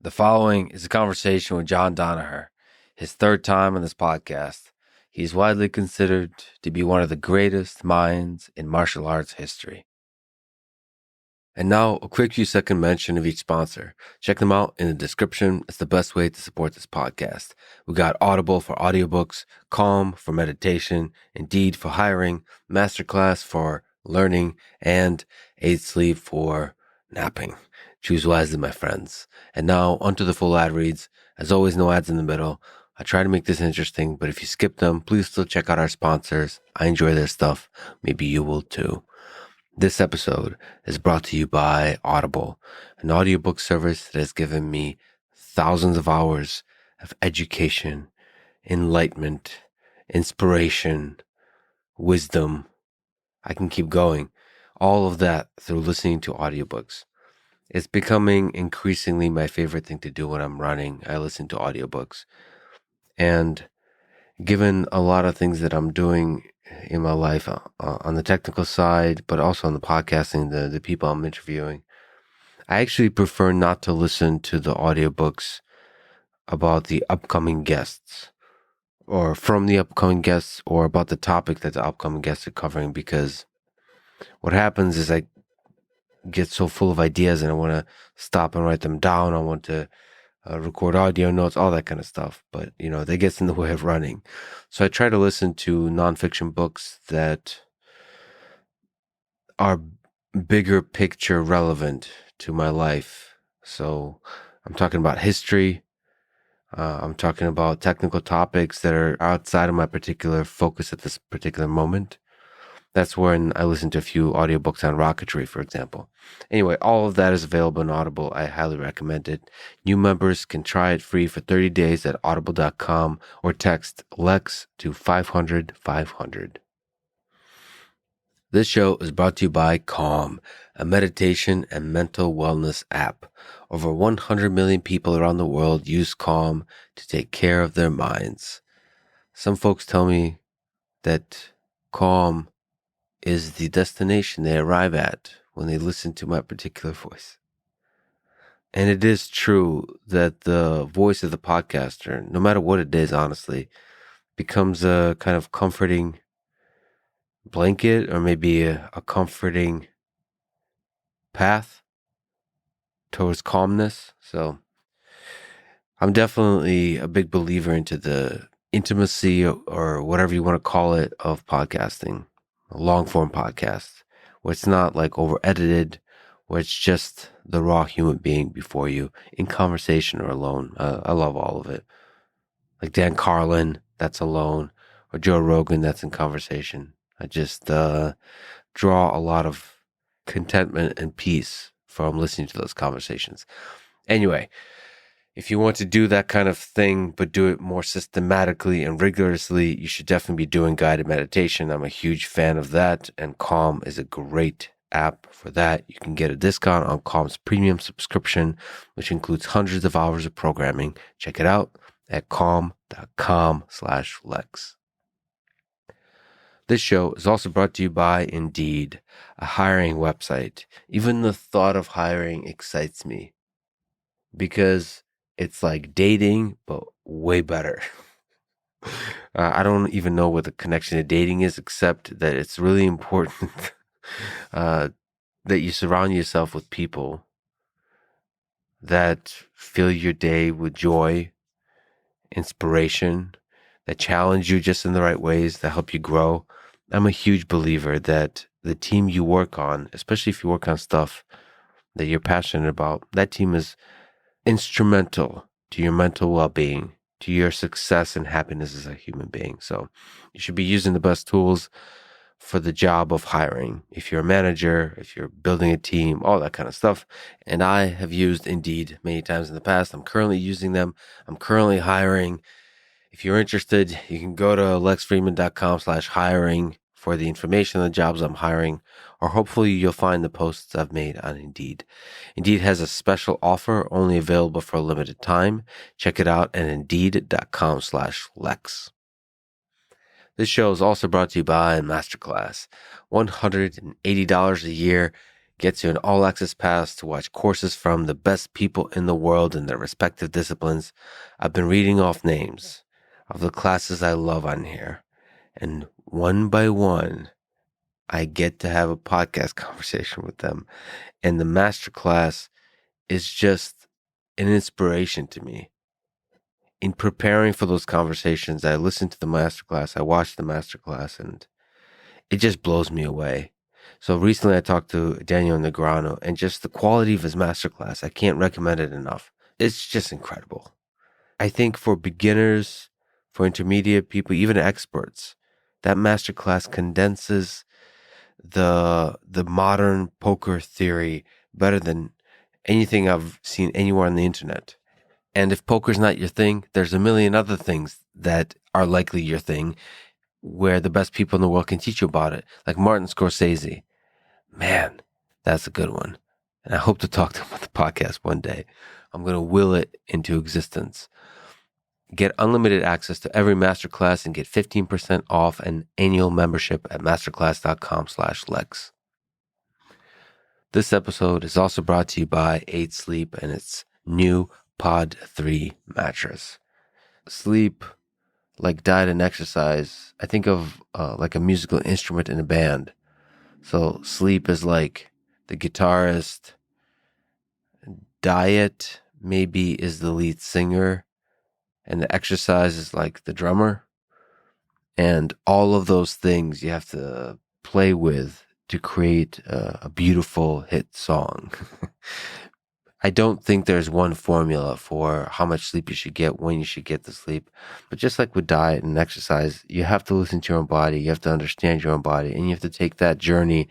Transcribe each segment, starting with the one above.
The following is a conversation with John Danaher, his third time on this podcast. He is widely considered to be one of the greatest minds in martial arts history. And now, a quick few second mention of each sponsor. Check them out in the description. It's the best way to support this podcast. We got Audible for audiobooks, Calm for meditation, Indeed for hiring, Masterclass for learning, and Aid Sleep for napping. Choose wisely, my friends. And now, onto the full ad reads. As always, no ads in the middle. I try to make this interesting, but if you skip them, please still check out our sponsors. I enjoy their stuff. Maybe you will too. This episode is brought to you by Audible, an audiobook service that has given me thousands of hours of education, enlightenment, inspiration, wisdom. I can keep going. All of that through listening to audiobooks. It's becoming increasingly my favorite thing to do when I'm running. I listen to audiobooks. And given a lot of things that I'm doing in my life on the technical side, but also on the podcasting, the people I'm interviewing, I actually prefer not to listen to the audiobooks about the upcoming guests or from the upcoming guests or about the topic that the upcoming guests are covering, because what happens is I get so full of ideas and I want to stop and write them down. I want to record audio notes, all that kind of stuff. But, that gets in the way of running. So I try to listen to nonfiction books that are bigger picture relevant to my life. So I'm talking about history. I'm talking about technical topics that are outside of my particular focus at this particular moment. That's when I listen to a few audiobooks on rocketry, for example. Anyway, all of that is available on Audible. I highly recommend it. New members can try it free for 30 days at audible.com or text LEX to 500-500. This show is brought to you by Calm, a meditation and mental wellness app. Over 100 million people around the world use Calm to take care of their minds. Some folks tell me that Calm is the destination they arrive at when they listen to my particular voice. And it is true that the voice of the podcaster, no matter what it is, honestly, becomes a kind of comforting blanket or maybe a comforting path towards calmness. So I'm definitely a big believer into the intimacy or whatever you want to call it of podcasting. A long form podcast where it's not like over edited, where it's just the raw human being before you in conversation or alone. I love all of it. Like Dan Carlin, that's alone, or Joe Rogan, that's in conversation. I just draw a lot of contentment and peace from listening to those conversations. Anyway, if you want to do that kind of thing, but do it more systematically and rigorously, you should definitely be doing guided meditation. I'm a huge fan of that, and Calm is a great app for that. You can get a discount on Calm's premium subscription, which includes hundreds of hours of programming. Check it out at calm.com/Lex. This show is also brought to you by Indeed, a hiring website. Even the thought of hiring excites me because it's like dating, but way better. I don't even know what the connection to dating is, except that it's really important that you surround yourself with people that fill your day with joy, inspiration, that challenge you just in the right ways, that help you grow. I'm a huge believer that the team you work on, especially if you work on stuff that you're passionate about, that team is instrumental to your mental well-being, to your success and happiness as a human being. So you should be using the best tools for the job of hiring. If you're a manager, if you're building a team, all that kind of stuff. And I have used Indeed many times in the past. I'm currently using them. I'm currently hiring. If you're interested, you can go to lexfreeman.com/hiring for the information on the jobs I'm hiring, or hopefully you'll find the posts I've made on Indeed. Indeed has a special offer only available for a limited time. Check it out at indeed.com/Lex. This show is also brought to you by Masterclass. $180 a year gets you an all-access pass to watch courses from the best people in the world in their respective disciplines. I've been reading off names of the classes I love on here, and one by one, I get to have a podcast conversation with them. And the masterclass is just an inspiration to me. In preparing for those conversations, I listened to the masterclass, I watched the masterclass, and it just blows me away. So recently I talked to Daniel Negreanu, and just the quality of his masterclass, I can't recommend it enough. It's just incredible. I think for beginners, for intermediate people, even experts, that masterclass condenses the modern poker theory better than anything I've seen anywhere on the internet. And if poker's not your thing, there's a million other things that are likely your thing where the best people in the world can teach you about it. Like Martin Scorsese. Man, that's a good one. And I hope to talk to him on the podcast one day. I'm going to will it into existence. Get unlimited access to every masterclass and get 15% off an annual membership at masterclass.com/Lex. This episode is also brought to you by 8 Sleep and its new Pod 3 mattress. Sleep, like diet and exercise, I think of like a musical instrument in a band. So sleep is like the guitarist. Diet maybe is the lead singer. And the exercise is like the drummer. And all of those things you have to play with to create a beautiful hit song. I don't think there's one formula for how much sleep you should get, when you should get the sleep. But just like with diet and exercise, you have to listen to your own body. You have to understand your own body. And you have to take that journey,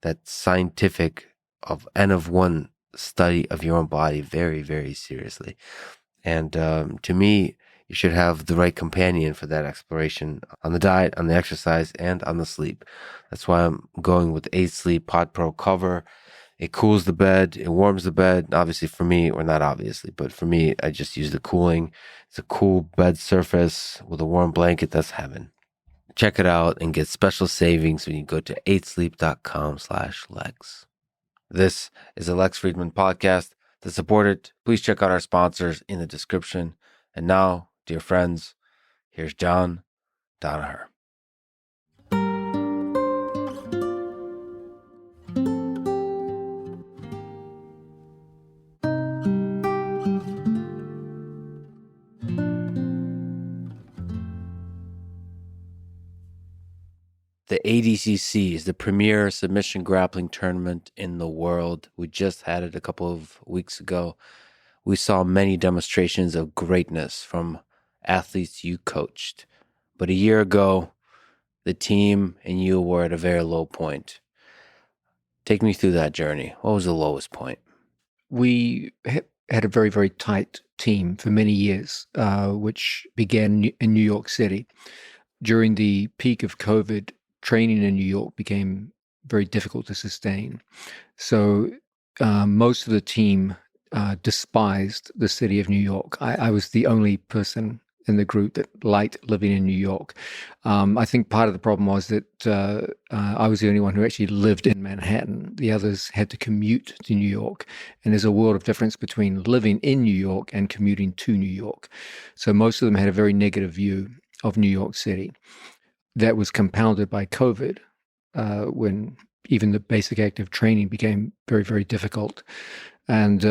that scientific N of one study of your own body very, very seriously. And to me, you should have the right companion for that exploration on the diet, on the exercise, and on the sleep. That's why I'm going with 8 Sleep Pod Pro cover. It cools the bed. It warms the bed. Obviously for me, or not obviously, but for me, I just use the cooling. It's a cool bed surface with a warm blanket. That's heaven. Check it out and get special savings when you go to 8sleep.com/Lex. This is a Lex Friedman podcast. To support it, please check out our sponsors in the description. And now, dear friends, here's John Danaher. The ADCC is the premier submission grappling tournament in the world. We just had it a couple of weeks ago. We saw many demonstrations of greatness from athletes you coached. But a year ago, the team and you were at a very low point. Take me through that journey. What was the lowest point? We had a very, very tight team for many years, which began in New York City. During the peak of COVID, training in New York became very difficult to sustain. So most of the team despised the city of New York. I was the only person in the group that liked living in New York. I think part of the problem was that I was the only one who actually lived in Manhattan. The others had to commute to New York. And there's a world of difference between living in New York and commuting to New York. So most of them had a very negative view of New York City. That was compounded by COVID, when even the basic active training became very, very difficult. And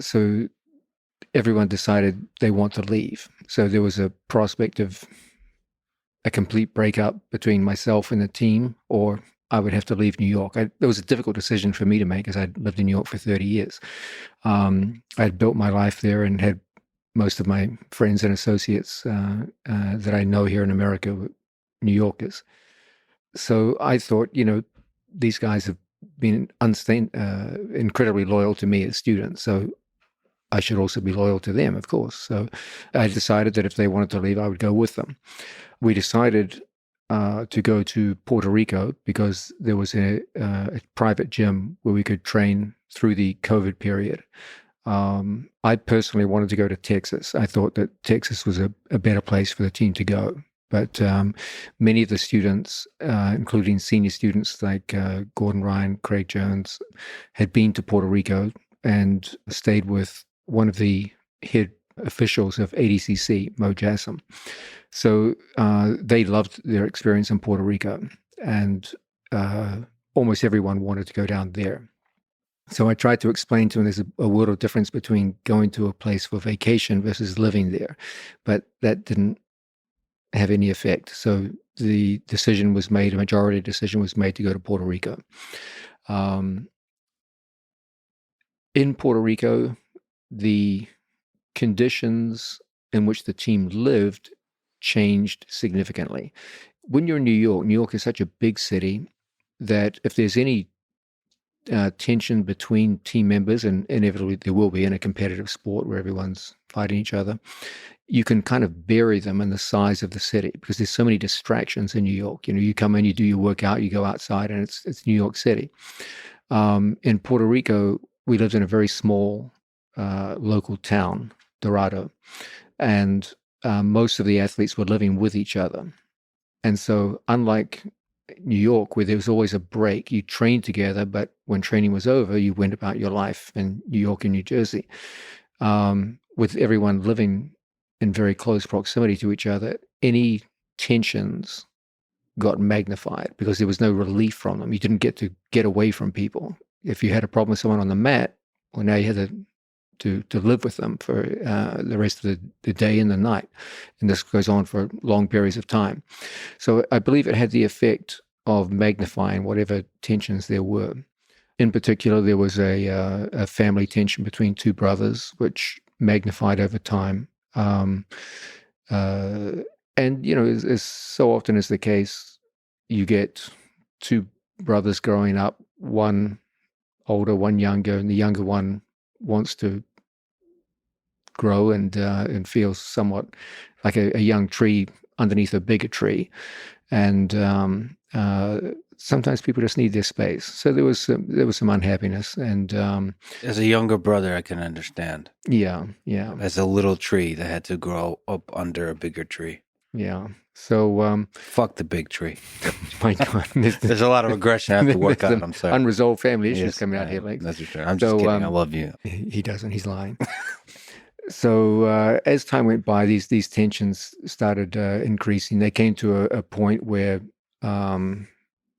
so everyone decided they want to leave. So there was a prospect of a complete breakup between myself and the team, or I would have to leave New York. It was a difficult decision for me to make, as I'd lived in New York for 30 years. I'd built my life there and had most of my friends and associates that I know here in America were New Yorkers. So I thought, these guys have been incredibly loyal to me as students. So I should also be loyal to them, of course. So I decided that if they wanted to leave, I would go with them. We decided to go to Puerto Rico because there was a private gym where we could train through the COVID period. I personally wanted to go to Texas. I thought that Texas was a better place for the team to go. But many of the students, including senior students like Gordon Ryan, Craig Jones, had been to Puerto Rico and stayed with one of the head officials of ADCC, Mo Jassim. So they loved their experience in Puerto Rico, and almost everyone wanted to go down there. So I tried to explain to them there's a world of difference between going to a place for vacation versus living there, but that didn't have any effect. So the decision was made, a majority decision was made to go to Puerto Rico. In Puerto Rico, the conditions in which the team lived changed significantly. When you're in New York is such a big city that if there's any tension between team members, and inevitably there will be in a competitive sport where everyone's fighting each other, you can kind of bury them in the size of the city because there's so many distractions in New York. You know, you come in, you do your workout, you go outside, and it's New York City. In Puerto Rico, we lived in a very small local town, Dorado, and most of the athletes were living with each other. And so unlike New York, where there was always a break, you trained together, but when training was over, you went about your life in New York and New Jersey. With everyone living in very close proximity to each other, any tensions got magnified because there was no relief from them. You didn't get to get away from people. If you had a problem with someone on the mat, well, now you had to live with them for the rest of the day and the night. And this goes on for long periods of time. So I believe it had the effect of magnifying whatever tensions there were. In particular, there was a family tension between two brothers, which magnified over time. And, you know, as so often is the case, you get two brothers growing up, one older, one younger, and the younger one wants to grow and feels somewhat like a young tree underneath a bigger tree. And sometimes people just need their space. So there was some unhappiness. And as a younger brother, I can understand. Yeah. As a little tree that had to grow up under a bigger tree. Yeah. So fuck the big tree. My God, there's a lot of aggression I have to work out. I'm sorry. Unresolved family issues coming out here, Lex. That's for sure. I'm just kidding. I love you. He doesn't. He's lying. So as time went by, these tensions started increasing. They came to a point where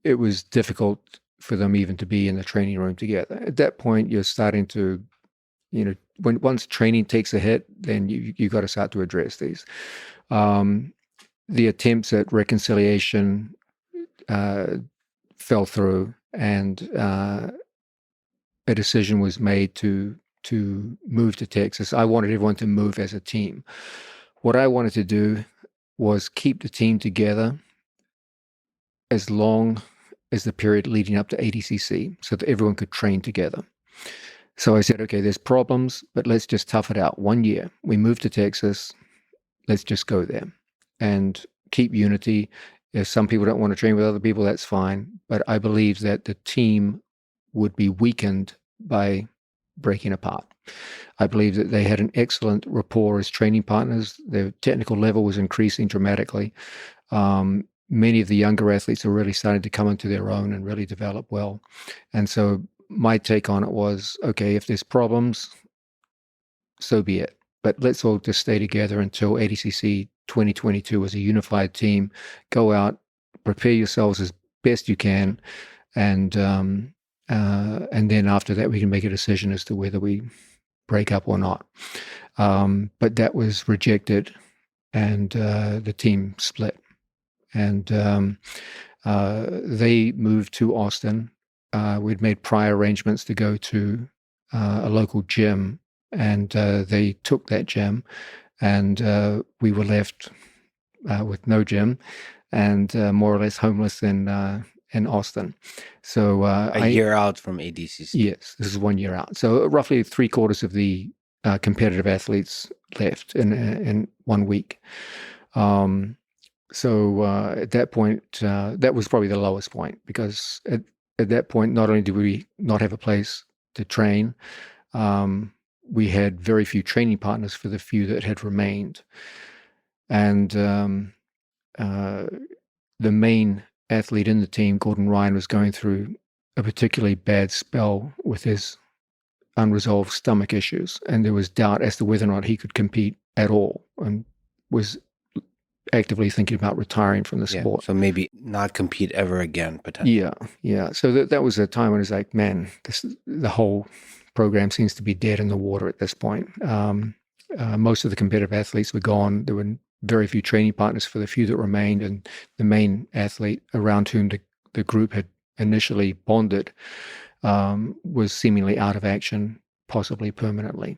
it was difficult for them even to be in the training room together. At that point, you're starting to, you know, once training takes a hit, then you got to start to address these. The attempts at reconciliation fell through, and a decision was made to move to Texas. I wanted everyone to move as a team. What I wanted to do was keep the team together as long as the period leading up to ADCC so that everyone could train together. So I said, okay, there's problems, but let's just tough it out. 1 year, we moved to Texas. Let's just go there and keep unity. If some people don't want to train with other people, that's fine. But I believe that the team would be weakened by breaking apart. I believe that they had an excellent rapport as training partners. Their technical level was increasing dramatically. Many of the younger athletes are really starting to come into their own and really develop well. And so my take on it was, okay, if there's problems, so be it. But let's all just stay together until ADCC 2022 as a unified team. Go out, prepare yourselves as best you can, and then after that we can make a decision as to whether we break up or not. But that was rejected, and the team split. And they moved to Austin. We'd made prior arrangements to go to a local gym, and they took that gym, and we were left with no gym and more or less homeless in Austin. So a year out from ADCC. Yes, this is 1 year out. So roughly 3/4 of the competitive athletes left in 1 week. So at that point, that was probably the lowest point, because at that point, not only did we not have a place to train, we had very few training partners for the few that had remained. And the main athlete in the team, Gordon Ryan, was going through a particularly bad spell with his unresolved stomach issues, and there was doubt as to whether or not he could compete at all, and was actively thinking about retiring from the sport. So maybe not compete ever again, potentially. Yeah. So that was a time when it was like, man, the whole program seems to be dead in the water at this point. Most of the competitive athletes were gone. There were very few training partners for the few that remained, and the main athlete around whom the group had initially bonded was seemingly out of action, possibly permanently.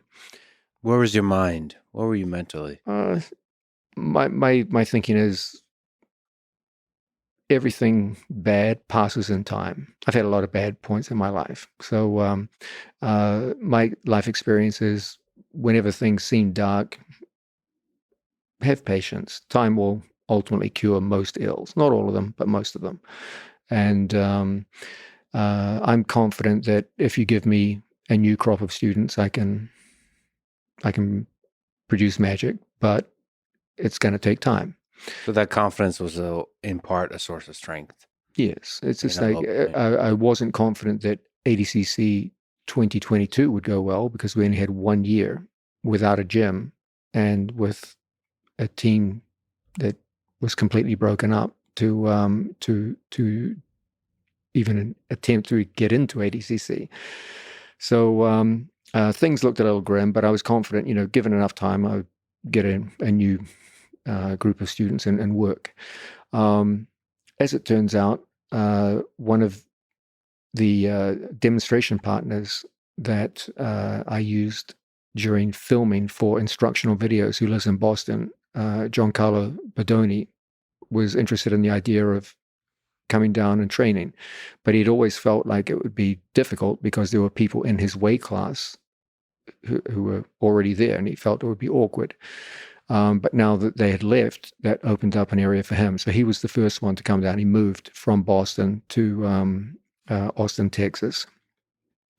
Where was your mind? Where were you mentally? My thinking is everything bad passes in time. I've had a lot of bad points in my life. So my life experience is whenever things seem dark, have patience. Time will ultimately cure most ills. Not all of them, but most of them. And I'm confident that if you give me a new crop of students, I can produce magic, but it's going to take time. So that confidence was in part a source of strength. Yes, it's just like I wasn't confident that ADCC 2022 would go well because we only had 1 year without a gym and with a team that was completely broken up to even attempt to get into ADCC. So things looked a little grim, but I was confident, given enough time, I would get a new group of students and work. As it turns out, one of the demonstration partners that I used during filming for instructional videos, who lives in Boston, Giancarlo Bodoni, was interested in the idea of coming down and training, but he'd always felt like it would be difficult because there were people in his weight class who were already there, and he felt it would be awkward. But now that they had left, that opened up an area for him. So he was the first one to come down. He moved from Boston to Austin, Texas.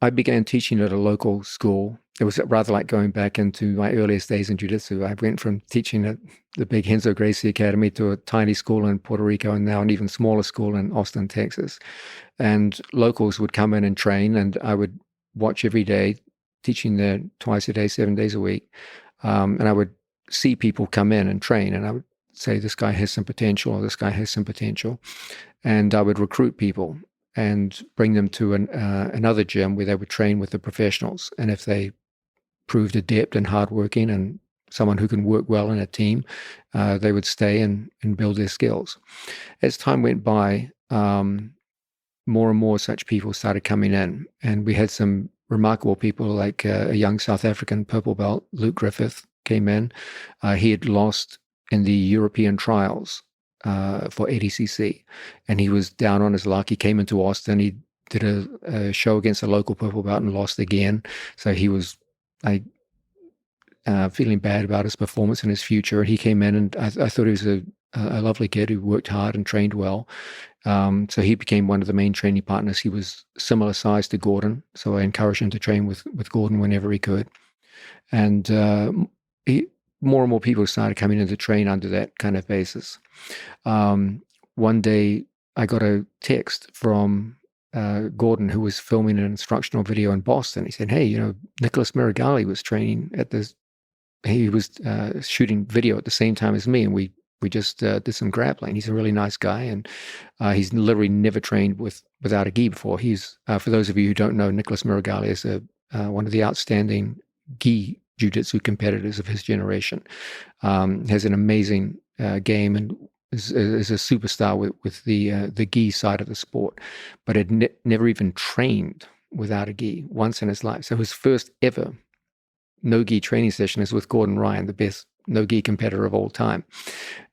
I began teaching at a local school. It was rather like going back into my earliest days in jiu-jitsu. I went from teaching at the big Renzo Gracie Academy to a tiny school in Puerto Rico, and now an even smaller school in Austin, Texas. And locals would come in and train, and I would watch every day, teaching there twice a day, 7 days a week. And I would see people come in and train, and I would say, this guy has some potential, or this guy has some potential. And I would recruit people and bring them to another gym where they would train with the professionals. And if they proved adept and hardworking and someone who can work well in a team, they would stay and build their skills. As time went by, more and more such people started coming in, and we had some remarkable people like a young South African purple belt, Luke Griffith, came in. He had lost in the European trials for ADCC, and he was down on his luck. He came into Austin. He did a show against a local purple belt and lost again. So he was feeling bad about his performance and his future. And he came in, and I thought he was a lovely kid who worked hard and trained well. So he became one of the main training partners. He was similar size to Gordon, so I encouraged him to train with Gordon whenever he could. And more and more people started coming in to train under that kind of basis. One day, I got a text from Gordon, who was filming an instructional video in Boston. He said, "Hey, Nicholas Meregali was training at this. He was shooting video at the same time as me, and we just did some grappling. He's a really nice guy, and he's literally never trained without a gi before. He's for those of you who don't know, Nicholas Meregali is one of the outstanding gi jiu-jitsu competitors of his generation. Has an amazing game and is a superstar with the gi side of the sport, but had never even trained without a gi once in his life. So his first ever no-gi training session is with Gordon Ryan, the best no-gi competitor of all time.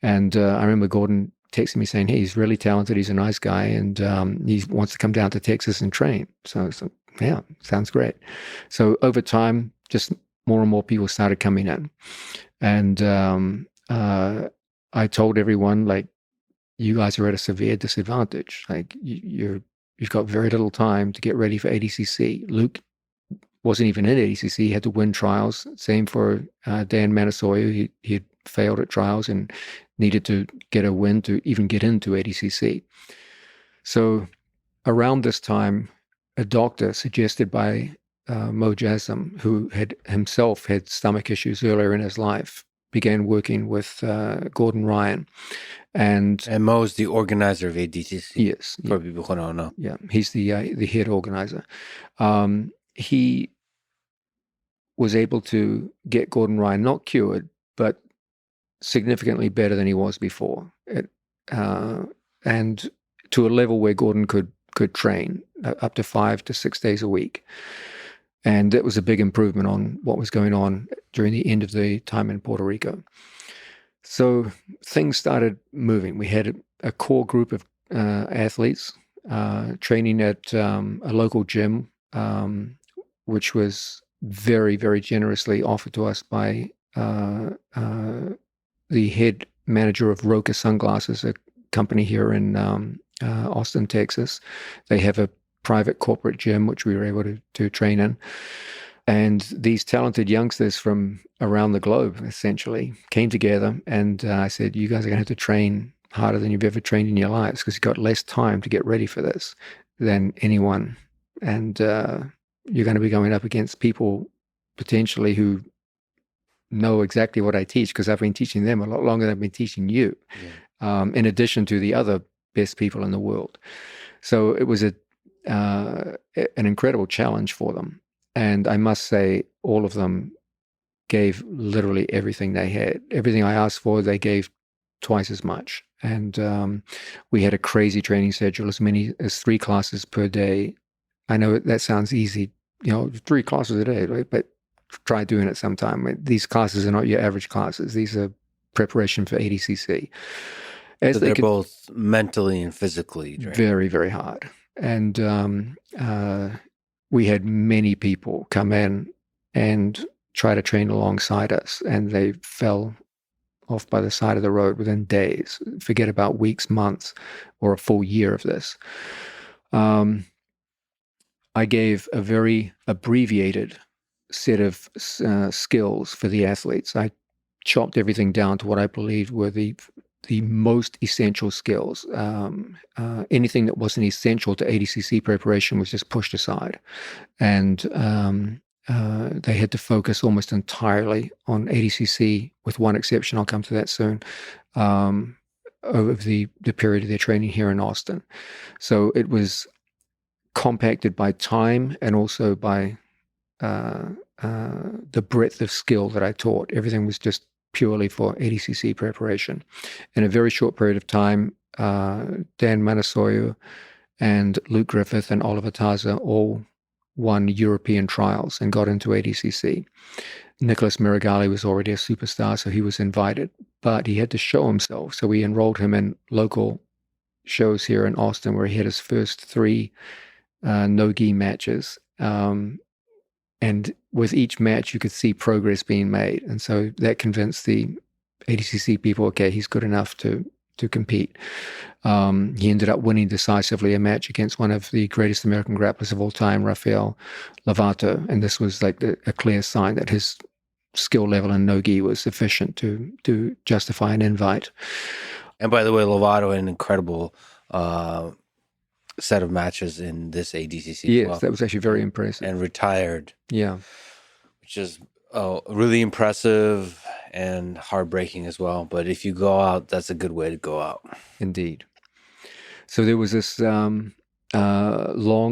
And I remember Gordon texting me saying, "Hey, he's really talented. He's a nice guy, and he wants to come down to Texas and train." So yeah, sounds great. So over time, just more and more people started coming in. And I told everyone, like, you guys are at a severe disadvantage. Like, you've got very little time to get ready for ADCC. Luke wasn't even in ADCC. He had to win trials. Same for Dan Manasoya. He had failed at trials and needed to get a win to even get into ADCC. So around this time, a doctor suggested by Mo Jasm, who had himself had stomach issues earlier in his life, began working with Gordon Ryan. And Mo's the organizer of ADCC. Yes. For people who don't know. Yeah, he's the head organizer. He was able to get Gordon Ryan not cured, but significantly better than he was before, and to a level where Gordon could train up to 5 to 6 days a week. And that was a big improvement on what was going on during the end of the time in Puerto Rico. So things started moving. We had a core group of athletes training at a local gym, which was very, very generously offered to us by the head manager of Roca Sunglasses, a company here in Austin, Texas. They have a private corporate gym, which we were able to train in. And these talented youngsters from around the globe, essentially, came together. And I said, you guys are going to have to train harder than you've ever trained in your lives, because you've got less time to get ready for this than anyone. And you're going to be going up against people potentially who know exactly what I teach, because I've been teaching them a lot longer than I've been teaching you, in addition to the other best people in the world. So it was an incredible challenge for them. And I must say, all of them gave literally everything they had. Everything I asked for, they gave twice as much. And we had a crazy training schedule, as many as 3 classes per day. I know that sounds easy, 3 classes a day, right? But try doing it sometime. These classes are not your average classes. These are preparation for ADCC. So they're both mentally and physically draining. Very, very hard. And we had many people come in and try to train alongside us, and they fell off by the side of the road within days. Forget about weeks, months, or a full year of this. I gave a very abbreviated set of skills for the athletes. I chopped everything down to what I believed were the most essential skills. Anything that wasn't essential to ADCC preparation was just pushed aside. And they had to focus almost entirely on ADCC, with one exception. I'll come to that soon, over the period of their training here in Austin. So it was compacted by time and also by the breadth of skill that I taught. Everything was just purely for ADCC preparation. In a very short period of time, Dan Manasoyo and Luke Griffith and Oliver Taza all won European trials and got into ADCC. Nicholas Meregali was already a superstar, so he was invited, but he had to show himself. So we enrolled him in local shows here in Austin, where he had his first 3 no-gi matches. And with each match, you could see progress being made. And so that convinced the ADCC people, okay, he's good enough to compete. He ended up winning decisively a match against one of the greatest American grapplers of all time, Rafael Lovato. And this was like a clear sign that his skill level in no-gi was sufficient to justify an invite. And by the way, Lovato, an incredible set of matches in this ADCC. Yes, well. That was actually very impressive. And retired. Yeah. Which is really impressive and heartbreaking as well. But if you go out, that's a good way to go out. Indeed. So there was this long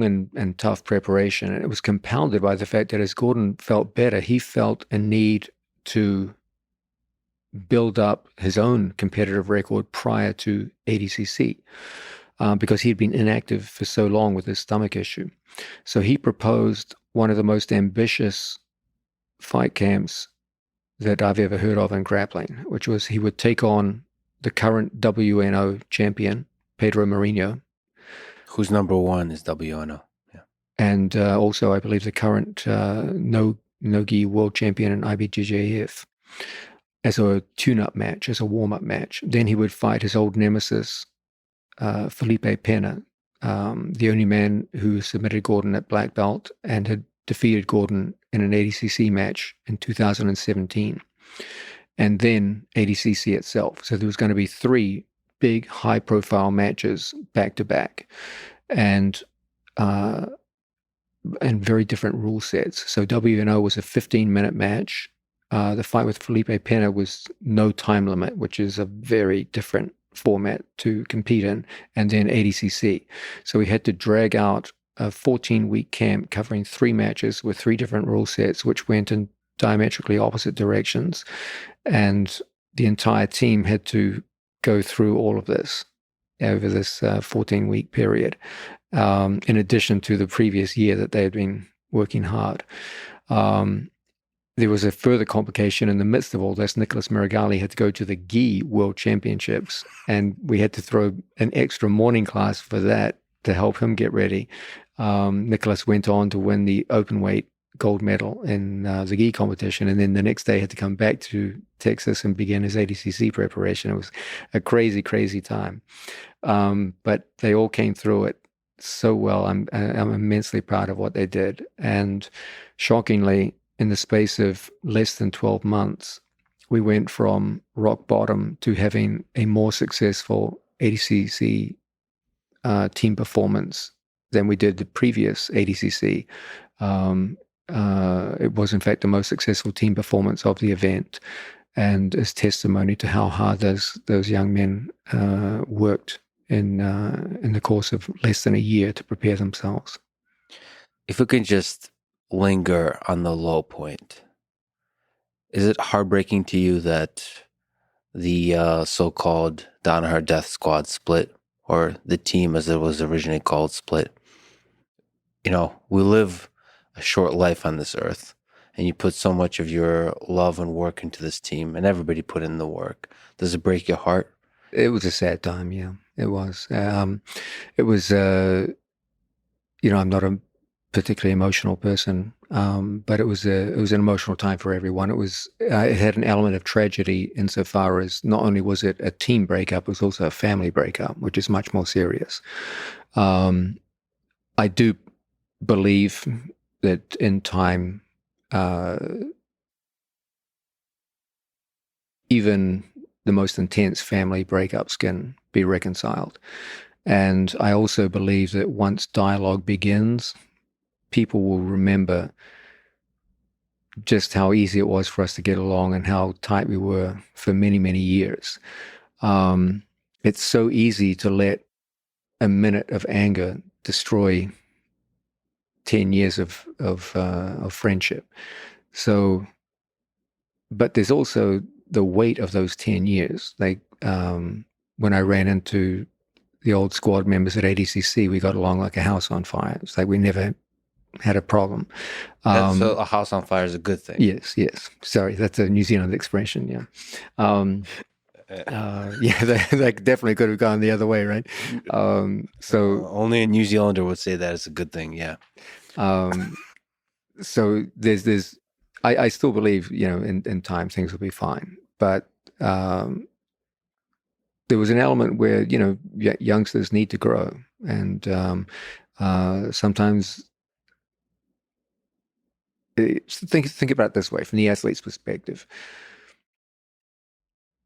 and tough preparation, and it was compounded by the fact that as Gordon felt better, he felt a need to build up his own competitive record prior to ADCC. Because he'd been inactive for so long with his stomach issue. So he proposed one of the most ambitious fight camps that I've ever heard of in grappling, which was he would take on the current WNO champion, Pedro Marinho. Who's number 1 is WNO. Yeah. And also, I believe, the current no-gi world champion in IBJJF, as a tune-up match, as a warm-up match. Then he would fight his old nemesis, Felipe Pena, the only man who submitted Gordon at black belt and had defeated Gordon in an ADCC match in 2017. and then ADCC itself. So there was going to be 3 big high-profile matches back to back, and very different rule sets. So WNO was a 15-minute match. The fight with Felipe Pena was no time limit, which is a very different format to compete in, and then ADCC. So we had to drag out a 14-week camp covering 3 matches with 3 different rule sets, which went in diametrically opposite directions. And the entire team had to go through all of this over this 14-week period, in addition to the previous year that they had been working hard. There was a further complication in the midst of all this. Nicholas Meregali had to go to the GI World Championships, and we had to throw an extra morning class for that to help him get ready. Nicholas went on to win the open weight gold medal in the GI competition, and then the next day had to come back to Texas and begin his ADCC preparation. It was a crazy, crazy time. But they all came through it so well. I'm immensely proud of what they did. And shockingly, in the space of less than 12 months, we went from rock bottom to having a more successful ADCC team performance than we did the previous ADCC. It was, in fact, the most successful team performance of the event, and is testimony to how hard those young men worked in the course of less than a year to prepare themselves. If we can just linger on the low point, is it heartbreaking to you that the so-called Danaher Death Squad split, or the team as it was originally called split? You know, we live a short life on this earth, and you put so much of your love and work into this team, and everybody put in the work. Does it break your heart? It was a sad time, yeah. It was. It was, I'm not a particularly emotional person, but it was an emotional time for everyone. It had an element of tragedy insofar as not only was it a team breakup, it was also a family breakup, which is much more serious. I do believe that in time, even the most intense family breakups can be reconciled. And I also believe that once dialogue begins, people will remember just how easy it was for us to get along and how tight we were for many, many years. It's so easy to let a minute of anger destroy 10 years of friendship. So, but there's also the weight of those 10 years. Like when I ran into the old squad members at ADCC, we got along like a house on fire. It's like we never had a problem. So a house on fire is a good thing. Yes. Sorry, that's a New Zealand expression, yeah. They definitely could have gone the other way, right? So only a New Zealander would say that it's a good thing, yeah. So there's I still believe, in time things will be fine. But there was an element where, youngsters need to grow. And sometimes think about it this way, from the athlete's perspective.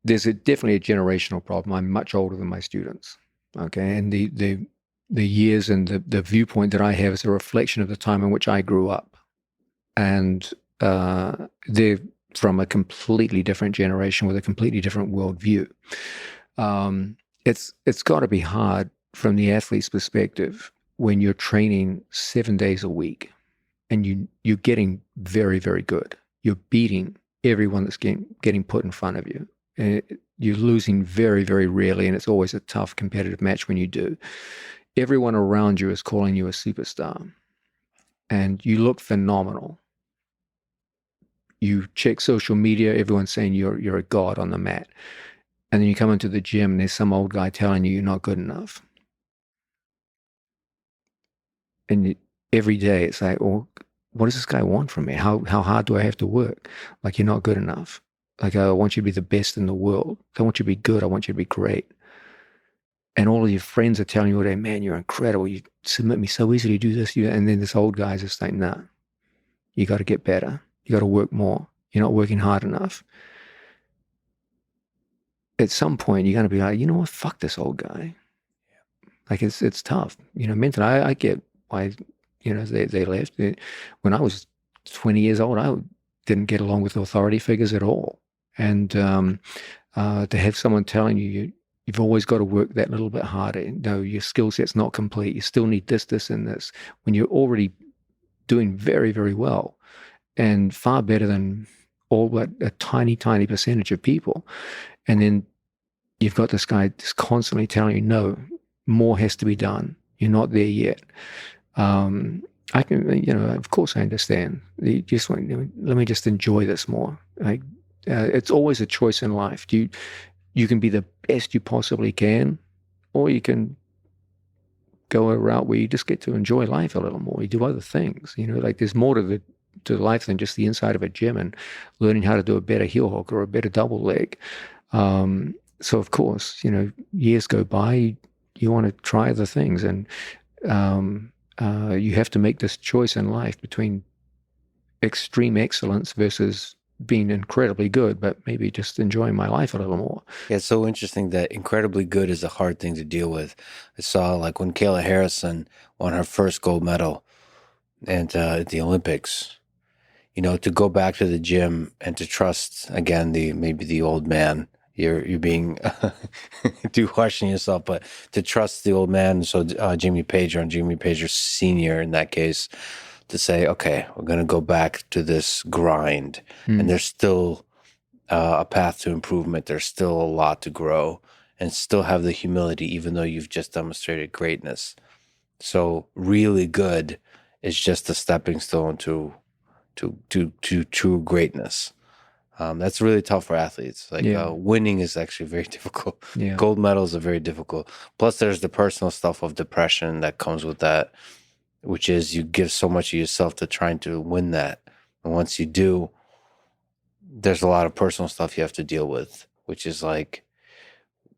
There's definitely a generational problem. I'm much older than my students, okay? And the years and the viewpoint that I have is a reflection of the time in which I grew up. And they're from a completely different generation with a completely different worldview. It's got to be hard from the athlete's perspective when you're training 7 days a week and you're getting very, very good. You're beating everyone that's getting put in front of you. And you're losing very, very rarely, and it's always a tough competitive match when you do. Everyone around you is calling you a superstar, and you look phenomenal. You check social media, everyone's saying you're a god on the mat. And then you come into the gym and there's some old guy telling you you're not good enough. And every day it's like, well, what does this guy want from me? How hard do I have to work? Like, you're not good enough. Like, I want you to be the best in the world. I want you to be good. I want you to be great. And all of your friends are telling you all day, man, you're incredible. You submit me so easily, do this, and then this old guy's just like, nah, you got to get better. You got to work more. You're not working hard enough. at some point you're going to be like, you know what, fuck this old guy. Like it's tough, mentally. I get why, they left. When I was 20 years old, I didn't get along with authority figures at all. And to have someone telling you've always got to work that little bit harder. No, your skill set's not complete. You still need this, and this. When you're already doing very, very well and far better than all but a tiny, tiny percentage of people. And then you've got this guy just constantly telling you, no, more has to be done. You're not there yet. I can, of course I understand. You just want, let me just enjoy this more. Like, it's always a choice in life. You can be the best you possibly can, or you can go a route where you just get to enjoy life a little more. You do other things, like there's more to life than just the inside of a gym and learning how to do a better heel hook or a better double leg. So of course, years go by, you want to try other things, and you have to make this choice in life between extreme excellence versus being incredibly good, but maybe just enjoying my life a little more. Yeah, it's so interesting that incredibly good is a hard thing to deal with. I saw like when Kayla Harrison won her first gold medal and at the Olympics, to go back to the gym and to trust again maybe the old man. You're being too harsh on yourself, but to trust the old man. So Jimmy Pager Senior in that case, to say, okay, we're going to go back to this grind, and there's still a path to improvement. There's still a lot to grow, and still have the humility, even though you've just demonstrated greatness. So really good is just a stepping stone to true greatness. That's really tough for athletes. Like winning is actually very difficult. Yeah. Gold medals are very difficult. Plus, there's the personal stuff of depression that comes with that, which is you give so much of yourself to trying to win that. And once you do, there's a lot of personal stuff you have to deal with, which is like,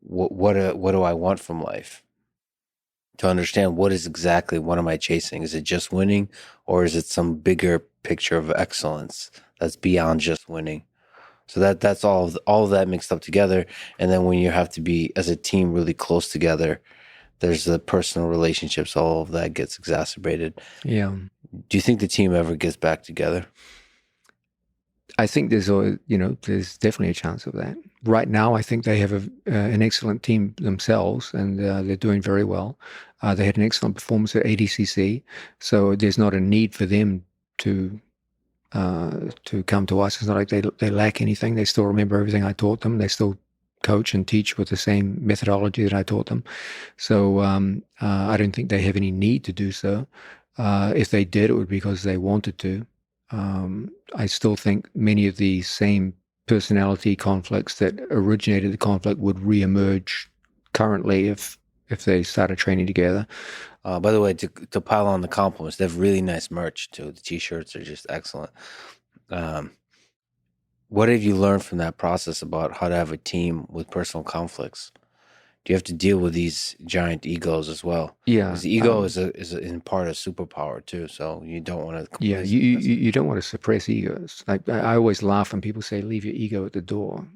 what do I want from life? To understand what am I chasing? Is it just winning, or is it some bigger picture of excellence that's beyond just winning? So that's all of that mixed up together. And then when you have to be as a team really close together, there's the personal relationships, all of that gets exacerbated. Yeah. Do you think the team ever gets back together? I think there's definitely a chance of that. Right now, I think they have an excellent team themselves, and they're doing very well. They had an excellent performance at ADCC, so there's not a need for them to come to us. It's not like they lack anything. They still remember everything I taught them. They still coach and teach with the same methodology that I taught them. So I don't think they have any need to do so. If they did, it would be because they wanted to. I still think many of the same personality conflicts that originated the conflict would reemerge currently if they started training together. By the way, to pile on the compliments, they have really nice merch too. The t-shirts are just excellent. What have you learned from that process about how to have a team with personal conflicts? Do you have to deal with these giant egos as well? Yeah, because the ego is in part a superpower too. So you don't want to. Yeah, you don't want to suppress egos. Like I always laugh when people say, "Leave your ego at the door."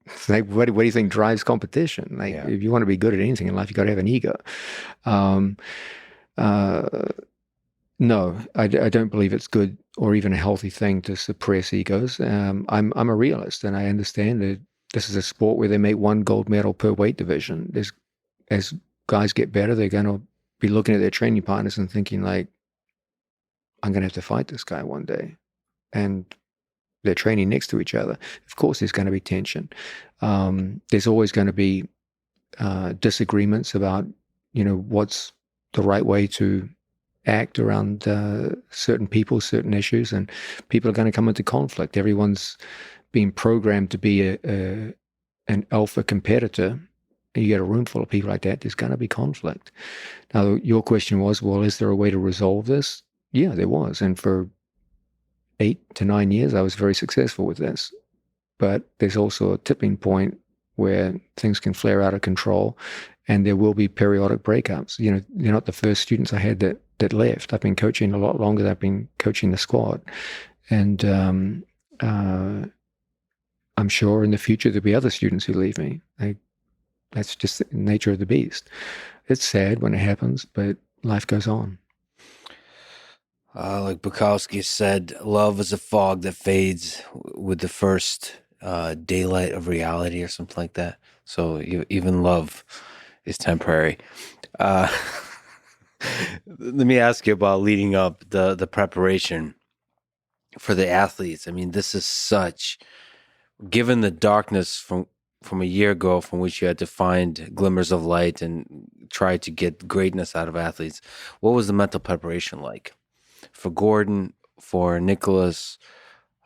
It's like, what do you think drives competition? Like, if you want to be good at anything in life, you got to have an ego. No, I don't believe it's good or even a healthy thing to suppress egos. I'm a realist, and I understand that this is a sport where they make one gold medal per weight division. As guys get better, they're going to be looking at their training partners and thinking like, I'm going to have to fight this guy one day. And they're training next to each other. Of course, there's going to be tension. There's always going to be disagreements about, what's the right way to act around certain people, certain issues, and people are going to come into conflict. Everyone's being programmed to be an alpha competitor. You get a room full of people like that, there's going to be conflict. Now, your question was, well, is there a way to resolve this? Yeah, there was. And for 8 to 9 years, I was very successful with this. But there's also a tipping point where things can flare out of control, and there will be periodic breakups. They're not the first students I had that left. I've been coaching a lot longer than I've been coaching the squad. And I'm I'm sure in the future there'll be other students who leave me. That's just the nature of the beast. It's sad when it happens, but life goes on. Like Bukowski said, love is a fog that fades with the first daylight of reality, or something like that. So even love is temporary. Uh, let me ask you about leading up the preparation for the athletes. I mean, this is such, given the darkness from a year ago, from which you had to find glimmers of light and try to get greatness out of athletes. What was the mental preparation like for Gordon, for Nicholas,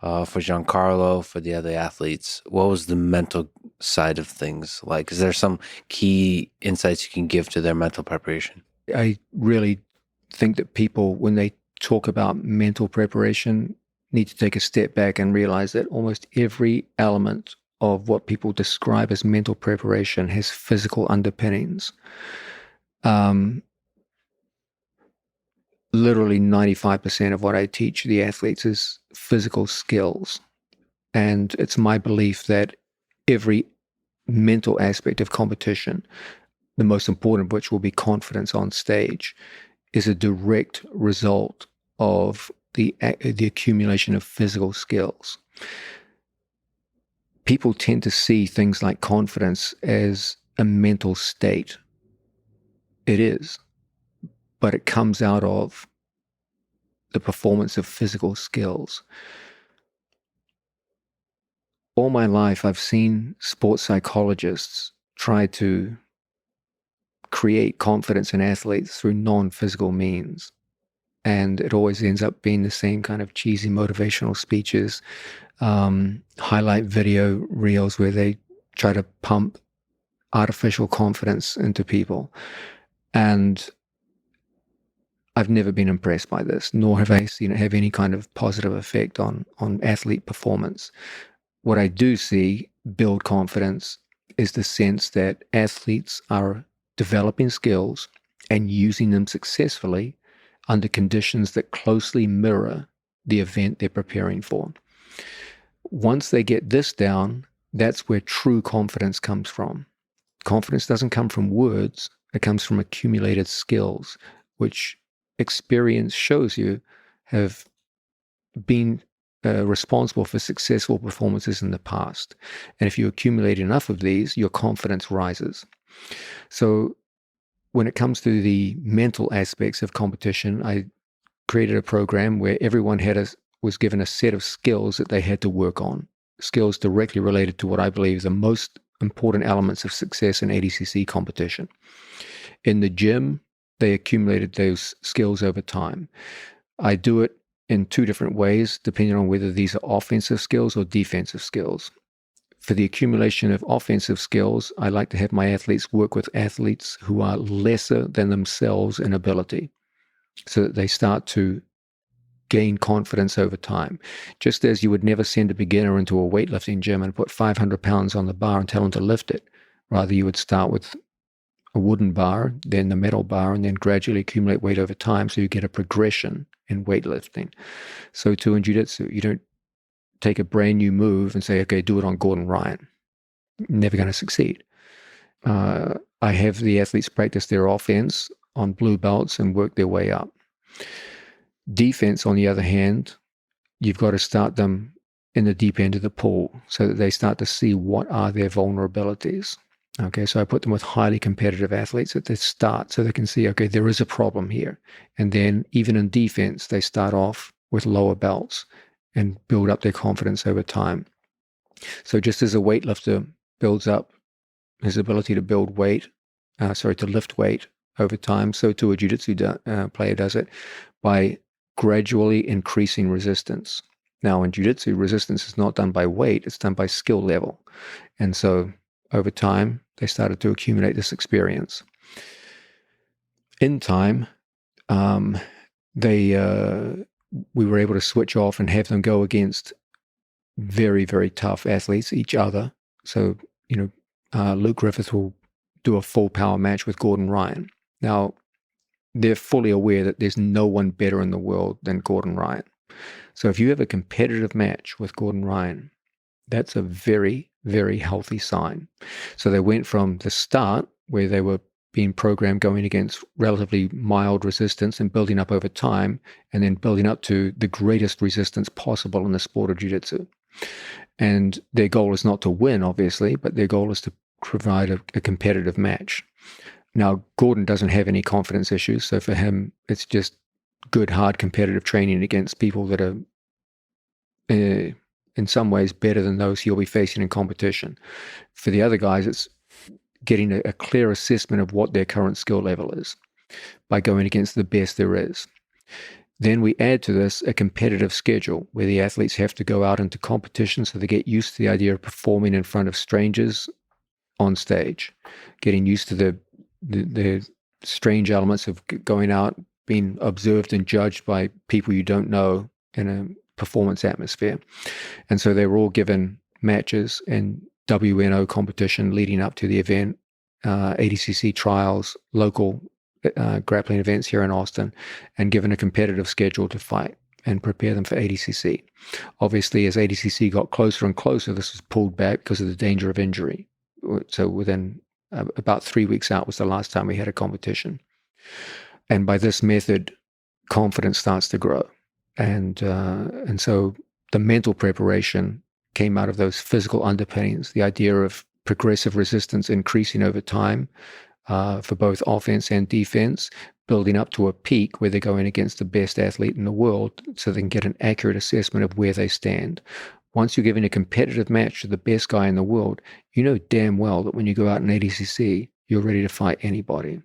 for Giancarlo, for the other athletes? What was the mental side of things like? Is there some key insights you can give to their mental preparation? I really think that people, when they talk about mental preparation, need to take a step back and realize that almost every element of what people describe as mental preparation has physical underpinnings. Literally 95% of what I teach the athletes is physical skills. And it's my belief that every mental aspect of competition, the most important of which will be confidence on stage, is a direct result of the accumulation of physical skills. People tend to see things like confidence as a mental state. It is, but it comes out of the performance of physical skills. All my life, I've seen sports psychologists try to create confidence in athletes through non-physical means. And it always ends up being the same kind of cheesy motivational speeches, highlight video reels where they try to pump artificial confidence into people. And I've never been impressed by this, nor have I seen it have any kind of positive effect on athlete performance. What I do see build confidence is the sense that athletes are developing skills and using them successfully under conditions that closely mirror the event they're preparing for. Once they get this down, that's where true confidence comes from. Confidence doesn't come from words, it comes from accumulated skills, which experience shows you have been responsible for successful performances in the past. And if you accumulate enough of these, your confidence rises. So when it comes to the mental aspects of competition, I created a program where everyone was given a set of skills that they had to work on, skills directly related to what I believe is the most important elements of success in ADCC competition. In the gym, they accumulated those skills over time. I do it in two different ways, depending on whether these are offensive skills or defensive skills. For the accumulation of offensive skills, I like to have my athletes work with athletes who are lesser than themselves in ability, so that they start to gain confidence over time. Just as you would never send a beginner into a weightlifting gym and put 500 pounds on the bar and tell them to lift it. Rather, you would start with a wooden bar, then the metal bar, and then gradually accumulate weight over time so you get a progression in weightlifting. So too in jiu-jitsu, you don't take a brand new move and say, okay, do it on Gordon Ryan. Never going to succeed. I have the athletes practice their offense on blue belts and work their way up. Defense, on the other hand, you've got to start them in the deep end of the pool so that they start to see what are their vulnerabilities. Okay, so I put them with highly competitive athletes at the start so they can see, okay, there is a problem here. And then even in defense, they start off with lower belts and build up their confidence over time. So just as a weightlifter builds up his ability to build weight, to lift weight over time, so too a jiu-jitsu player does it by gradually increasing resistance. Now in jiu-jitsu, resistance is not done by weight, it's done by skill level. And so over time, they started to accumulate this experience. In time, we were able to switch off and have them go against very, very tough athletes, each other. So, Luke Griffith will do a full power match with Gordon Ryan. Now, they're fully aware that there's no one better in the world than Gordon Ryan. So if you have a competitive match with Gordon Ryan, That's a very, very healthy sign. So they went from the start, where they were being programmed going against relatively mild resistance and building up over time, and then building up to the greatest resistance possible in the sport of jiu-jitsu. And their goal is not to win, obviously, but their goal is to provide a competitive match. Now, Gordon doesn't have any confidence issues, so for him, it's just good, hard, competitive training against people that are in some ways better than those he'll be facing in competition. For the other guys, it's getting a clear assessment of what their current skill level is by going against the best there is. Then we add to this a competitive schedule where the athletes have to go out into competition, so they get used to the idea of performing in front of strangers on stage, getting used to the strange elements of going out, being observed and judged by people you don't know in a performance atmosphere. And so they were all given matches and WNO competition leading up to the event, ADCC trials, local grappling events here in Austin, and given a competitive schedule to fight and prepare them for ADCC. Obviously, as ADCC got closer and closer, this was pulled back because of the danger of injury. So within about 3 weeks out was the last time we had a competition. And by this method, confidence starts to grow. And so the mental preparation came out of those physical underpinnings, the idea of progressive resistance increasing over time for both offense and defense, building up to a peak where they're going against the best athlete in the world so they can get an accurate assessment of where they stand. Once you're giving a competitive match to the best guy in the world, you know damn well that when you go out in ADCC, you're ready to fight anybody.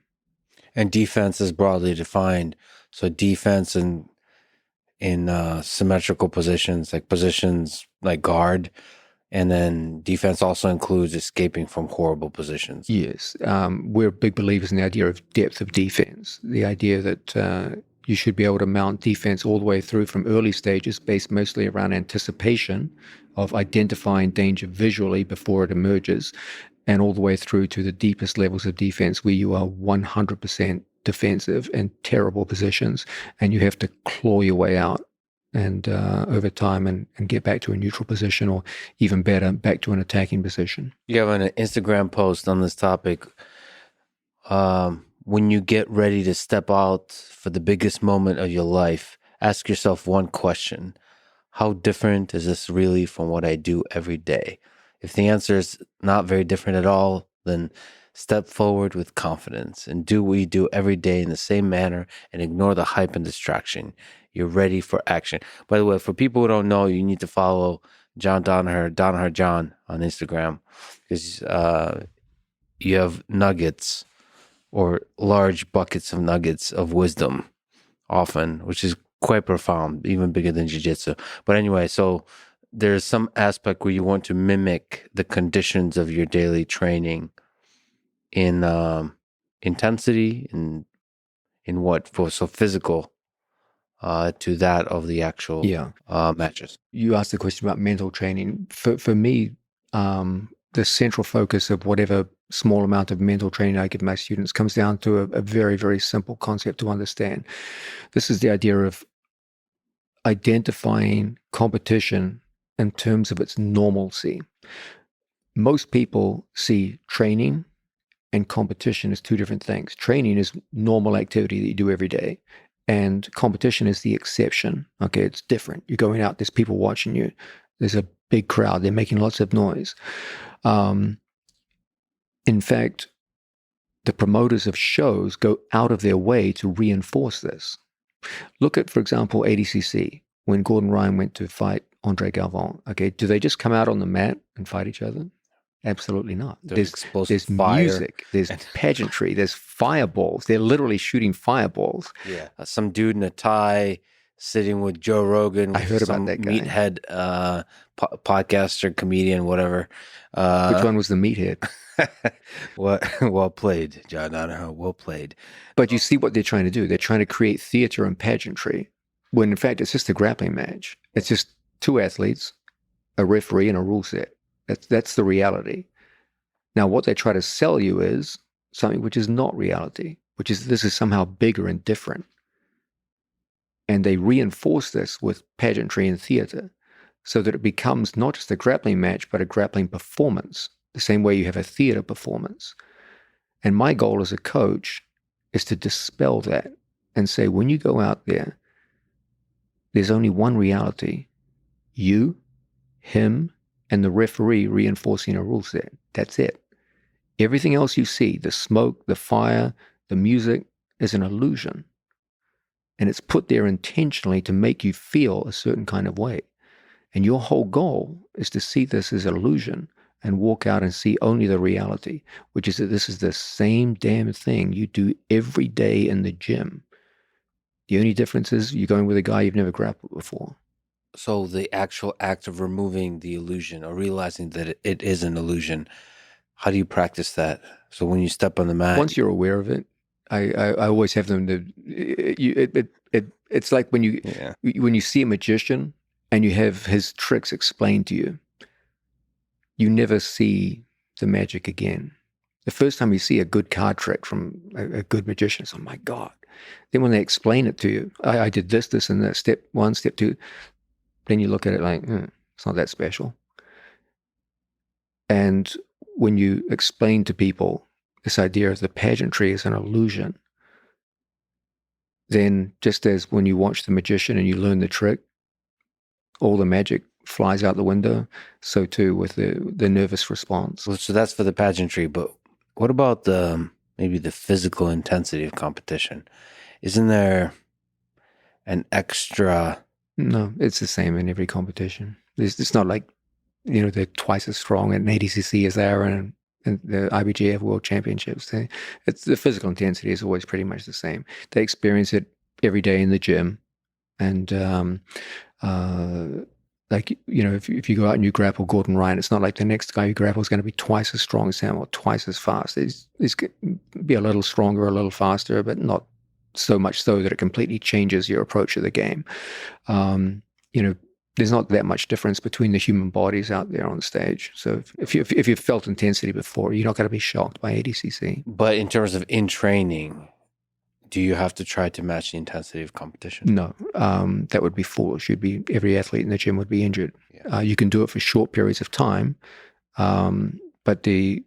And defense is broadly defined. So defense in symmetrical positions like guard, and then defense also includes escaping from horrible positions. Yes. We're big believers in the idea of depth of defense, the idea that you should be able to mount defense all the way through from early stages based mostly around anticipation of identifying danger visually before it emerges, and all the way through to the deepest levels of defense where you are 100% defensive in terrible positions and you have to claw your way out and over time and get back to a neutral position, or even better, back to an attacking position. You have an Instagram post on this topic. When you get ready to step out for the biggest moment of your life, ask yourself one question. How different is this really from what I do every day? If the answer is not very different at all, then step forward with confidence and do what you do every day in the same manner and ignore the hype and distraction. You're ready for action. By the way, for people who don't know, you need to follow John Danaher John on Instagram, because you have nuggets or large buckets of nuggets of wisdom often, which is quite profound, even bigger than jiu-jitsu. But anyway, so there's some aspect where you want to mimic the conditions of your daily training in intensity, in what for, so physical to that of the actual matches. You asked the question about mental training. For me, the central focus of whatever small amount of mental training I give my students comes down to a very, very simple concept to understand. This is the idea of identifying competition in terms of its normalcy. Most people see training and competition as two different things. Training is normal activity that you do every day, and competition is the exception. Okay, it's different. You're going out, there's people watching you. There's a big crowd. They're making lots of noise. In fact, the promoters of shows go out of their way to reinforce this. Look at, for example, ADCC, when Gordon Ryan went to fight Andre Galvin. Okay, do they just come out on the mat and fight each other? Absolutely not. There's music, there's pageantry, there's fireballs. They're literally shooting fireballs. Yeah, some dude in a tie sitting with Joe Rogan. I heard about that guy. Meathead podcaster, comedian, whatever. Which one was the meathead? Well played, John Danaher. Well played. But you see what they're trying to do. They're trying to create theater and pageantry, when in fact it's just a grappling match. It's just two athletes, a referee, and a rule set. That's the reality. Now, what they try to sell you is something which is not reality, which is this is somehow bigger and different. And they reinforce this with pageantry and theater. so that it becomes not just a grappling match, but a grappling performance, the same way you have a theater performance. And my goal as a coach is to dispel that and say, when you go out there, there's only one reality: you, him, and the referee reinforcing a rule set. That's it. Everything else you see, the smoke, the fire, the music, is an illusion. And it's put there intentionally to make you feel a certain kind of way. And your whole goal is to see this as an illusion and walk out and see only the reality, which is that this is the same damn thing you do every day in the gym. The only difference is you're going with a guy you've never grappled before. So the actual act of removing the illusion or realizing that it is an illusion, how do you practice that? So when you step on the mat, once you're aware of it, I always have them to. It's like when you see a magician and you have his tricks explained to you, you never see the magic again. The first time you see a good card trick from a good magician, it's, oh my God. Then when they explain it to you, I did this, and that, step one, step two, then you look at it like, it's not that special. And when you explain to people this idea of the pageantry is an illusion, then just as when you watch the magician and you learn the trick, all the magic flies out the window, so too with the nervous response. Well, so that's for the pageantry, but what about maybe the physical intensity of competition? Isn't there an extra? No, it's the same in every competition. It's not like, they're twice as strong at an ADCC as they are in the IBJF World Championships. It's the physical intensity is always pretty much the same. They experience it every day in the gym, and if you go out and you grapple Gordon Ryan, it's not like the next guy you grapple is going to be twice as strong as him or twice as fast. He's going to be a little stronger, a little faster, but not so much so that it completely changes your approach to the game. There's not that much difference between the human bodies out there on stage. So if you've felt intensity before, you're not going to be shocked by ADCC. But in terms of in training, do you have to try to match the intensity of competition? No, that would be foolish. Every athlete in the gym would be injured. Yeah. You can do it for short periods of time, but the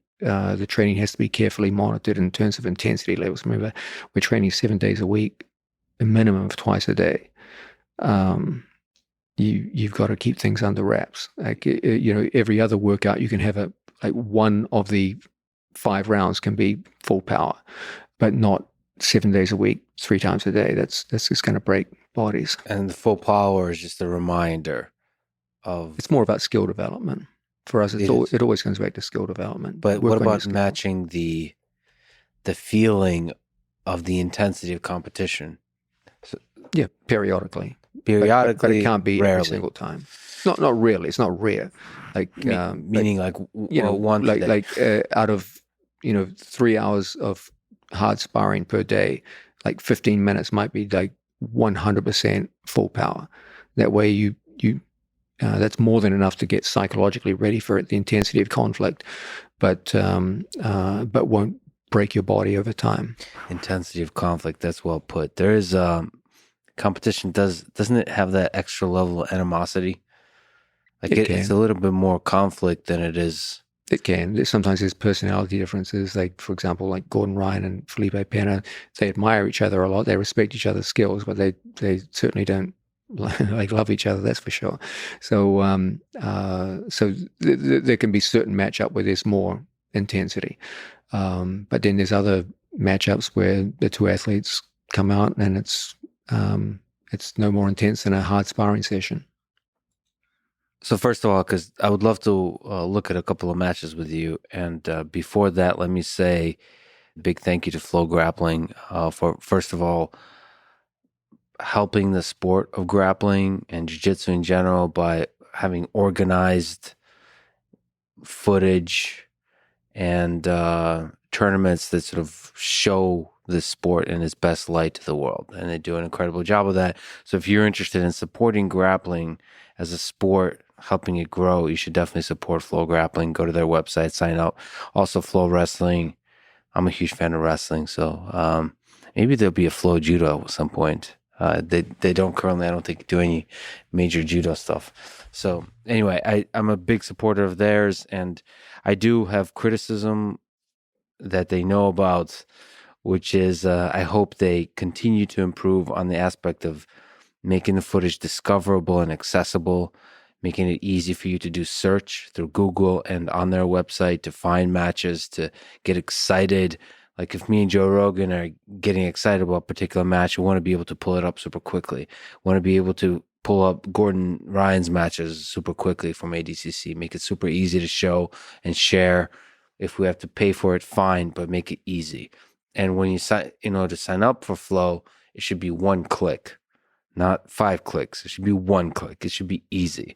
training has to be carefully monitored in terms of intensity levels. Remember, we're training 7 days a week, a minimum of twice a day. You've got to keep things under wraps. Like, every other workout you can have one of the 5 rounds can be full power, but not 7 days a week, 3 times a day. That's just going to break bodies. And the full power is just a reminder of. It's more about skill development for us. It always comes back to skill development. But what about matching the feeling of the intensity of competition? So, yeah, periodically. Periodically, but it can't be rarely. Every single time. Not really. It's not rare. Meaning out of 3 hours of hard sparring per day, like 15 minutes might be like 100% full power. That way you that's more than enough to get psychologically ready for it, the intensity of conflict, but won't break your body over time. Intensity of conflict, that's well put. There is competition, doesn't it have that extra level of animosity? Like it's a little bit more conflict than it is. It can. Sometimes there's personality differences. Like, for example, like Gordon Ryan and Felipe Pena, they admire each other a lot. They respect each other's skills, but they certainly don't love each other. That's for sure. So there can be certain matchup where there's more intensity, but then there's other matchups where the two athletes come out and it's no more intense than a hard sparring session. So first of all, because I would love to look at a couple of matches with you. And before that, let me say a big thank you to Flow Grappling for, first of all, helping the sport of grappling and jiu-jitsu in general by having organized footage and tournaments that sort of show this sport in its best light to the world. And they do an incredible job of that. So if you're interested in supporting grappling as a sport, helping it grow, you should definitely support Flow Grappling. Go to their website, sign up. Also, Flow Wrestling. I'm a huge fan of wrestling, so maybe there'll be a Flow Judo at some point. They don't currently, I don't think, do any major judo stuff. So anyway, I'm a big supporter of theirs, and I do have criticism that they know about, which is I hope they continue to improve on the aspect of making the footage discoverable and accessible, making it easy for you to do search through Google and on their website to find matches, to get excited. Like if me and Joe Rogan are getting excited about a particular match, we want to be able to pull it up super quickly. We want to be able to pull up Gordon Ryan's matches super quickly from ADCC, make it super easy to show and share. If we have to pay for it, fine, but make it easy. And when you sign, in order to sign up for Flow, it should be one click, not 5 clicks. It should be one click. It should be easy.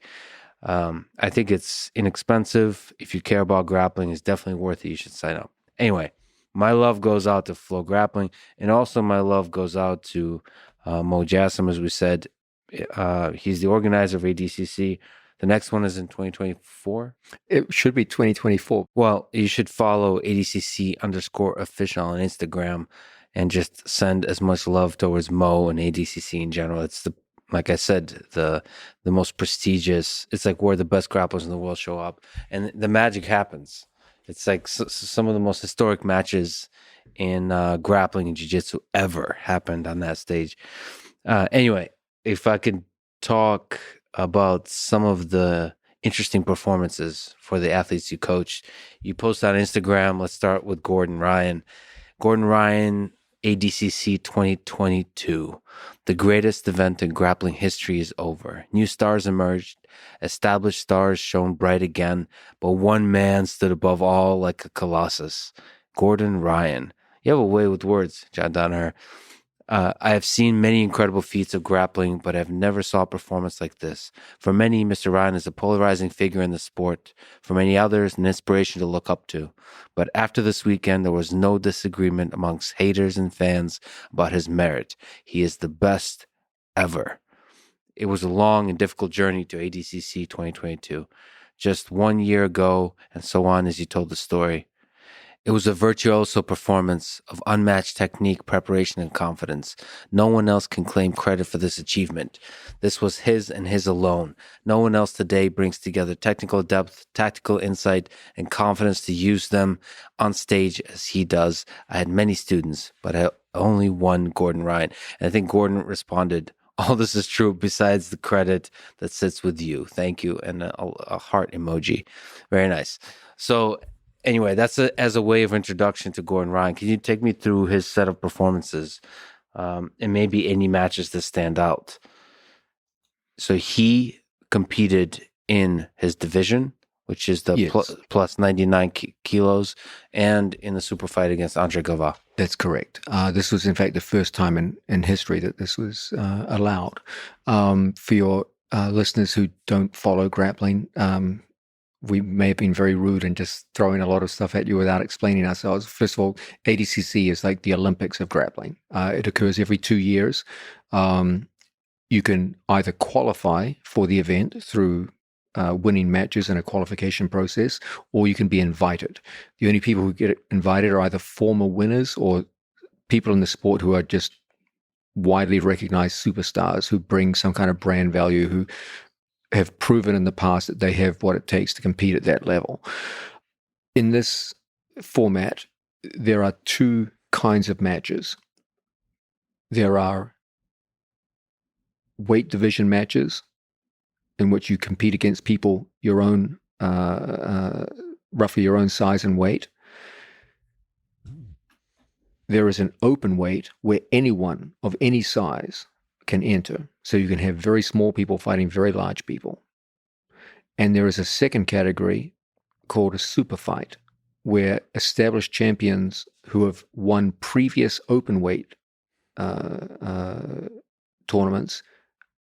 I think it's inexpensive. If you care about grappling, it's definitely worth it. You should sign up. Anyway, my love goes out to Flow Grappling, and also my love goes out to Mo Jassim, as we said. He's the organizer of ADCC. The next one is in 2024. It should be 2024. Well, you should follow ADCC_official on Instagram and just send as much love towards Mo and ADCC in general. It's like I said, the most prestigious. It's like where the best grapplers in the world show up, and the magic happens. It's like some of the most historic matches in grappling and jiu-jitsu ever happened on that stage. Anyway, if I could talk about some of the interesting performances for the athletes you coached. You post on Instagram. Let's start with Gordon Ryan. Gordon Ryan, ADCC 2022. The greatest event in grappling history is over. New stars emerged. Established stars shone bright again. But one man stood above all like a colossus. Gordon Ryan. You have a way with words, John Danaher. I have seen many incredible feats of grappling, but I've never saw a performance like this. For many, Mr. Ryan is a polarizing figure in the sport. For many others, an inspiration to look up to. But after this weekend, there was no disagreement amongst haters and fans about his merit. He is the best ever. It was a long and difficult journey to ADCC 2022. Just 1 year ago, and so on as you told the story. It was a virtuoso performance of unmatched technique, preparation, and confidence. No one else can claim credit for this achievement. This was his and his alone. No one else today brings together technical depth, tactical insight, and confidence to use them on stage as he does. I had many students, but I only one Gordon Ryan. And I think Gordon responded, all this is true besides the credit that sits with you. Thank you. And a heart emoji. Very nice. So, anyway, that's as a way of introduction to Gordon Ryan. Can you take me through his set of performances and maybe any matches that stand out? So he competed in his division, which is the plus 99 kilos, and in the super fight against Andre Gava. That's correct. This was, in fact, the first time in history that this was allowed. For your listeners who don't follow grappling, we may have been very rude and just throwing a lot of stuff at you without explaining ourselves. First of all, ADCC is like the Olympics of grappling. It occurs every 2 years. You can either qualify for the event through winning matches in a qualification process, or you can be invited. The only people who get invited are either former winners or people in the sport who are just widely recognized superstars who bring some kind of brand value, who have proven in the past that they have what it takes to compete at that level. In this format, there are two kinds of matches. There are weight division matches in which you compete against people your own, roughly your own size and weight. There is an open weight where anyone of any size can enter. So you can have very small people fighting very large people. And there is a second category called a super fight, where established champions who have won previous open weight tournaments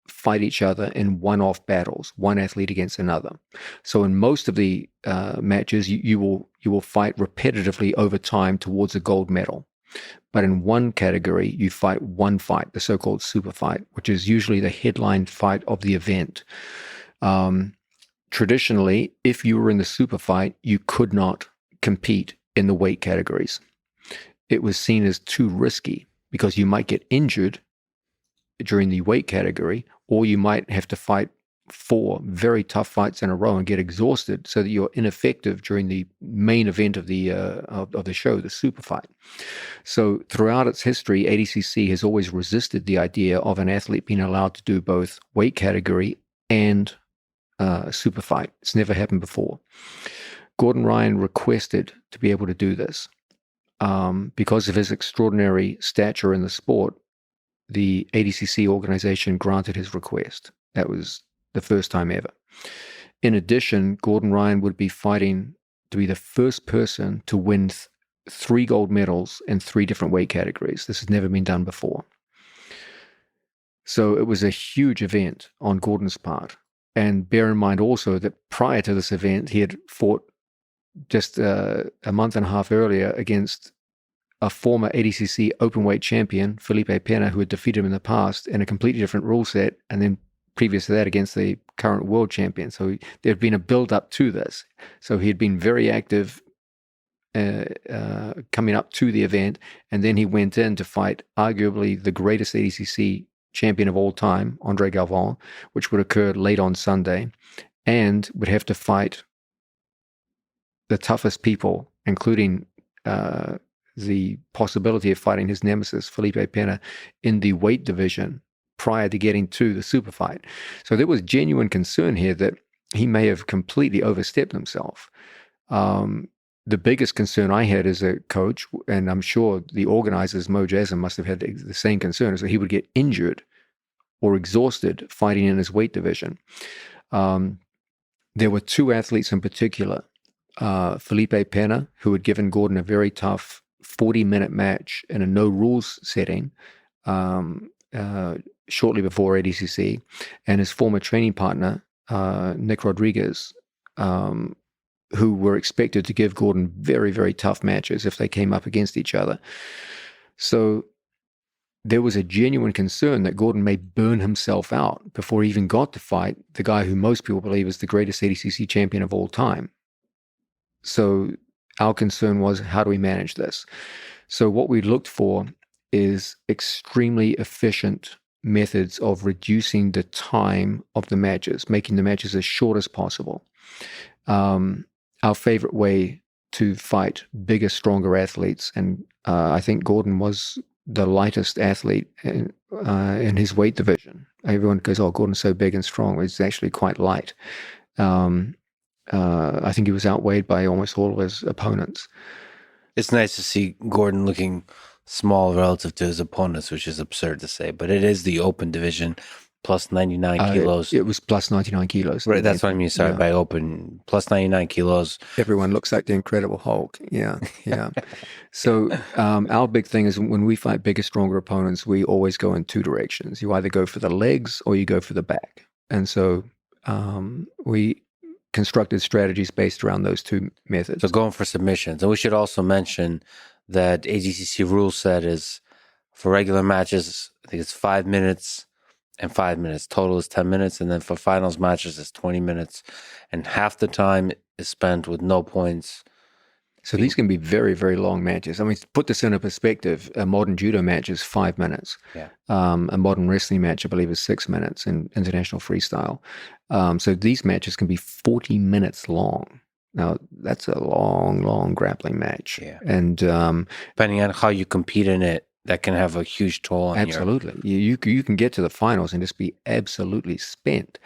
fight each other in one-off battles, one athlete against another. So in most of the matches, you will fight repetitively over time towards a gold medal. But in one category, you fight one fight, the so-called super fight, which is usually the headline fight of the event. Traditionally, if you were in the super fight, you could not compete in the weight categories. It was seen as too risky because you might get injured during the weight category, or you might have to fight 4 very tough fights in a row and get exhausted so that you're ineffective during the main event of the show, the super fight. So throughout its history, ADCC has always resisted the idea of an athlete being allowed to do both weight category and super fight. It's never happened before. Gordon Ryan requested to be able to do this. Because of his extraordinary stature in the sport, the ADCC organization granted his request. That was the first time ever. In addition, Gordon Ryan would be fighting to be the first person to win 3 gold medals in 3 different weight categories. This has never been done before. So it was a huge event on Gordon's part. And bear in mind also that prior to this event, he had fought just a month and a half earlier against a former ADCC openweight champion, Felipe Pena, who had defeated him in the past in a completely different rule set, and then previous to that against the current world champion. So there had been a build-up to this. So he had been very active coming up to the event, and then he went in to fight arguably the greatest ADCC champion of all time, Andre Galvão, which would occur late on Sunday, and would have to fight the toughest people, including the possibility of fighting his nemesis, Felipe Pena, in the weight division prior to getting to the super fight. So there was genuine concern here that he may have completely overstepped himself. The biggest concern I had as a coach, and I'm sure the organizers, Mo Jasm, must have had the same concern, is that he would get injured or exhausted fighting in his weight division. There were 2 athletes in particular, Felipe Pena, who had given Gordon a very tough 40-minute match in a no-rules setting shortly before ADCC, and his former training partner, Nick Rodriguez, who were expected to give Gordon very, very tough matches if they came up against each other. So there was a genuine concern that Gordon may burn himself out before he even got to fight the guy who most people believe is the greatest ADCC champion of all time. So our concern was, how do we manage this? So what we looked for is extremely efficient methods of reducing the time of the matches, making the matches as short as possible. Our favorite way to fight bigger, stronger athletes, and I think Gordon was the lightest athlete in his weight division. Everyone goes, oh, Gordon's so big and strong. He's actually quite light. I think he was outweighed by almost all of his opponents. It's nice to see Gordon looking small relative to his opponents, which is absurd to say, but it is the open division, plus 99 kilos. It was plus 99 kilos. Right, that's what I mean. Sorry, by open, plus 99 kilos. Everyone looks like the Incredible Hulk. Yeah. So our big thing is when we fight bigger, stronger opponents, we always go in 2 directions. You either go for the legs or you go for the back. And so we constructed strategies based around those 2 methods. So going for submissions. And we should also mention that ADCC rule set is for regular matches, I think it's 5 minutes and 5 minutes. Total is 10 minutes. And then for finals matches, it's 20 minutes. And half the time is spent with no points. So these can be very, very long matches. I mean, to put this in a perspective, a modern judo match is 5 minutes. Yeah. A modern wrestling match, I believe, is 6 minutes in international freestyle. So these matches can be 40 minutes long. Now, that's a long, long grappling match. Yeah. And depending on how you compete in it, that can have a huge toll on absolutely. You can get to the finals and just be absolutely spent.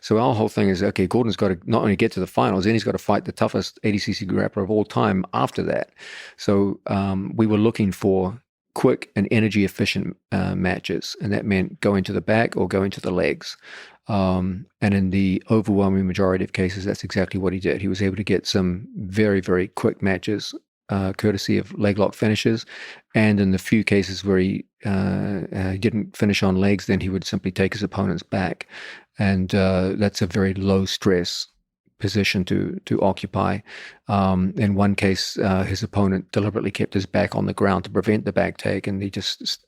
So our whole thing is, okay, Gordon's got to not only get to the finals, then he's got to fight the toughest ADCC grappler of all time after that. So we were looking for quick and energy efficient matches, and that meant going to the back or going to the legs. And in the overwhelming majority of cases, that's exactly what he did. He was able to get some very, very quick matches, courtesy of leg lock finishes. And in the few cases where he didn't finish on legs, then he would simply take his opponent's back. And that's a very low stress position to occupy. In one case, his opponent deliberately kept his back on the ground to prevent the back take, and he just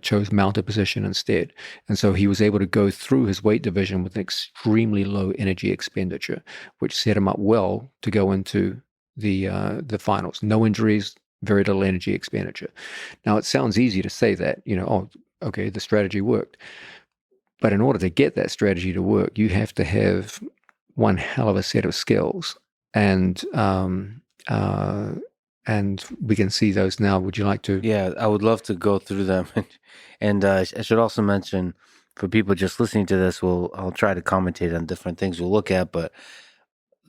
chose mounted position instead. And so he was able to go through his weight division with an extremely low energy expenditure, which set him up well to go into the finals. No injuries, very little energy expenditure. Now, it sounds easy to say that, okay, the strategy worked. But in order to get that strategy to work, you have to have one hell of a set of skills. And we can see those now. Would you like to? Yeah, I would love to go through them. And I should also mention, for people just listening to this, I'll try to commentate on different things we'll look at. But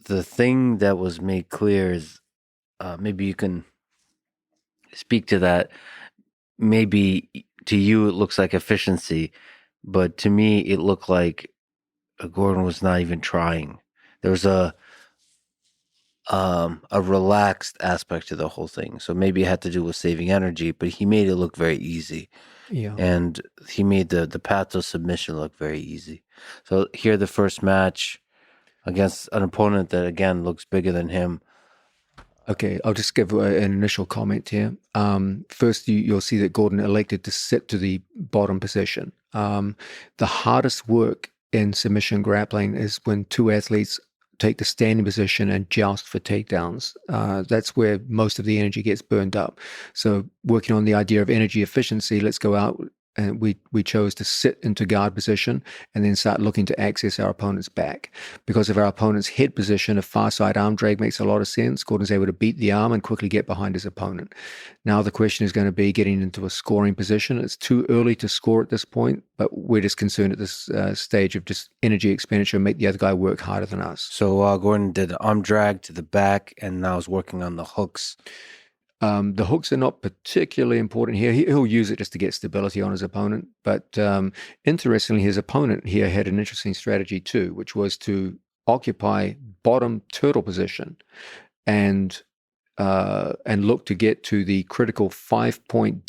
the thing that was made clear is, maybe you can speak to that. Maybe to you it looks like efficiency, but to me it looked like Gordon was not even trying. There was a relaxed aspect to the whole thing. So maybe it had to do with saving energy, but he made it look very easy. Yeah. And he made the path to submission look very easy. So here, the first match against an opponent that, again, looks bigger than him. Okay, I'll just give an initial comment here. First, you'll see that Gordon elected to sit to the bottom position. The hardest work in submission grappling is when two athletes take the standing position and joust for takedowns. That's where most of the energy gets burned up. So working on the idea of energy efficiency, let's go out, and we chose to sit into guard position and then start looking to access our opponent's back. Because of our opponent's head position, a far side arm drag makes a lot of sense. Gordon's able to beat the arm and quickly get behind his opponent. Now the question is going to be getting into a scoring position. It's too early to score at this point, but we're just concerned at this stage of just energy expenditure, make the other guy work harder than us. So Gordon did an arm drag to the back and now is working on the hooks. The hooks are not particularly important here. He'll use it just to get stability on his opponent. But interestingly, his opponent here had an interesting strategy too, which was to occupy bottom turtle position and look to get to the critical 5-minute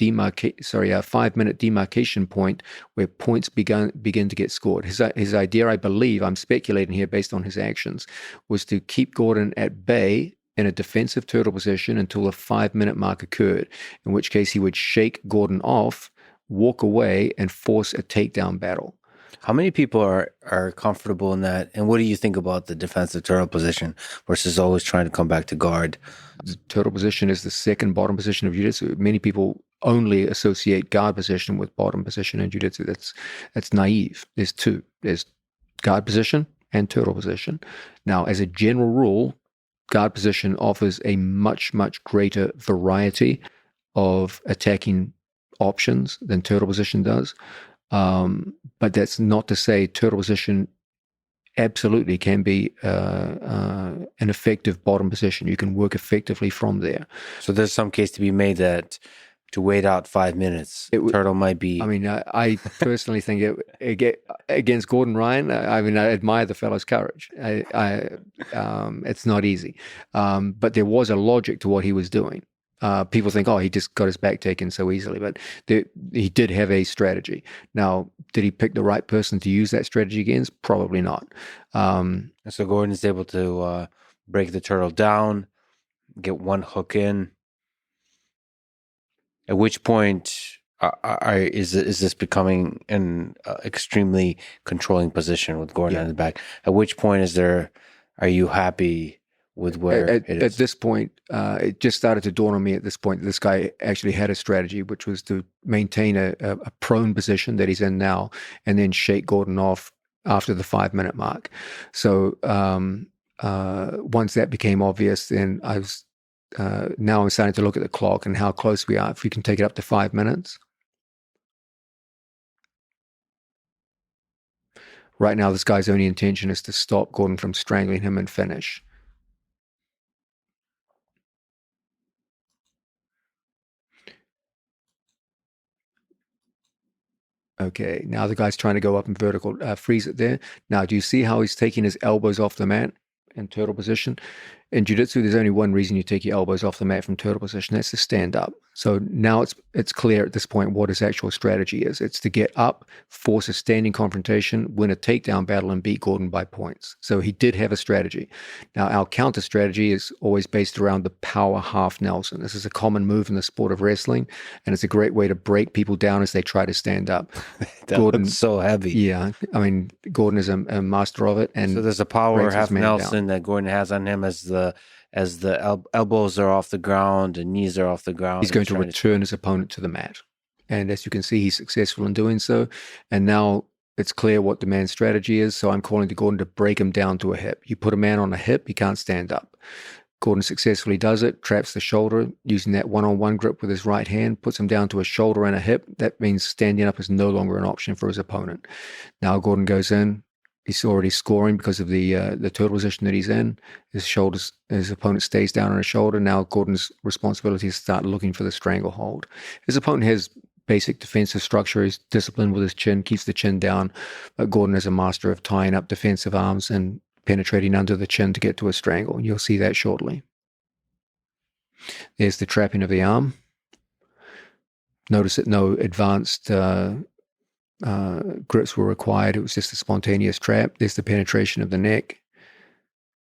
demarcation point where points begin to get scored. His idea, I believe, I'm speculating here based on his actions, was to keep Gordon at bay in a defensive turtle position until the 5-minute mark occurred, in which case he would shake Gordon off, walk away, and force a takedown battle. How many people are comfortable in that? And what do you think about the defensive turtle position versus always trying to come back to guard? The turtle position is the second bottom position of jiu-jitsu. Many people only associate guard position with bottom position in jiu-jitsu. That's naive. There's two. There's guard position and turtle position. Now, as a general rule, guard position offers a much, much greater variety of attacking options than turtle position does. But that's not to say turtle position absolutely can be an effective bottom position. You can work effectively from there. So there's some case to be made that to wait out 5 minutes, turtle might be... I mean, I personally think against Gordon Ryan, I admire the fellow's courage. It's not easy. But there was a logic to what he was doing. People think, he just got his back taken so easily, but he did have a strategy. Now, did he pick the right person to use that strategy against? Probably not. So Gordon is able to break the turtle down, get one hook in. At which point is this becoming an extremely controlling position with Gordon on the back? At which point are you happy with where it is? At this point, it just started to dawn on me at this point that this guy actually had a strategy, which was to maintain a prone position that he's in now and then shake Gordon off after the 5-minute mark. So once that became obvious, then now I'm starting to look at the clock and how close we are. If we can take it up to 5 minutes. Right now, this guy's only intention is to stop Gordon from strangling him and finish. Okay, now the guy's trying to go up in vertical, freeze it there. Now, do you see how he's taking his elbows off the mat in turtle position? In jiu-jitsu, there's only one reason you take your elbows off the mat from turtle position. That's to stand up. So now it's clear at this point what his actual strategy is. It's to get up, force a standing confrontation, win a takedown battle, and beat Gordon by points. So he did have a strategy. Now, our counter strategy is always based around the power half Nelson. This is a common move in the sport of wrestling, and it's a great way to break people down as they try to stand up. Gordon's so heavy. Yeah. I mean, Gordon is a master of it. And so there's a power half Nelson that Gordon has on him as the elbows are off the ground and knees are off the ground. He's going to return his opponent to the mat. And as you can see, he's successful in doing so. And now it's clear what the man's strategy is. So I'm calling to Gordon to break him down to a hip. You put a man on a hip, he can't stand up. Gordon successfully does it, traps the shoulder using that one-on-one grip with his right hand, puts him down to a shoulder and a hip. That means standing up is no longer an option for his opponent. Now Gordon goes in. He's already scoring because of the turtle position that he's in. His opponent stays down on his shoulder. Now Gordon's responsibility is to start looking for the stranglehold. His opponent has basic defensive structure. He's disciplined with his chin, keeps the chin down. But Gordon is a master of tying up defensive arms and penetrating under the chin to get to a strangle. You'll see that shortly. There's the trapping of the arm. Notice that no advanced grips were required. It was just a spontaneous trap. There's the penetration of the neck.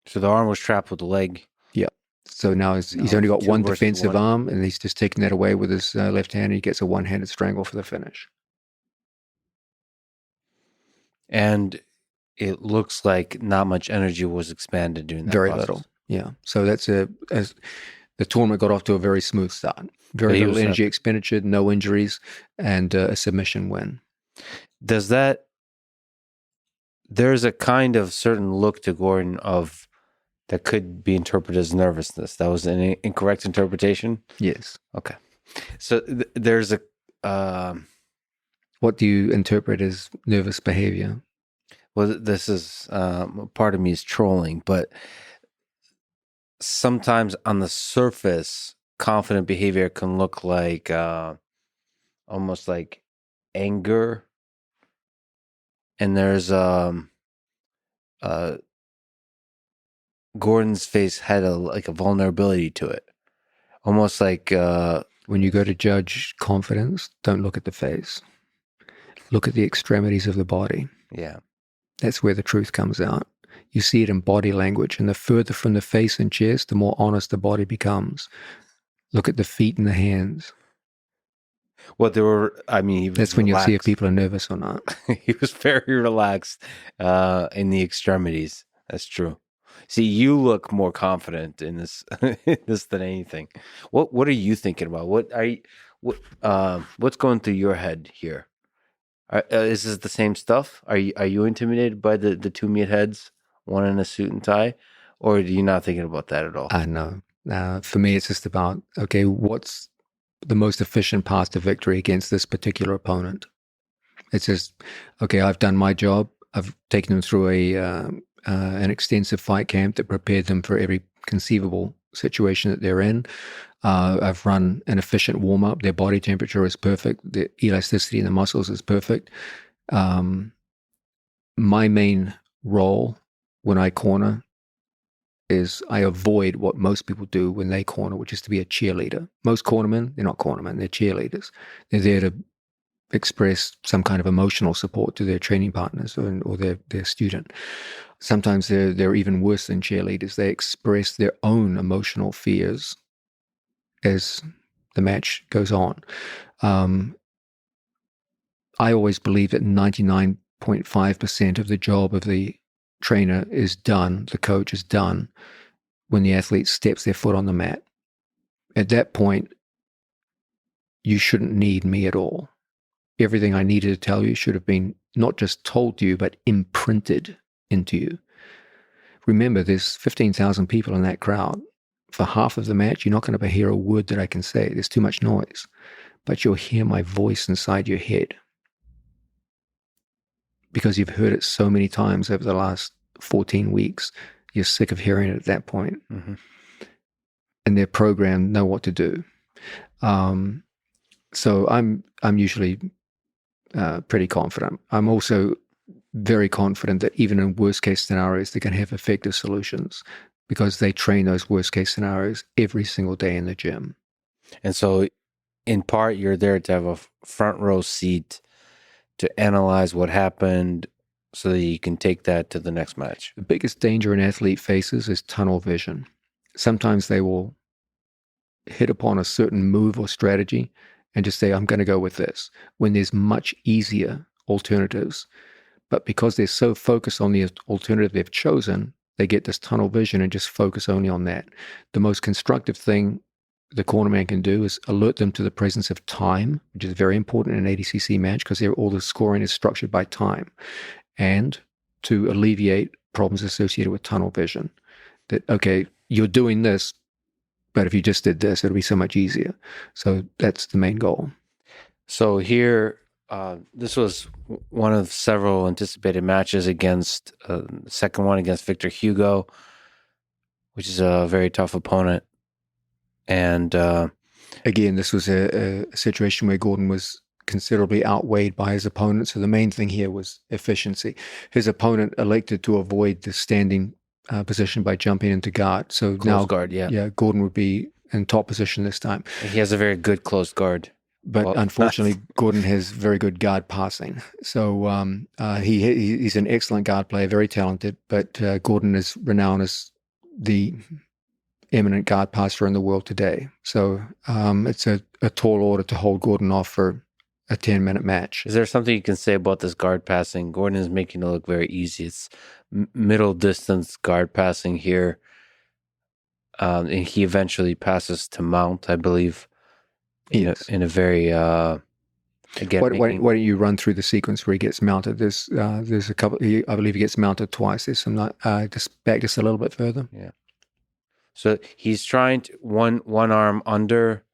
So the arm was trapped with the leg. Yeah. So now he's only got one defensive arm, and he's just taking that away with his left hand, and he gets a one-handed strangle for the finish. And it looks like not much energy was expanded during that Very process. little. Yeah. So that's as the tournament got off to a very smooth start. Very little energy expenditure, no injuries, and a submission win. There's a kind of certain look to Gordon that could be interpreted as nervousness. That was an incorrect interpretation? Yes. Okay. So there's a... what do you interpret as nervous behavior? Well, this is... part of me is trolling, but sometimes on the surface, confident behavior can look like almost like anger. And there's Gordon's face had a vulnerability to it, almost like when you go to judge confidence, don't look at the face. Look at the extremities of the body. Yeah, that's where the truth comes out. You see it in body language, and the further from the face and chest, the more honest the body becomes. Look at the feet and the hands. Well, he was that's when you'll see if people are nervous or not. He was very relaxed in the extremities. That's true. See, you look more confident in this than anything. What are you thinking about? What's going through your head here? Is this the same stuff? Are you intimidated by the two meatheads, one in a suit and tie, or are you not thinking about that at all? No. For me, it's just about, okay, what's the most efficient path to victory against this particular opponent? It's just, okay, I've done my job. I've taken them through an extensive fight camp that prepared them for every conceivable situation that they're in. I've run an efficient warm-up. Their body temperature is perfect. The elasticity in the muscles is perfect. My main role when I corner is I avoid what most people do when they corner, which is to be a cheerleader. Most cornermen, they're not cornermen, they're cheerleaders. They're there to express some kind of emotional support to their training partners or their student. Sometimes they're even worse than cheerleaders. They express their own emotional fears as the match goes on. I always believe that 99.5% of the job of the trainer is done, the coach is done, when the athlete steps their foot on the mat. At that point, you shouldn't need me at all. Everything I needed to tell you should have been not just told to you, but imprinted into you. Remember, there's 15,000 people in that crowd. For half of the match, you're not going to hear a word that I can say. There's too much noise. But you'll hear my voice inside your head, because you've heard it so many times over the last 14 weeks. You're sick of hearing it at that point. Mm-hmm. And their program know what to do. So I'm usually pretty confident. I'm also very confident that even in worst case scenarios, they can have effective solutions, because they train those worst case scenarios every single day in the gym. And so in part, you're there to have a front row seat to analyze what happened so that you can take that to the next match. The biggest danger an athlete faces is tunnel vision. Sometimes they will hit upon a certain move or strategy and just say, I'm going to go with this, when there's much easier alternatives. But because they're so focused on the alternative they've chosen, they get this tunnel vision and just focus only on that. The most constructive thing the cornerman can do is alert them to the presence of time, which is very important in an ADCC match because all the scoring is structured by time, and to alleviate problems associated with tunnel vision. That, okay, you're doing this, but if you just did this, it'll be so much easier. So that's the main goal. So here, this was one of several anticipated matches against the second one against Victor Hugo, which is a very tough opponent. And again, this was a situation where Gordon was considerably outweighed by his opponent. So the main thing here was efficiency. His opponent elected to avoid the standing position by jumping into guard. So close guard, yeah, Gordon would be in top position this time. And he has a very good close guard. But unfortunately, Gordon has very good guard passing. So he's an excellent guard player, very talented. But Gordon is renowned as the eminent guard passer in the world today. So it's a tall order to hold Gordon off for a 10-minute match. Is there something you can say about this guard passing? Gordon is making it look very easy. It's middle distance guard passing here. And he eventually passes to Mount, I believe. Yes. In a very again. Why don't you run through the sequence where he gets mounted? There's a couple. I believe he gets mounted twice. There's some. Just back just a little bit further. Yeah. So he's trying to one arm under.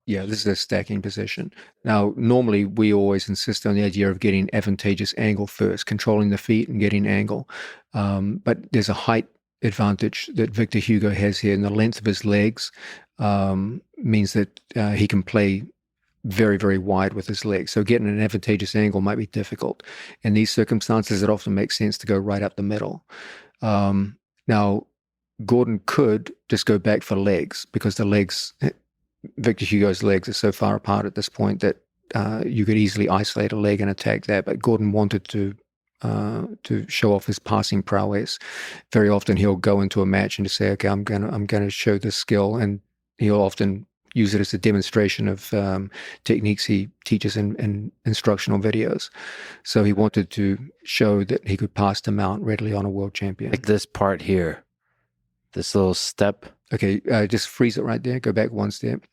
Yeah, this is a stacking position. Now, normally we always insist on the idea of getting advantageous angle first, controlling the feet and getting angle. But there's a height advantage that Victor Hugo has here, and the length of his legs means that he can play very, very wide with his legs. So getting an advantageous angle might be difficult. In these circumstances, it often makes sense to go right up the middle. Now, Gordon could just go back for legs because Victor Hugo's legs are so far apart at this point that you could easily isolate a leg and attack that. But Gordon wanted to show off his passing prowess. Very often he'll go into a match and just say, okay, I'm gonna show this skill, and he'll often use it as a demonstration of techniques he teaches in instructional videos. So he wanted to show that he could pass to Mount readily on a world champion. Like this part here, this little step. Okay, just freeze it right there. Go back one step.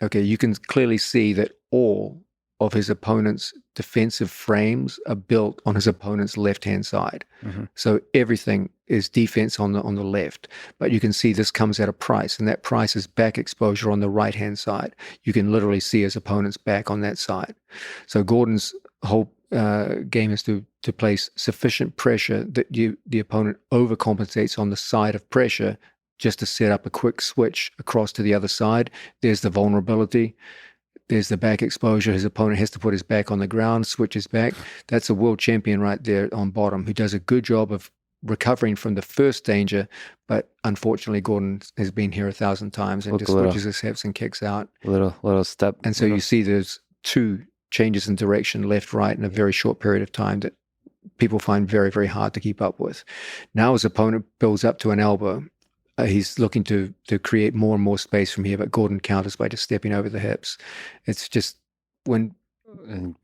Okay, you can clearly see that all of his opponent's defensive frames are built on his opponent's left-hand side. Mm-hmm. So everything is defense on the left. But you can see this comes at a price, and that price is back exposure on the right-hand side. You can literally see his opponent's back on that side. So Gordon's whole game is to place sufficient pressure that the opponent overcompensates on the side of pressure just to set up a quick switch across to the other side. There's the vulnerability. There's the back exposure. His opponent has to put his back on the ground, switch his back. That's a world champion right there on bottom who does a good job of recovering from the first danger. But unfortunately, Gordon has been here 1,000 times and just switches his hips and kicks out. Little step. And so you see there's 2 changes in direction, left, right, in a very short period of time that people find very, very hard to keep up with. Now his opponent builds up to an elbow. He's looking to create more and more space from here, but Gordon counters by just stepping over the hips. It's just when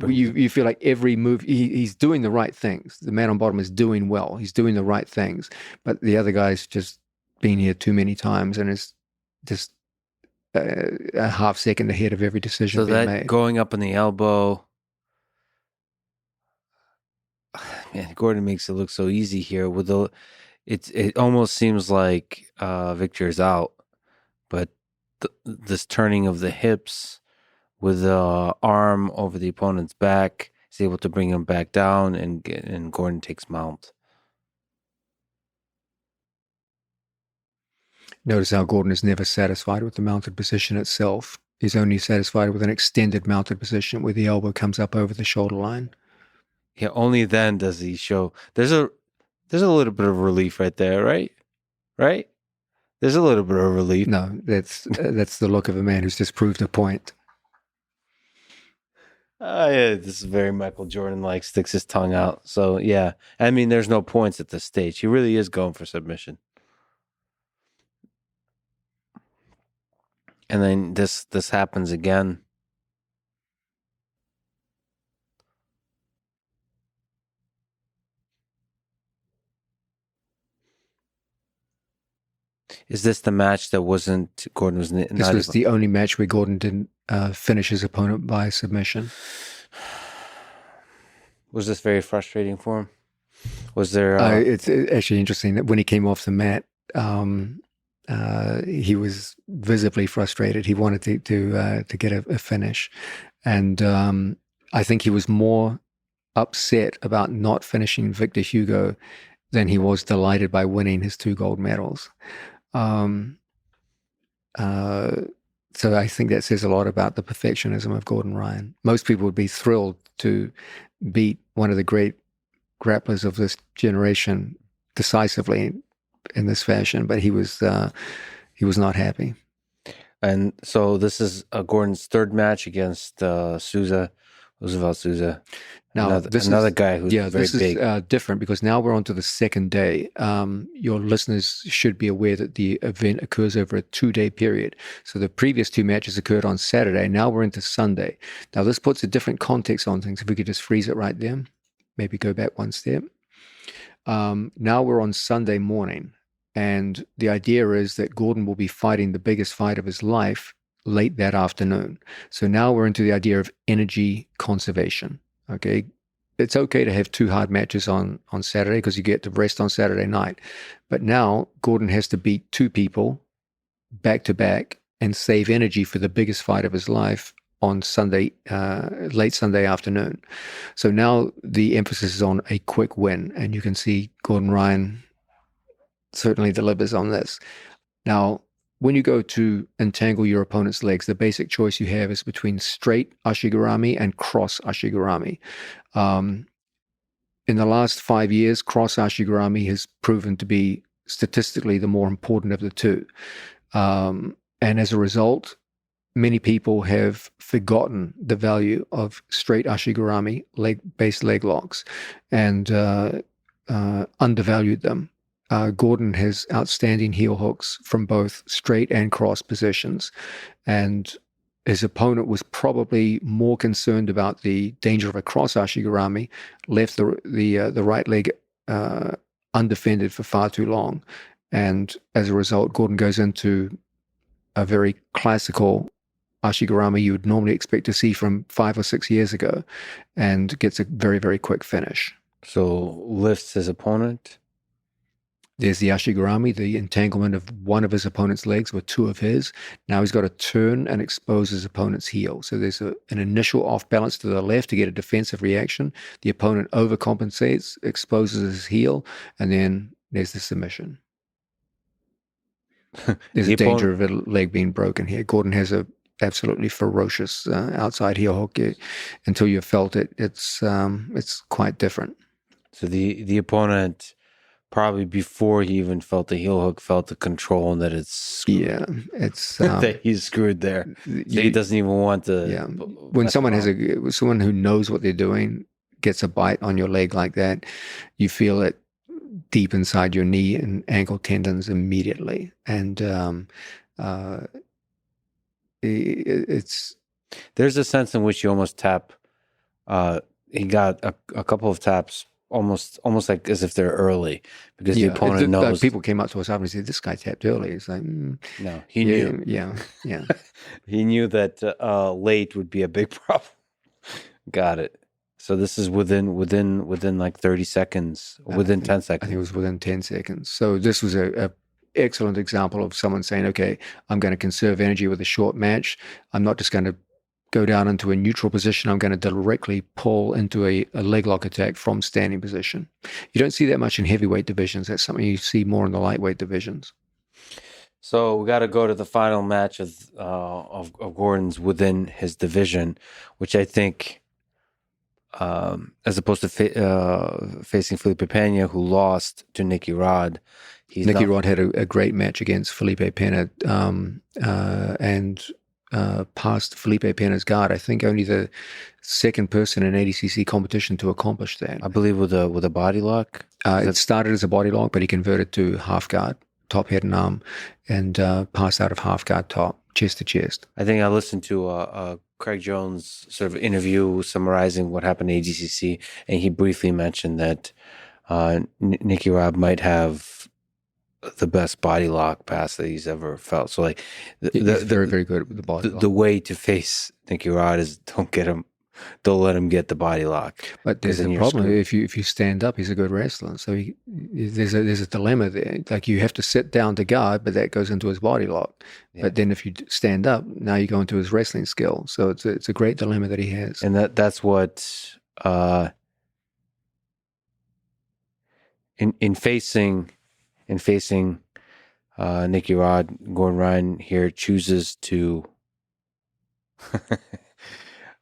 you feel like every move, he's doing the right things. The man on bottom is doing well. He's doing the right things, but the other guy's just been here too many times and is just a half second ahead of every decision being made. Going up on the elbow, man, Gordon makes it look so easy here with the. It almost seems like Victor's out, but this turning of the hips with the arm over the opponent's back is able to bring him back down, and Gordon takes Mount. Notice how Gordon is never satisfied with the mounted position itself. He's only satisfied with an extended mounted position where the elbow comes up over the shoulder line. Yeah, only then does he show. There's a little bit of relief right there, right? Right? There's a little bit of relief. No, that's the look of a man who's just proved a point. Yeah, this is very Michael Jordan-like, sticks his tongue out. So, yeah. I mean, there's no points at this stage. He really is going for submission. And then this happens again. Is this the match that wasn't Gordon was not This was the only match where Gordon didn't finish his opponent by submission. Was this very frustrating for him? Was there? It's actually interesting that when he came off the mat, he was visibly frustrated. He wanted to get a finish, and I think he was more upset about not finishing Victor Hugo than he was delighted by winning his 2 gold medals. So I think that says a lot about the perfectionism of Gordon Ryan. Most people would be thrilled to beat one of the great grapplers of this generation decisively in this fashion, but he was not happy. And so this is Gordon's 3rd match against Roosevelt Souza. Now, another guy who's very big. This is different because now we're on to the 2nd day. Your listeners should be aware that the event occurs over a 2-day period. So the previous 2 matches occurred on Saturday. Now we're into Sunday. Now this puts a different context on things. If we could just freeze it right there, maybe go back one step. Now we're on Sunday morning, and the idea is that Gordon will be fighting the biggest fight of his life late that afternoon. So now we're into the idea of energy conservation. Okay, it's okay to have 2 hard matches on Saturday because you get to rest on Saturday night. But now Gordon has to beat 2 people back to back and save energy for the biggest fight of his life on Sunday, late Sunday afternoon. So now the emphasis is on a quick win, and you can see Gordon Ryan certainly delivers on this. Now, when you go to entangle your opponent's legs, the basic choice you have is between straight ashigarami and cross ashigarami. In the last 5 years, cross ashigarami has proven to be statistically the more important of the 2. And as a result, many people have forgotten the value of straight ashigarami, leg-based leg locks, and undervalued them. Gordon has outstanding heel hooks from both straight and cross positions, and his opponent was probably more concerned about the danger of a cross ashigarami, left the right leg undefended for far too long, and as a result, Gordon goes into a very classical ashigarami you would normally expect to see from 5 or 6 years ago, and gets a very, very quick finish. So lifts his opponent. There's the ashigarami, the entanglement of one of his opponent's legs with 2 of his. Now he's got to turn and expose his opponent's heel. So there's an initial off balance to the left to get a defensive reaction. The opponent overcompensates, exposes his heel, and then there's the submission. There's a danger of a leg being broken here. Gordon has a absolutely ferocious outside heel hook. Until you've felt it, it's quite different. So the opponent, probably before he even felt the heel hook, felt the control and that it's that he's screwed there. So he doesn't even want to. Yeah, when someone someone who knows what they're doing gets a bite on your leg like that, you feel it deep inside your knee and ankle tendons immediately, and there's a sense in which you almost tap. He got a couple of taps. Almost like as if they're early, because the opponent knows. People came up to us after and said, "This guy tapped early." It's like, no, he knew. Yeah. He knew that late would be a big problem. Got it. So this is within like 30 seconds, 10 seconds. I think it was within 10 seconds. So this was a excellent example of someone saying, "Okay, I'm going to conserve energy with a short match. I'm not just going to go down into a neutral position. I'm going to directly pull into a leg lock attack from standing position." You don't see that much in heavyweight divisions. That's something you see more in the lightweight divisions. So we got to go to the final match of Gordon's within his division, which I think, as opposed to facing Felipe Pena, who lost to Nicky Rod. Nicky Rod had a great match against Felipe Pena, and past Felipe Pena's guard. I think only the second person in ADCC competition to accomplish that. I believe with a body lock. It started as a body lock, but he converted to half guard, top, head, and arm, and passed out of half guard top, chest to chest. I think I listened to Craig Jones' sort of interview summarizing what happened at ADCC, and he briefly mentioned that Nicky Rod might have the best body lock pass that he's ever felt. So like he's very, very good with the body lock. The way to face Nicky Rod is don't let him get the body lock. But there's a problem. If you stand up, he's a good wrestler. So there's a dilemma there. Like you have to sit down to guard, but that goes into his body lock. Yeah. But then if you stand up, now you go into his wrestling skill. So it's a great dilemma that he has. And that's what in facing Nicky Rod, Gordon Ryan here chooses to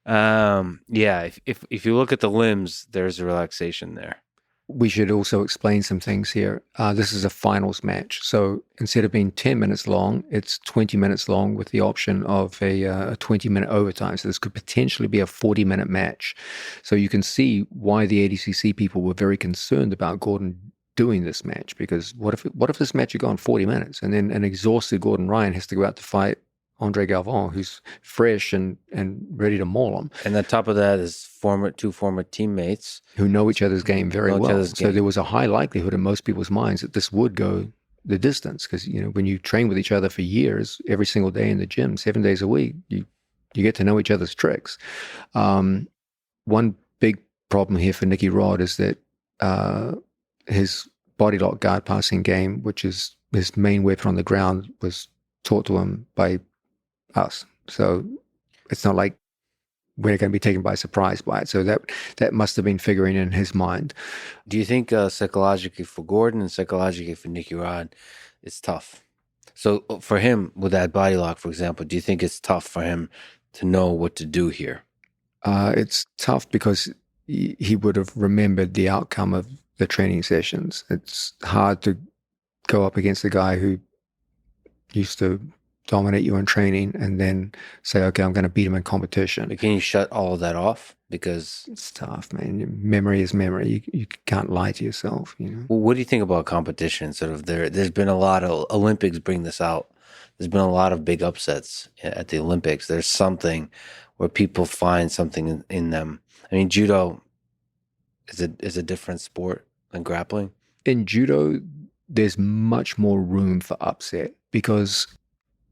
if you look at the limbs, there's a relaxation there. We should also explain some things here. This is a finals match. So instead of being 10 minutes long, it's 20 minutes long with the option of a 20-minute overtime. So this could potentially be a 40-minute match. So you can see why the ADCC people were very concerned about Gordon doing this match, because what if this match had gone 40 minutes and then an exhausted Gordon Ryan has to go out to fight Andre Galvão, who's fresh and ready to maul him. And on top of that is two former teammates who know each other's game very well. So there was a high likelihood in most people's minds that this would go the distance, because when you train with each other for years, every single day in the gym, 7 days a week, you get to know each other's tricks. One big problem here for Nicky Rod is that his body lock guard passing game, which is his main weapon on the ground, was taught to him by us. So it's not like we're going to be taken by surprise by it. So that must have been figuring in his mind. Do you think psychologically for Gordon and psychologically for Nicky Rod, it's tough? So for him with that body lock, for example, do you think it's tough for him to know what to do here? It's tough because he would have remembered the outcome of the training sessions. It's hard to go up against a guy who used to dominate you in training and then say, okay, I'm going to beat him in competition. But can you shut all of that off? Because it's tough, man. Memory is memory. You can't lie to yourself. Well, what do you think about competition? Sort of there's been a lot of Olympics bring this out. There's been a lot of big upsets at the Olympics. There's something where people find something in them. I mean, judo is a different sport than grappling. In judo, there's much more room for upset, because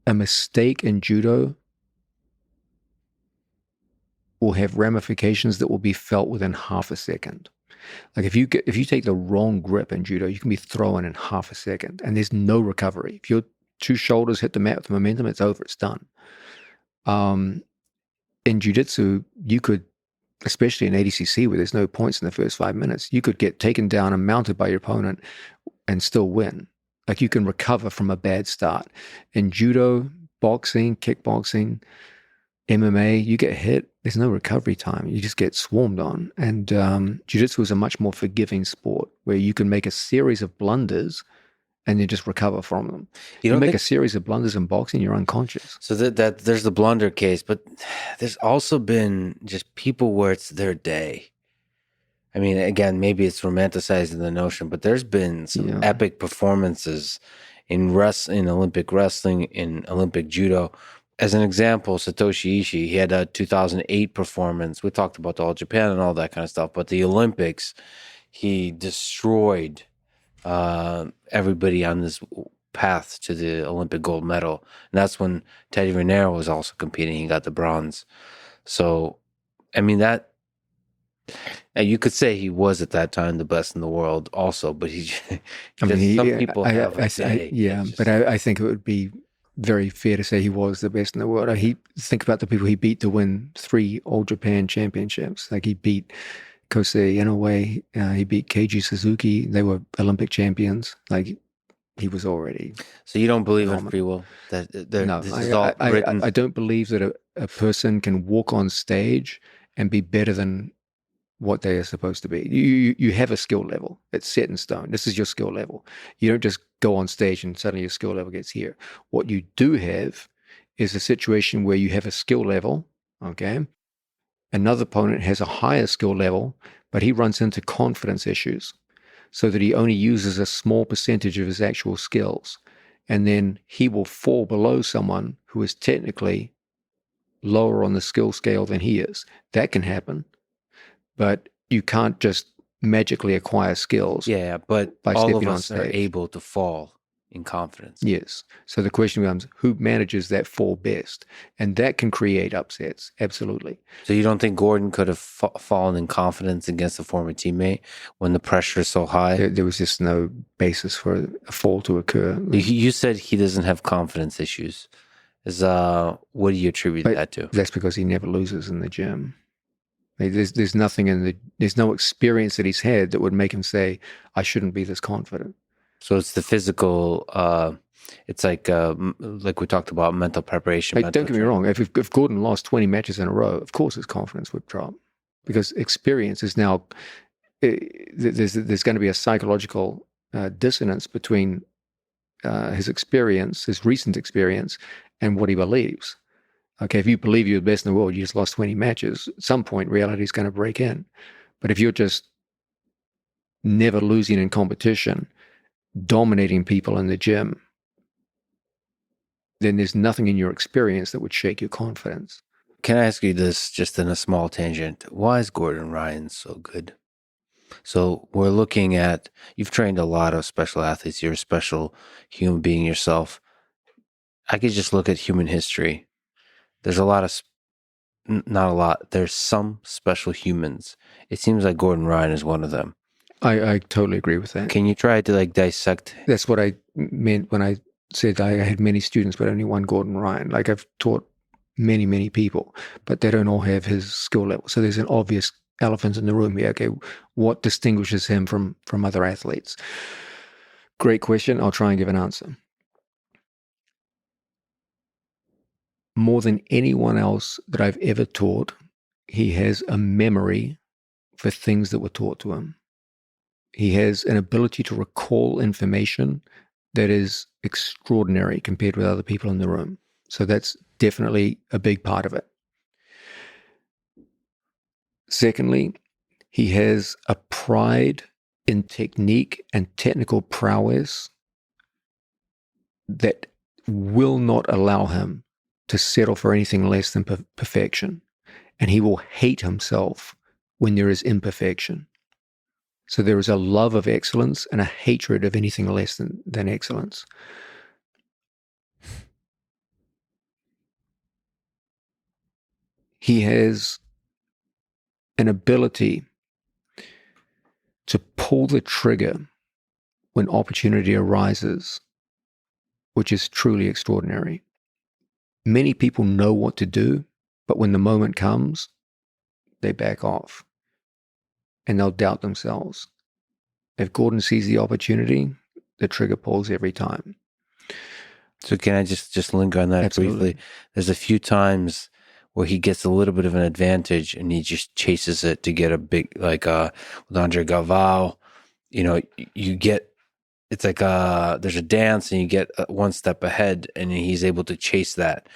a mistake in judo will have ramifications that will be felt within half a second. Like if you take the wrong grip in judo, you can be thrown in half a second and there's no recovery. If your two shoulders hit the mat with momentum, it's over, it's done. In jiu-jitsu, you could, especially in ADCC where there's no points in the first 5 minutes, you could get taken down and mounted by your opponent and still win. Like you can recover from a bad start. In judo, boxing, kickboxing, MMA, you get hit, there's no recovery time. You just get swarmed on. And jiu-jitsu is a much more forgiving sport where you can make a series of blunders and then just recover from them. You make a series of blunders in boxing, you're unconscious. So that there's the blunder case, but there's also been just people where it's their day. I mean, again, maybe it's romanticizing the notion, but there's been some epic performances in Olympic wrestling, in Olympic judo. As an example, Satoshi Ishii, he had a 2008 performance. We talked about the All Japan and all that kind of stuff, but the Olympics, he destroyed everybody on this path to the Olympic gold medal. And that's when Teddy Raniero was also competing. He got the bronze. So, I mean, that, you could say he was at that time the best in the world also, but some people have a day. But I think it would be very fair to say he was the best in the world. Think about the people he beat to win 3 All Japan championships. Like he beat Kosei Inoue, he beat Keiji Suzuki. They were Olympic champions. Like he was already. So you don't believe in free will? No, I don't believe that a person can walk on stage and be better than what they are supposed to be. You have a skill level. It's set in stone. This is your skill level. You don't just go on stage and suddenly your skill level gets here. What you do have is a situation where you have a skill level, okay? Another opponent has a higher skill level, but he runs into confidence issues so that he only uses a small percentage of his actual skills. And then he will fall below someone who is technically lower on the skill scale than he is. That can happen. But you can't just magically acquire skills. Yeah, but by all stepping of on us stage. are able to fall in confidence. Yes. So the question becomes, who manages that fall best? And that can create upsets. Absolutely. So you don't think Gordon could have fallen in confidence against a former teammate when the pressure is so high? There was just no basis for a fall to occur. You said he doesn't have confidence issues. What do you attribute that to? That's because he never loses in the gym. There's nothing there's no experience that he's had that would make him say, I shouldn't be this confident. So it's the physical, it's like we talked about mental preparation. Don't get me wrong. If Gordon lost 20 matches in a row, of course his confidence would drop because experience is now, there's going to be a psychological dissonance between his experience, his recent experience, and what he believes. Okay, if you believe you're the best in the world, you just lost 20 matches, at some point reality is going to break in. But if you're just never losing in competition, dominating people in the gym, then there's nothing in your experience that would shake your confidence. Can I ask you this just in a small tangent? Why is Gordon Ryan so good? So we're looking at, you've trained a lot of special athletes. You're a special human being yourself. I could just look at human history. There's not a lot. There's some special humans. It seems like Gordon Ryan is one of them. I totally agree with that. Can you try to dissect? That's what I meant when I said I had many students, but only one Gordon Ryan. Like I've taught many, many people, but they don't all have his skill level. So there's an obvious elephant in the room here. Okay, what distinguishes him from other athletes? Great question. I'll try and give an answer. More than anyone else that I've ever taught, he has a memory for things that were taught to him. He has an ability to recall information that is extraordinary compared with other people in the room. So that's definitely a big part of it. Secondly, he has a pride in technique and technical prowess that will not allow him to settle for anything less than perfection. And he will hate himself when there is imperfection. So there is a love of excellence and a hatred of anything less than excellence. He has an ability to pull the trigger when opportunity arises, which is truly extraordinary. Many people know what to do, but when the moment comes, they back off and they'll doubt themselves. If Gordon sees the opportunity, the trigger pulls every time. So can I just linger on that Absolutely. briefly? There's a few times where he gets a little bit of an advantage and he just chases it to get a big, like with Andre Galvao, you get, it's like there's a dance and you get one step ahead and he's able to chase that,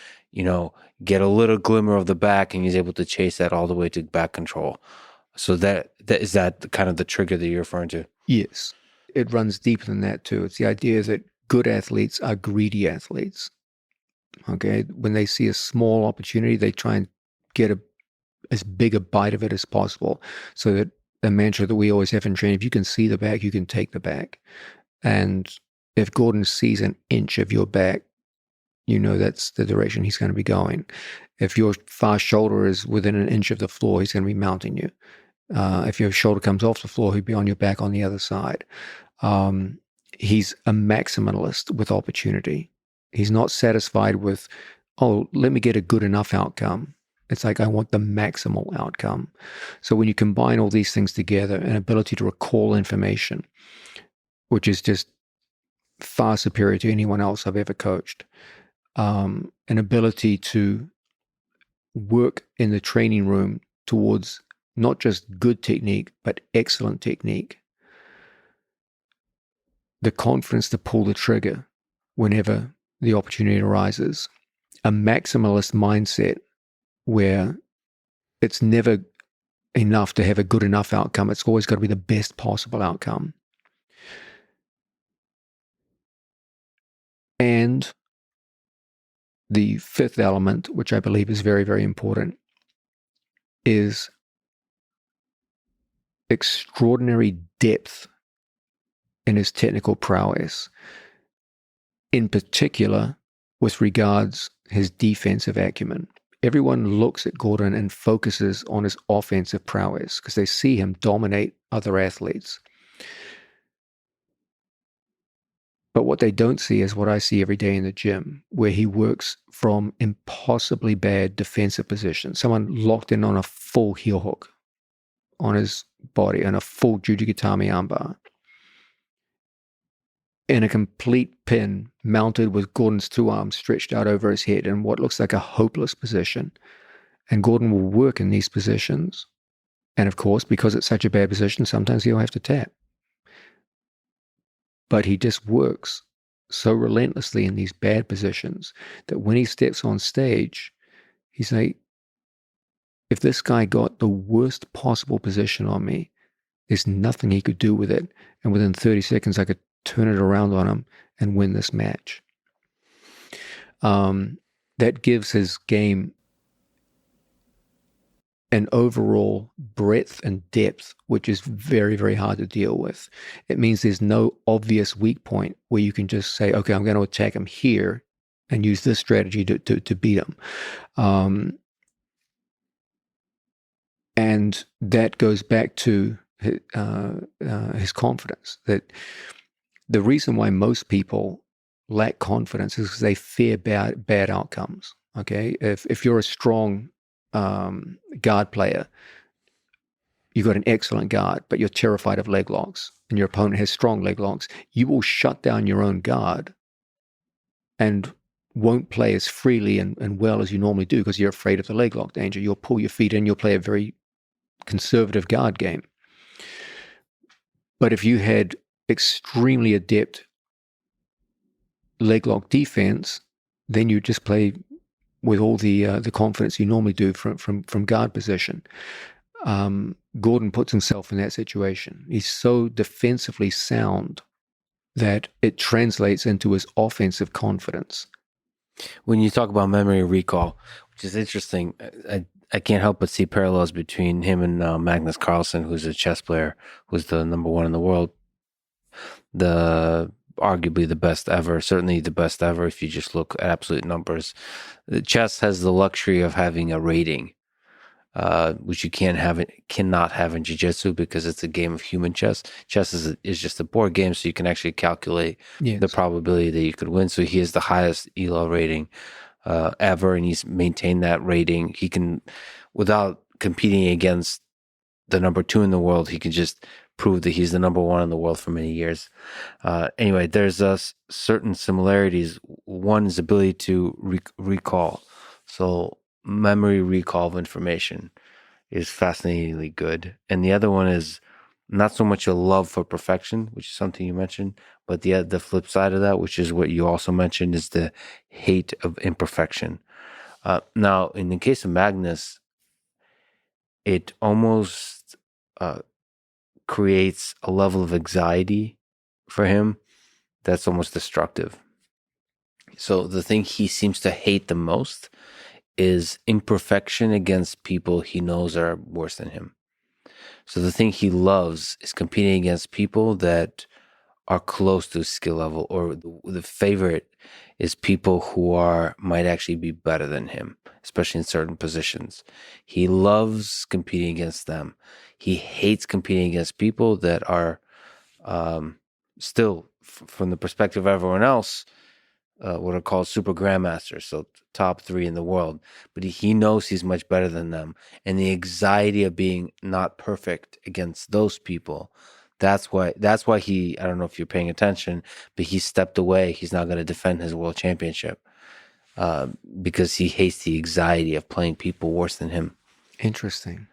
get a little glimmer of the back and he's able to chase that all the way to back control. So that is that kind of the trigger that you're referring to? Yes. It runs deeper than that too. It's the idea that good athletes are greedy athletes. Okay. When they see a small opportunity, they try and get as big a bite of it as possible. So that the mantra that we always have in training, if you can see the back, you can take the back. And if Gordon sees an inch of your back, that's the direction he's going to be going. If your far shoulder is within an inch of the floor, he's going to be mounting you. If your shoulder comes off the floor, he'll be on your back on the other side. He's a maximalist with opportunity. He's not satisfied with, let me get a good enough outcome. It's like, I want the maximal outcome. So when you combine all these things together, an ability to recall information, which is just far superior to anyone else I've ever coached, an ability to work in the training room towards not just good technique, but excellent technique, the confidence to pull the trigger whenever the opportunity arises, a maximalist mindset where it's never enough to have a good enough outcome. It's always got to be the best possible outcome. And the fifth element, which I believe is very, very important, is extraordinary depth in his technical prowess. in particular with regards his defensive acumen. Everyone looks at Gordon and focuses on his offensive prowess because they see him dominate other athletes. But what they don't see is what I see every day in the gym, where he works from impossibly bad defensive positions. Someone locked in on a full heel hook on his body and a full Jujigatami armbar, in a complete pin mounted with Gordon's two arms stretched out over his head in what looks like a hopeless position. And Gordon will work in these positions. And of course, because it's such a bad position, sometimes he'll have to tap. But he just works so relentlessly in these bad positions that when he steps on stage, he's like, if this guy got the worst possible position on me, there's nothing he could do with it. And within 30 seconds, I could turn it around on him and win this match. That gives his game an overall breadth and depth, which is very, very hard to deal with. It means there's no obvious weak point where you can just say, okay, I'm going to attack him here and use this strategy to beat him. And that goes back to his confidence. That the reason why most people lack confidence is because they fear bad outcomes. Okay, if you're a strong guard player, you've got an excellent guard, but you're terrified of leg locks, and your opponent has strong leg locks, you will shut down your own guard and won't play as freely and well as you normally do because you're afraid of the leg lock danger. You'll pull your feet in, you'll play a very conservative guard game. But if you had extremely adept leg lock defense, then you just play with all the confidence you normally do from guard position. Gordon puts himself in that situation. He's so defensively sound that it translates into his offensive confidence. When you talk about memory recall, which is interesting, I can't help but see parallels between him and Magnus Carlsen, who's a chess player, who's the number one in the world, arguably the best ever, certainly the best ever if you just look at absolute numbers. The chess has the luxury of having a rating, which you cannot have in jiu-jitsu because it's a game of human chess. Chess is just a board game, so you can actually calculate the probability that you could win. So he has the highest ELO rating ever, and he's maintained that rating. He can, without competing against the number two in the world, he can just prove that he's the number one in the world for many years. Anyway, there's certain similarities. One is ability to recall. So memory recall of information is fascinatingly good. And the other one is not so much a love for perfection, which is something you mentioned, but the flip side of that, which is what you also mentioned, is the hate of imperfection. Now, in the case of Magnus, it almost creates a level of anxiety for him that's almost destructive. So the thing he seems to hate the most is imperfection against people he knows are worse than him. So the thing he loves is competing against people that are close to his skill level, or the favorite is people who might actually be better than him, especially in certain positions. He loves competing against them. He hates competing against people that are still, from the perspective of everyone else, what are called super grandmasters, so top 3 in the world. But he knows he's much better than them. And the anxiety of being not perfect against those people, that's why he, I don't know if you're paying attention, but he stepped away. He's not going to defend his world championship because he hates the anxiety of playing people worse than him. Interesting.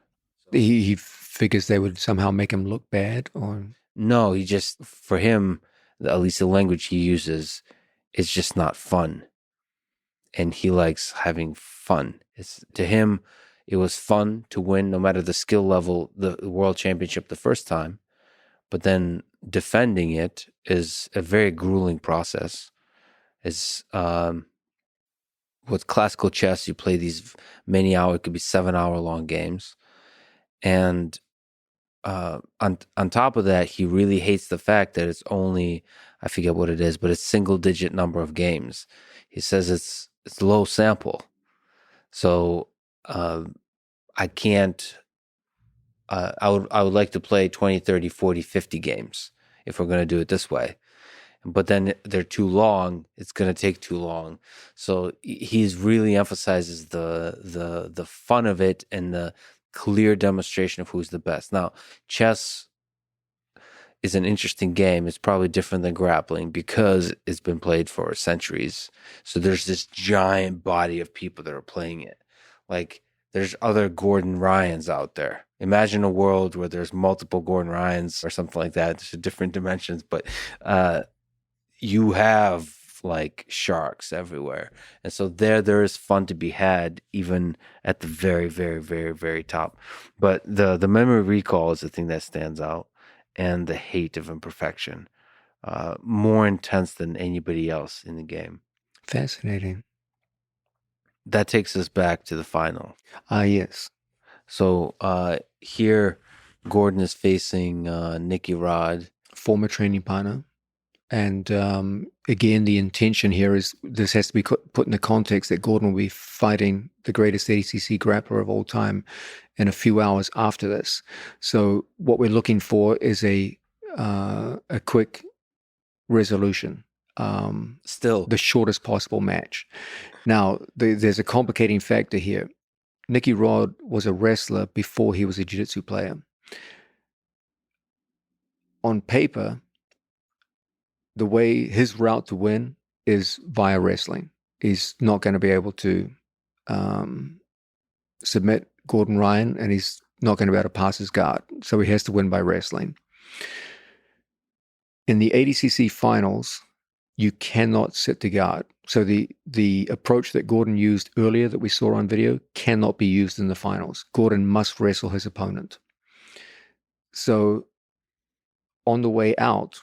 He figures they would somehow make him look bad, or no, he just, for him, at least the language he uses, it's just not fun. And he likes having fun. To him, it was fun to win no matter the skill level, the world championship the first time. But then defending it is a very grueling process. It's with classical chess, you play these many hour, it could be 7-hour long games. And on top of that, he really hates the fact that it's only I forget what it is, but it's single digit number of games. He says it's low sample. So I can't, I would like to play 20, 30, 40, 50 games if we're going to do it this way. But then they're too long. It's going to take too long. So he's really emphasizes the fun of it and the clear demonstration of who's the best. Now, chess is an interesting game. It's probably different than grappling because it's been played for centuries. So there's this giant body of people that are playing it. Like there's other Gordon Ryans out there. Imagine a world where there's multiple Gordon Ryans or something like that. There's different dimensions, but you have like sharks everywhere. And so there is fun to be had even at the very, very, very, very top. But the memory recall is the thing that stands out, and the hate of imperfection, more intense than anybody else in the game. Fascinating. That takes us back to the final. Yes. So here, Gordon is facing Nicky Rod. Former training partner. And again, the intention here is this has to be put in the context that Gordon will be fighting the greatest ADCC grappler of all time in a few hours after this. So what we're looking for is a quick resolution. Still, the shortest possible match. Now, there's a complicating factor here. Nicky Rod was a wrestler before he was a jiu-jitsu player. On paper, the way his route to win is via wrestling. He's not going to be able to submit Gordon Ryan, and he's not going to be able to pass his guard. So he has to win by wrestling. In the ADCC finals, you cannot sit to guard. So the approach that Gordon used earlier that we saw on video cannot be used in the finals. Gordon must wrestle his opponent. So on the way out,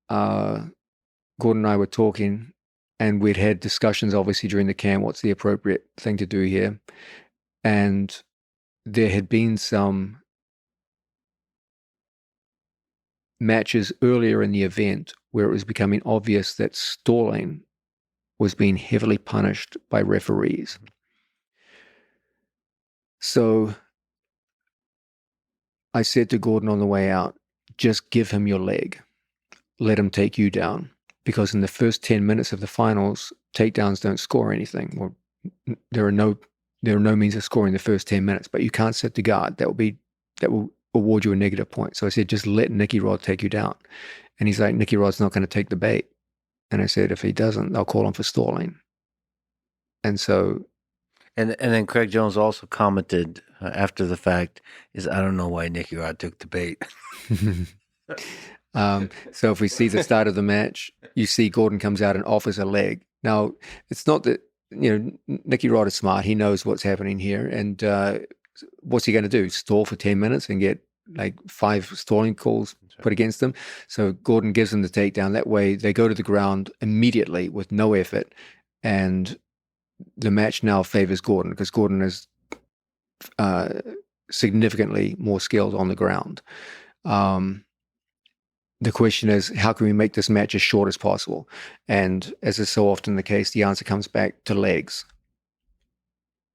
Gordon and I were talking, and we'd had discussions obviously during the camp, what's the appropriate thing to do here. And there had been some matches earlier in the event where it was becoming obvious that stalling was being heavily punished by referees. So I said to Gordon on the way out, just give him your leg. Let him take you down. Because in the first 10 minutes of the finals, takedowns don't score anything. Or there are no means of scoring the first 10 minutes, but you can't set the guard. That will award you a negative point. So I said, just let Nicky Rod take you down. And he's like, Nicky Rod's not going to take the bait. And I said, if he doesn't, they'll call him for stalling. And so... And then Craig Jones also commented after the fact, I don't know why Nicky Rod took the bait. So if we see the start of the match, you see Gordon comes out and offers a leg. Now, it's not that, Nicky Rod is smart. He knows what's happening here. And what's he going to do? Stall for 10 minutes and get like 5 stalling calls put against him? So Gordon gives him the takedown. That way they go to the ground immediately with no effort. And the match now favors Gordon because Gordon is significantly more skilled on the ground. The question is, how can we make this match as short as possible? And as is so often the case, the answer comes back to legs.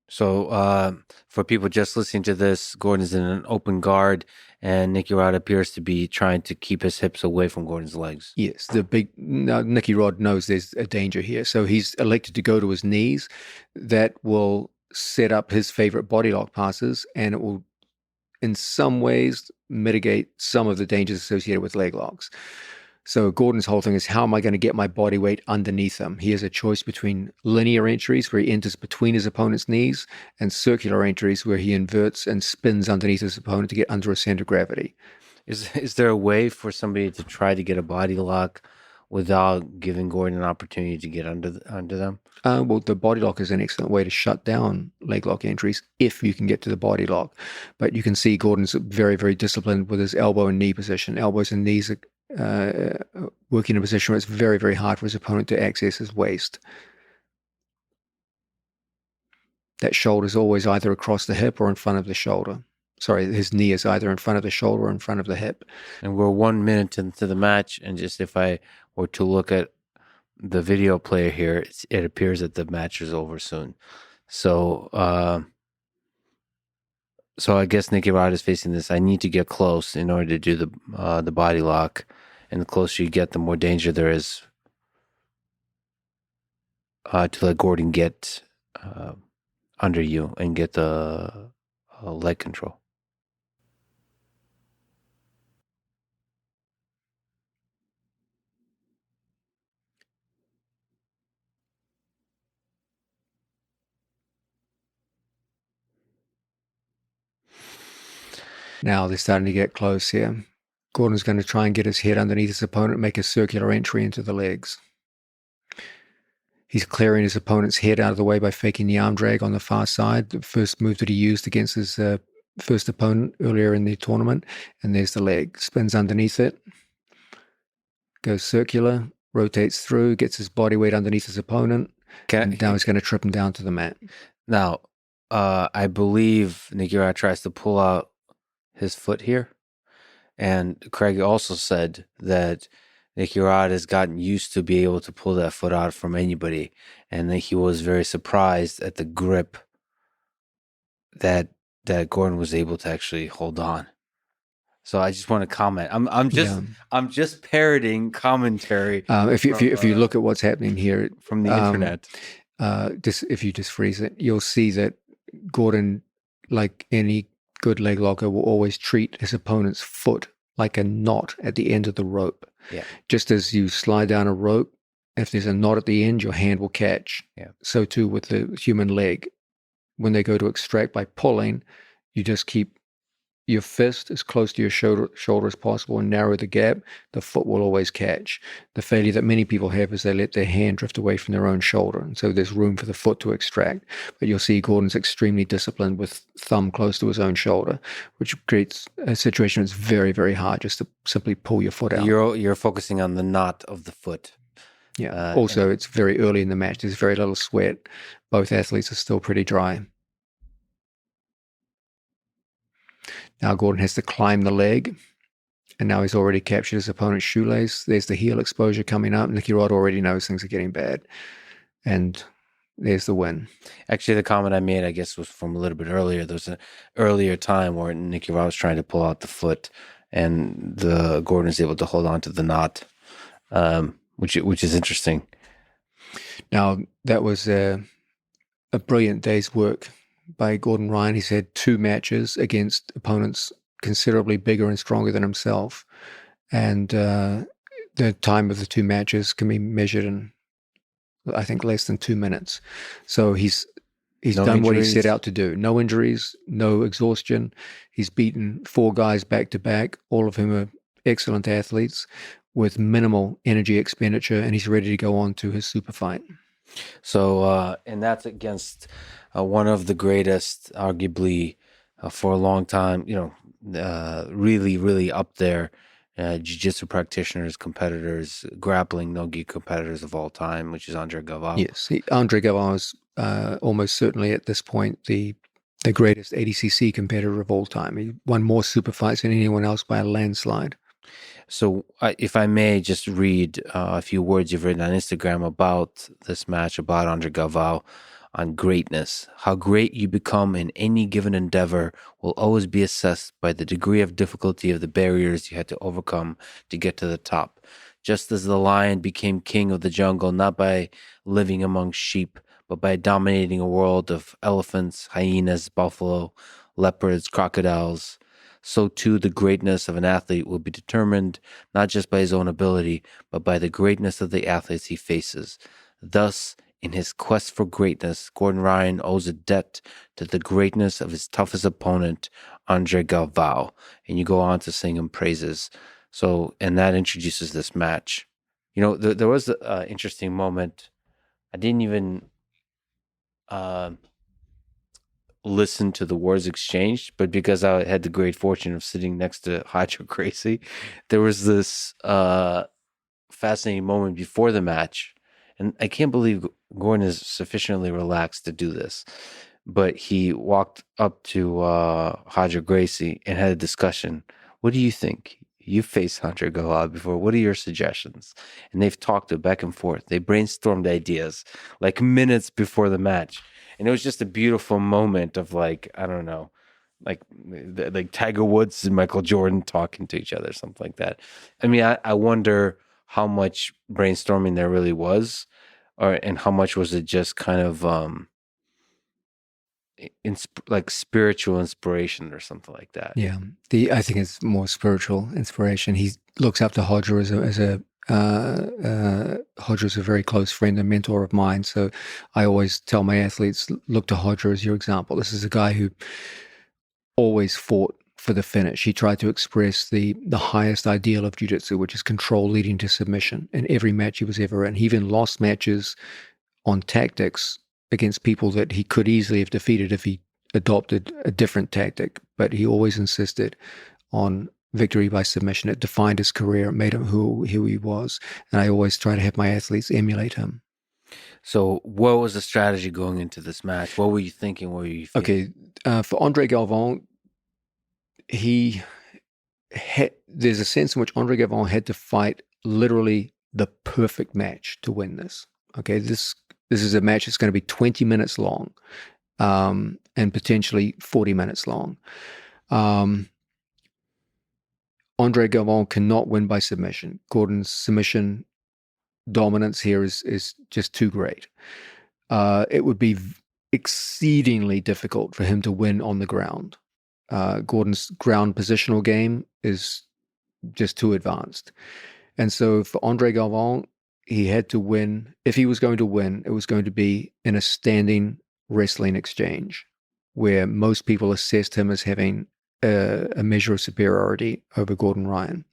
So for people just listening to this, Gordon's in an open guard, and Nicky Rod appears to be trying to keep his hips away from Gordon's legs. Yes, Nicky Rod knows there's a danger here, so he's elected to go to his knees. That will set up his favorite body lock passes, and it will, in some ways, mitigate some of the dangers associated with leg locks. So Gordon's whole thing is, how am I going to get my body weight underneath him? He has a choice between linear entries where he enters between his opponent's knees and circular entries where he inverts and spins underneath his opponent to get under a center of gravity. Is there a way for somebody to try to get a body lock without giving Gordon an opportunity to get under them? Well, the body lock is an excellent way to shut down leg lock entries if you can get to the body lock. But you can see Gordon's very, very disciplined with his elbow and knee position. Elbows and knees are working in a position where it's very, very hard for his opponent to access his waist. That shoulder is always either across the hip or in front of the shoulder. his knee is either in front of the shoulder or in front of the hip. And we're 1 minute into the match, and just if I were to look at the video player here, it appears that the match is over soon. So, so I guess Nicky Rod is facing this. I need to get close in order to do the body lock, and the closer you get, the more danger there is to let Gordon get under you and get the leg control. Now they're starting to get close here. Gordon's going to try and get his head underneath his opponent, make a circular entry into the legs. He's clearing his opponent's head out of the way by faking the arm drag on the far side, the first move that he used against his first opponent earlier in the tournament. And there's the leg. Spins underneath it. Goes circular, rotates through, gets his body weight underneath his opponent. And now he's going to trip him down to the mat. Now, I believe Nicky Rod tries to pull out his foot here. And Craig also said that Nicky Rod has gotten used to being able to pull that foot out from anybody, and that he was very surprised at the grip that Gordon was able to actually hold on. So I just want to comment. I'm just parroting commentary. If you look at what's happening here from the internet, if you just freeze it, you'll see that Gordon, like any good leg locker, will always treat his opponent's foot like a knot at the end of the rope. Yeah. Just as you slide down a rope, if there's a knot at the end, your hand will catch. Yeah. So too with the human leg. When they go to extract by pulling, you just keep your fist as close to your shoulder as possible and narrow the gap. The foot will always catch. The failure that many people have is they let their hand drift away from their own shoulder, and so there's room for the foot to extract. But you'll see Gordon's extremely disciplined with thumb close to his own shoulder, which creates a situation that's very, very hard just to simply pull your foot out. You're focusing on the knot of the foot. Yeah. Also, it's very early in the match. There's very little sweat. Both athletes are still pretty dry. Now Gordon has to climb the leg, and now he's already captured his opponent's shoelace. There's the heel exposure coming up. Nicky Rod already knows things are getting bad, and there's the win. Actually, the comment I made, I guess, was from a little bit earlier. There was an earlier time where Nicky Rod was trying to pull out the foot, and Gordon is able to hold on to the knot, which is interesting. Now, that was a brilliant day's work by Gordon Ryan. He's had 2 matches against opponents considerably bigger and stronger than himself. And the time of the 2 matches can be measured in, I think, less than 2 minutes. So he's done what he set out to do. No injuries, no exhaustion. He's beaten 4 guys back to back, all of whom are excellent athletes with minimal energy expenditure, and he's ready to go on to his super fight. So, and that's against one of the greatest, arguably, for a long time, really, really up there, jiu-jitsu practitioners, competitors, grappling no-gi competitors of all time, which is Andre Galvao. Yes, Andre Galvao is almost certainly at this point the greatest ADCC competitor of all time. He won more super fights than anyone else by a landslide. So if I may just read a few words you've written on Instagram about this match, about Andre Galvao, on greatness. How great you become in any given endeavor will always be assessed by the degree of difficulty of the barriers you had to overcome to get to the top. Just as the lion became king of the jungle, not by living among sheep, but by dominating a world of elephants, hyenas, buffalo, leopards, crocodiles, so too the greatness of an athlete will be determined not just by his own ability, but by the greatness of the athletes he faces. Thus, in his quest for greatness, Gordon Ryan owes a debt to the greatness of his toughest opponent, Andre Galvao. And you go on to sing him praises. So, and that introduces this match. There was an interesting moment. I didn't even listen to the words exchanged, but because I had the great fortune of sitting next to Renzo Gracie, there was this fascinating moment before the match, and I can't believe Gordon is sufficiently relaxed to do this. but he walked up to Roger Gracie and had a discussion. What do you think? You faced Hunter Galal before. What are your suggestions? And they've talked back and forth. They brainstormed ideas like minutes before the match. And it was just a beautiful moment of like, I don't know, like Tiger Woods and Michael Jordan talking to each other, something like that. I mean, I wonder how much brainstorming there really was, and how much was it just kind of like spiritual inspiration or something like that. Yeah, I think it's more spiritual inspiration. He looks up to Hodger Hodger is a very close friend and mentor of mine. So I always tell my athletes, look to Hodger as your example. This is a guy who always fought for the finish. He tried to express the highest ideal of jiu-jitsu, which is control leading to submission, in every match he was ever in. He even lost matches on tactics against people that he could easily have defeated if he adopted a different tactic, but he always insisted on victory by submission. It defined his career. It made him who he was. And I always try to have my athletes emulate him. So what was the strategy going into this match? What were you thinking? What were you feeling? Okay, for Andre Galvão, there's a sense in which Andre Galvão had to fight literally the perfect match to win this. Okay, this is a match that's going to be 20 minutes long, and potentially 40 minutes long. Andre Galvão cannot win by submission. Gordon's submission dominance here is just too great. It would be exceedingly difficult for him to win on the ground. Gordon's ground positional game is just too advanced. And so for Andre Galvão, he had to win. If he was going to win, it was going to be in a standing wrestling exchange where most people assessed him as having a measure of superiority over Gordon Ryan.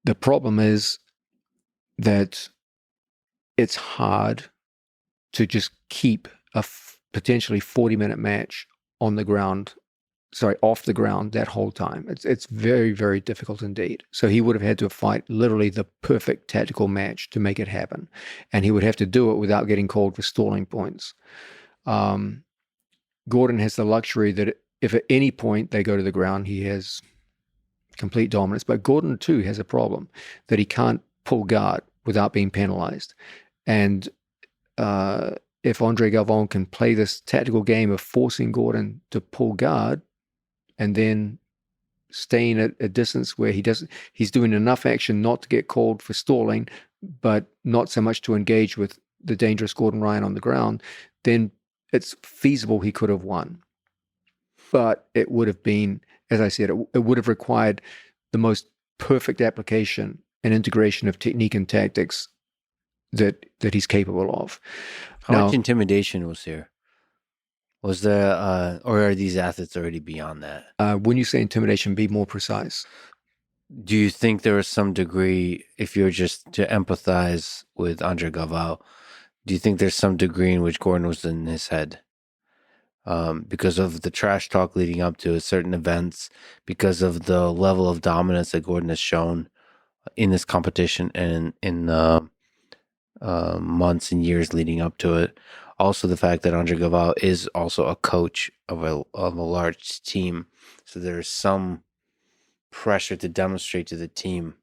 The problem is that it's hard to just keep a potentially 40-minute match off the ground that whole time. It's very, very difficult indeed. So he would have had to fight literally the perfect tactical match to make it happen. And he would have to do it without getting called for stalling points. Gordon has the luxury that if at any point they go to the ground, he has complete dominance. But Gordon, too, has a problem that he can't pull guard without being penalized. And if Andre Galvão can play this tactical game of forcing Gordon to pull guard and then staying at a distance where he's doing enough action not to get called for stalling, but not so much to engage with the dangerous Gordon Ryan on the ground, then it's feasible he could have won. But it would have been, as I said, it would have required the most perfect application and integration of technique and tactics that he's capable of. How much intimidation was here? Was there, or are these athletes already beyond that? When you say intimidation, be more precise. Do you think there was some degree, if you're just to empathize with Andre Galvão, do you think there's some degree in which Gordon was in his head? Because of the trash talk leading up to certain events, because of the level of dominance that Gordon has shown in this competition and in the months and years leading up to it. Also, the fact that Andre Galvão is also a coach of a large team, so there's some pressure to demonstrate to the team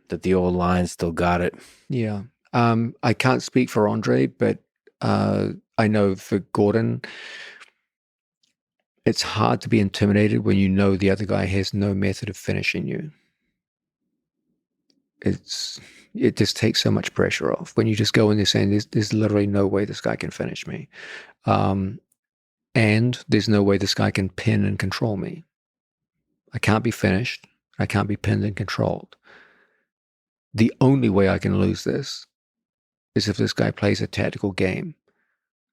that the old line still got it. Yeah, I can't speak for Andre, but I know for Gordon, it's hard to be intimidated when you know the other guy has no method of finishing you. It just takes so much pressure off when you just go in there saying there's literally no way this guy can finish me, and there's no way this guy can pin and control me. I can't be finished. I can't be pinned and controlled. The only way I can lose this is if this guy plays a tactical game.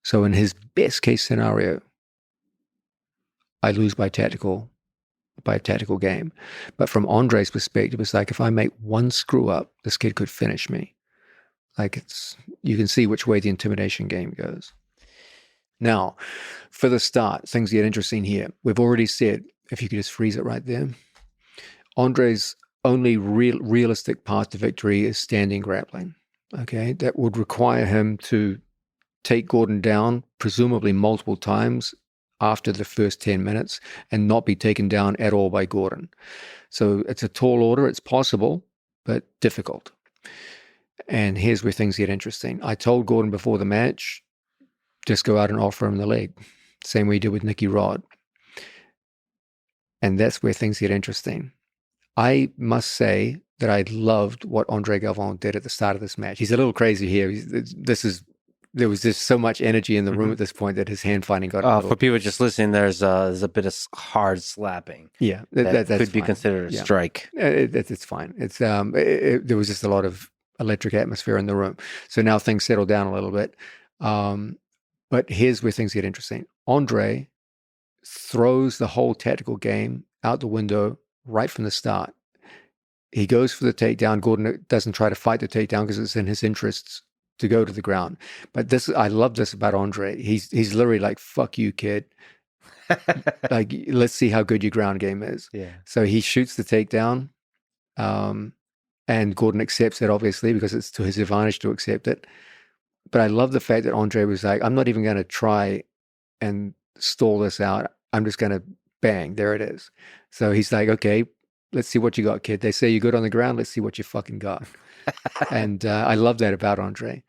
So in his best case scenario, I lose by a tactical game. But from Andre's perspective, it's like if I make one screw up, this kid could finish me. Like you can see which way the intimidation game goes. Now, for the start, things get interesting here. We've already said, if you could just freeze it right there, Andre's only realistic path to victory is standing grappling. Okay, that would require him to take Gordon down, presumably multiple times after the first 10 minutes, and not be taken down at all by Gordon. So it's a tall order. It's possible, but difficult. And here's where things get interesting. I told Gordon before the match, just go out and offer him the leg. Same way he did with Nicky Rod. And that's where things get interesting. I must say that I loved what Andre Galvão did at the start of this match. He's a little crazy here. There was just so much energy in the room at this point that his hand fighting got. For people just listening, there's a bit of hard slapping. Yeah, that that's could be fine. Considered a strike. It's fine. It's there was just a lot of electric atmosphere in the room. So now things settle down a little bit. But here's where things get interesting. Andre throws the whole tactical game out the window right from the start. He goes for the takedown. Gordon doesn't try to fight the takedown because it's in his interests to go to the ground. But I love this about Andre. He's literally like, fuck you, kid. Like, let's see how good your ground game is. Yeah. So he shoots the takedown. And Gordon accepts it, obviously, because it's to his advantage to accept it. But I love the fact that Andre was like, I'm not even going to try and stall this out. I'm just going to bang. There it is. So he's like, okay, let's see what you got, kid. They say you're good on the ground. Let's see what you fucking got. And I love that about Andre.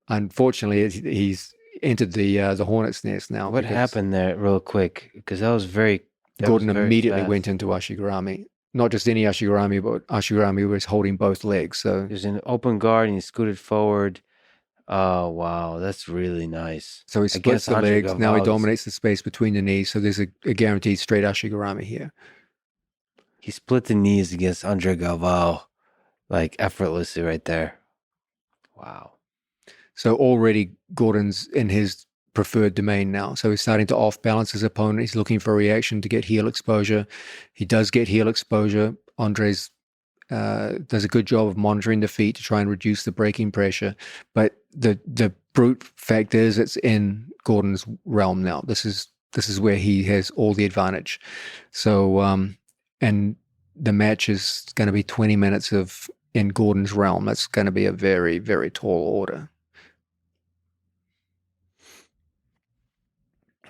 Unfortunately, he's entered the hornet's nest now. What happened there, real quick? Because that was very... Gordon immediately went into Ashigarami. Not just any Ashigarami, but Ashigarami was holding both legs. So he was in open guard and he scooted forward. Oh, wow. That's really nice. So he splits the legs. Now he dominates the space between the knees. So there's a guaranteed straight Ashigarami here. He split the knees against Andre Galvão, like effortlessly right there. Wow. So already Gordon's in his preferred domain now. So he's starting to off-balance his opponent. He's looking for a reaction to get heel exposure. He does get heel exposure. Andre's does a good job of monitoring the feet to try and reduce the breaking pressure. But the brute fact is it's in Gordon's realm now. This is where he has all the advantage. So and the match is going to be 20 minutes of in Gordon's realm. That's going to be a very, very tall order.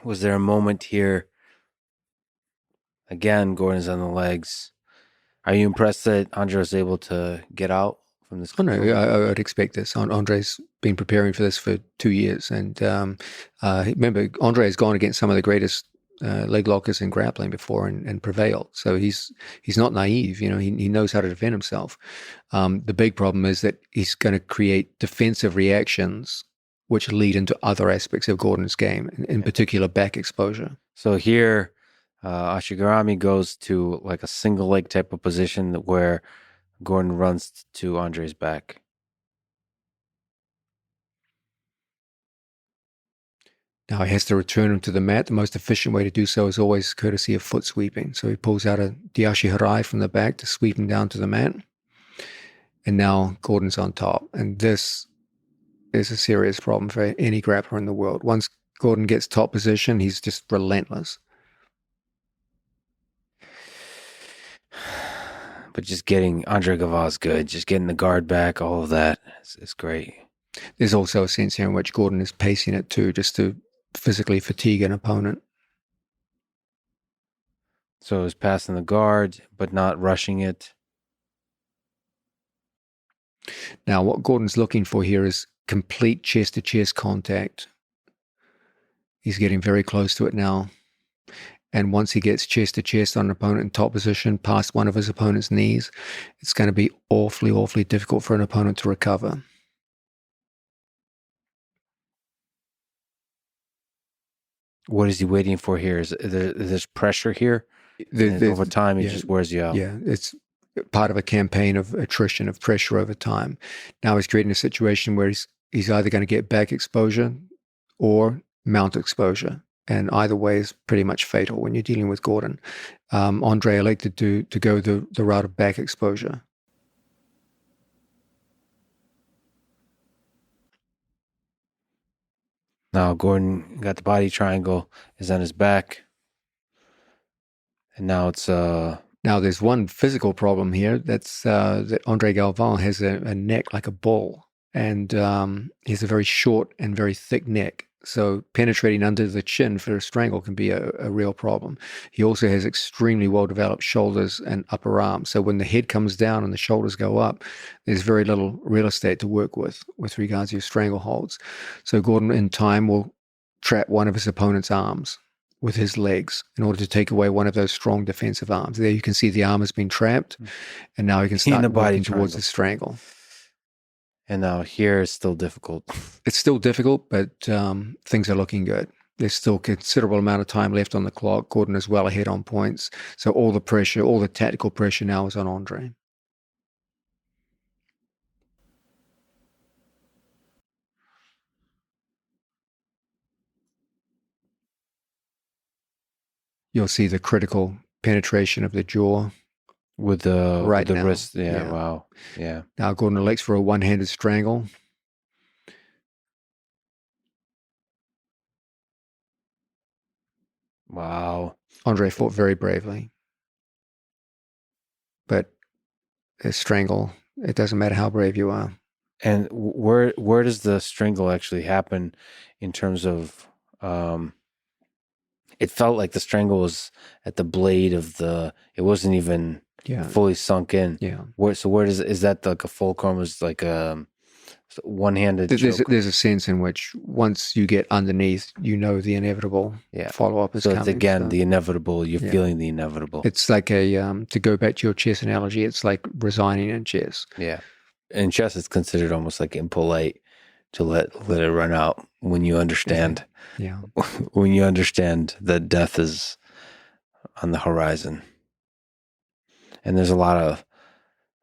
Was there a moment here? Again, Gordon's on the legs. Are you impressed that Andre was able to get out from this? Oh, no, I would expect this. Andre's been preparing for this for 2 years. And remember, Andre has gone against some of the greatest leg lockers in grappling before and prevailed. So he's not naive. You know, he knows how to defend himself. The big problem is that he's going to create defensive reactions which lead into other aspects of Gordon's game, in particular back exposure. So here, Ashigarami goes to like a single leg type of position where Gordon runs to Andre's back. Now he has to return him to the mat. The most efficient way to do so is always courtesy of foot sweeping. So he pulls out a Diashi Harai from the back to sweep him down to the mat. And now Gordon's on top. And this is a serious problem for any grappler in the world. Once Gordon gets top position, he's just relentless. But just getting Andre Galvão's good, just getting the guard back, all of that is great. There's also a sense here in which Gordon is pacing it too, just to physically fatigue an opponent. So he's passing the guard, but not rushing it. Now, what Gordon's looking for here is complete chest-to-chest contact. He's getting very close to it now. And once he gets chest-to-chest on an opponent in top position, past one of his opponent's knees, it's going to be awfully, awfully difficult for an opponent to recover. What is he waiting for here? Is there's pressure here? Over time, he just wears you out. Yeah, it's part of a campaign of attrition, of pressure over time. Now he's creating a situation where he's either going to get back exposure or mount exposure. And either way is pretty much fatal when you're dealing with Gordon. Andre elected to go the route of back exposure. Now Gordon got the body triangle, is on his back. And now it's... Now there's one physical problem here. That's that Andre Galvão has a neck like a bull. and he has a very short and very thick neck. So penetrating under the chin for a strangle can be a real problem. He also has extremely well-developed shoulders and upper arms. So when the head comes down and the shoulders go up, there's very little real estate to work with regards to your strangle holds. So Gordon, in time, will trap one of his opponent's arms with his legs in order to take away one of those strong defensive arms. There you can see the arm has been trapped, and now he can start working towards the strangle. And now here is still difficult. It's still difficult, but things are looking good. There's still a considerable amount of time left on the clock. Gordon is well ahead on points. So all the pressure, all the tactical pressure now is on Andre. You'll see the critical penetration of the jaw. With the wrist. Yeah, wow. Yeah. Now Gordon elects for a one-handed strangle. Wow. Andre fought very bravely. But a strangle, it doesn't matter how brave you are. And where does the strangle actually happen in terms of it felt like the strangle was at the blade of it wasn't even fully sunk in. Yeah. Where is that like a fulcrum? Is like a one-handed there's a sense in which once you get underneath, you know the inevitable follow-up is coming. So it's again the inevitable. You're feeling the inevitable. It's like to go back to your chess analogy, it's like resigning in chess. Yeah. In chess, it's considered almost like impolite to let it run out when you understand. Yeah. When you understand that death is on the horizon. And there's a lot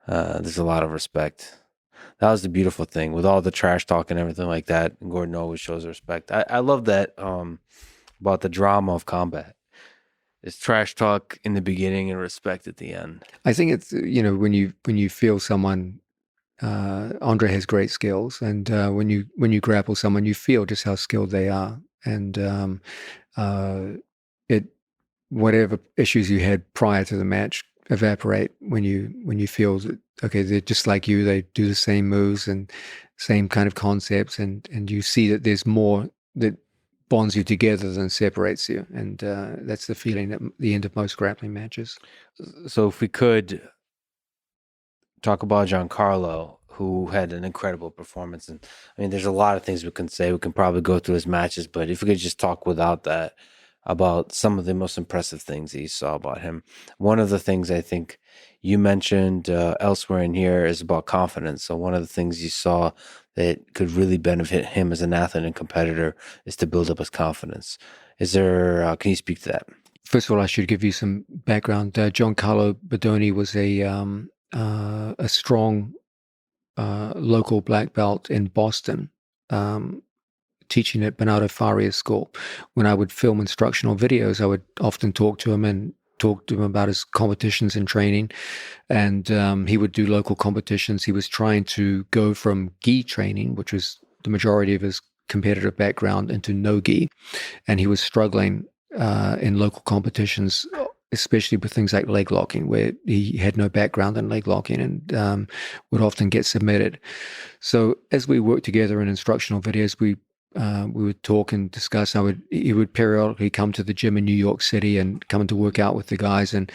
of respect. That was the beautiful thing with all the trash talk and everything like that. Gordon always shows respect. I love that about the drama of combat. It's trash talk in the beginning and respect at the end. I think it's when you feel someone. Andre has great skills, and when you grapple someone, you feel just how skilled they are, and whatever issues you had prior to the match evaporate when you feel that okay, they're just like you, they do the same moves and same kind of concepts, and you see that there's more that bonds you together than separates you, and that's the feeling at the end of most grappling matches. So if we could talk about Giancarlo, who had an incredible performance. And I mean, there's a lot of things we can say. We can probably go through his matches, but if we could just talk without that about some of the most impressive things that you saw about him. One of the things I think you mentioned elsewhere in here is about confidence. So one of the things you saw that could really benefit him as an athlete and competitor is to build up his confidence. Is there, can you speak to that? First of all, I should give you some background. Giancarlo Bodoni was a strong local black belt in Boston, teaching at Bernardo Faria's school. When I would film instructional videos, I would often talk to him about his competitions and training. And he would do local competitions. He was trying to go from gi training, which was the majority of his competitive background, into no gi. And he was struggling in local competitions, especially with things like leg locking, where he had no background in leg locking and would often get submitted. So as we worked together in instructional videos, we would talk and discuss. He would periodically come to the gym in New York City and come to work out with the guys. And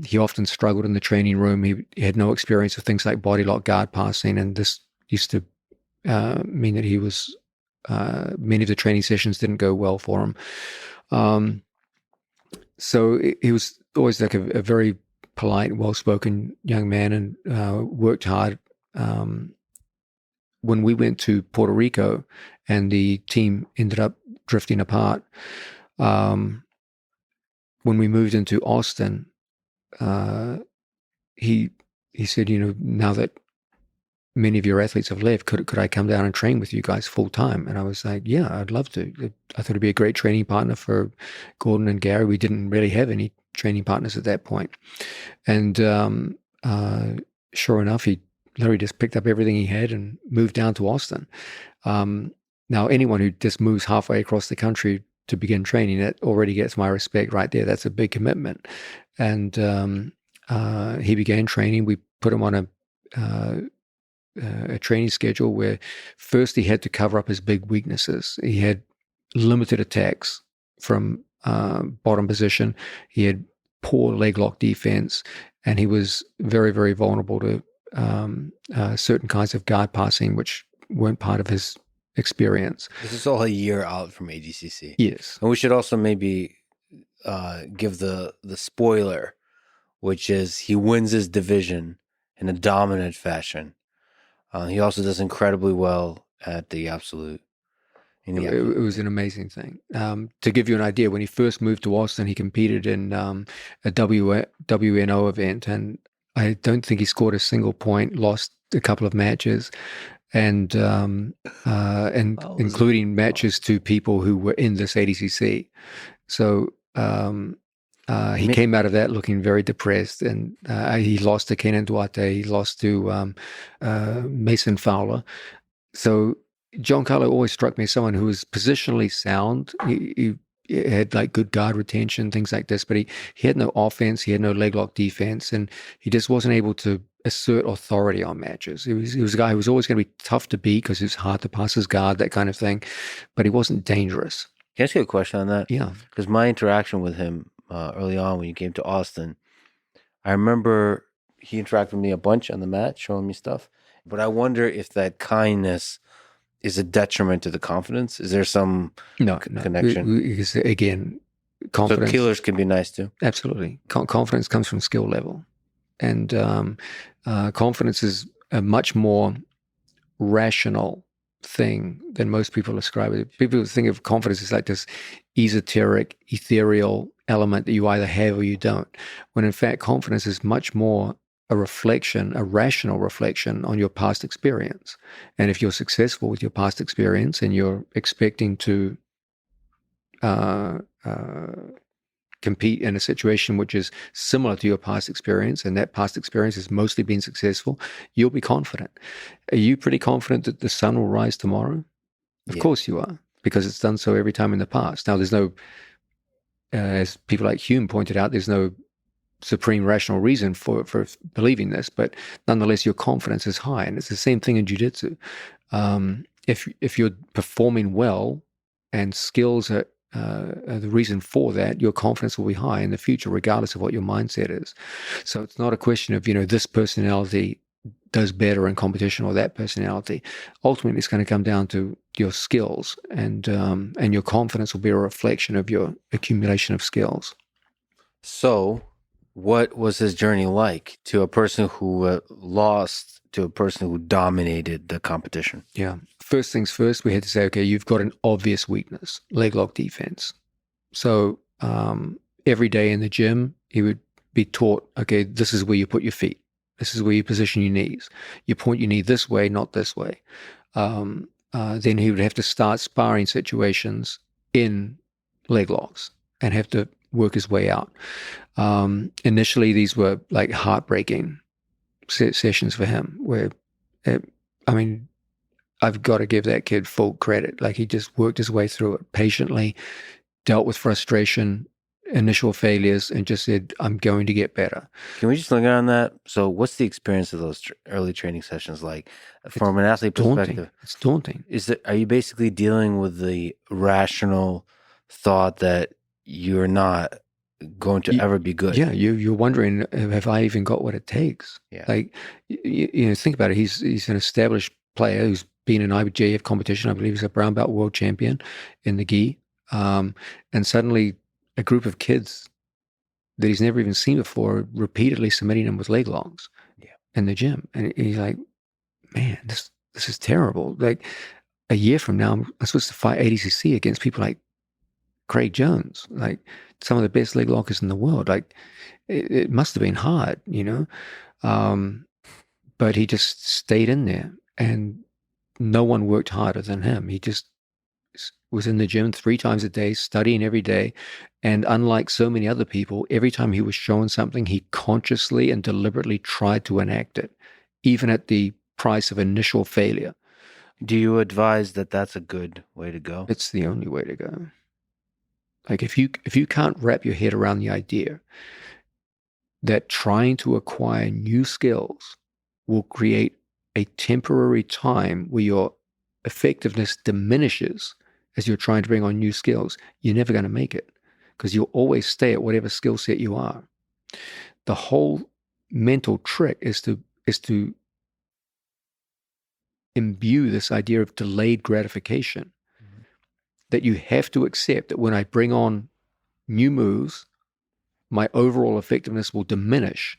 he often struggled in the training room. He had no experience with things like body lock, guard passing, and this used to mean that he was many of the training sessions didn't go well for him. So he was always like a very polite, well-spoken young man, and worked hard. When we went to Puerto Rico and the team ended up drifting apart, when we moved into Austin, he said, now that many of your athletes have left, could I come down and train with you guys full time? And I was like, yeah, I'd love to. I thought it'd be a great training partner for Gordon and Garry. We didn't really have any training partners at that point. And sure enough, he literally just picked up everything he had and moved down to Austin. Now, anyone who just moves halfway across the country to begin training, that already gets my respect right there. That's a big commitment. And he began training. We put him on a training schedule where first he had to cover up his big weaknesses. He had limited attacks from bottom position. He had poor leg lock defense, and he was very, very vulnerable to certain kinds of guard passing, which weren't part of his experience. This is all a year out from ADCC. Yes. And we should also maybe give the spoiler, which is he wins his division in a dominant fashion. He also does incredibly well at the absolute. It was an amazing thing. To give you an idea, when he first moved to Austin, he competed in a WNO event, and I don't think he scored a single point, lost a couple of matches, and including matches to people who were in this ADCC. So he came out of that looking very depressed, and he lost to Kenan Duarte. He lost to Mason Fowler. So Giancarlo always struck me as someone who was positionally sound. He had like good guard retention, things like this, but he had no offense. He had no leg lock defense, and he just wasn't able to assert authority on matches. He was a guy who was always going to be tough to beat because it was hard to pass his guard, that kind of thing, but he wasn't dangerous. Can I ask you a question on that? Yeah. Because my interaction with him early on when you came to Austin, I remember he interacted with me a bunch on the mat, showing me stuff, but I wonder if that kindness is a detriment to the confidence. Is there some connection? Because again, confidence. So killers can be nice too. Absolutely, confidence comes from skill level, and confidence is a much more rational thing than most people describe it. People think of confidence as like this esoteric, ethereal element that you either have or you don't. When in fact, confidence is much more a reflection, a rational reflection on your past experience. And if you're successful with your past experience and you're expecting to compete in a situation which is similar to your past experience, and that past experience has mostly been successful, you'll be confident. Are you pretty confident that the sun will rise tomorrow? Of course you are, because it's done so every time in the past. Now, there's no, as people like Hume pointed out, there's no supreme rational reason for believing this, but nonetheless your confidence is high, and it's the same thing in jiu-jitsu. If you're performing well and skills are the reason for that, your confidence will be high in the future regardless of what your mindset is. So it's not a question of this personality does better in competition or that personality. Ultimately it's going to come down to your skills, and your confidence will be a reflection of your accumulation of skills. So what was his journey like, to a person who lost to a person who dominated the competition? Yeah. First things first, we had to say, okay, you've got an obvious weakness, leg lock defense. So every day in the gym, he would be taught, okay, this is where you put your feet. This is where you position your knees. You point your knee this way, not this way. Then he would have to start sparring situations in leg locks and have to work his way out. Initially, these were like heartbreaking sessions for him, where, I've got to give that kid full credit. Like, he just worked his way through it patiently, dealt with frustration, initial failures, and just said, I'm going to get better. Can we just look on that? So what's the experience of those early training sessions like from an athlete perspective? It's daunting. Are you basically dealing with the rational thought that you're not going to ever be good? Yeah, you're wondering, have I even got what it takes? Yeah. Like, think about it. He's an established player who's been in IBJJF competition. I believe he's a brown belt world champion in the gi. And suddenly a group of kids that he's never even seen before repeatedly submitting him with leg locks in the gym. And he's like, man, this is terrible. Like, a year from now, I'm supposed to fight ADCC against people like Craig Jones, like some of the best leg lockers in the world. Like, it must have been hard, but he just stayed in there, and no one worked harder than him. He just was in the gym 3 times a day, studying every day. And unlike so many other people, every time he was shown something, he consciously and deliberately tried to enact it, even at the price of initial failure. Do you advise that that's a good way to go? It's the only way to go. Like, if you can't wrap your head around the idea that trying to acquire new skills will create a temporary time where your effectiveness diminishes as you're trying to bring on new skills, you're never going to make it, because you'll always stay at whatever skill set you are. The whole mental trick is to imbue this idea of delayed gratification, that you have to accept that when I bring on new moves, my overall effectiveness will diminish.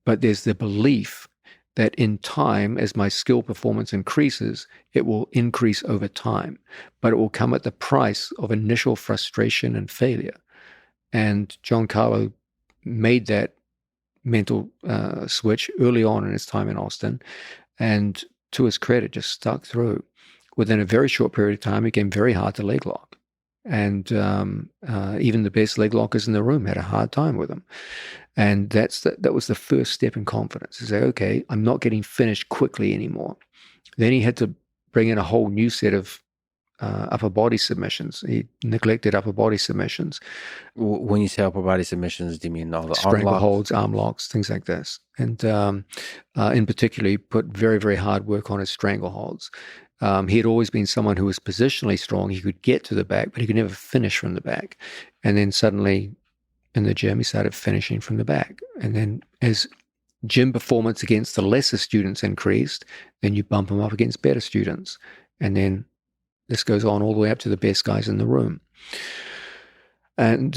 But there's the belief that in time, as my skill performance increases, it will increase over time, but it will come at the price of initial frustration and failure. And Giancarlo made that mental switch early on in his time in Austin, and to his credit, just stuck through. Within a very short period of time, it became very hard to leg lock. And even the best leg lockers in the room had a hard time with him. And that was the first step in confidence. To say, okay, I'm not getting finished quickly anymore. Then he had to bring in a whole new set of upper body submissions. He neglected upper body submissions. When you say upper body submissions, do you mean all the strangleholds, arm locks, things like this? And in particular, he put very, very hard work on his strangleholds. He had always been someone who was positionally strong. He could get to the back, but he could never finish from the back. And then suddenly in the gym, he started finishing from the back. And then as gym performance against the lesser students increased, then you bump him up against better students. And then this goes on all the way up to the best guys in the room. And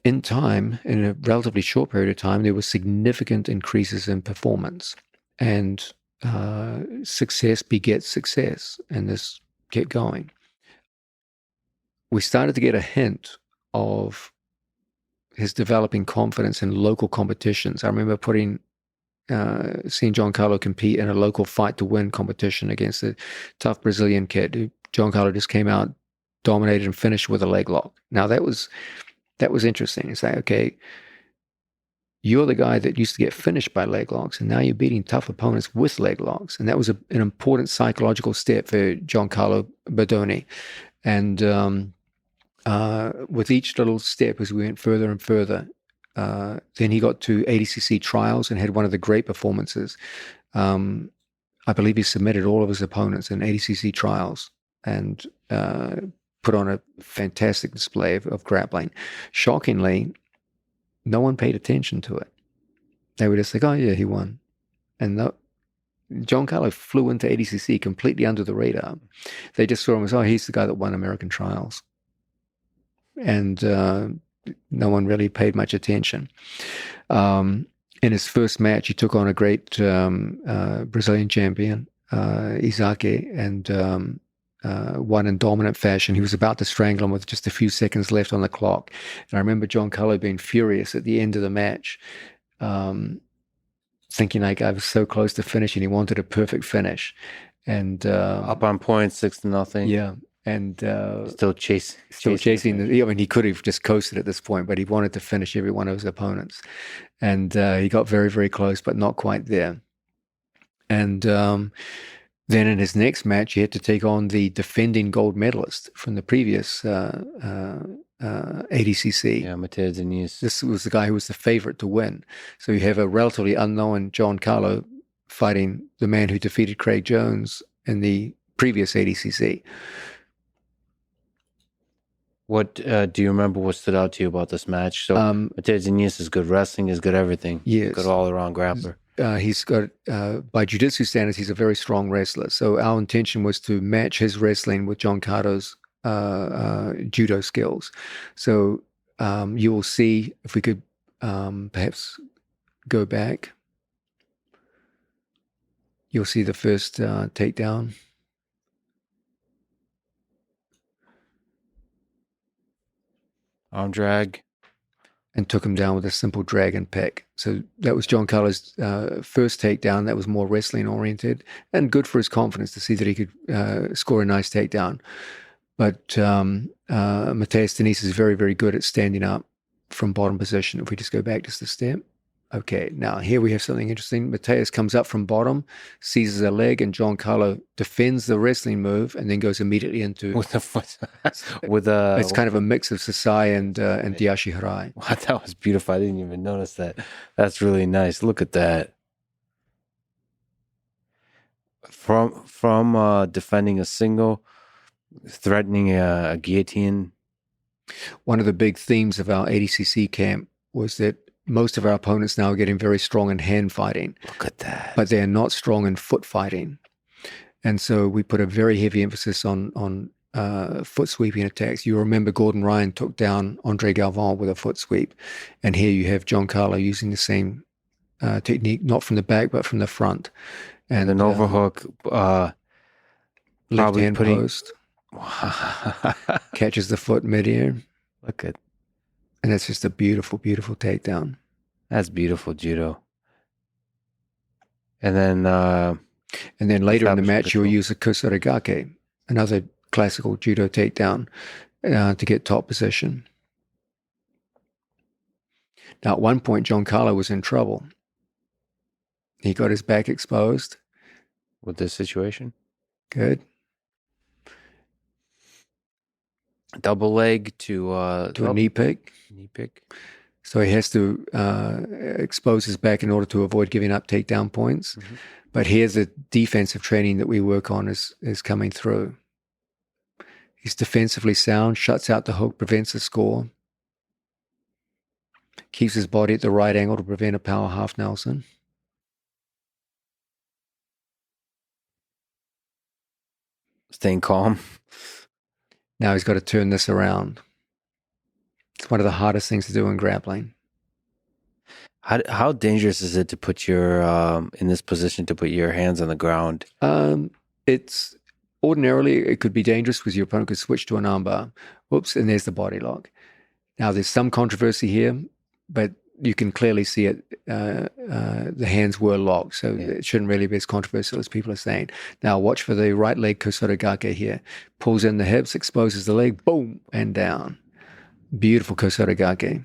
in time, in a relatively short period of time, there were significant increases in performance. And success begets success. And this kept going. We started to get a hint of his developing confidence in local competitions. I remember seeing Giancarlo compete in a local fight to win competition against a tough Brazilian kid who Giancarlo just came out, dominated, and finished with a leg lock. Now that was interesting. It's like, okay, you're the guy that used to get finished by leg locks, and now you're beating tough opponents with leg locks. And that was an important psychological step for Giancarlo Bodoni. And with each little step, as we went further and further, then he got to ADCC trials and had one of the great performances. I believe he submitted all of his opponents in ADCC trials and put on a fantastic display of grappling. Shockingly, no one paid attention to it. They were just like, oh yeah, he won. And Giancarlo flew into ADCC completely under the radar. They just saw him as, oh, he's the guy that won American trials. And no one really paid much attention. In his first match, he took on a great Brazilian champion, Izake, and won in dominant fashion. He was about to strangle him with just a few seconds left on the clock. And I remember Giancarlo being furious at the end of the match, thinking like, I was so close to finishing. He wanted a perfect finish. And up on points, 6-0. Yeah. And still chasing. I mean, he could have just coasted at this point, but he wanted to finish every one of his opponents. And he got very, very close, but not quite there. And then in his next match, he had to take on the defending gold medalist from the previous ADCC. Yeah, Matteo Diniz. This was the guy who was the favorite to win. So you have a relatively unknown Giancarlo fighting the man who defeated Craig Jones in the previous ADCC. What do you remember? What stood out to you about this match? So Matteo Diniz is good wrestling, is good everything. Yes, good all around grappler. He's got by jiu-jitsu standards, he's a very strong wrestler. So our intention was to match his wrestling with Giancarlo's judo skills. So you will see, if we could perhaps go back, you'll see the first takedown. Arm drag. And took him down with a simple drag and peck. So that was Giancarlo's first takedown. That was more wrestling oriented and good for his confidence to see that he could score a nice takedown. But Matthias Diniz is very, very good at standing up from bottom position. If we just go back just a step. Okay, now here we have something interesting. Matthias comes up from bottom, seizes a leg, and Giancarlo defends the wrestling move and then goes immediately into... With the foot. It's kind of a mix of Sasai and Diashi Harai. Wow, that was beautiful. I didn't even notice that. That's really nice. Look at that. from defending a single, threatening a guillotine. One of the big themes of our ADCC camp was that most of our opponents now are getting very strong in hand fighting. Look at that. But they're not strong in foot fighting. And so we put a very heavy emphasis on foot sweeping attacks. You remember Gordon Ryan took down Andre Galvin with a foot sweep. And here you have Giancarlo using the same technique, not from the back, but from the front. And an overhook. Left hand post. Catches the foot midair. Look at. And that's just a beautiful, beautiful takedown. That's beautiful judo. And then later in the match, you'll use a kosorigake, another classical judo takedown, to get top position. Now, at one point, Giancarlo was in trouble. He got his back exposed. With this situation? Good. Double leg to a knee pick. Knee pick. So he has to expose his back in order to avoid giving up takedown points. Mm-hmm. But here's the defensive training that we work on is coming through. He's defensively sound, shuts out the hook, prevents the score, keeps his body at the right angle to prevent a power half Nelson. Staying calm. Now he's got to turn this around. It's one of the hardest things to do in grappling. How dangerous is it to put your in this position to put your hands on the ground? It's ordinarily it could be dangerous because your opponent could switch to an armbar. Whoops, and there's the body lock. Now there's some controversy here, but you can clearly see it. The hands were locked, so it shouldn't really be as controversial as people are saying. Now watch for the right leg kosorigake here. Pulls in the hips, exposes the leg, boom, and down. Beautiful kosorigake.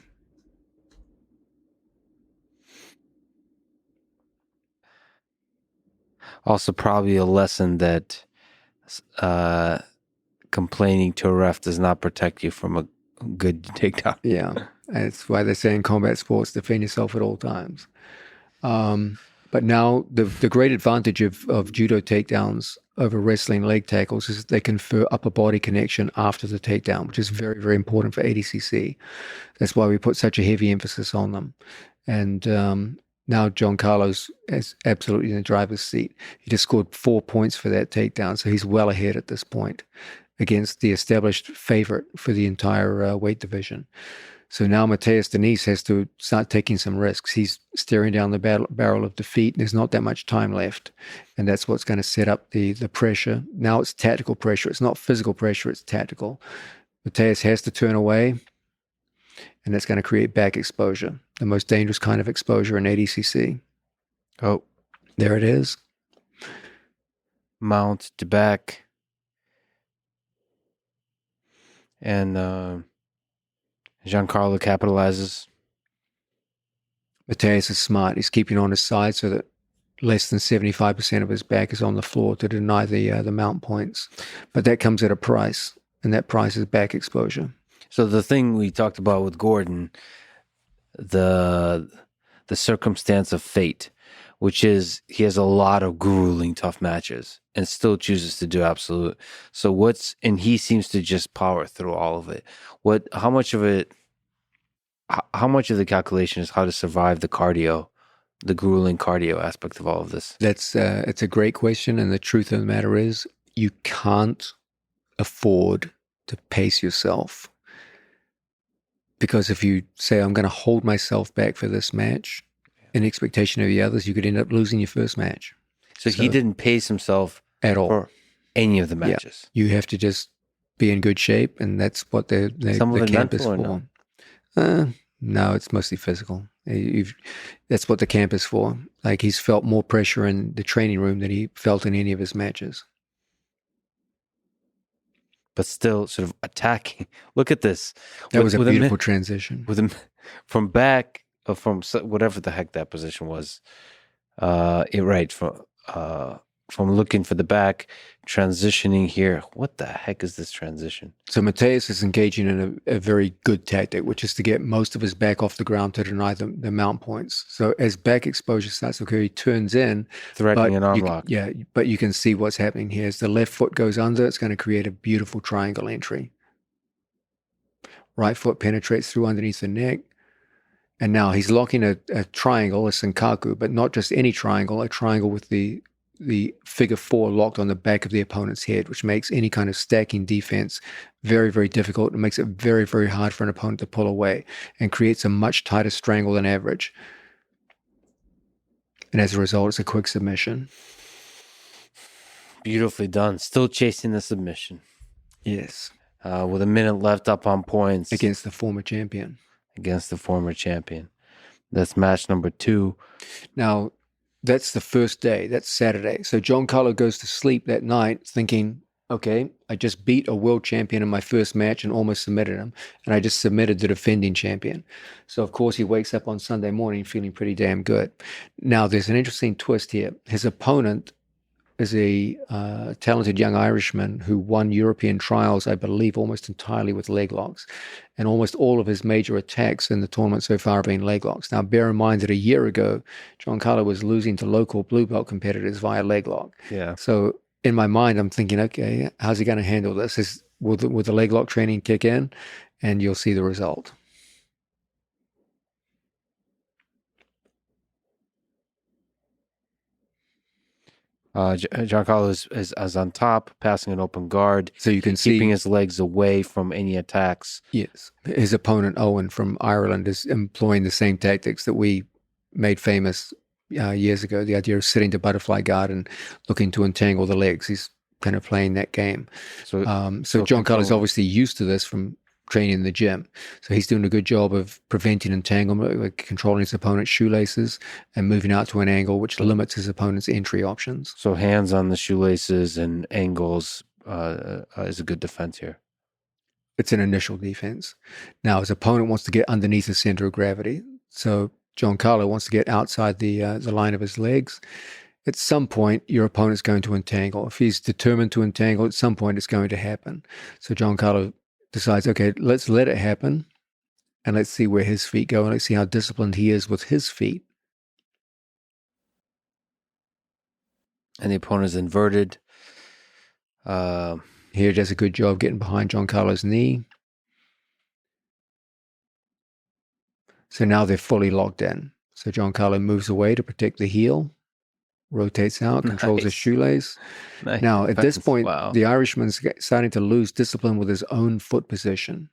Also, probably a lesson that complaining to a ref does not protect you from a good takedown. Yeah, that's why they say in combat sports, defend yourself at all times. But now the great advantage of judo takedowns over wrestling leg tackles is they confer upper body connection after the takedown, which is very, very important for ADCC. That's why we put such a heavy emphasis on them. And now Giancarlo's is absolutely in the driver's seat. He just scored 4 points for that takedown, so he's well ahead at this point against the established favorite for the entire weight division. So now Mateus Diniz has to start taking some risks. He's staring down the barrel of defeat, and there's not that much time left. And that's what's going to set up the pressure. Now it's tactical pressure. It's not physical pressure, it's tactical. Mateus has to turn away, and that's going to create back exposure, the most dangerous kind of exposure in ADCC. Oh, there it is. Mount to back. And Giancarlo capitalizes. Mateus is smart. He's keeping on his side so that less than 75% of his back is on the floor to deny the mount points. But that comes at a price, and that price is back exposure. So the thing we talked about with Gordon, the circumstance of fate, which is he has a lot of grueling tough matches and still chooses to do absolute. So and he seems to just power through all of it. How much of the calculation is how to survive the cardio, the grueling cardio aspect of all of this? It's a great question. And the truth of the matter is you can't afford to pace yourself. Because if you say, I'm going to hold myself back for this match in expectation of the others, you could end up losing your first match. So he didn't pace himself at all for any of the matches. Yeah. You have to just be in good shape, and that's what the camp is for. No, it's mostly physical. That's what the camp is for. Like, he's felt more pressure in the training room than he felt in any of his matches. But still sort of attacking. Look at this. That was a beautiful transition. From back, from whatever the heck that position was. From from looking for the back, transitioning here. What the heck is this transition? So Mateus is engaging in a very good tactic, which is to get most of his back off the ground to deny the mount points. So as back exposure starts to occur, he turns in. Threatening an arm lock. Yeah, but you can see what's happening here. As the left foot goes under, it's going to create a beautiful triangle entry. Right foot penetrates through underneath the neck. And now he's locking a triangle, a senkaku, but not just any triangle, a triangle with the figure 4 locked on the back of the opponent's head, which makes any kind of stacking defense very, very difficult. It makes it very, very hard for an opponent to pull away and creates a much tighter strangle than average. And as a result, it's a quick submission. Beautifully done. Still chasing the submission. Yes. With a minute left up on points. Against the former champion. That's match number 2. Now, that's the first day. That's Saturday. So Giancarlo goes to sleep that night thinking, okay, I just beat a world champion in my first match and almost submitted him. And I just submitted the defending champion. So, of course, he wakes up on Sunday morning feeling pretty damn good. Now, there's an interesting twist here. His opponent is a talented young Irishman who won European trials, I believe, almost entirely with leg locks. And almost all of his major attacks in the tournament so far have been leg locks. Now, bear in mind that a year ago, Giancarlo was losing to local blue belt competitors via leg lock. Yeah. So in my mind, I'm thinking, okay, how's he going to handle this? Will the leg lock training kick in? And you'll see the result. Giancarlo is on top, passing an open guard. So you can see keeping his legs away from any attacks. Yes. His opponent, Owen from Ireland, is employing the same tactics that we made famous years ago. The idea of sitting to butterfly guard and looking to entangle the legs. He's kind of playing that game. So Giancarlo is obviously used to this from training in the gym. So he's doing a good job of preventing entanglement, like controlling his opponent's shoelaces and moving out to an angle which limits his opponent's entry options. So hands on the shoelaces and angles is a good defense here. It's an initial defense. Now his opponent wants to get underneath the center of gravity. So Giancarlo wants to get outside the line of his legs. At some point, your opponent's going to entangle. If he's determined to entangle, at some point it's going to happen. So Giancarlo decides, okay, let's let it happen and let's see where his feet go and let's see how disciplined he is with his feet. And the opponent's inverted. Here he does a good job getting behind Giancarlo's knee. So now they're fully locked in. So Giancarlo moves away to protect the heel, rotates out, controls his shoelace. Nice. Now, at this point, wow. The Irishman's starting to lose discipline with his own foot position.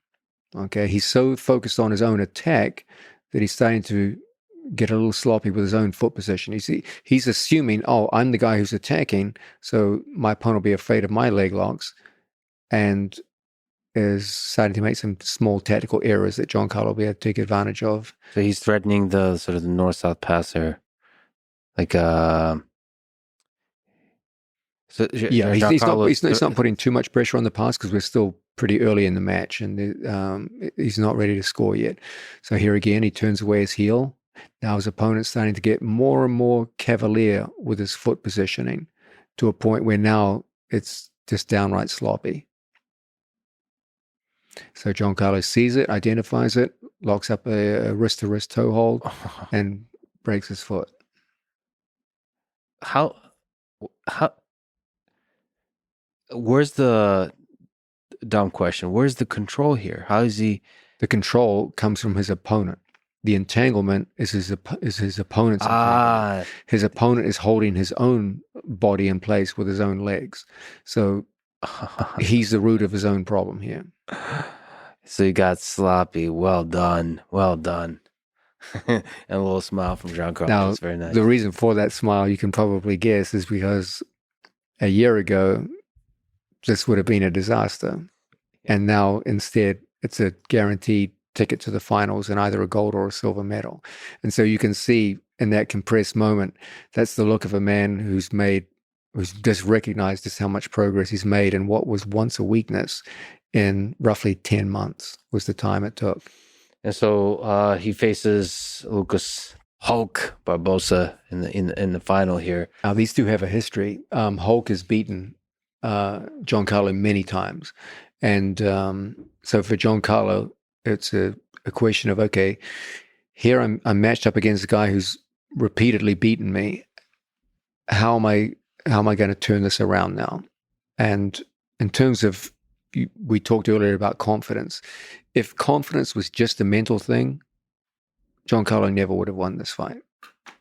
Okay, he's so focused on his own attack that he's starting to get a little sloppy with his own foot position. You see, he's assuming, oh, I'm the guy who's attacking, so my opponent will be afraid of my leg locks, and is starting to make some small tactical errors that Giancarlo will be able to take advantage of. So he's threatening the sort of the north-south passer, like So yeah, he's not putting too much pressure on the pass because we're still pretty early in the match and he's not ready to score yet. So here again, he turns away his heel. Now his opponent's starting to get more and more cavalier with his foot positioning to a point where now it's just downright sloppy. So Giancarlo sees it, identifies it, locks up a wrist-to-wrist toe hold, and breaks his foot. How? Where's the dumb question? Where's the control here? How is he? The control comes from his opponent. The entanglement is his opponent's entanglement. His opponent is holding his own body in place with his own legs. So he's the root of his own problem here. So he got sloppy. Well done. Well done. And a little smile from Giancarlo. Now, That's very nice. The reason for that smile, you can probably guess, is because a year ago, this would have been a disaster. And now, instead, it's a guaranteed ticket to the finals and either a gold or a silver medal. And so you can see in that compressed moment, that's the look of a man who's just recognized just how much progress he's made in what was once a weakness in roughly 10 months was the time it took. And so he faces Lucas Hulk Barbosa in the final here. These two have a history. Hulk has beaten Giancarlo many times. And so for Giancarlo, it's a question of, okay, here I'm matched up against a guy who's repeatedly beaten me. How am I going to turn this around now? And in terms of, we talked earlier about confidence. If confidence was just a mental thing, Giancarlo never would have won this fight.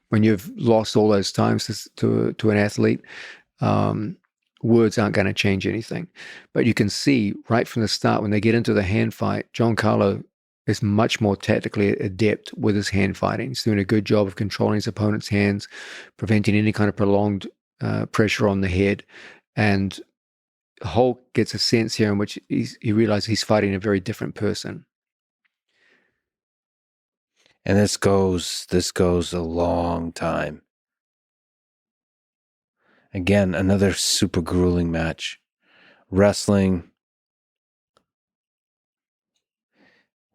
When you've lost all those times to an athlete, words aren't going to change anything. But you can see right from the start, when they get into the hand fight, Giancarlo is much more tactically adept with his hand fighting. He's doing a good job of controlling his opponent's hands, preventing any kind of prolonged pressure on the head. And Hulk gets a sense here in which he realizes he's fighting a very different person. And this goes a long time. Again, another super grueling match. Wrestling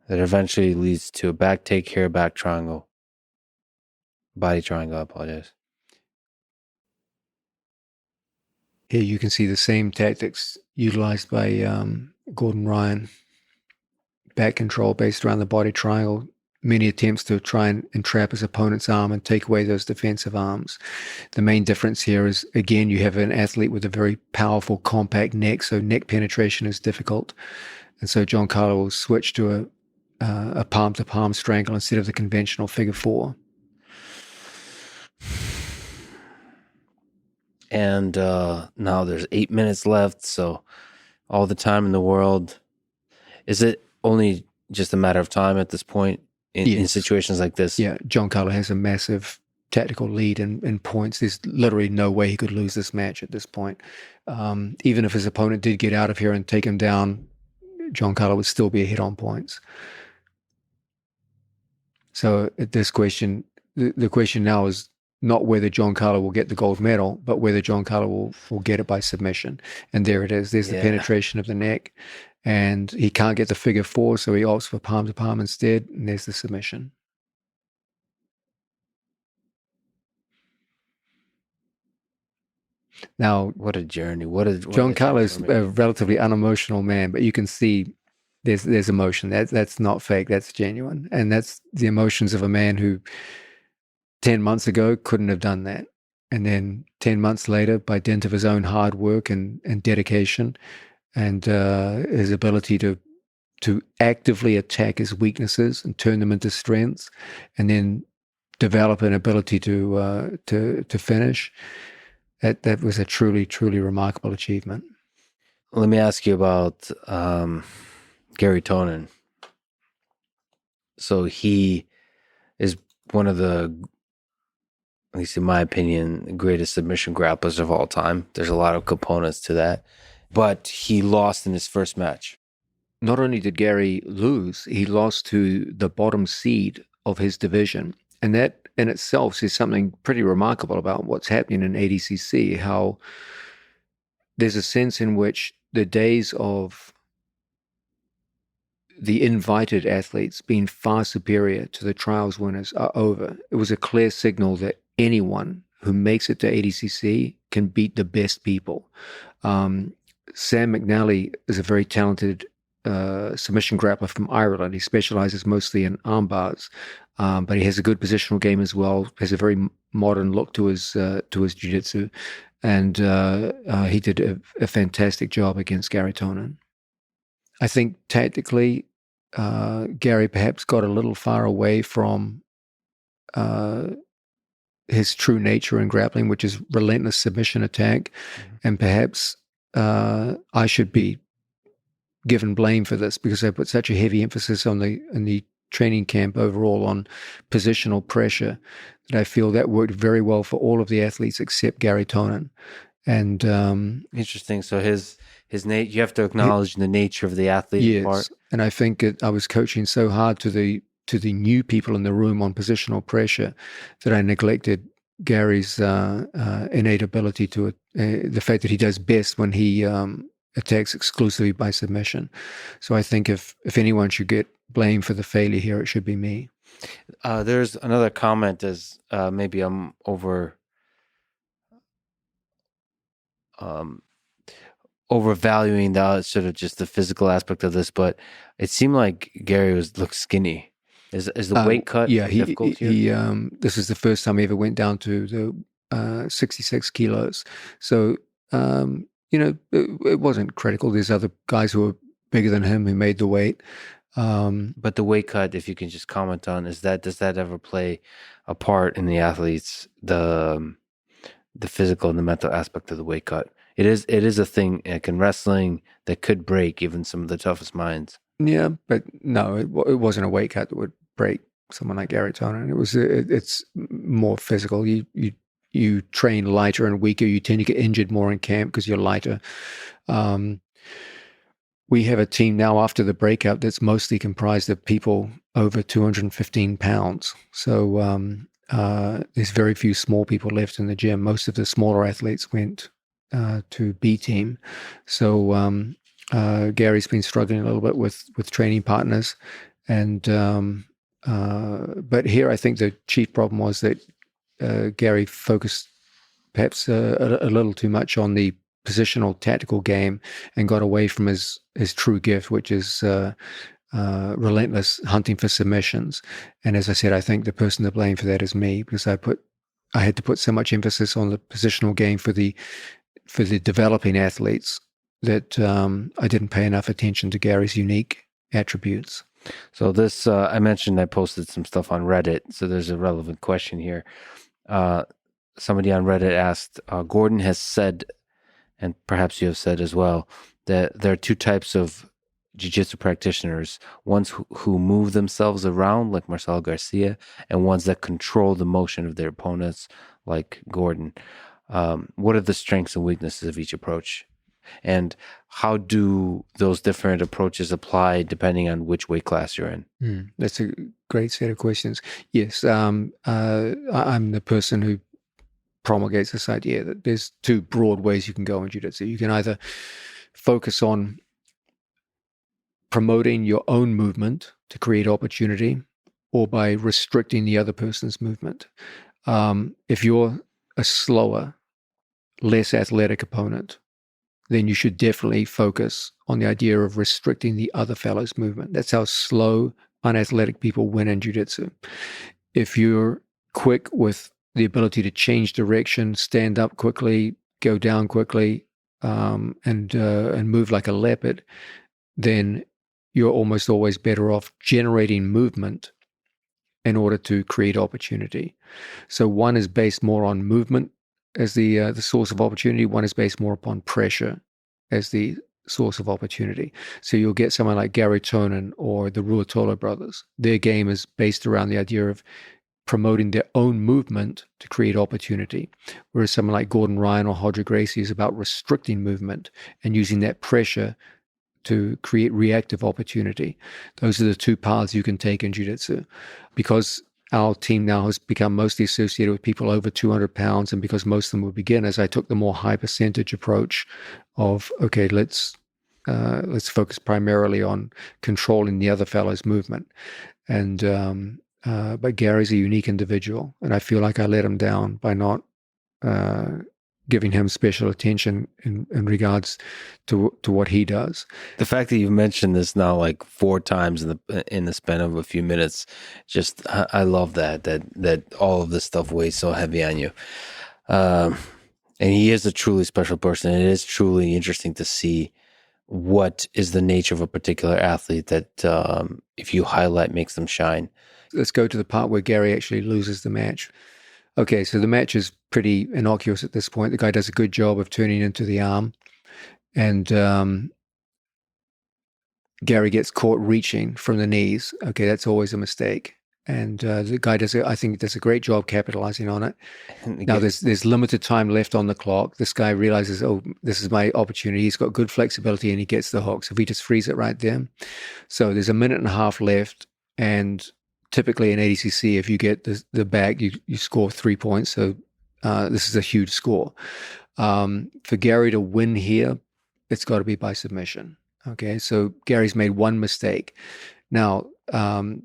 that eventually leads to a back take here, back triangle. Body triangle, I apologize. Here you can see the same tactics utilized by Gordon Ryan. Back control based around the body triangle. Many attempts to try and entrap his opponent's arm and take away those defensive arms. The main difference here is, again, you have an athlete with a very powerful, compact neck, so neck penetration is difficult. And so Giancarlo will switch to a palm-to-palm strangle instead of the conventional figure four. And now there's 8 minutes left, so all the time in the world. Is it only just a matter of time at this point in situations like this? Yeah, Giancarlo has a massive tactical lead in points. There's literally no way he could lose this match at this point. Even if his opponent did get out of here and take him down, Giancarlo would still be ahead on points. So at this question, the question now is not whether Giancarlo will get the gold medal, but whether Giancarlo will get it by submission. And there it is. There's the penetration of the neck. And he can't get the figure four, so he opts for palm-to-palm instead, and there's the submission. Now, what a journey. Giancarlo's a relatively unemotional man, but you can see there's emotion. That's not fake, that's genuine. And that's the emotions of a man who 10 months ago couldn't have done that. And then 10 months later, by dint of his own hard work and dedication, and his ability to actively attack his weaknesses and turn them into strengths, and then develop an ability to finish. That was a truly, truly remarkable achievement. Let me ask you about Garry Tonon. So he is one of the, at least in my opinion, greatest submission grapplers of all time. There's a lot of components to that. But he lost in his first match. Not only did Garry lose, he lost to the bottom seed of his division. And that in itself says something pretty remarkable about what's happening in ADCC, how there's a sense in which the days of the invited athletes being far superior to the trials winners are over. It was a clear signal that anyone who makes it to ADCC can beat the best people. Sam McNally is a very talented submission grappler from Ireland. He specializes mostly in arm bars, but he has a good positional game as well. Has a very modern look to his jiu-jitsu, and he did a fantastic job against Garry Tonon. I think tactically, Garry perhaps got a little far away from his true nature in grappling, which is relentless submission attack, and perhaps I should be given blame for this because I put such a heavy emphasis on the training camp overall on positional pressure that I feel that worked very well for all of the athletes except Garry Tonon. And interesting. So his you have to acknowledge the nature of the athlete part. And I think I was coaching so hard to the new people in the room on positional pressure that I neglected Garry's innate ability to the fact that he does best when he attacks exclusively by submission. So I think if anyone should get blamed for the failure here, it should be me. There's another comment as maybe I'm overvaluing the sort of just the physical aspect of this, but it seemed like Garry looked skinny. Is the weight cut difficult here? This is the first time he ever went down to the 66 kilos. So, it wasn't critical. There's other guys who are bigger than him who made the weight. But the weight cut, if you can just comment on, does that ever play a part in the athletes, the physical and the mental aspect of the weight cut? It is a thing, like in wrestling, that could break even some of the toughest minds. Yeah, but no, it wasn't a weight cut that would break someone like Garry Tonon. It's more physical. You train lighter and weaker. You tend to get injured more in camp because you're lighter. We have a team now after the breakout that's mostly comprised of people over 215 pounds. So there's very few small people left in the gym. Most of the smaller athletes went to B team. So Gary's been struggling a little bit with training partners. And but here I think the chief problem was that Garry focused perhaps a little too much on the positional tactical game and got away from his true gift, which is relentless hunting for submissions. And as I said, I think the person to blame for that is me, because I had to put so much emphasis on the positional game for the developing athletes that I didn't pay enough attention to Gary's unique attributes. So this, I mentioned I posted some stuff on Reddit, so there's a relevant question here. Somebody on Reddit asked, Gordon has said, and perhaps you have said as well, that there are two types of jiu-jitsu practitioners, ones who move themselves around like Marcelo Garcia, and ones that control the motion of their opponents like Gordon. What are the strengths and weaknesses of each approach? And how do those different approaches apply depending on which weight class you're in? That's a great set of questions. Yes, I'm the person who promulgates this idea that there's two broad ways you can go in jiu-jitsu. You can either focus on promoting your own movement to create opportunity, or by restricting the other person's movement. If you're a slower, less athletic opponent, then you should definitely focus on the idea of restricting the other fellow's movement. That's how slow, unathletic people win in jiu-jitsu. If you're quick with the ability to change direction, stand up quickly, go down quickly, and move like a leopard, then you're almost always better off generating movement in order to create opportunity. So one is based more on movement as the source of opportunity. One is based more upon pressure as the source of opportunity. So you'll get someone like Garry Tonon or the Ruotolo brothers. Their game is based around the idea of promoting their own movement to create opportunity. Whereas someone like Gordon Ryan or Renzo Gracie is about restricting movement and using that pressure to create reactive opportunity. Those are the two paths you can take in jiu-jitsu. Because our team now has become mostly associated with people over 200 pounds, and because most of them were beginners, I took the more high percentage approach of, okay, let's focus primarily on controlling the other fellow's movement. And but Gary's a unique individual, and I feel like I let him down by not giving him special attention in regards to what he does. The fact that you've mentioned this now like 4 times in the span of a few minutes, just I love that all of this stuff weighs so heavy on you. And he is a truly special person. It is truly interesting to see what is the nature of a particular athlete that if you highlight makes them shine. Let's go to the part where Garry actually loses the match. Okay, so the match is pretty innocuous at this point. The guy does a good job of turning into the arm, and Garry gets caught reaching from the knees. Okay, that's always a mistake. And the guy does a great job capitalizing on it. Now there's limited time left on the clock. This guy realizes, oh, this is my opportunity. He's got good flexibility and he gets the hook. So if he just frees it right there. So there's a minute and a half left, and typically in ADCC, if you get the back, you score 3 points. So this is a huge score. For Garry to win here it's got to be by submission. Okay, so Gary's made one mistake. Now,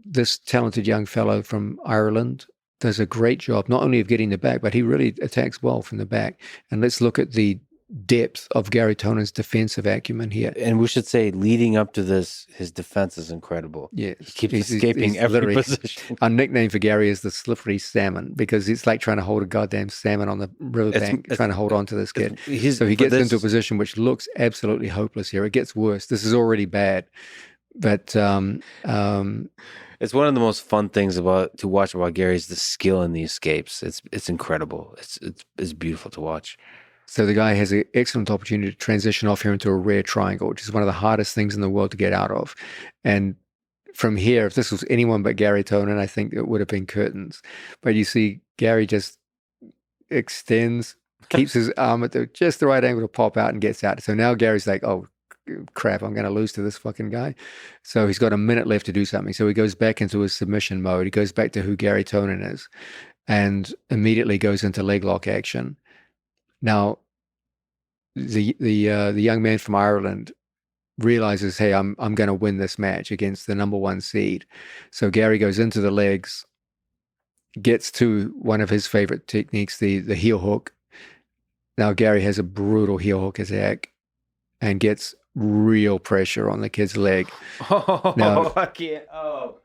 this talented young fellow from Ireland does a great job, not only of getting the back, but he really attacks well from the back. And let's look at the depth of Garry Tonon's defensive acumen here. And we should say, leading up to this, his defense is incredible. Yes. He keeps escaping every position. Our nickname for Gary is the slippery salmon, because it's like trying to hold a goddamn salmon on the riverbank, trying to hold on to this kid. So he gets into a position which looks absolutely hopeless here. It gets worse. This is already bad. But it's one of the most fun things to watch about Gary is the skill in the escapes. It's incredible. It's beautiful to watch. So the guy has an excellent opportunity to transition off here into a rear triangle, which is one of the hardest things in the world to get out of. And from here, if this was anyone but Garry Tonon, I think it would have been curtains. But you see Gary just extends, keeps his arm at just the right angle to pop out and gets out. So now Gary's like, oh, crap, I'm going to lose to this fucking guy. So he's got a minute left to do something. So he goes back into his submission mode. He goes back to who Garry Tonon is and immediately goes into leg lock action. Now, the young man from Ireland realizes, hey, I'm going to win this match against the number one seed. So Gary goes into the legs, gets to one of his favorite techniques, the heel hook. Now Gary has a brutal heel hook attack and gets real pressure on the kid's leg. Now, I can't. Oh,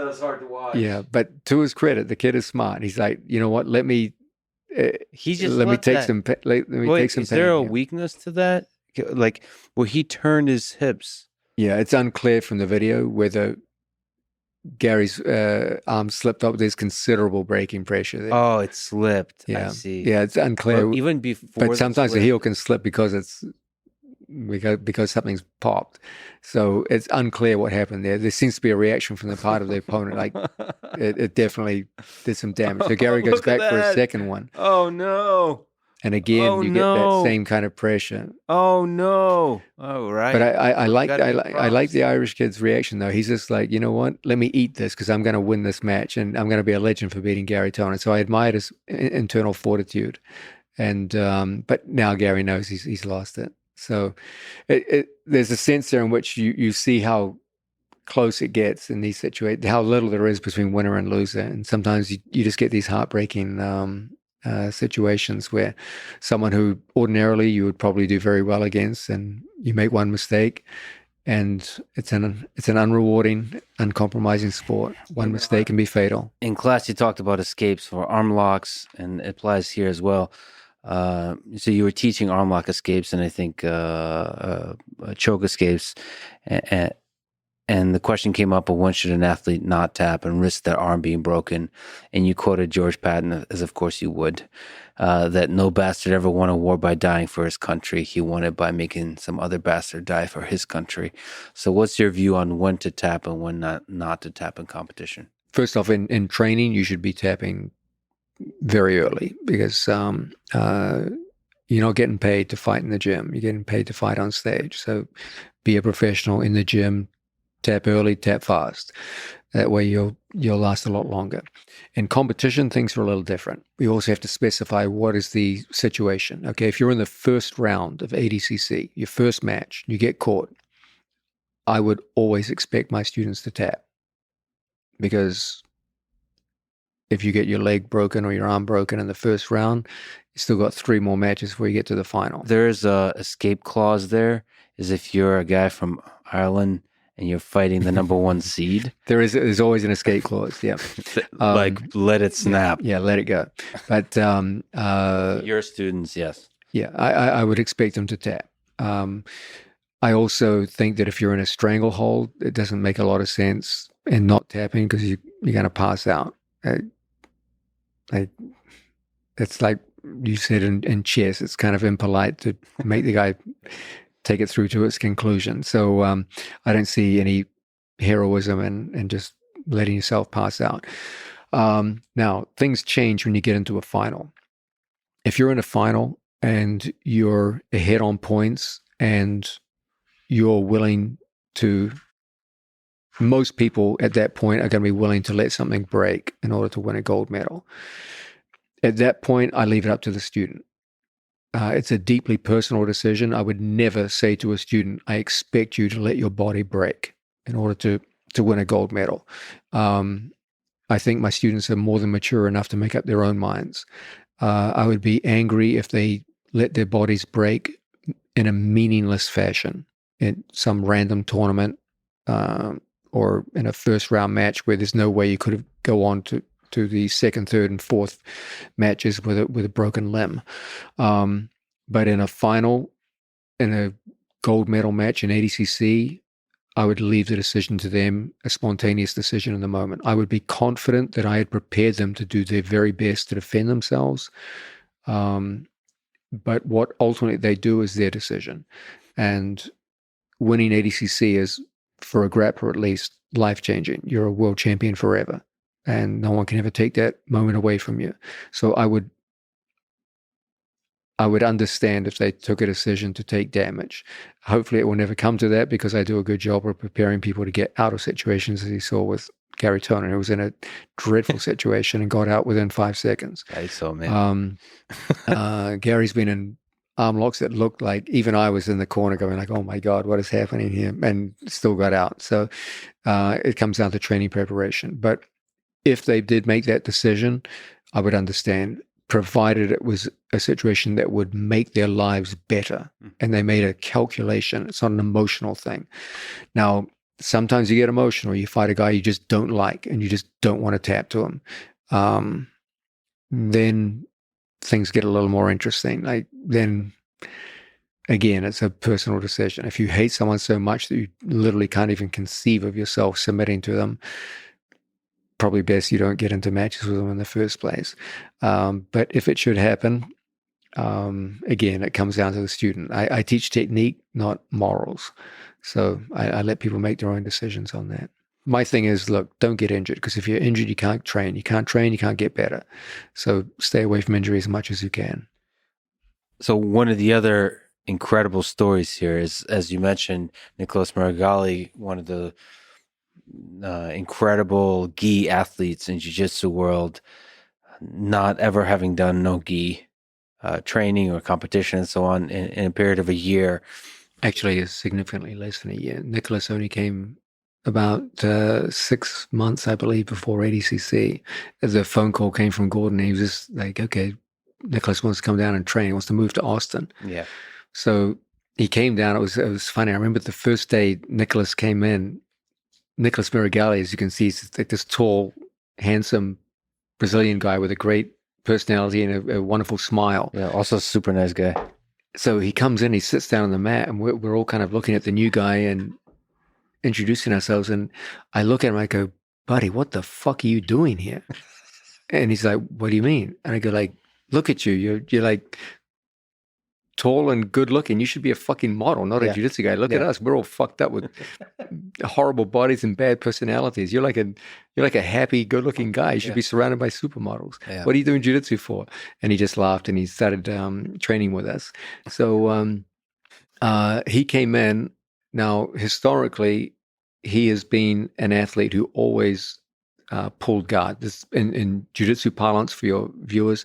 that's hard to watch. Yeah, but to his credit, the kid is smart. He's like, you know what? Let me take some. Is there a weakness to that? Like where he turned his hips? Yeah, it's unclear from the video whether Gary's arm slipped up. There's considerable braking pressure there. Oh, it slipped. Yeah. I see. Yeah, it's unclear. Or even before, but sometimes the heel can slip because something's popped. So it's unclear what happened there. There seems to be a reaction from the part of the opponent. Like it definitely did some damage. So Gary goes back for a second one. Oh no. And again, you get that same kind of pressure. Oh no! Oh right. But I like the Irish kid's reaction though. He's just like, you know what? Let me eat this because I'm going to win this match and I'm going to be a legend for beating Garry Tonon. So I admired his internal fortitude. And but now Gary knows he's lost it. So there's a sense there in which you see how close it gets in these situations, how little there is between winner and loser. And sometimes you just get these heartbreaking situations where someone who ordinarily you would probably do very well against, and you make one mistake, and it's an unrewarding, uncompromising sport. One mistake can be fatal. In class, you talked about escapes for arm locks, and it applies here as well. So you were teaching arm lock escapes, and I think choke escapes, and the question came up of when should an athlete not tap and risk their arm being broken? And you quoted George Patton, as of course you would, that no bastard ever won a war by dying for his country. He won it by making some other bastard die for his country. So what's your view on when to tap and when not to tap in competition? First off, in training, you should be tapping very early because you're not getting paid to fight in the gym. You're getting paid to fight on stage. So be a professional in the gym. Tap early, tap fast. That way you'll last a lot longer. In competition, things are a little different. We also have to specify what is the situation. Okay, if you're in the first round of ADCC, your first match, you get caught, I would always expect my students to tap. Because if you get your leg broken or your arm broken in the first round, you still got 3 more matches before you get to the final. There's a escape clause there, is if you're a guy from Ireland and you're fighting the number 1 seed. There's always an escape clause, yeah. Like, let it snap. Yeah, let it go. But your students, yes. Yeah, I would expect them to tap. I also think that if you're in a stranglehold, it doesn't make a lot of sense in not tapping because you're going to pass out. It's like you said in chess, it's kind of impolite to make the guy take it through to its conclusion. So I don't see any heroism in just letting yourself pass out. Now, things change when you get into a final. If you're in a final and you're ahead on points and you're willing to, most people at that point are going to be willing to let something break in order to win a gold medal. At that point, I leave it up to the student. It's a deeply personal decision. I would never say to a student, I expect you to let your body break in order to win a gold medal. I think my students are more than mature enough to make up their own minds. I would be angry if they let their bodies break in a meaningless fashion in some random tournament or in a first round match where there's no way you could have go on to the second, third, and fourth matches with a broken limb. But in a final, in a gold medal match in ADCC, I would leave the decision to them, a spontaneous decision in the moment. I would be confident that I had prepared them to do their very best to defend themselves. But what ultimately they do is their decision. And winning ADCC is, for a grappler at least, life-changing. You're a world champion forever, and no one can ever take that moment away from you. So I would understand if they took a decision to take damage. Hopefully it will never come to that, because I do a good job of preparing people to get out of situations, as you saw with Garry Tonon, who was in a dreadful situation and got out within 5 seconds. I saw, man. Gary's been in arm locks that looked like even I was in the corner going like, oh my God, what is happening here? And still got out. So it comes down to training preparation. But if they did make that decision, I would understand, provided it was a situation that would make their lives better. And they made a calculation. It's not an emotional thing. Now, sometimes you get emotional. You fight a guy you just don't like and you just don't want to tap to him. Then things get a little more interesting. Then again, it's a personal decision. If you hate someone so much that you literally can't even conceive of yourself submitting to them, probably best you don't get into matches with them in the first place. But if it should happen, again, it comes down to the student. I teach technique, not morals. So I let people make their own decisions on that. My thing is, look, don't get injured, because if you're injured, you can't train. You can't train, you can't get better. So stay away from injury as much as you can. So one of the other incredible stories here is, as you mentioned, Nicholas Meregali, one of the incredible gi athletes in jiu-jitsu world, not ever having done no gi training or competition and so on in a period of a year. Actually, it's significantly less than a year. Nicholas only came about 6 months, I believe, before ADCC. The phone call came from Gordon, and he was just like, okay, Nicholas wants to come down and train. He wants to move to Austin. Yeah. So he came down. It was funny. I remember the first day Nicholas came in, Nicholas Meregali, as you can see, is like this tall, handsome Brazilian guy with a great personality and a wonderful smile. Yeah, also a super nice guy. So he comes in, he sits down on the mat, and we're all kind of looking at the new guy and introducing ourselves. And I look at him, I go, buddy, what the fuck are you doing here? And he's like, what do you mean? And I go like, look at you. You're like tall and good looking. You should be a fucking model, not a jiu-jitsu guy. Look at us. We're all fucked up with horrible bodies and bad personalities. You're like a happy, good looking guy. You should be surrounded by supermodels. Yeah. What are you doing jiu-jitsu for? And he just laughed and he started training with us. So he came in. Now, historically, he has been an athlete who always pulled guard. This in jiu-jitsu parlance for your viewers.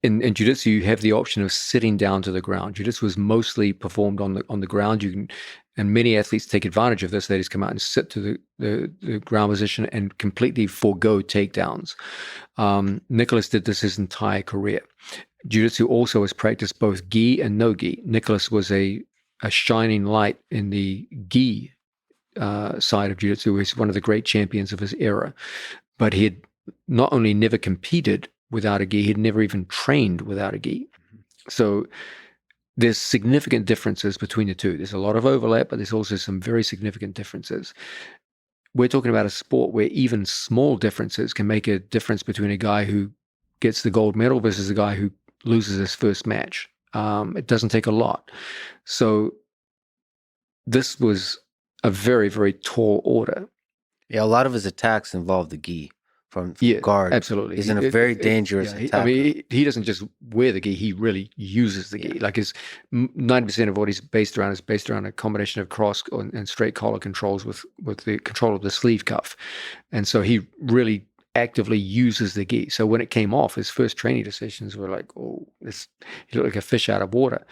In jiu-jitsu, you have the option of sitting down to the ground. Jiu-jitsu is mostly performed on the ground. You can, and many athletes take advantage of this. They just come out and sit to the ground position and completely forego takedowns. Nicholas did this his entire career. Jiu-jitsu also has practiced both gi and no gi. Nicholas was a shining light in the gi side of jiu-jitsu. He's one of the great champions of his era. But he had not only never competed without a gi, he'd never even trained without a gi. So there's significant differences between the two. There's a lot of overlap, but there's also some very significant differences. We're talking about a sport where even small differences can make a difference between a guy who gets the gold medal versus a guy who loses his first match. It doesn't take a lot. So this was a very, very tall order. Yeah, a lot of his attacks involved the gi. From guard. Absolutely. He's in a very dangerous attack. I mean, he doesn't just wear the gi, he really uses the gi. Like 90% of what he's based around is based around a combination of cross and straight collar controls with the control of the sleeve cuff. And so he really actively uses the gi. So when it came off, his first training decisions were like, oh, he looked like a fish out of water.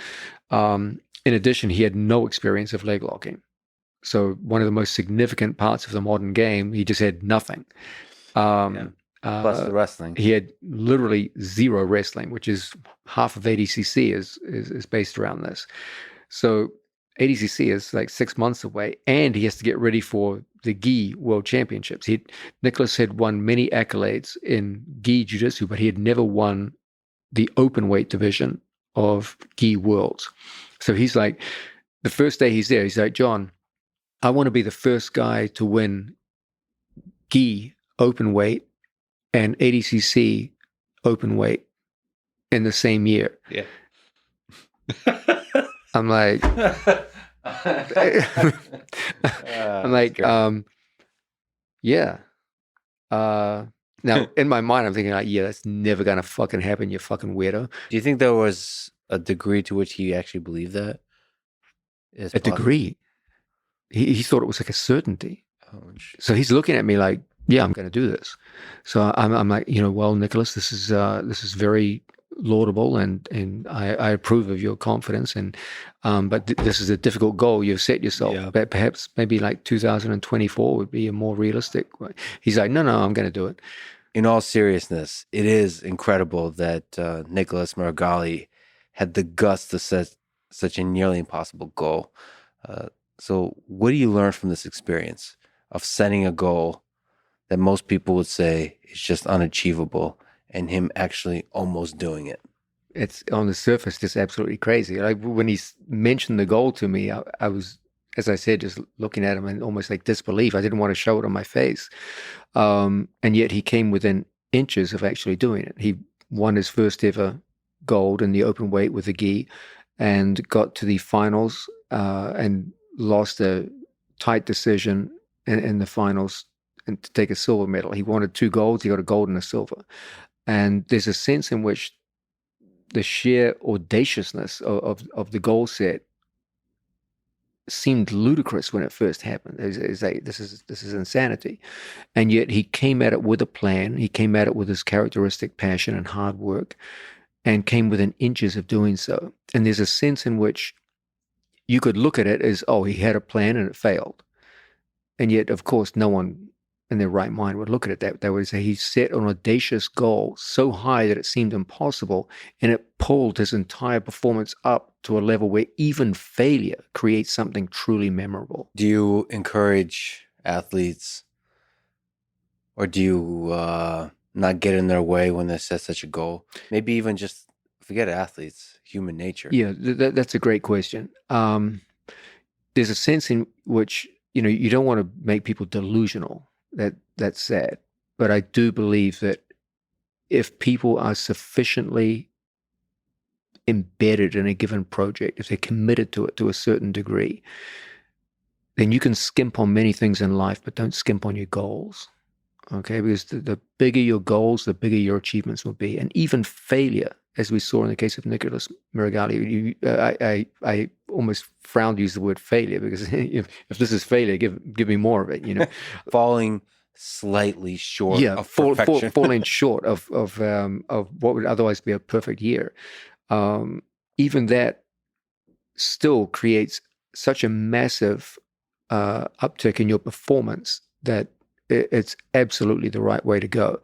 In addition, he had no experience of leg locking. So one of the most significant parts of the modern game, he just had nothing. Plus the wrestling. He had literally zero wrestling, which is half of ADCC is based around this. So ADCC is like 6 months away, and he has to get ready for the gi world championships. Nicholas had won many accolades in gi jiu-jitsu, but he had never won the open weight division of gi worlds. So he's like, the first day he's there, he's like, John, I want to be the first guy to win gi open weight and ADCC open weight in the same year. Yeah. I'm like, yeah. Now, in my mind, I'm thinking, like, yeah, that's never going to fucking happen, you fucking weirdo. Do you think there was a degree to which he actually believed that? A degree? He thought it was like a certainty. Oh, so he's looking at me like, yeah, I'm going to do this. So I'm like, well, Nicholas, this is very laudable, and I approve of your confidence, and but this is a difficult goal you've set yourself. Yeah. But perhaps maybe like 2024 would be a more realistic way. He's like, no, I'm going to do it. In all seriousness, it is incredible that Nicholas Meregali had the guts to set such a nearly impossible goal. So what do you learn from this experience of setting a goal that most people would say is just unachievable, and him actually almost doing it? It's on the surface just absolutely crazy. Like when he mentioned the goal to me, I was, as I said, just looking at him and almost like disbelief. I didn't want to show it on my face. And yet he came within inches of actually doing it. He won his first ever gold in the open weight with the gi and got to the finals and lost a tight decision in the finals and to take a silver medal. He wanted 2 golds. He got a gold and a silver. And there's a sense in which the sheer audaciousness of the goal set seemed ludicrous when it first happened. It's like, this is insanity. And yet he came at it with a plan. He came at it with his characteristic passion and hard work, and came within inches of doing so. And there's a sense in which you could look at it as, oh, he had a plan and it failed. And yet, of course, no one in their right mind would look at it that. They would say he set an audacious goal so high that it seemed impossible, and it pulled his entire performance up to a level where even failure creates something truly memorable. Do you encourage athletes, or do you not get in their way when they set such a goal? Maybe even just forget athletes, human nature. Yeah, that's a great question. There's a sense in which, you don't want to make people delusional. That's sad. But I do believe that if people are sufficiently embedded in a given project, if they're committed to it to a certain degree, then you can skimp on many things in life, but don't skimp on your goals. Okay, because the bigger your goals, the bigger your achievements will be. And even failure, as we saw in the case of Nicholas Meregali, I almost frown to use the word failure, because if this is failure, give me more of it. Falling slightly short of perfection. Falling short of what would otherwise be a perfect year. Even that still creates such a massive uptick in your performance that it's absolutely the right way to go.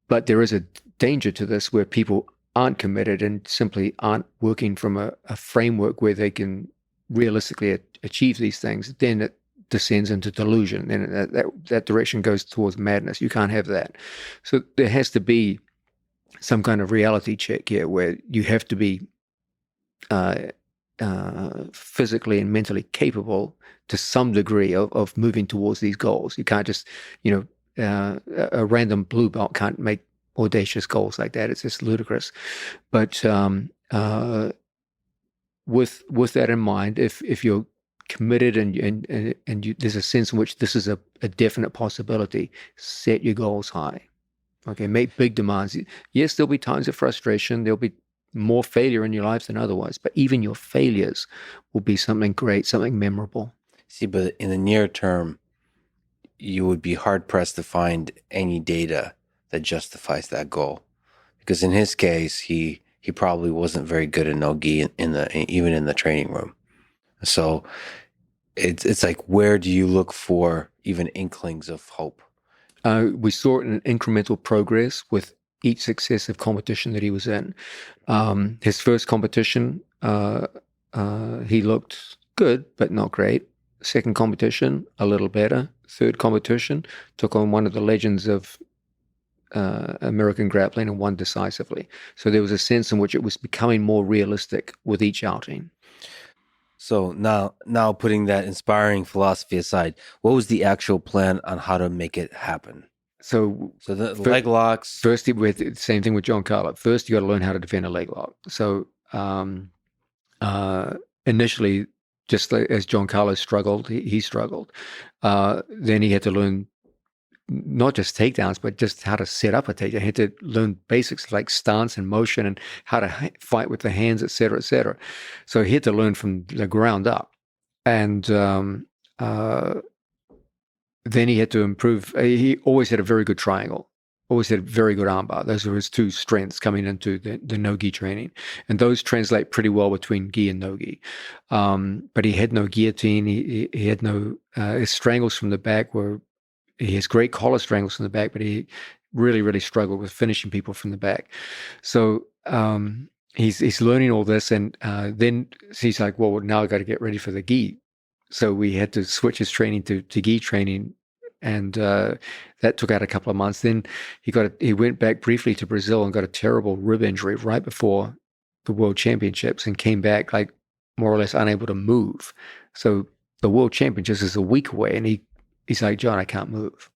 But there is a danger to this where people aren't committed and simply aren't working from a framework where they can realistically achieve these things. Then it descends into delusion, and that direction goes towards madness. You can't have that. So there has to be some kind of reality check here where you have to be physically and mentally capable to some degree of moving towards these goals. You can't just, a random blue belt can't make audacious goals like that. It's just ludicrous. But with that in mind, if you're committed and there's a sense in which this is a definite possibility, set your goals high. Okay, make big demands. Yes, there'll be times of frustration. There'll be more failure in your life than otherwise, but even your failures will be something great, something memorable. See, but in the near term, you would be hard-pressed to find any data that justifies that goal. Because in his case, he probably wasn't very good at no-gi even in the training room. So it's like, where do you look for even inklings of hope? We saw it in incremental progress with each successive competition that he was in. His first competition, he looked good, but not great. Second competition, a little better. Third competition, took on one of the legends of American grappling and won decisively. So there was a sense in which it was becoming more realistic with each outing. So now putting that inspiring philosophy aside, what was the actual plan on how to make it happen? So the leg locks. First, with the same thing with Giancarlo. First, you got to learn how to defend a leg lock. So initially, just as Giancarlo struggled, he struggled. Then he had to learn not just takedowns, but just how to set up a takedown. He had to learn basics like stance and motion and how to fight with the hands, et cetera, et cetera. So he had to learn from the ground up. And then he had to improve. He always had a very good triangle, always had a very good armbar. Those were his two strengths coming into the no-gi training. And those translate pretty well between gi and no-gi. But he had no guillotine. He had no, his strangles from the back were, he has great collar strangles from the back, but he really, really struggled with finishing people from the back. So he's learning all this. And then he's like, well, now I got to get ready for the gi. So we had to switch his training to gi training, and that took out a couple of months. Then he went back briefly to Brazil and got a terrible rib injury right before the World Championships, and came back like more or less unable to move. So the World Championships is a week away, and he's like, John, I can't move.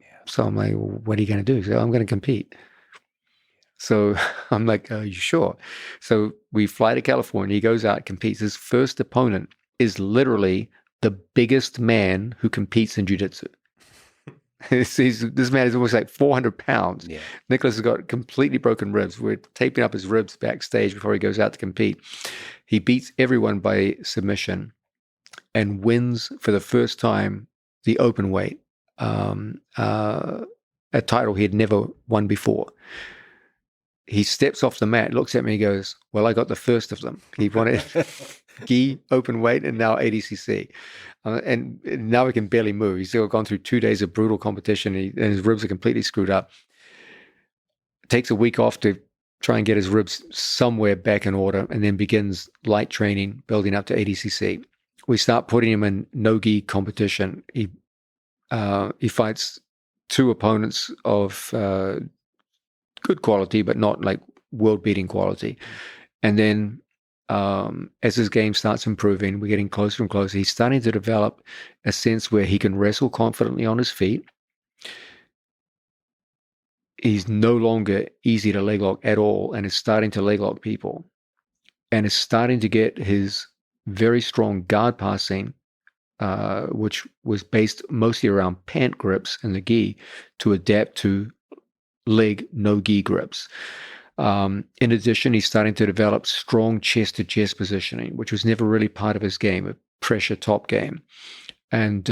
Yeah. So I'm like, well, what are you going to do? He's like, I'm going to compete. So I'm like, are you sure? So we fly to California. He goes out, competes. His first opponent is literally the biggest man who competes in jiu-jitsu. This man is almost like 400 pounds. Yeah. Nicholas has got completely broken ribs. We're taping up his ribs backstage before he goes out to compete. He beats everyone by submission and wins for the first time the open weight, a title he had never won before. He steps off the mat, looks at me, and goes, well, I got the first of them. He won it. Gi, open weight, and now ADCC. And now he can barely move. He's still gone through 2 days of brutal competition, and his ribs are completely screwed up. Takes a week off to try and get his ribs somewhere back in order, and then begins light training, building up to ADCC. We start putting him in no-gi competition. He fights two opponents of good quality, but not like world-beating quality. And then as his game starts improving, we're getting closer and closer. He's starting to develop a sense where he can wrestle confidently on his feet. He's no longer easy to leg lock at all, and is starting to leg lock people, and is starting to get his very strong guard passing, which was based mostly around pant grips and the gi, to adapt to leg no gi grips. In addition, he's starting to develop strong chest-to-chest positioning, which was never really part of his game, a pressure top game. And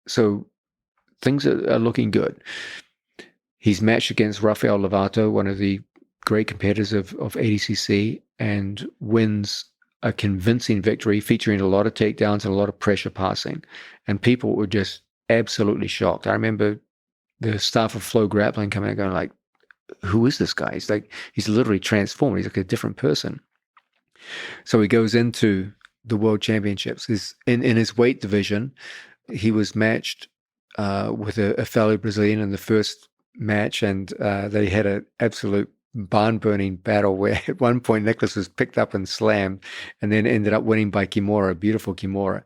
so things are looking good. He's matched against Rafael Lovato, one of the great competitors of ADCC, and wins a convincing victory featuring a lot of takedowns and a lot of pressure passing. And people were just absolutely shocked. I remember the staff of Flow Grappling coming and going like, who is this guy? He's literally transformed. He's like a different person. So he goes into the World Championships. In his weight division, he was matched with a fellow Brazilian in the first match, and they had an absolute barn-burning battle where at one point Nicholas was picked up and slammed, and then ended up winning by Kimura, a beautiful Kimura.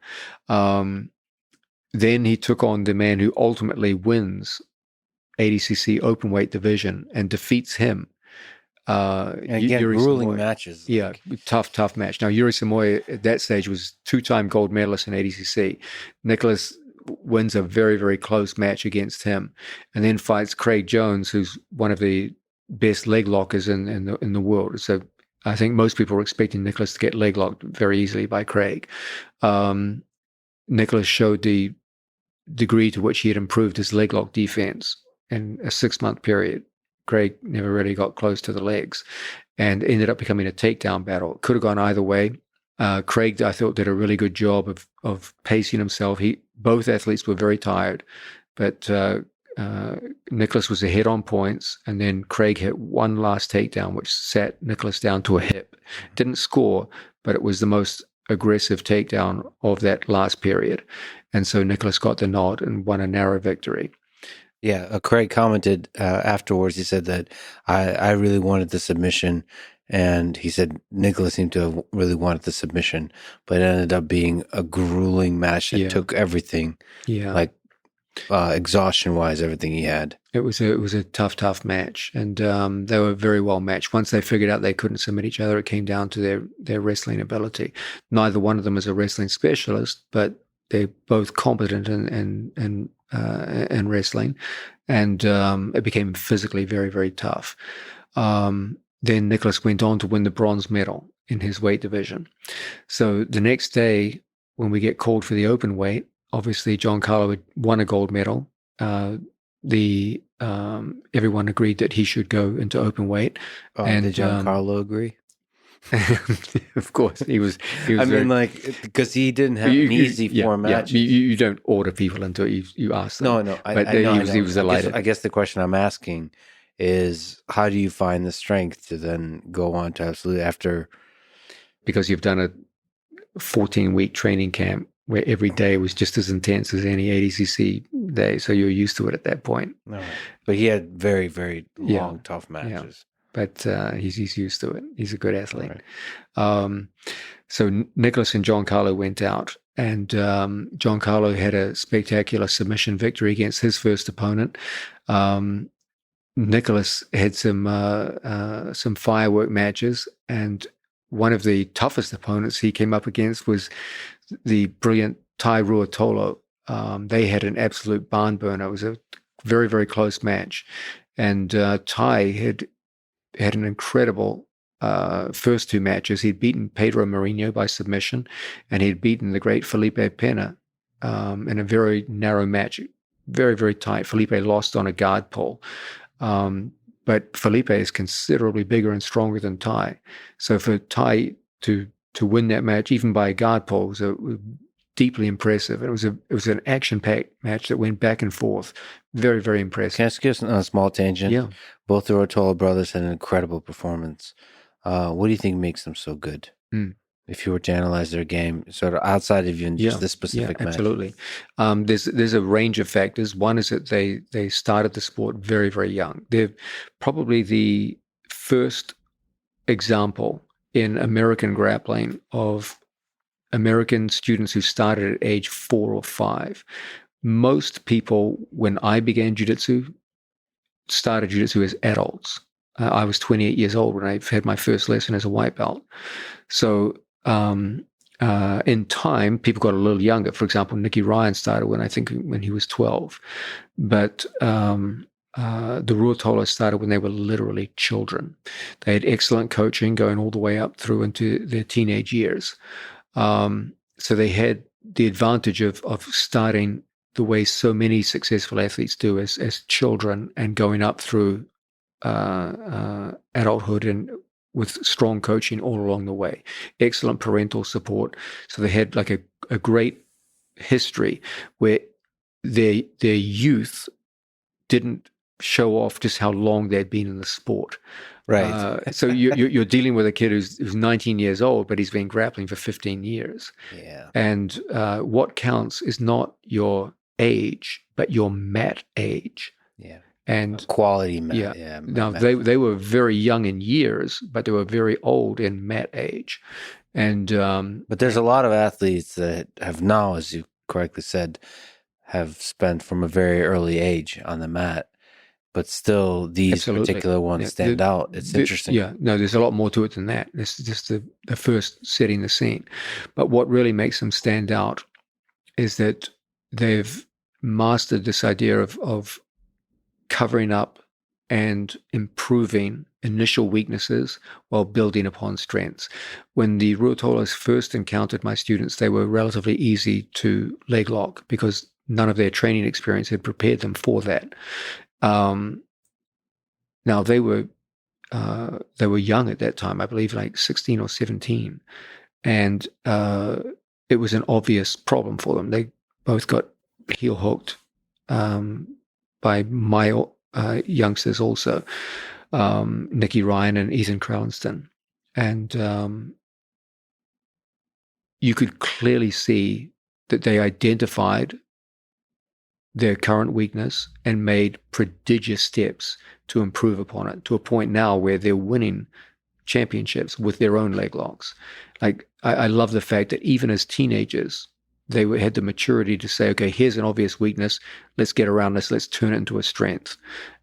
Then he took on the man who ultimately wins ADCC open weight division and defeats him. And again, Yuri grueling Samoy. matches. Yeah, tough match. Now, Yuri Samoy at that stage was two-time gold medalist in ADCC. Nicholas wins a very, very close match against him, and then fights Craig Jones, who's one of the best leg lockers in the world. So I think most people were expecting Nicholas to get leg locked very easily by Craig. Nicholas showed the degree to which he had improved his leg lock defense in a 6-month period. Craig never really got close to the legs, and ended up becoming a takedown battle. It could have gone either way. Craig, I thought, did a really good job of pacing himself. Both athletes were very tired, but Nicholas was ahead on points, and then Craig hit one last takedown, which sat Nicholas down to a hip. Didn't score, but it was the most aggressive takedown of that last period. And so Nicholas got the nod and won a narrow victory. Yeah, Craig commented afterwards. He said that I really wanted the submission, and he said Nicholas seemed to have really wanted the submission, but it ended up being a grueling match that took everything. Yeah, like exhaustion-wise, everything he had. It was a tough match, and they were very well matched. Once they figured out they couldn't submit each other, it came down to their wrestling ability. Neither one of them is a wrestling specialist, but they're both competent in wrestling, and it became physically very, very tough. Then Nicholas went on to win the bronze medal in his weight division. So the next day, when we get called for the open weight, obviously Giancarlo had won a gold medal. Everyone agreed that he should go into open weight. And did Giancarlo agree? Of course, he was. I mean, because he didn't have an easy match. You don't order people into it. You ask them. No. He was elated. I guess the question I'm asking is, how do you find the strength to then go on to absolutely after? Because you've done a 14-week training camp where every day was just as intense as any ADCC day, so you're used to it at that point. Right. But he had very, very long, tough matches. But he's used to it. He's a good athlete. Right. So Nicholas and Giancarlo went out, and Giancarlo had a spectacular submission victory against his first opponent. Nicholas had some firework matches, and one of the toughest opponents he came up against was the brilliant Thai Ruotolo. They had an absolute barn burner. It was a very, very close match, and Thai had an incredible first two matches. He'd beaten Pedro Marinho by submission, and he'd beaten the great Felipe Pena in a very narrow match, very, very tight. Felipe lost on a guard pull. But Felipe is considerably bigger and stronger than Thai. So for Thai to win that match, even by a guard pull, was deeply impressive. It was an action-packed match that went back and forth. Very, very impressive. Can I ask you a small tangent? Yeah. Both the Ruotolo brothers had an incredible performance. What do you think makes them so good? If you were to analyze their game, sort of outside of even just this specific match? Absolutely. There's a range of factors. One is that they started the sport very, very young. They're probably the first example in American grappling of American students who started at age 4 or 5. Most people, when I began jiu-jitsu, started jiu-jitsu as adults. I was 28 years old when I had my first lesson as a white belt. So in time, people got a little younger. For example, Nicky Ryan started when he was 12. But the Ruotolo started when they were literally children. They had excellent coaching going all the way up through into their teenage years. So they had the advantage of starting the way so many successful athletes do as children, and going up through adulthood and with strong coaching all along the way. Excellent parental support. So they had like a great history where their youth didn't show off just how long they'd been in the sport. Right. So you're dealing with a kid who's 19 years old, but he's been grappling for 15 years. Yeah. And what counts is not your age, but your mat age. Yeah. And quality mat. Yeah. Now they were very young in years, but they were very old in mat age. And but there's a lot of athletes that have now, as you correctly said, have spent from a very early age on the mat. But still, these particular ones stand out. It's interesting. Yeah, no, there's a lot more to it than that. This is just the first setting the scene. But what really makes them stand out is that they've mastered this idea of covering up and improving initial weaknesses while building upon strengths. When the Ruotolos first encountered my students, they were relatively easy to leg lock because none of their training experience had prepared them for that. Now they were young at that time, I believe, like 16 or 17, and it was an obvious problem for them. They both got heel hooked by my youngsters also, Nicky Ryan and Ethan Crownston, and you could clearly see that they identified their current weakness and made prodigious steps to improve upon it, to a point now where they're winning championships with their own leg locks. Like, I love the fact that even as teenagers, they had the maturity to say, okay, here's an obvious weakness. Let's get around this. Let's turn it into a strength.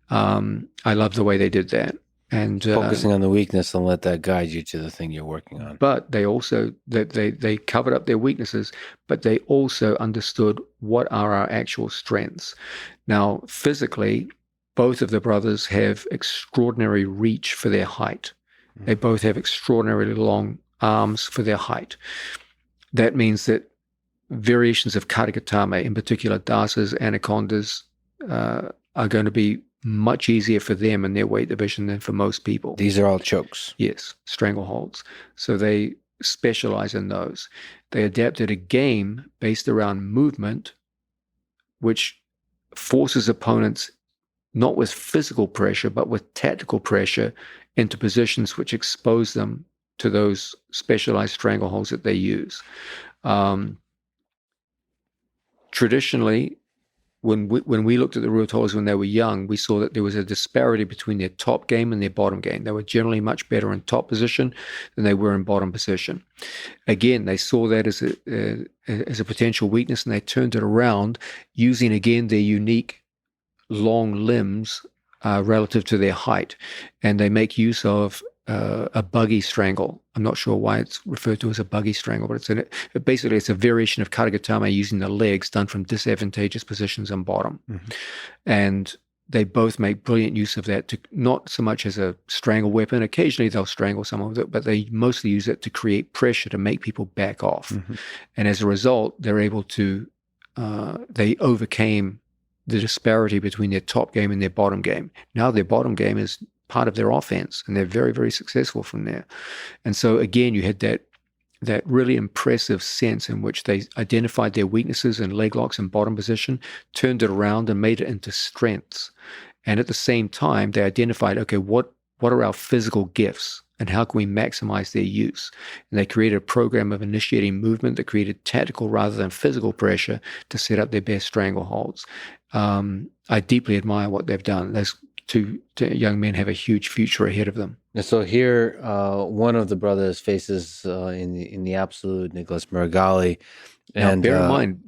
I love the way they did that. And focusing on the weakness and let that guide you to the thing you're working on. But they also, they covered up their weaknesses, but they also understood what are our actual strengths. Now, physically, both of the brothers have extraordinary reach for their height. They both have extraordinarily long arms for their height. That means that variations of karagatame, in particular dasas, anacondas, are going to be much easier for them in their weight division than for most people. These are all chokes. Yes, strangleholds. So they specialize in those. They adapted a game based around movement, which forces opponents not with physical pressure, but with tactical pressure into positions which expose them to those specialized strangleholds that they use. Traditionally, when we looked at the Ruotolos when they were young, we saw that there was a disparity between their top game and their bottom game. They were generally much better in top position than they were in bottom position. Again, they saw that as a potential weakness, and they turned it around using, again, their unique long limbs relative to their height. And they make use of a buggy strangle. I'm not sure why it's referred to as a buggy strangle, but basically it's a variation of karagatame using the legs done from disadvantageous positions on bottom. Mm-hmm. And they both make brilliant use of that, to not so much as a strangle weapon. Occasionally they'll strangle someone with it, but they mostly use it to create pressure to make people back off. Mm-hmm. And as a result, they're able to, they overcame the disparity between their top game and their bottom game. Now their bottom game is part of their offense, and they're very, very successful from there. And so again, you had that really impressive sense in which they identified their weaknesses in leg locks and bottom position, turned it around and made it into strengths. And at the same time, they identified, okay, what are our physical gifts and how can we maximize their use? And they created a program of initiating movement that created tactical rather than physical pressure to set up their best strangleholds. I deeply admire what they've done. Those two young men have a huge future ahead of them. And so here, one of the brothers faces in the absolute Nicholas Meregali. And bear in mind,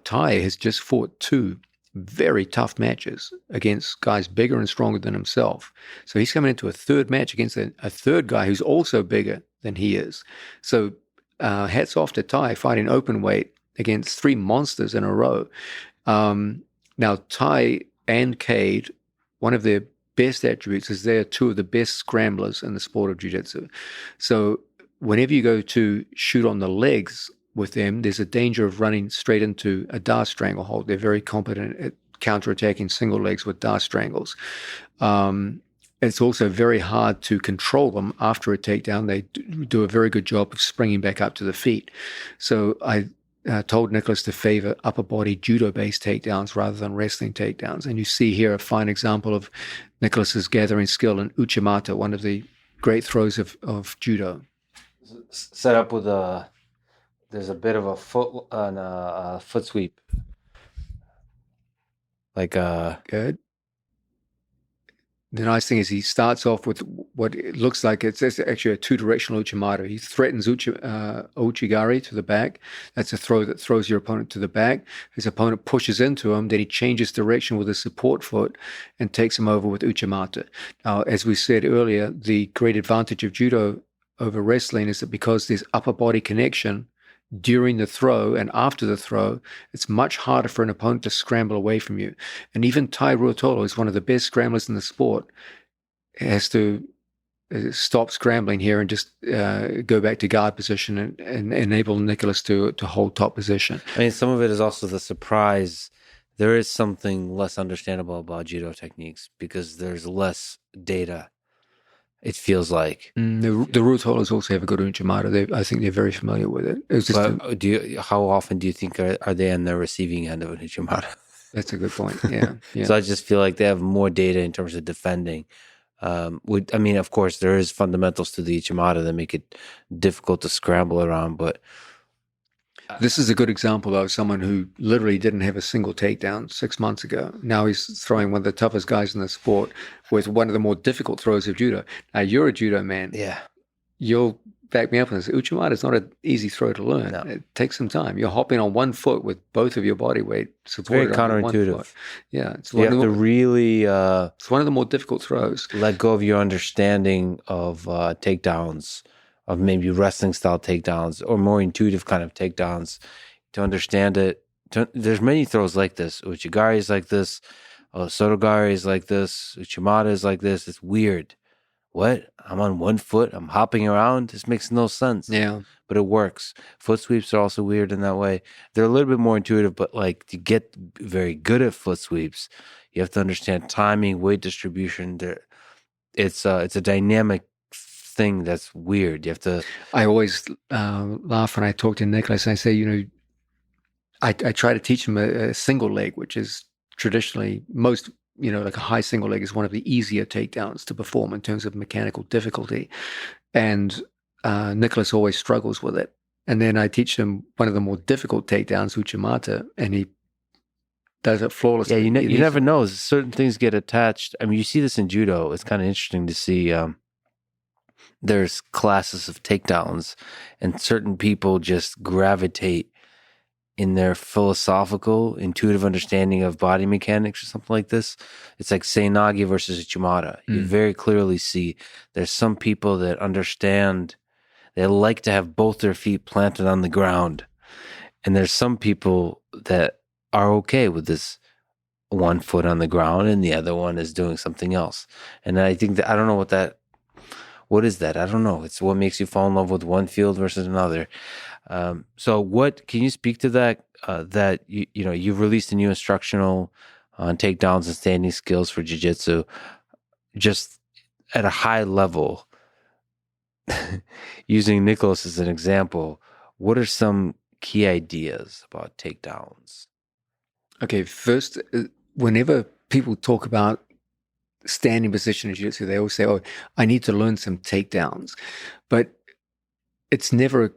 Tai has just fought two very tough matches against guys bigger and stronger than himself. So he's coming into a third match against a third guy who's also bigger than he is. So hats off to Tai, fighting open weight against three monsters in a row. Now, Tai and Cade, one of their best attributes is they are two of the best scramblers in the sport of jiu-jitsu. So whenever you go to shoot on the legs with them, there's a danger of running straight into a Da stranglehold. They're very competent at counterattacking single legs with Da strangles. It's also very hard to control them after a takedown. They do a very good job of springing back up to the feet. So I told Nicholas to favor upper body judo-based takedowns rather than wrestling takedowns. And you see here a fine example of Nicholas's gathering skill in uchimata, one of the great throws of judo. Set up with there's a bit of a foot sweep. Good. The nice thing is he starts off with what it looks like it's actually a two-directional uchimata. He threatens ouchigari to the back. That's a throw that throws your opponent to the back. His opponent pushes into him, then he changes direction with his support foot and takes him over with uchimata. Now, as we said earlier, the great advantage of judo over wrestling is that because there's upper body connection during the throw and after the throw, it's much harder for an opponent to scramble away from you. And even Tai Ruotolo is one of the best scramblers in the sport. Has to stop scrambling here and just go back to guard position and enable Nicholas to hold top position. I mean, some of it is also the surprise there is something less understandable about judo techniques because there's less data. It feels like The Ruotolos also have a good Uchimata. I think they're very familiar with it. It was just how often do you think are they on the receiving end of an Uchimata? That's a good point. Yeah. So I just feel like they have more data in terms of defending. Of course, there is fundamentals to the Uchimata that make it difficult to scramble around, but this is a good example of someone who literally didn't have a single takedown 6 months ago. Now he's throwing one of the toughest guys in the sport with one of the more difficult throws of judo. Now, you're a judo man. Yeah. You'll back me up on this. Uchimata is not an easy throw to learn. No. It takes some time. You're hopping on one foot with both of your body weight supported. It's very counterintuitive. On one foot. Yeah. It's you have to really... it's one of the more difficult throws. Let go of your understanding of takedowns, of maybe wrestling style takedowns or more intuitive kind of takedowns to understand it. There's many throws like this. Uchigari is like this. Sotogari is like this. Uchimata is like this. It's weird. What? I'm on one foot. I'm hopping around. This makes no sense. Yeah. But it works. Foot sweeps are also weird in that way. They're a little bit more intuitive, but like to get very good at foot sweeps, you have to understand timing, weight distribution. It's a dynamic thing that's weird. You have to... I always laugh when I talk to Nicholas. I say, I try to teach him a single leg, which is traditionally most... like a high single leg is one of the easier takedowns to perform in terms of mechanical difficulty. And Nicholas always struggles with it. And then I teach him one of the more difficult takedowns, Uchimata, and he does it flawlessly. Yeah, you never know. Certain things get attached. I mean, you see this in judo. It's kind of interesting to see there's classes of takedowns and certain people just gravitate in their philosophical, intuitive understanding of body mechanics or something like this. It's like Seinagi versus Uchimata. You very clearly see there's some people that understand, they like to have both their feet planted on the ground. And there's some people that are okay with this one foot on the ground and the other one is doing something else. And I think that, I don't know what is that? I don't know. It's what makes you fall in love with one field versus another. So what can you speak to that? That you've released a new instructional on takedowns and standing skills for jiu-jitsu, just at a high level. Using Nicholas as an example, what are some key ideas about takedowns? Okay, first, whenever people talk about standing position in jiu-jitsu, they always say, "Oh, I need to learn some takedowns," but it's never a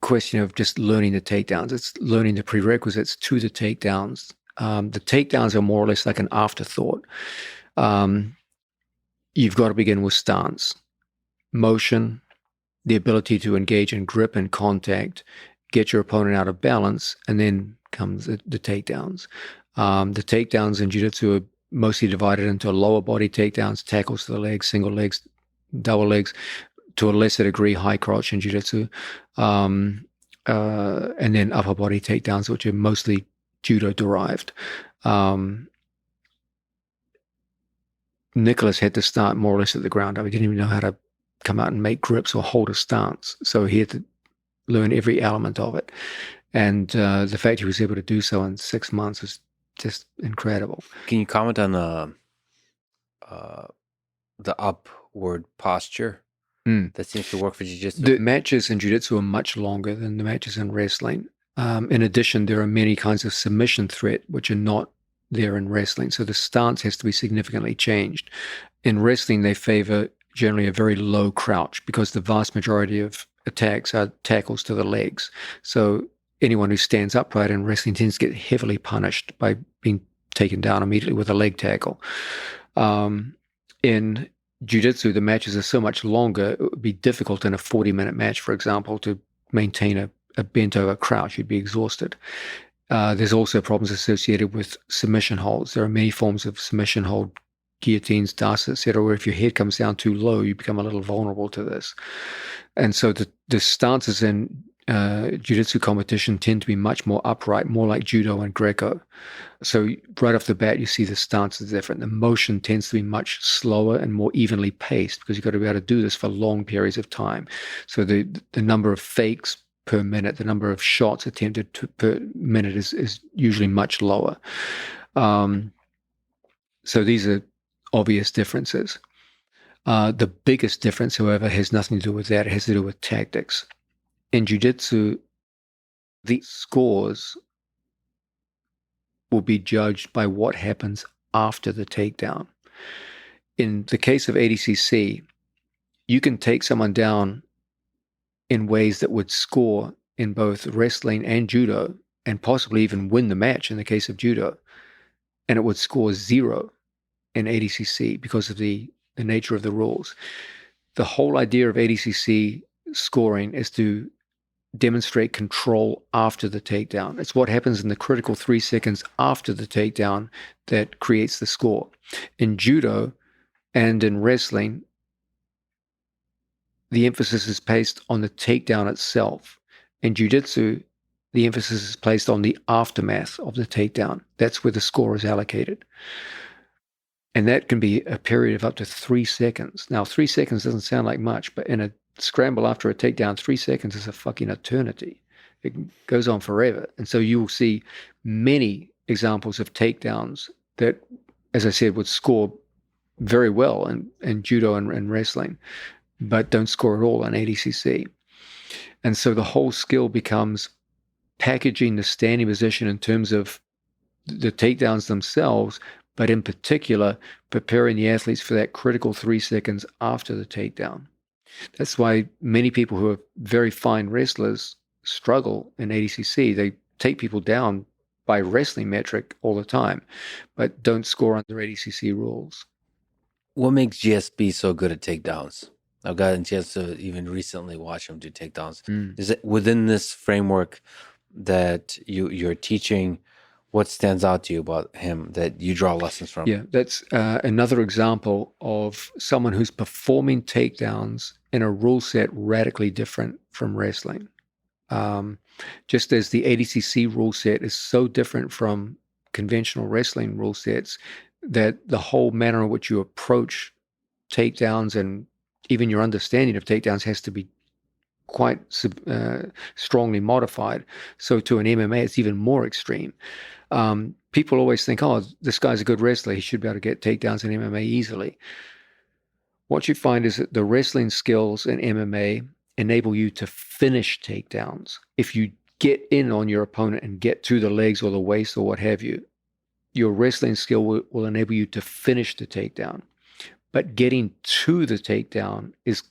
question of just learning the takedowns. It's learning the prerequisites to the takedowns. The takedowns are more or less like an afterthought. You've got to begin with stance, motion, the ability to engage in grip and contact, get your opponent out of balance, and then comes the takedowns. The takedowns in jiu-jitsu are mostly divided into lower body takedowns, tackles to the legs, single legs, double legs, to a lesser degree, high crotch in jiu-jitsu, and then upper body takedowns, which are mostly judo derived. Nicholas had to start more or less at the ground. He didn't even know how to come out and make grips or hold a stance. So he had to learn every element of it. And the fact he was able to do so in 6 months was just incredible. Can you comment on the upward posture? That seems to work for jiu-jitsu. The matches in jiu-jitsu are much longer than the matches in wrestling. In addition, there are many kinds of submission threat which are not there in wrestling. So the stance has to be significantly changed. In wrestling, they favor generally a very low crouch because the vast majority of attacks are tackles to the legs. So anyone who stands upright in wrestling tends to get heavily punished by being taken down immediately with a leg tackle. In jiu-jitsu, the matches are so much longer, it would be difficult in a 40-minute match, for example, to maintain a bent-over crouch. You'd be exhausted. There's also problems associated with submission holds. There are many forms of submission hold, guillotines, darts, etc., where if your head comes down too low, you become a little vulnerable to this. And so the stances in jiu-jitsu competition tend to be much more upright, more like judo and Greco. So right off the bat, you see the stance is different. The motion tends to be much slower and more evenly paced because you've got to be able to do this for long periods of time. So the number of fakes per minute. The number of shots attempted per minute is usually much lower. So these are obvious differences. The biggest difference, however, has nothing to do with that. It has to do with tactics. In jiu-jitsu, the scores will be judged by what happens after the takedown. In the case of ADCC, you can take someone down in ways that would score in both wrestling and judo, and possibly even win the match in the case of judo, and it would score 0 in ADCC because of the nature of the rules. The whole idea of ADCC scoring is to demonstrate control after the takedown. It's what happens in the critical 3 seconds after the takedown that creates the score. In judo and in wrestling, the emphasis is placed on the takedown itself. In jiu-jitsu, the emphasis is placed on the aftermath of the takedown. That's where the score is allocated. And that can be a period of up to 3 seconds. Now, 3 seconds doesn't sound like much, but in a scramble after a takedown, 3 seconds is a fucking eternity. It goes on forever. And so you will see many examples of takedowns that, as I said, would score very well in judo and wrestling, but don't score at all in ADCC. And so the whole skill becomes packaging the standing position in terms of the takedowns themselves, but in particular, preparing the athletes for that critical 3 seconds after the takedown. That's why many people who are very fine wrestlers struggle in ADCC. They take people down by wrestling metric all the time, but don't score under ADCC rules. What makes GSP so good at takedowns? I've gotten a chance to even recently watch him do takedowns. Is it within this framework that you're teaching? What stands out to you about him that you draw lessons from? Yeah, that's another example of someone who's performing takedowns in a rule set radically different from wrestling. Just as the ADCC rule set is so different from conventional wrestling rule sets, that the whole manner in which you approach takedowns and even your understanding of takedowns has to be quite strongly modified. So to an MMA, it's even more extreme. People always think, oh, this guy's a good wrestler. He should be able to get takedowns in MMA easily. What you find is that the wrestling skills in MMA enable you to finish takedowns. If you get in on your opponent and get to the legs or the waist or what have you, your wrestling skill will enable you to finish the takedown. But getting to the takedown is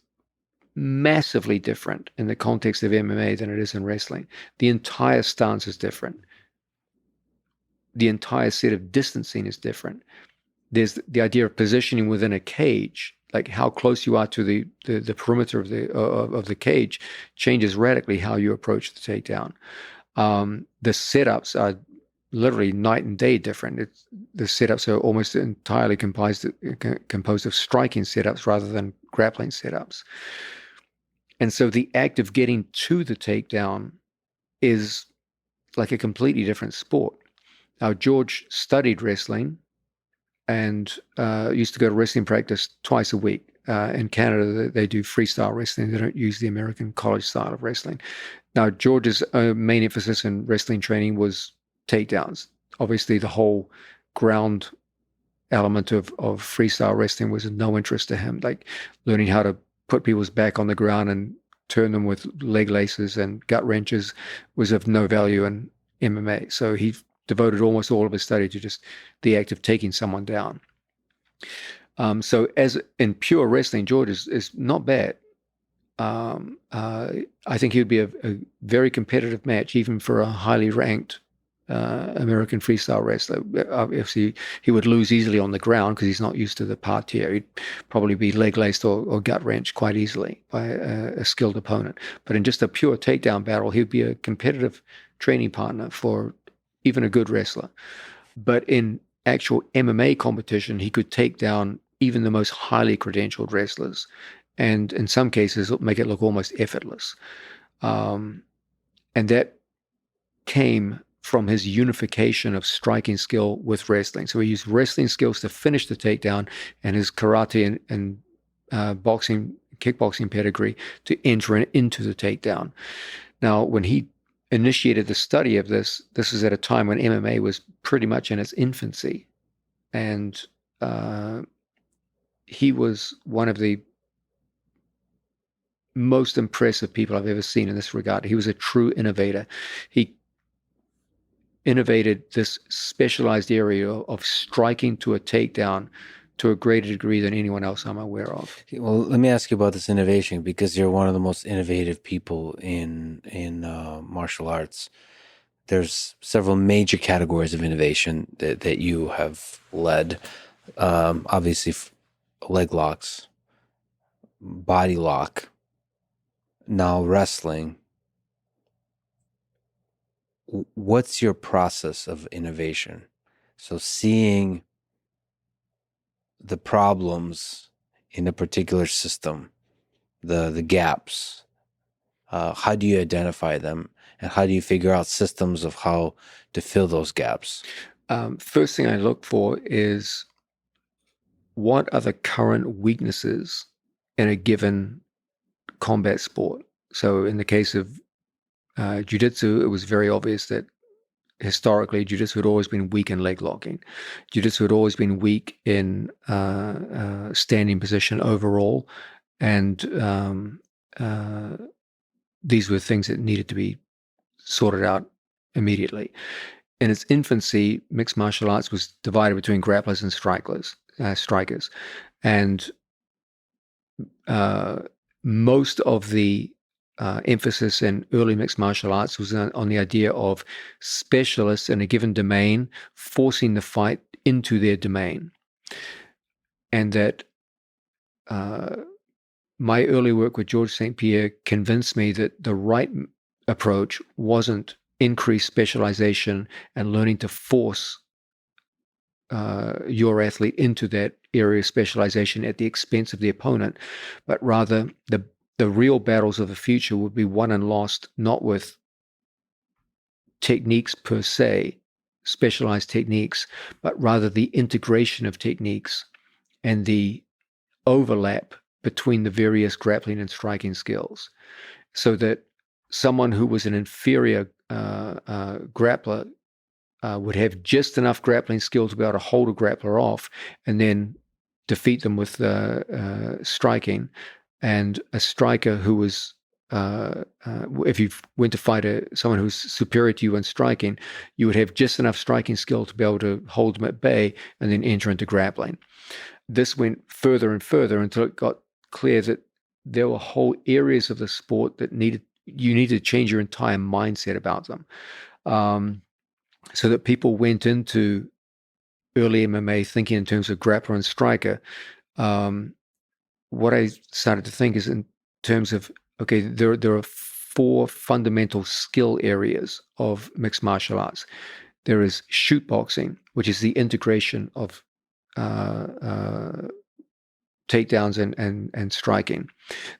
massively different in the context of MMA than it is in wrestling. The entire stance is different. The entire set of distancing is different. There's the idea of positioning within a cage, like how close you are to the perimeter of the cage changes radically how you approach the takedown. The setups are literally night and day different. The setups are almost entirely composed of striking setups rather than grappling setups. And so the act of getting to the takedown is like a completely different sport. Now, George studied wrestling and used to go to wrestling practice twice a week. In Canada, they do freestyle wrestling. They don't use the American college style of wrestling. Now, George's main emphasis in wrestling training was takedowns. Obviously, the whole ground element of freestyle wrestling was of no interest to him, like learning how to put people's back on the ground and turn them with leg laces and gut wrenches was of no value in MMA. So he devoted almost all of his study to just the act of taking someone down. So as in pure wrestling, George is not bad. I think he would be a very competitive match, even for a highly ranked American freestyle wrestler. Obviously, he would lose easily on the ground because he's not used to the parterre. He'd probably be leg laced or gut wrenched quite easily by a skilled opponent. But in just a pure takedown battle, he'd be a competitive training partner for even a good wrestler. But in actual MMA competition, he could take down even the most highly credentialed wrestlers, and in some cases make it look almost effortless. And that came from his unification of striking skill with wrestling. So he used wrestling skills to finish the takedown, and his karate and boxing, kickboxing pedigree to enter into the takedown. Now, when he initiated the study of this was at a time when MMA was pretty much in its infancy. And he was one of the most impressive people I've ever seen in this regard. He was a true innovator. He innovated this specialized area of striking to a takedown to a greater degree than anyone else I'm aware of. Well, let me ask you about this innovation, because you're one of the most innovative people in martial arts. There's several major categories of innovation that you have led. Obviously, leg locks, body lock, now wrestling. What's your process of innovation? So seeing the problems in a particular system, the gaps, how do you identify them, and how do you figure out systems of how to fill those gaps? First thing I look for is, what are the current weaknesses in a given combat sport? So in the case of jiu-jitsu, it was very obvious that historically jiu-jitsu had always been weak in leg locking. Jiu-jitsu had always been weak in standing position overall. And these were things that needed to be sorted out immediately. In its infancy, mixed martial arts was divided between grapplers and strikers. And most of the emphasis in early mixed martial arts was on the idea of specialists in a given domain forcing the fight into their domain. And that my early work with Georges St. Pierre convinced me that the right approach wasn't increased specialization and learning to force your athlete into that area of specialization at the expense of the opponent, but rather the real battles of the future would be won and lost not with techniques per se, specialized techniques, but rather the integration of techniques and the overlap between the various grappling and striking skills, so that someone who was an inferior grappler would have just enough grappling skill to be able to hold a grappler off and then defeat them with striking. And a striker who was, if you went to fight someone who's superior to you in striking, you would have just enough striking skill to be able to hold them at bay and then enter into grappling. This went further and further until it got clear that there were whole areas of the sport that you needed to change your entire mindset about them. So that people went into early MMA thinking in terms of grappler and striker. What I started to think is in terms of, okay, there are four fundamental skill areas of mixed martial arts. There is shoot boxing, which is the integration of takedowns and striking.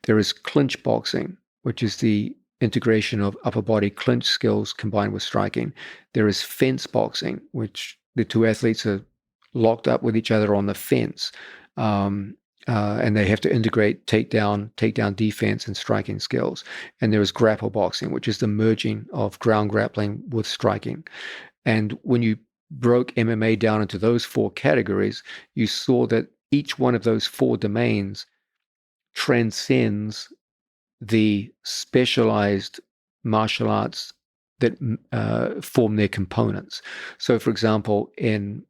There is clinch boxing, which is the integration of upper body clinch skills combined with striking. There is fence boxing, which the two athletes are locked up with each other on the fence, and they have to integrate takedown defense and striking skills. And there is grapple boxing, which is the merging of ground grappling with striking. And when you broke MMA down into those four categories, you saw that each one of those four domains transcends the specialized martial arts that form their components. So, for example, in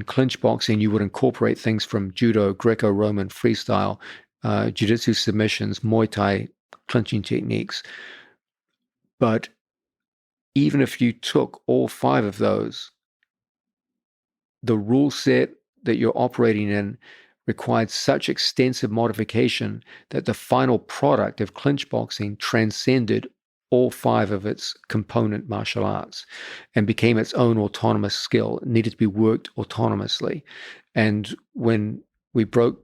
clinch boxing, you would incorporate things from judo, Greco-Roman, freestyle, jiu-jitsu submissions, Muay Thai clinching techniques. But even if you took all five of those, the rule set that you're operating in required such extensive modification that the final product of clinch boxing transcended all five of its component martial arts and became its own autonomous skill. It needed to be worked autonomously. And when we broke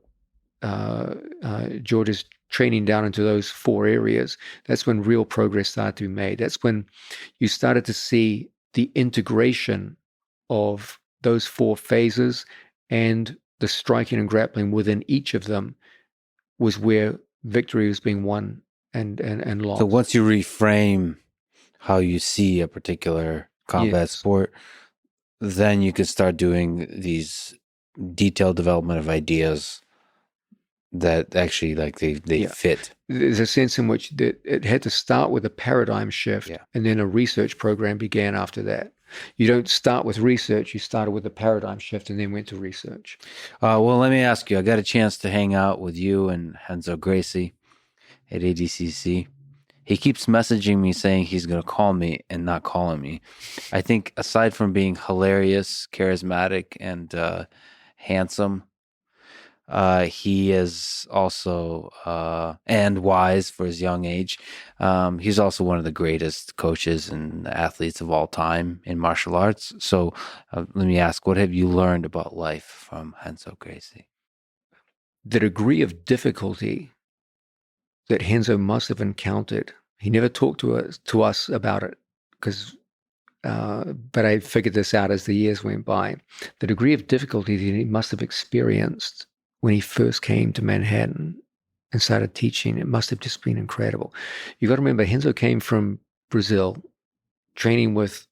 George's training down into those four areas, that's when real progress started to be made. That's when you started to see the integration of those four phases, and the striking and grappling within each of them was where victory was being won and lost. So once you reframe how you see a particular combat sport, then you can start doing these detailed development of ideas that actually they fit. There's a sense in which it had to start with a paradigm shift, and then a research program began after that. You don't start with research, you started with a paradigm shift and then went to research. Well, let me ask you, I got a chance to hang out with you and Renzo Gracie at ADCC. He keeps messaging me saying he's going to call me and not calling me. I think aside from being hilarious, charismatic, and handsome, he is also, and wise for his young age. He's also one of the greatest coaches and athletes of all time in martial arts. So let me ask, what have you learned about life from Renzo Gracie? The degree of difficulty that Renzo must have encountered. He never talked to us about it, but I figured this out as the years went by. The degree of difficulty that he must have experienced when he first came to Manhattan and started teaching, it must have just been incredible. You got to remember, Renzo came from Brazil, training with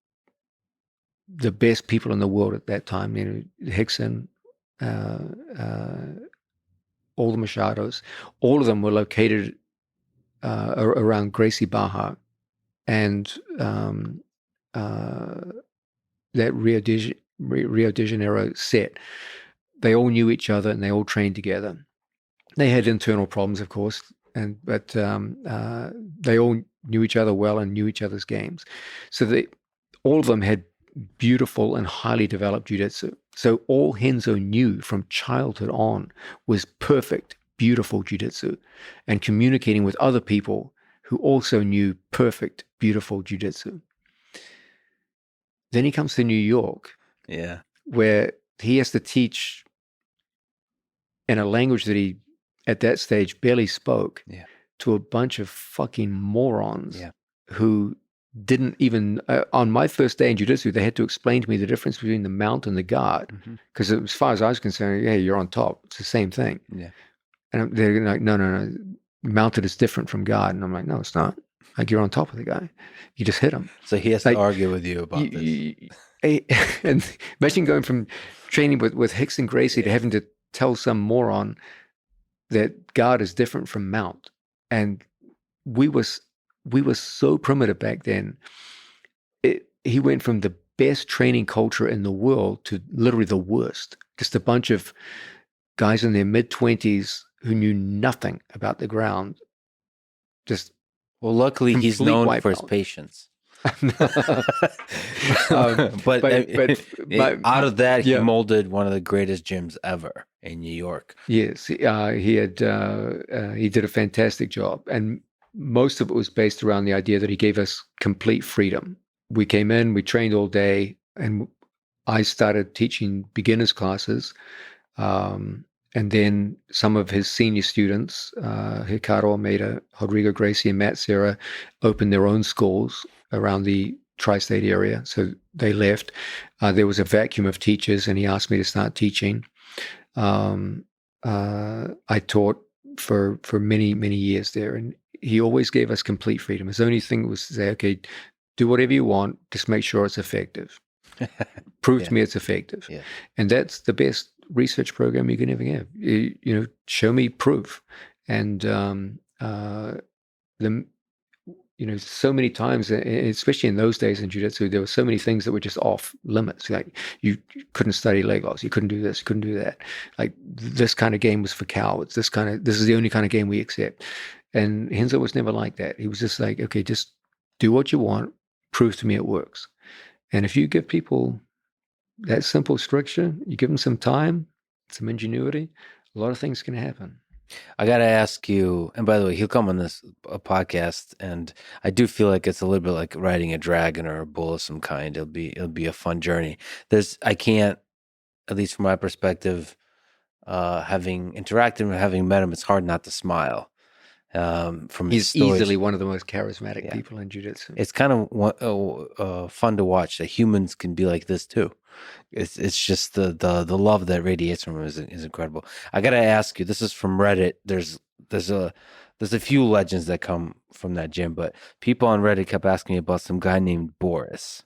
the best people in the world at that time. Rickson, all the Machados, all of them were located around Gracie Barra and that Rio de Janeiro set. They all knew each other and they all trained together. They had internal problems, of course, but they all knew each other well and knew each other's games. So all of them had beautiful and highly developed jiu-jitsu. So all Renzo knew from childhood on was perfect, beautiful jiu-jitsu, and communicating with other people who also knew perfect, beautiful jiu-jitsu. Then he comes to New York, where he has to teach in a language that he, at that stage, barely spoke to a bunch of fucking morons who didn't even, on my first day in jiu-jitsu, they had to explain to me the difference between the mount and the guard. Because as far as I was concerned, you're on top. It's the same thing. And they're like, no. Mounted is different from guard. And I'm like, no, it's not. Like, you're on top of the guy. You just hit him. So he has to argue with you about this. And imagine going from training with Hicks and Gracie to having to tell some moron that guard is different from mount. And we were so primitive back then. He went from the best training culture in the world to literally the worst. Just a bunch of guys in their mid-20s who knew nothing about the ground. Just luckily he's known for his patience. But out of that, he molded one of the greatest gyms ever in New York. Yes, he did a fantastic job, and most of it was based around the idea that he gave us complete freedom. We came in, we trained all day, and I started teaching beginners classes. And then some of his senior students, Ricardo Almeida, Rodrigo Gracie, and Matt Serra, opened their own schools around the tri-state area. So they left. There was a vacuum of teachers, and he asked me to start teaching. I taught for many, many years there, and he always gave us complete freedom. His only thing was to say, okay, do whatever you want, just make sure it's effective. Prove to me it's effective. And that's the best research program you can ever have. Show me proof. And so many times, especially in those days in jiu-jitsu, there were so many things that were just off limits. Like you couldn't study leg locks, you couldn't do this, you couldn't do that. Like this kind of game was for cowards. This is the only kind of game we accept. And Renzo was never like that. He was just like, okay, just do what you want, prove to me it works. And if you give people that simple structure, you give them some time, some ingenuity, a lot of things can happen. I got to ask you, and by the way, he'll come on this podcast, and I do feel like it's a little bit like riding a dragon or a bull of some kind. It'll be a fun journey. I can't, at least from my perspective, having interacted and having met him, it's hard not to smile. He's easily one of the most charismatic people in jiu-jitsu. It's kind of fun to watch that humans can be like this too. It's just the love that radiates from him is incredible. I gotta ask you, this is from Reddit. There's There's a few legends that come from that gym, but people on Reddit kept asking me about some guy named Boris.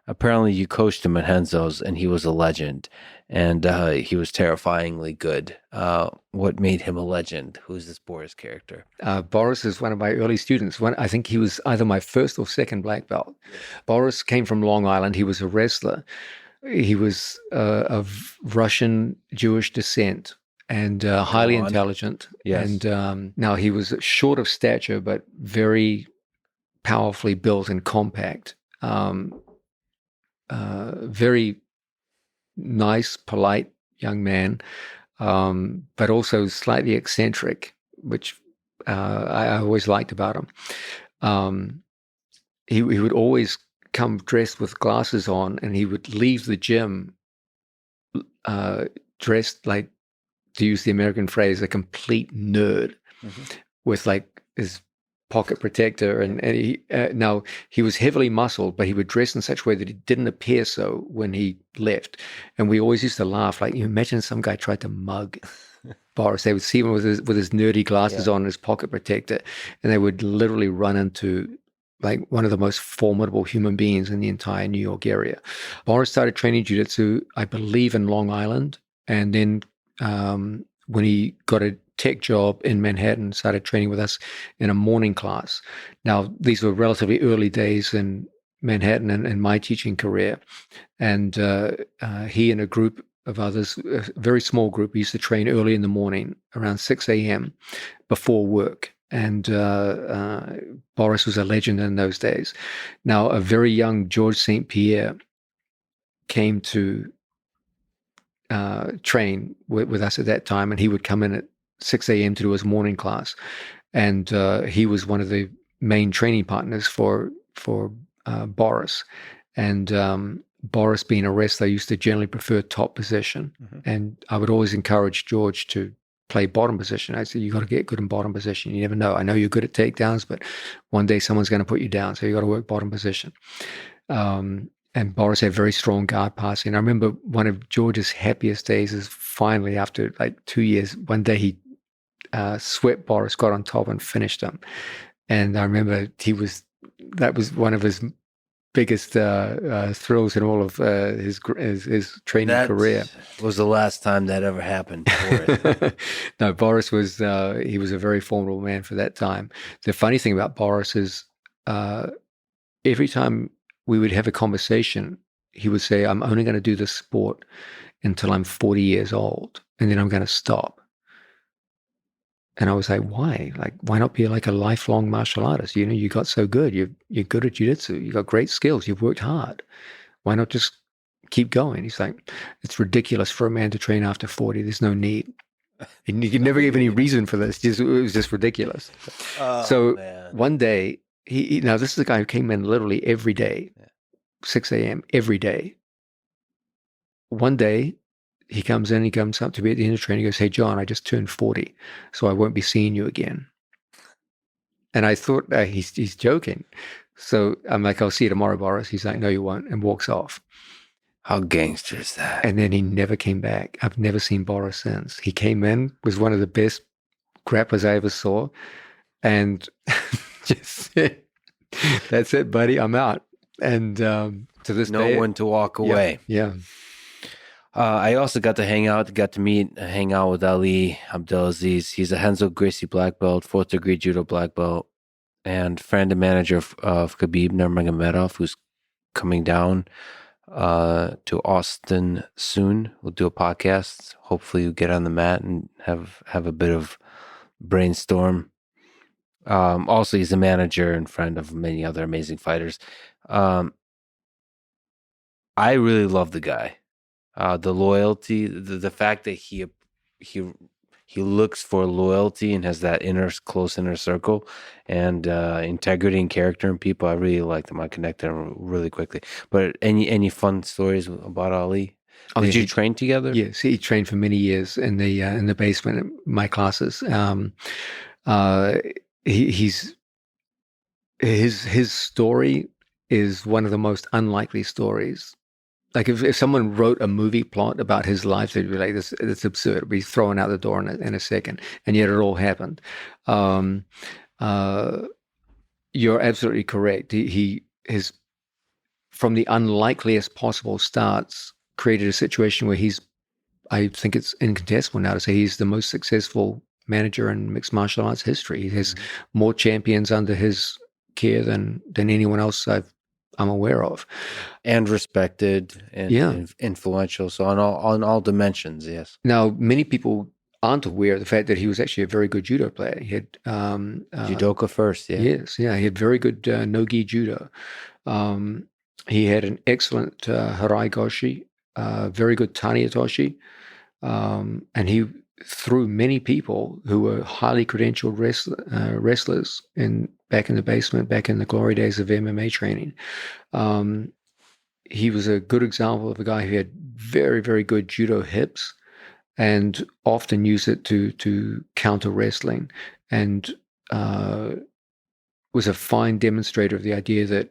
Apparently, you coached him at Renzo's, and he was a legend, and he was terrifyingly good. What made him a legend? Who's this Boris character? Boris is one of my early students. I think he was either my first or second black belt. Boris came from Long Island. He was a wrestler. He was of Russian Jewish descent and highly intelligent. Yes. And now he was short of stature, but very powerfully built and compact. Very nice, polite young man, but also slightly eccentric, which I always liked about him. He would always come dressed with glasses on, and he would leave the gym dressed like, to use the American phrase, a complete nerd, with like his pocket protector, and he now he was heavily muscled, but he would dress in such a way that it didn't appear so when he left. And we always used to laugh, like, you imagine some guy tried to mug Boris. They would see him with his nerdy glasses on, and his pocket protector, and they would literally run into like one of the most formidable human beings in the entire New York area. Boris started training jiu-jitsu, I believe, in Long Island, and then when he got a tech job in Manhattan, started training with us in a morning class. Now, these were relatively early days in Manhattan and my teaching career. And he and a group of others, a very small group, used to train early in the morning, around 6 a.m. before work. And Boris was a legend in those days. Now, a very young George St. Pierre came to train with us at that time, and he would come in at 6 a.m. to do his morning class. And he was one of the main training partners for Boris. And Boris, being a wrestler, used to generally prefer top position. And I would always encourage George to play bottom position. I said, you got to get good in bottom position. You never know. I know you're good at takedowns, but one day someone's going to put you down. So you got to work bottom position. And Boris had very strong guard passing. I remember one of George's happiest days is finally, after like 2 years, one day he swept Boris, got on top and finished him. And I remember that was one of his biggest thrills in all of his training career. Was the last time that ever happened. Boris. No, Boris was, he was a very formidable man for that time. The funny thing about Boris is every time we would have a conversation, he would say, I'm only going to do this sport until I'm 40 years old, and then I'm going to stop. And I was like, why? Like, why not be like a lifelong martial artist? You know, you got so good. You're good at jiu-jitsu. You got great skills. You've worked hard. Why not just keep going? He's like, it's ridiculous for a man to train after 40. There's no need. And you never gave any reason for this. It was just ridiculous. One day, now this is a guy who came in literally every day, 6 a.m. every day. One day, he comes in, he comes up to me at the end of training, he goes, hey, John, I just turned 40, so I won't be seeing you again. And I thought, he's joking. So I'm like, I'll see you tomorrow, Boris. He's like, no, you won't, and walks off. How gangster is that? And then he never came back. I've never seen Boris since. He came in, was one of the best grapplers I ever saw, and just said, that's it, buddy, I'm out. And to this day, no one to walk away. Yeah. I also got to hang out with Ali Abdelaziz. He's a Renzo Gracie black belt, 4th degree judo black belt, and friend and manager of Khabib Nurmagomedov, who's coming down to Austin soon. We'll do a podcast. Hopefully you'll get on the mat and have a bit of brainstorm. Also, he's a manager and friend of many other amazing fighters. I really love the guy. The loyalty, the fact that he looks for loyalty and has that close inner circle, and integrity and character in people. I really liked him. I connected him really quickly. But any fun stories about Ali? Did you train together? Yes, he trained for many years in the basement of my classes. His story is one of the most unlikely stories Like if someone wrote a movie plot about his life, they'd be like, "This it's absurd." It'd be thrown out the door in a second, and yet it all happened. Um, uh, you're absolutely correct. He his from the unlikeliest possible starts created a situation where I think it's incontestable now to say he's the most successful manager in mixed martial arts history. He has more champions under his care than anyone else I'm aware of, and respected and influential. So on all dimensions, yes. Now, many people aren't aware of the fact that he was actually a very good judo player. He had judoka first, yeah. Yes, yeah, he had very good no-gi judo. He had an excellent harai goshi, very good tani atoshi, and he threw many people who were highly credentialed wrestlers back in the basement, back in the glory days of MMA training. He was a good example of a guy who had very, very good judo hips and often used it to counter wrestling, and was a fine demonstrator of the idea that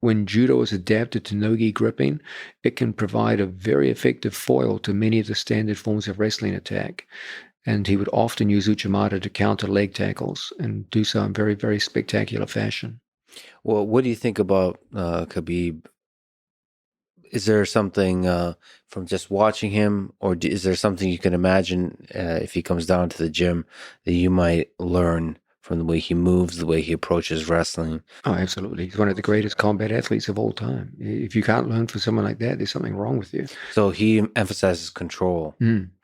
when judo is adapted to no-gi gripping, it can provide a very effective foil to many of the standard forms of wrestling attack. And he would often use uchimata to counter leg tackles and do so in very, very spectacular fashion. Well, what do you think about Khabib? Is there something from just watching him, or is there something you can imagine if he comes down to the gym that you might learn from the way he moves, the way he approaches wrestling? Oh, absolutely. He's one of the greatest combat athletes of all time. If you can't learn from someone like that, there's something wrong with you. So he emphasizes control.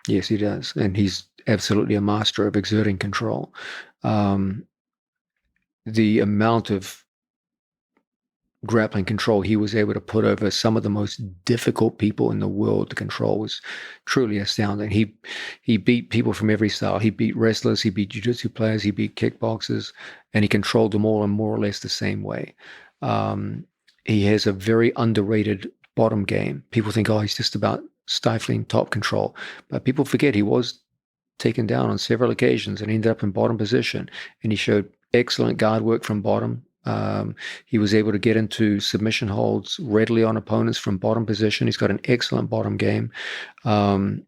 Yes, he does. And he's absolutely a master of exerting control. The amount of grappling control he was able to put over some of the most difficult people in the world to control was truly astounding. He beat people from every style. He beat wrestlers, he beat jiu-jitsu players, he beat kickboxers, and he controlled them all in more or less the same way. He has a very underrated bottom game. People think, oh, he's just about stifling top control. But people forget he was taken down on several occasions and ended up in bottom position. And he showed excellent guard work from bottom. He was able to get into submission holds readily on opponents from bottom position. He's got an excellent bottom game. People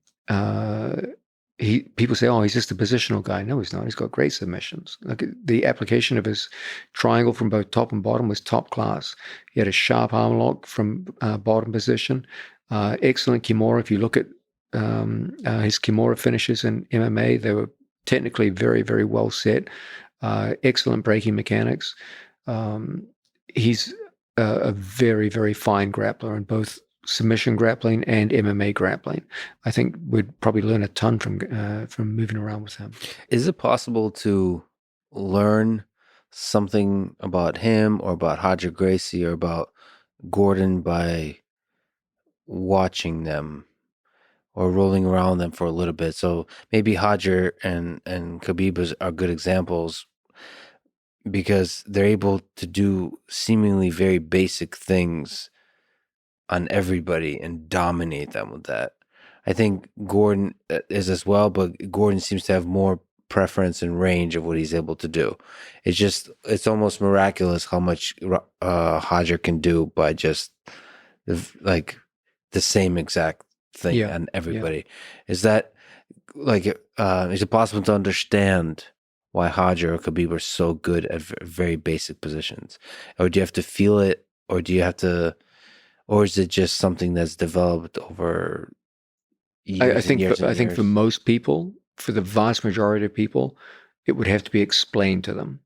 say, oh, he's just a positional guy. No, he's not. He's got great submissions. Like the application of his triangle from both top and bottom was top class. He had a sharp arm lock from bottom position. Excellent kimura. If you look at his kimura finishes in MMA, they were technically very, very well set. Excellent breaking mechanics. He's a very, very fine grappler in both submission grappling and MMA grappling. I think we'd probably learn a ton from moving around with him. Is it possible to learn something about him or about Roger Gracie or about Gordon by watching them or rolling around them for a little bit? So maybe Roger and Khabib are good examples because they're able to do seemingly very basic things on everybody and dominate them with that. I think Gordon is as well, but Gordon seems to have more preference and range of what he's able to do. It's almost miraculous how much Roger can do by just the same exact thing on everybody. Yeah. Is that is it possible to understand why Roger or Khabib are so good at very basic positions? Or do you have to feel it, or do you have to, or is it just something that's developed over years? I think for most people, for the vast majority of people, it would have to be explained to them.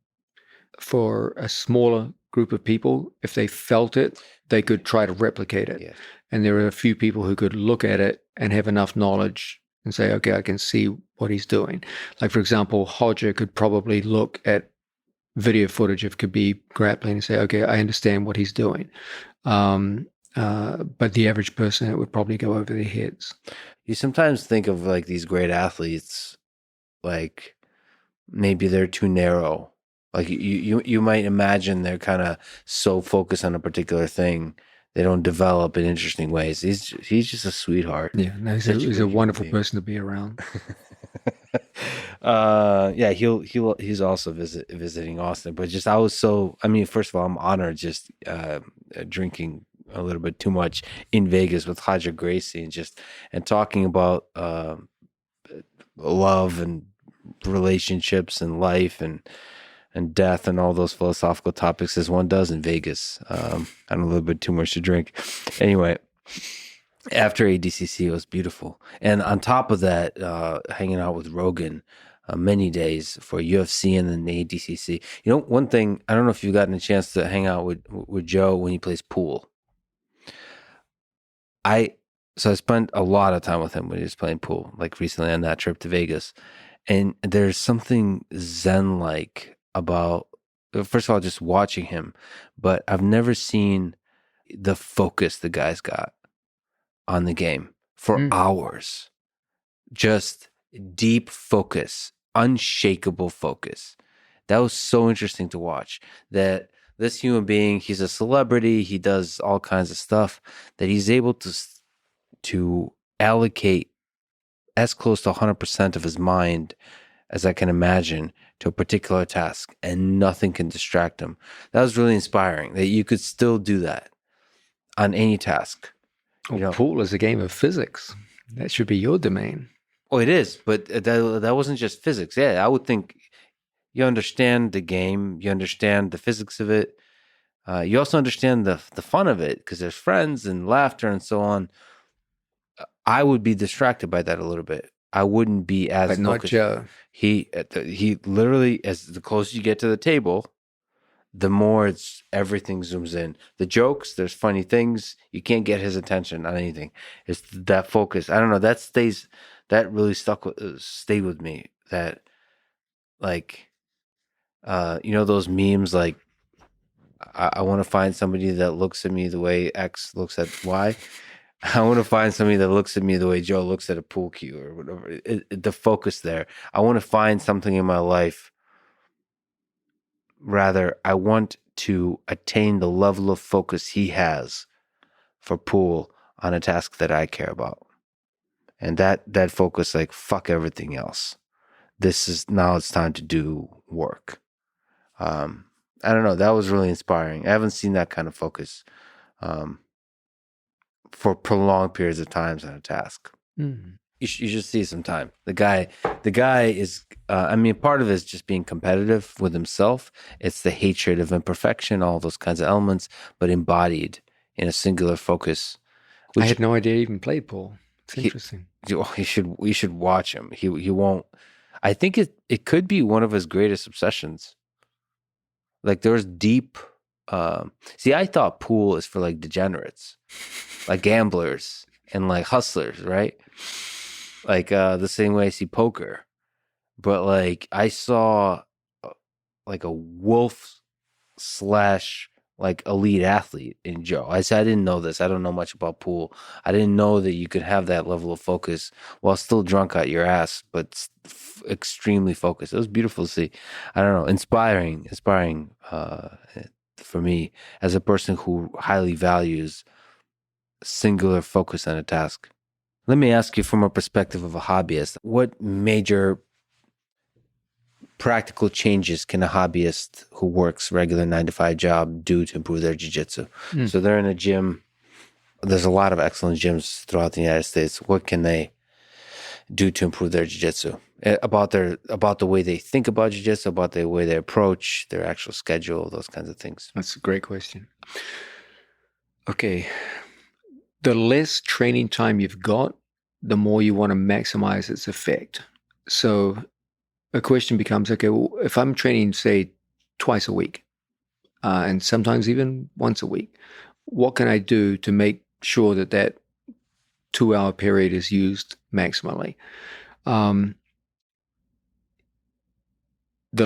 For a smaller group of people, if they felt it, they could try to replicate it. Yeah. And there are a few people who could look at it and have enough knowledge and say, okay, I can see what he's doing. Like, for example, Roger could probably look at video footage of Khabib grappling and say, okay, I understand what he's doing. But the average person, it would probably go over their heads. You sometimes think of like these great athletes, like maybe they're too narrow. Like you might imagine they're kind of so focused on a particular thing, they don't develop in interesting ways. He's just a sweetheart. Yeah, no, he's a wonderful person to be around. Yeah, he's also visiting Austin. But just first of all, I'm honored just drinking a little bit too much in Vegas with Roger Gracie and talking about love and relationships and life and death and all those philosophical topics as one does in Vegas. And a little bit too much to drink. Anyway, after ADCC, it was beautiful. And on top of that, hanging out with Rogan many days for UFC and then the ADCC. You know, one thing, I don't know if you've gotten a chance to hang out with Joe when he plays pool. So I spent a lot of time with him when he was playing pool, like recently on that trip to Vegas. And there's something zen-like about, first of all, just watching him, but I've never seen the focus the guy's got on the game for hours. Just deep focus, unshakable focus. That was so interesting to watch, that this human being, he's a celebrity, he does all kinds of stuff, that he's able to allocate as close to 100% of his mind as I can imagine to a particular task, and nothing can distract him. That was really inspiring, that you could still do that on any task. Well, pool is a game of physics. That should be your domain. Oh, it is, but that wasn't just physics. Yeah, I would think you understand the game, you understand the physics of it. You also understand the fun of it because there's friends and laughter and so on. I would be distracted by that a little bit. I wouldn't be as but focused. Not Joe. He literally, as the closer you get to the table, the more everything zooms in. The jokes, there's funny things. You can't get his attention on anything. It's that focus. I don't know. That really stayed with me. That, like, those memes, like, I want to find somebody that looks at me the way X looks at Y. I want to find somebody that looks at me the way Joe looks at a pool cue or whatever. The focus there. I want to find something in my life. Rather, I want to attain the level of focus he has for pool on a task that I care about. And that focus, like, fuck everything else. Now it's time to do work. I don't know. That was really inspiring. I haven't seen that kind of focus for prolonged periods of times on a task. Mm. You should see some time. The guy is, part of it is just being competitive with himself. It's the hatred of imperfection, all those kinds of elements, but embodied in a singular focus. I had no idea he even played pool. It's interesting. We should watch him. He won't. I think it could be one of his greatest obsessions. Like, there's deep. I thought pool is for, like, degenerates, like gamblers and, like, hustlers, right? Like, the same way I see poker. But, like, I saw like a wolf / like elite athlete in Joe. I said I didn't know this. I don't know much about pool. I didn't know that you could have that level of focus while still drunk out your ass, but extremely focused. It was beautiful to see. I don't know, inspiring for me as a person who highly values singular focus on a task. Let me ask you, from a perspective of a hobbyist, what major practical changes can a hobbyist who works regular 9-to-5 job do to improve their jiu-jitsu? So they're in a gym. There's a lot of excellent gyms throughout the United States. What can they do to improve their jiu-jitsu? About the way they think about jiu-jitsu, about the way they approach their actual schedule, those kinds of things. That's a great question. Okay. The less training time you've got, the more you want to maximize its effect. So a question becomes, okay, well, if I'm training, say, twice a week, and sometimes even once a week, what can I do to make sure that 2-hour period is used maximally? The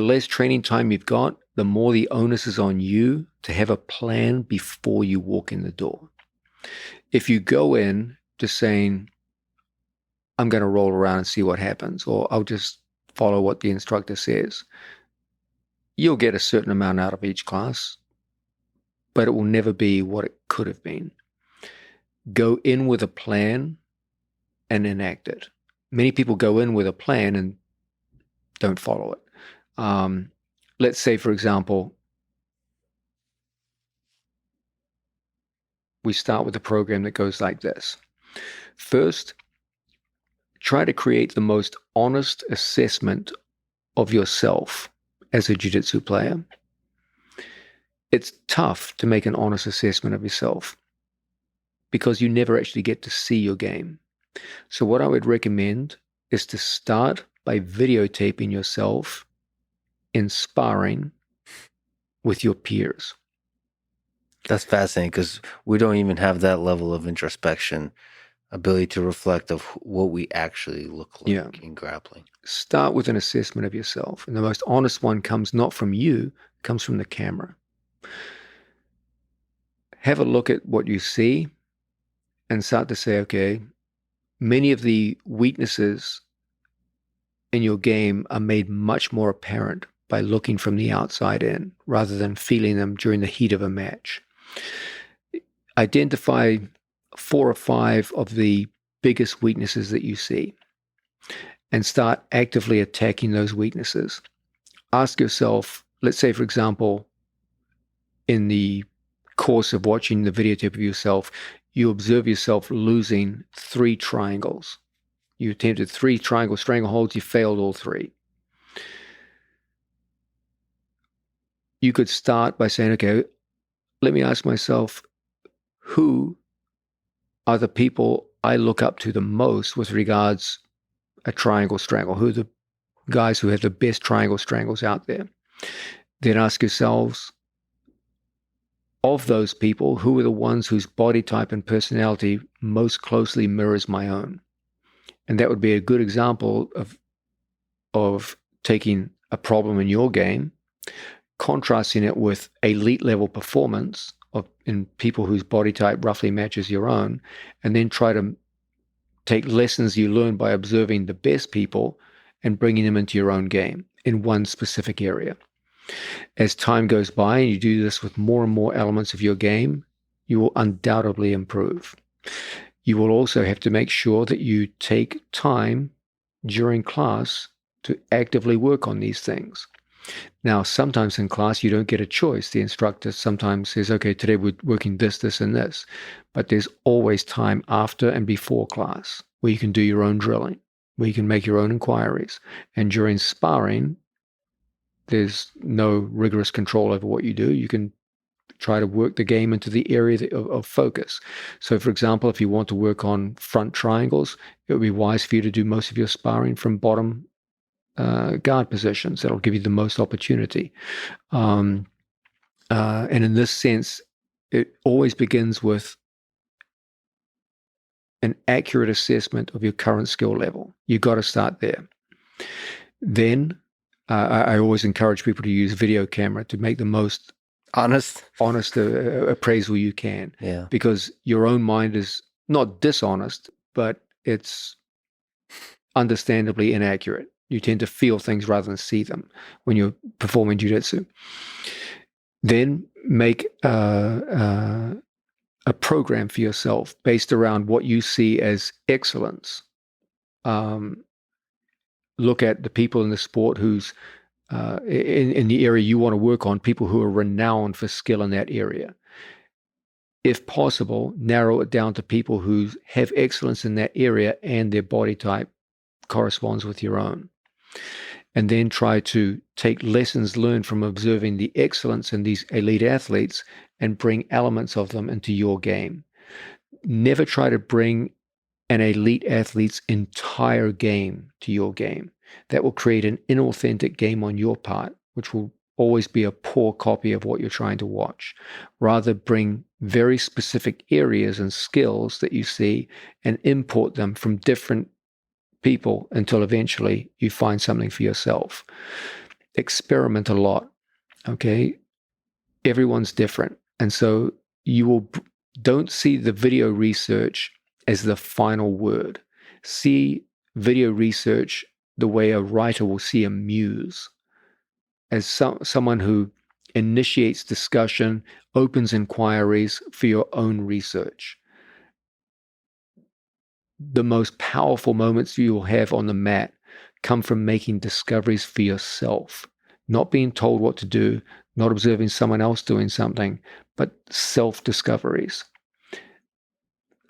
less training time you've got, the more the onus is on you to have a plan before you walk in the door. If you go in just saying, I'm going to roll around and see what happens, or I'll just follow what the instructor says, you'll get a certain amount out of each class, but it will never be what it could have been. Go in with a plan and enact it. Many people go in with a plan and don't follow it. Let's say, for example, we start with a program that goes like this. First, try to create the most honest assessment of yourself as a jiu-jitsu player. It's tough to make an honest assessment of yourself because you never actually get to see your game. So what I would recommend is to start by videotaping yourself in sparring with your peers. That's fascinating because we don't even have that level of introspection, ability to reflect of what we actually look like in grappling. Start with an assessment of yourself. And the most honest one comes not from you, it comes from the camera. Have a look at what you see and start to say, okay, many of the weaknesses in your game are made much more apparent by looking from the outside in rather than feeling them during the heat of a match. Identify 4 or 5 of the biggest weaknesses that you see and start actively attacking those weaknesses. Ask yourself, let's say, for example, in the course of watching the videotape of yourself, you observe yourself losing 3 triangles. You attempted 3 triangle strangleholds, you failed all 3. You could start by saying, okay, let me ask myself, who are the people I look up to the most with regards a triangle strangle? Who are the guys who have the best triangle strangles out there? Then ask yourselves, of those people, who are the ones whose body type and personality most closely mirrors my own? And that would be a good example of taking a problem in your game, contrasting it with elite level performance in people whose body type roughly matches your own, and then try to take lessons you learn by observing the best people and bringing them into your own game in one specific area. As time goes by and you do this with more and more elements of your game, you will undoubtedly improve. You will also have to make sure that you take time during class to actively work on these things. Now, sometimes in class, you don't get a choice. The instructor sometimes says, okay, today we're working this, this, and this. But there's always time after and before class where you can do your own drilling, where you can make your own inquiries. And during sparring, there's no rigorous control over what you do. You can try to work the game into the area of focus. So, for example, if you want to work on front triangles, it would be wise for you to do most of your sparring from bottom guard positions. That'll give you the most opportunity. And in this sense, it always begins with an accurate assessment of your current skill level. You've got to start there. Then I always encourage people to use video camera to make the most honest appraisal you can. Yeah. Because your own mind is not dishonest, but it's understandably inaccurate. You tend to feel things rather than see them when you're performing jiu-jitsu. Then make a program for yourself based around what you see as excellence. Look at the people in the sport who's in the area you want to work on, people who are renowned for skill in that area. If possible, narrow it down to people who have excellence in that area and their body type corresponds with your own. And then try to take lessons learned from observing the excellence in these elite athletes and bring elements of them into your game. Never try to bring an elite athlete's entire game to your game. That will create an inauthentic game on your part, which will always be a poor copy of what you're trying to watch. Rather, bring very specific areas and skills that you see and import them from different people until eventually you find something for yourself. Experiment a lot, okay? Everyone's different. And so don't see the video research as the final word. See video research the way a writer will see a muse, as someone who initiates discussion, opens inquiries for your own research. The most powerful moments you will have on the mat come from making discoveries for yourself, not being told what to do, not observing someone else doing something, but self-discoveries.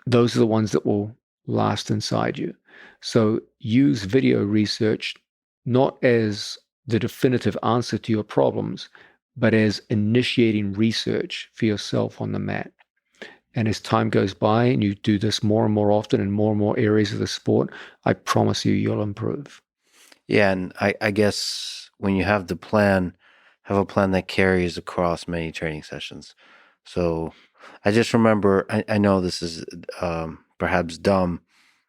those are the ones that will last inside you. So use video research not as the definitive answer to your problems, but as initiating research for yourself on the mat. And as time goes by and you do this more and more often in more and more areas of the sport, I promise you'll improve. Yeah, and I guess when you have the plan, have a plan that carries across many training sessions. So I just remember, I know this is perhaps dumb,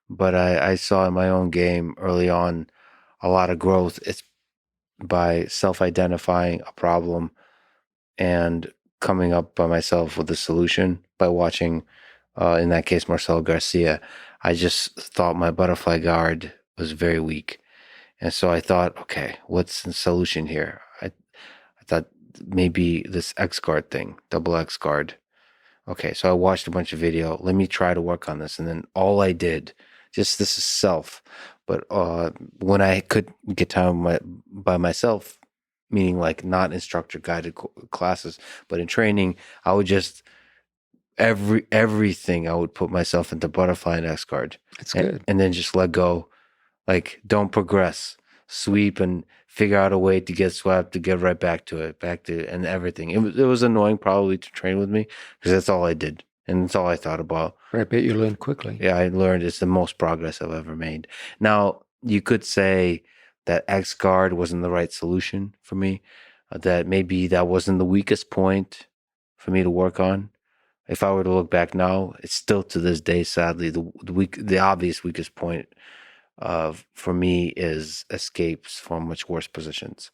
but I saw in my own game early on a lot of growth. It's by self-identifying a problem and coming up by myself with a solution by watching, in that case, Marcelo Garcia. I just thought my butterfly guard was very weak. And so I thought, okay, what's the solution here? I thought maybe this X guard thing, double X guard. Okay, so I watched a bunch of video. Let me try to work on this. And then all I did, just this is self, but when I could get time by myself, meaning like not instructor guided classes, but in training, I would just everything I would put myself into butterfly and X guard. That's good. And then just let go. Like, don't progress, sweep and figure out a way to get swept, to get right back to it, and everything. It was annoying probably to train with me because that's all I did. And that's all I thought about. I bet you learned quickly. Yeah, I learned it's the most progress I've ever made. Now, you could say that X guard wasn't the right solution for me, that maybe that wasn't the weakest point for me to work on. If I were to look back now, it's still to this day, sadly, the obvious weakest point for me is escapes from much worse positions.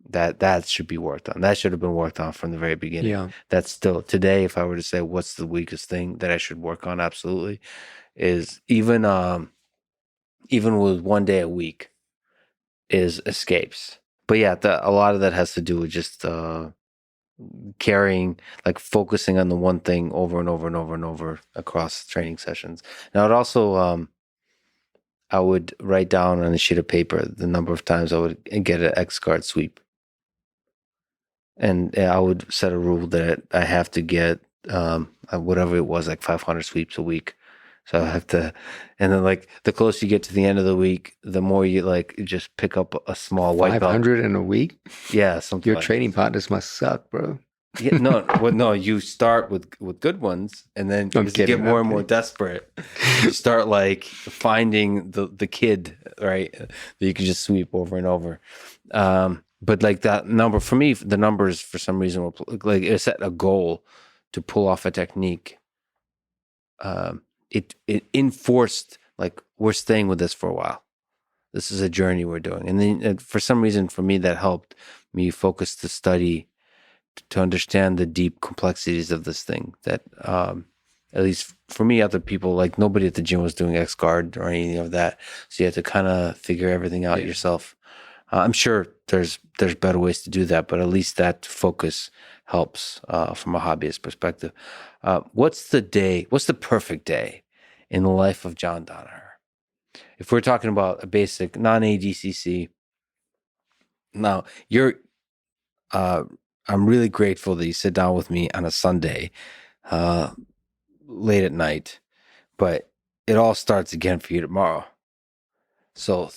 That should be worked on. That should have been worked on from the very beginning. Yeah. That's still today. If I were to say what's the weakest thing that I should work on, absolutely, is even with 1 day a week, is escapes. But yeah, a lot of that has to do with just carrying, like focusing on the one thing over and over and over and over across training sessions. Now it also I would write down on a sheet of paper the number of times I would get an X guard sweep. And I would set a rule that I have to get whatever it was, like 500 sweeps a week. So I have to, and then like the closer you get to the end of the week, the more you like just pick up a small white belt. 500 in a week? Yeah, something. Your training partners must suck, bro. Yeah, no. You start with good ones, and then as you get more and more desperate, you start like finding the kid, right, that you can just sweep over and over. But like that number for me, the numbers for some reason were like it set a goal to pull off a technique. It enforced like we're staying with this for a while. This is a journey we're doing, and then for some reason for me that helped me focus to study, to understand the deep complexities of this thing that at least for me, other people, like nobody at the gym was doing X guard or anything of that. So you have to kind of figure everything out yourself. I'm sure there's better ways to do that, but at least that focus helps from a hobbyist perspective. What's the perfect day in the life of John Danaher? If we're talking about a basic non-ADCC, now I'm really grateful that you sit down with me on a Sunday, late at night, but it all starts again for you tomorrow. So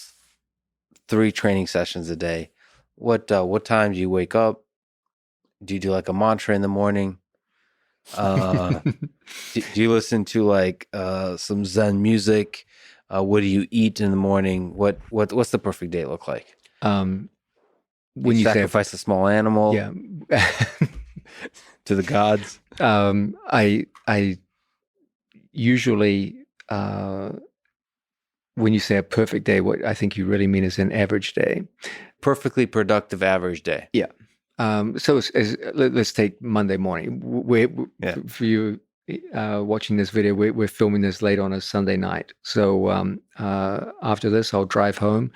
3 training sessions a day. What time do you wake up? Do you do like a mantra in the morning? Do you listen to like some Zen music? What do you eat in the morning? What's the perfect day look like? When you sacrifice a small animal, yeah, to the gods. I usually when you say a perfect day, what I think you really mean is an average day. Perfectly productive average day. Yeah. So let's take Monday morning. For you watching this video, we're filming this late on a Sunday night. So after this, I'll drive home.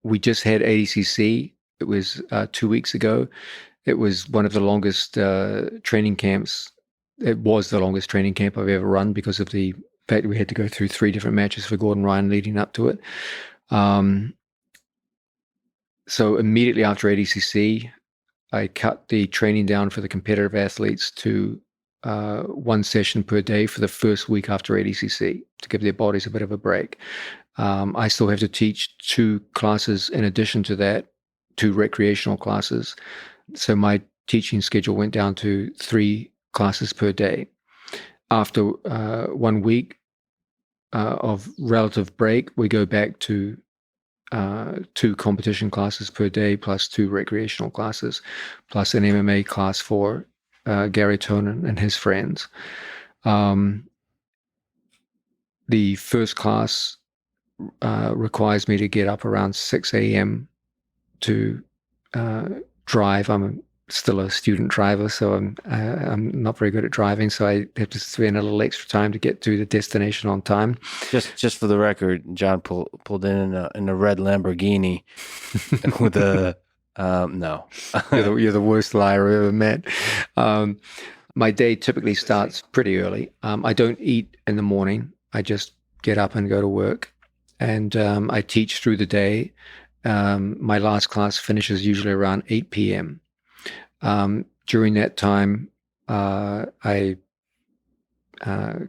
We just had ADCC. It was 2 weeks ago. It was one of the longest training camps. It was the longest training camp I've ever run because of the fact that we had to go through 3 different matches for Gordon Ryan leading up to it. So immediately after ADCC, I cut the training down for the competitive athletes to one session per day for the first week after ADCC to give their bodies a bit of a break. I still have to teach 2 classes in addition to that, 2 recreational classes. So my teaching schedule went down to 3 classes per day. After 1 week of relative break, we go back to 2 competition classes per day, plus 2 recreational classes, plus an MMA class for Garry Tonon and his friends. The first class requires me to get up around 6 a.m. to drive. I'm still a student driver, so I'm not very good at driving, so I have to spend a little extra time to get to the destination on time. Just for the record, John pulled in a red Lamborghini with a no. You're the worst liar I've ever met. My day typically starts pretty early. I don't eat in the morning. I just get up and go to work, and I teach through the day. My last class finishes usually around 8 p.m. During that time, I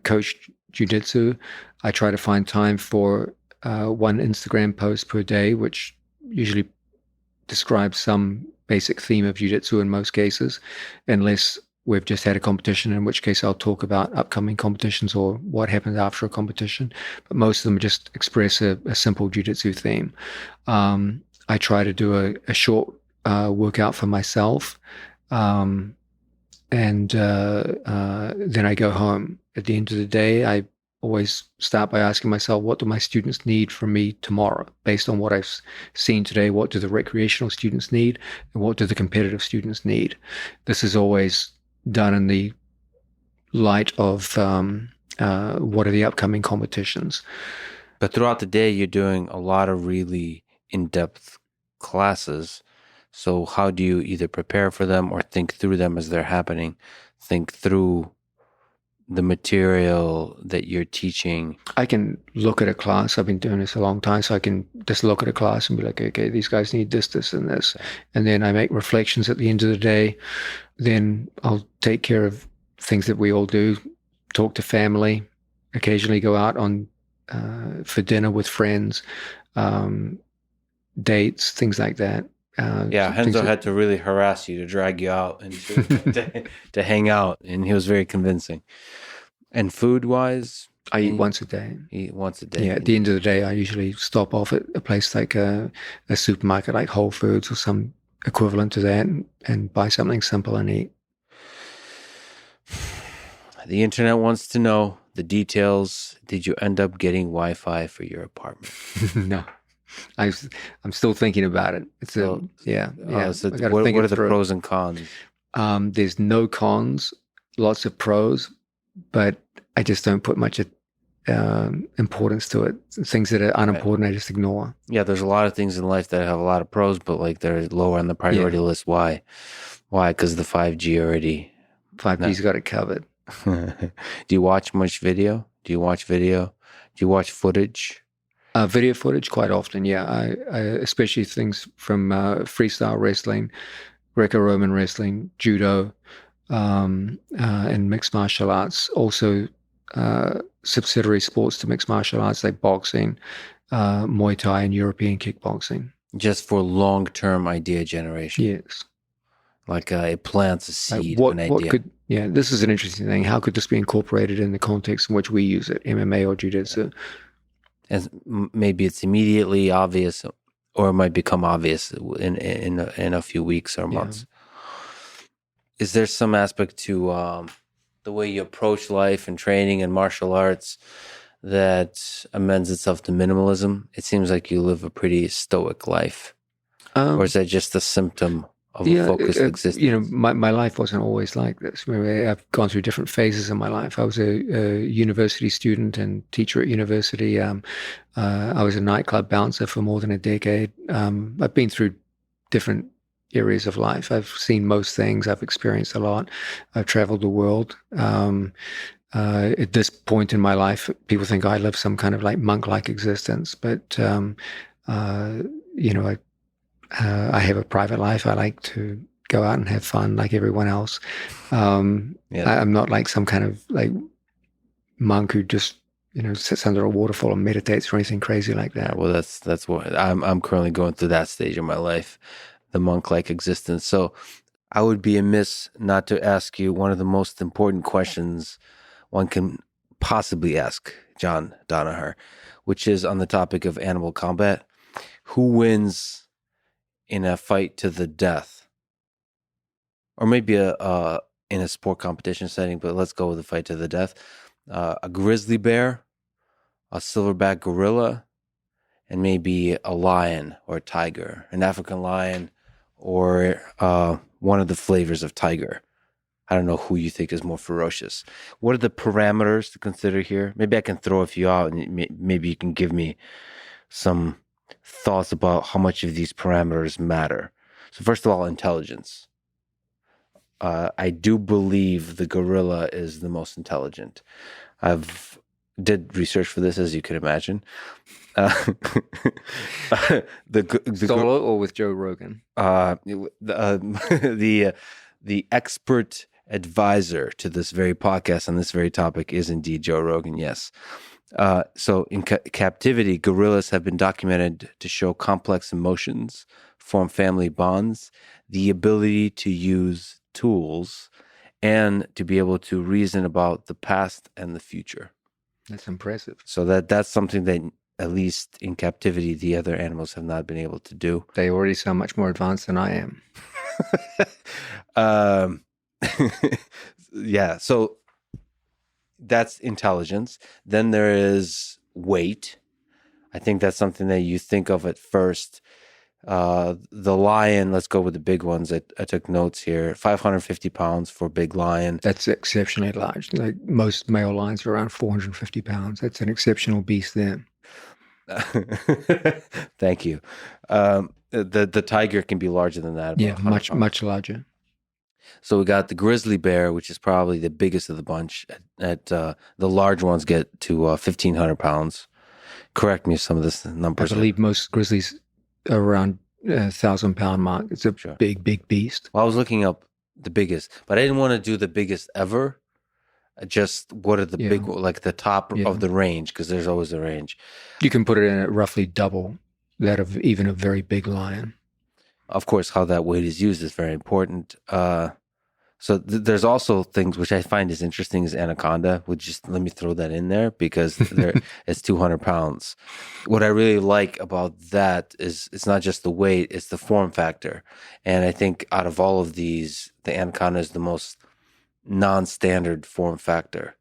coach jiu-jitsu. I try to find time for 1 Instagram post per day, which usually describes some basic theme of jiu-jitsu in most cases, unless we've just had a competition, in which case I'll talk about upcoming competitions or what happens after a competition. But most of them just express a simple jiu-jitsu theme. I try to do a short workout for myself, and then I go home. At the end of the day, I always start by asking myself, what do my students need from me tomorrow? Based on what I've seen today, what do the recreational students need, and what do the competitive students need? This is always done in the light of what are the upcoming competitions. But throughout the day, you're doing a lot of really in-depth classes. So how do you either prepare for them or think through them as they're happening? Think through the material that you're teaching. I can look at a class. I've been doing this a long time, so I can just look at a class and be like, okay, these guys need this, this, and this. And then I make reflections at the end of the day. Then I'll take care of things that we all do, talk to family, occasionally go out on for dinner with friends, dates, things like that. Renzo had to really harass you to drag you out and to hang out, and he was very convincing. And food-wise, I eat once a day. Yeah, at the end of the day, I usually stop off at a place like a supermarket like Whole Foods or some equivalent to that and buy something simple and eat. The internet wants to know the details. Did you end up getting Wi-Fi for your apartment? No. I'm still thinking about it. It's So what are the pros and cons? There's no cons, lots of pros, but I just don't put much importance to it. Things that are unimportant, I just ignore. Yeah, there's a lot of things in life that have a lot of pros, but like they're lower on the priority list. Why? Because the 5G already. 5G's got it covered. Do you watch much video? Do you watch footage? Video footage quite often, yeah. I especially things from freestyle wrestling, Greco-Roman wrestling, judo, and mixed martial arts. Also, subsidiary sports to mixed martial arts like boxing, Muay Thai, and European kickboxing. Just for long-term idea generation. Yes. Like it plants a seed of an idea. This is an interesting thing. How could this be incorporated in the context in which we use it, MMA or jiu-jitsu? And maybe it's immediately obvious, or it might become obvious in a few weeks or months. Is there some aspect to the way you approach life and training and martial arts that amends itself to minimalism? It seems like you live a pretty stoic life, or is that just a symptom of a focused existence? My life wasn't always like this. I've gone through different phases in my life. I was a university student and teacher at university. I was a nightclub bouncer for more than a decade. I've been through different areas of life. I've seen most things. I've experienced a lot. I've traveled the world. At this point in my life, people think I live some kind of like monk-like existence, but I have a private life. I like to go out and have fun like everyone else. I'm not like some kind of like monk who just sits under a waterfall and meditates or anything crazy like that. Yeah, well, that's what I'm currently going through that stage of my life, the monk-like existence. So I would be amiss not to ask you one of the most important questions one can possibly ask John Danaher, which is on the topic of animal combat. Who wins in a fight to the death? Or maybe in a sport competition setting, but let's go with a fight to the death. A grizzly bear, a silverback gorilla, and maybe a lion or a tiger, an African lion, or one of the flavors of tiger. I don't know who you think is more ferocious. What are the parameters to consider here? Maybe I can throw a few out, and maybe you can give me some thoughts about how much of these parameters matter. So first of all, intelligence. I do believe the gorilla is the most intelligent. I've did research for this, as you can imagine. Solo or with Joe Rogan? The expert advisor to this very podcast on this very topic is indeed Joe Rogan. Yes. So in captivity, gorillas have been documented to show complex emotions, form family bonds, the ability to use tools, and to be able to reason about the past and the future. That's impressive. So that's something that, at least in captivity, the other animals have not been able to do. They already sound much more advanced than I am. Yeah, so that's intelligence. Then there is weight. I think that's something that you think of at first. The lion, let's go with the big ones. I took notes here. 550 pounds for big lion. That's exceptionally large. Like most male lions are around 450 pounds. That's an exceptional beast there. Thank you. The tiger can be larger than that. Yeah, much larger. So we got the grizzly bear, which is probably the biggest of the bunch. The large ones get to 1,500 pounds. Correct me if some of this numbers. I believe most grizzlies are around 1,000-pound mark. It's a big beast. Well, I was looking up the biggest, but I didn't want to do the biggest ever. Just what are the big, like the top of the range, because there's always a range. You can put it in at roughly double that of even a very big lion. Of course, how that weight is used is very important. So there's also things which I find is interesting is Anaconda. Let me throw that in there because it's 200 pounds. What I really like about that is it's not just the weight, it's the form factor. And I think out of all of these, the Anaconda is the most non-standard form factor.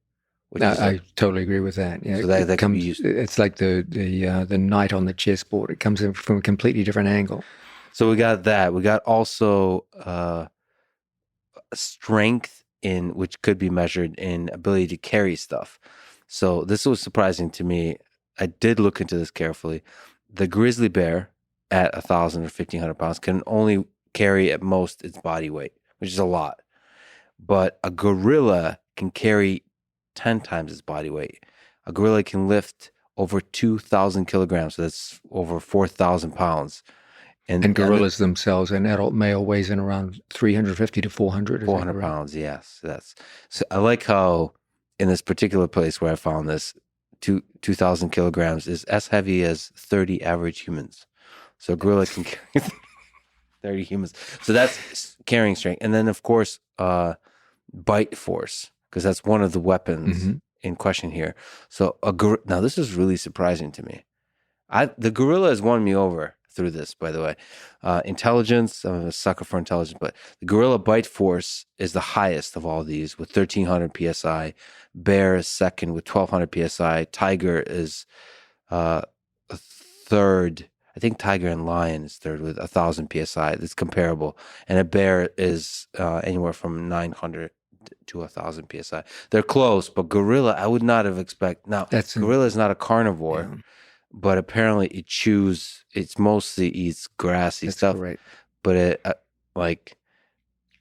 I totally agree with that. Yeah, so that can be used. It's like the knight on the chessboard. It comes in from a completely different angle. So we got that. We got also strength which could be measured in ability to carry stuff. So this was surprising to me. I did look into this carefully. The grizzly bear at 1,000 or 1,500 pounds can only carry at most its body weight, which is a lot. But a gorilla can carry 10 times its body weight. A gorilla can lift over 2,000 kilograms. So that's over 4,000 pounds. And gorillas themselves, an adult male weighs in around 350 to 400. 400 pounds, yes. So I like how in this particular place where I found this, 2,000 kilograms is as heavy as 30 average humans. So a gorilla can carry 30 humans. So that's carrying strength. And then, of course, bite force, because that's one of the weapons in question here. So now this is really surprising to me. The gorilla has won me over through this, by the way. Intelligence, I'm a sucker for intelligence, but the gorilla bite force is the highest of all these with 1,300 PSI. Bear is second with 1,200 PSI. Tiger is third. I think tiger and lion is third with 1,000 PSI. That's comparable. And a bear is anywhere from 900 to 1,000 PSI. They're close, but gorilla, I would not have expected. Now, gorilla is not a carnivore. Yeah. But apparently it mostly eats grassy stuff. Right. But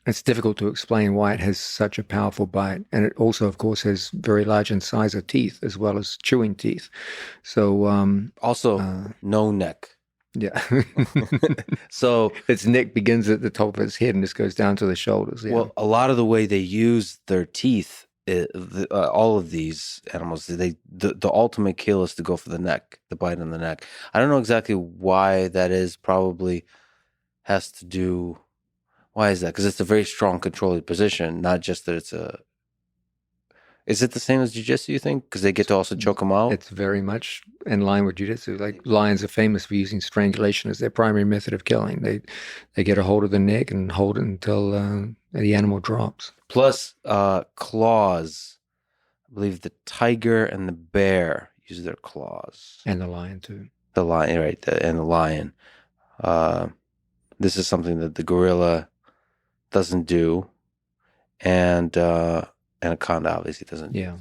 it's difficult to explain why it has such a powerful bite. And it also, of course, has very large incisor teeth as well as chewing teeth. So also no neck. Yeah. So its neck begins at the top of its head and just goes down to the shoulders. Yeah. well, a lot of the way they use their teeth, all of these animals, the ultimate kill is to go for the neck, the bite on the neck. I don't know exactly why that is. Probably has to do. Why is that? Because it's a very strong controlling position, not just that it's a. Is it the same as jiu-jitsu, you think? Because they get to also choke them out? It's very much in line with jiu-jitsu. Like lions are famous for using strangulation as their primary method of killing. They get a hold of the neck and hold it until the animal drops. Plus, claws. I believe the tiger and the bear use their claws. And the lion too. The lion, right? And the lion. This is something that the gorilla doesn't do, and Anaconda obviously doesn't. Yeah,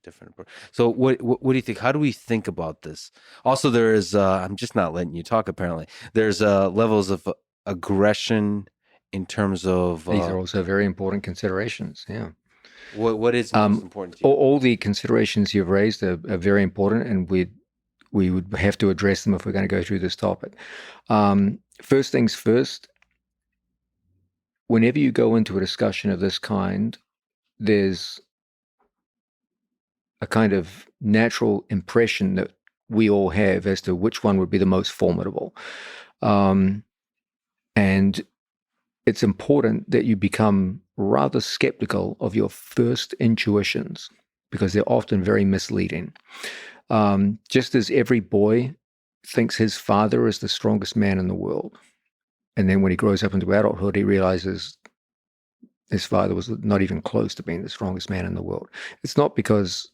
different. So, what do you think? How do we think about this? Also, there is. I'm just not letting you talk. Apparently, there's levels of aggression in terms of. These are also very important considerations. Yeah. What is most important to you? All the considerations you've raised are very important, and we would have to address them if we're going to go through this topic. First things first, whenever you go into a discussion of this kind, there's a kind of natural impression that we all have as to which one would be the most formidable. And it's important that you become rather skeptical of your first intuitions because they're often very misleading. Just as every boy thinks his father is the strongest man in the world, and then when he grows up into adulthood, he realizes his father was not even close to being the strongest man in the world. It's not because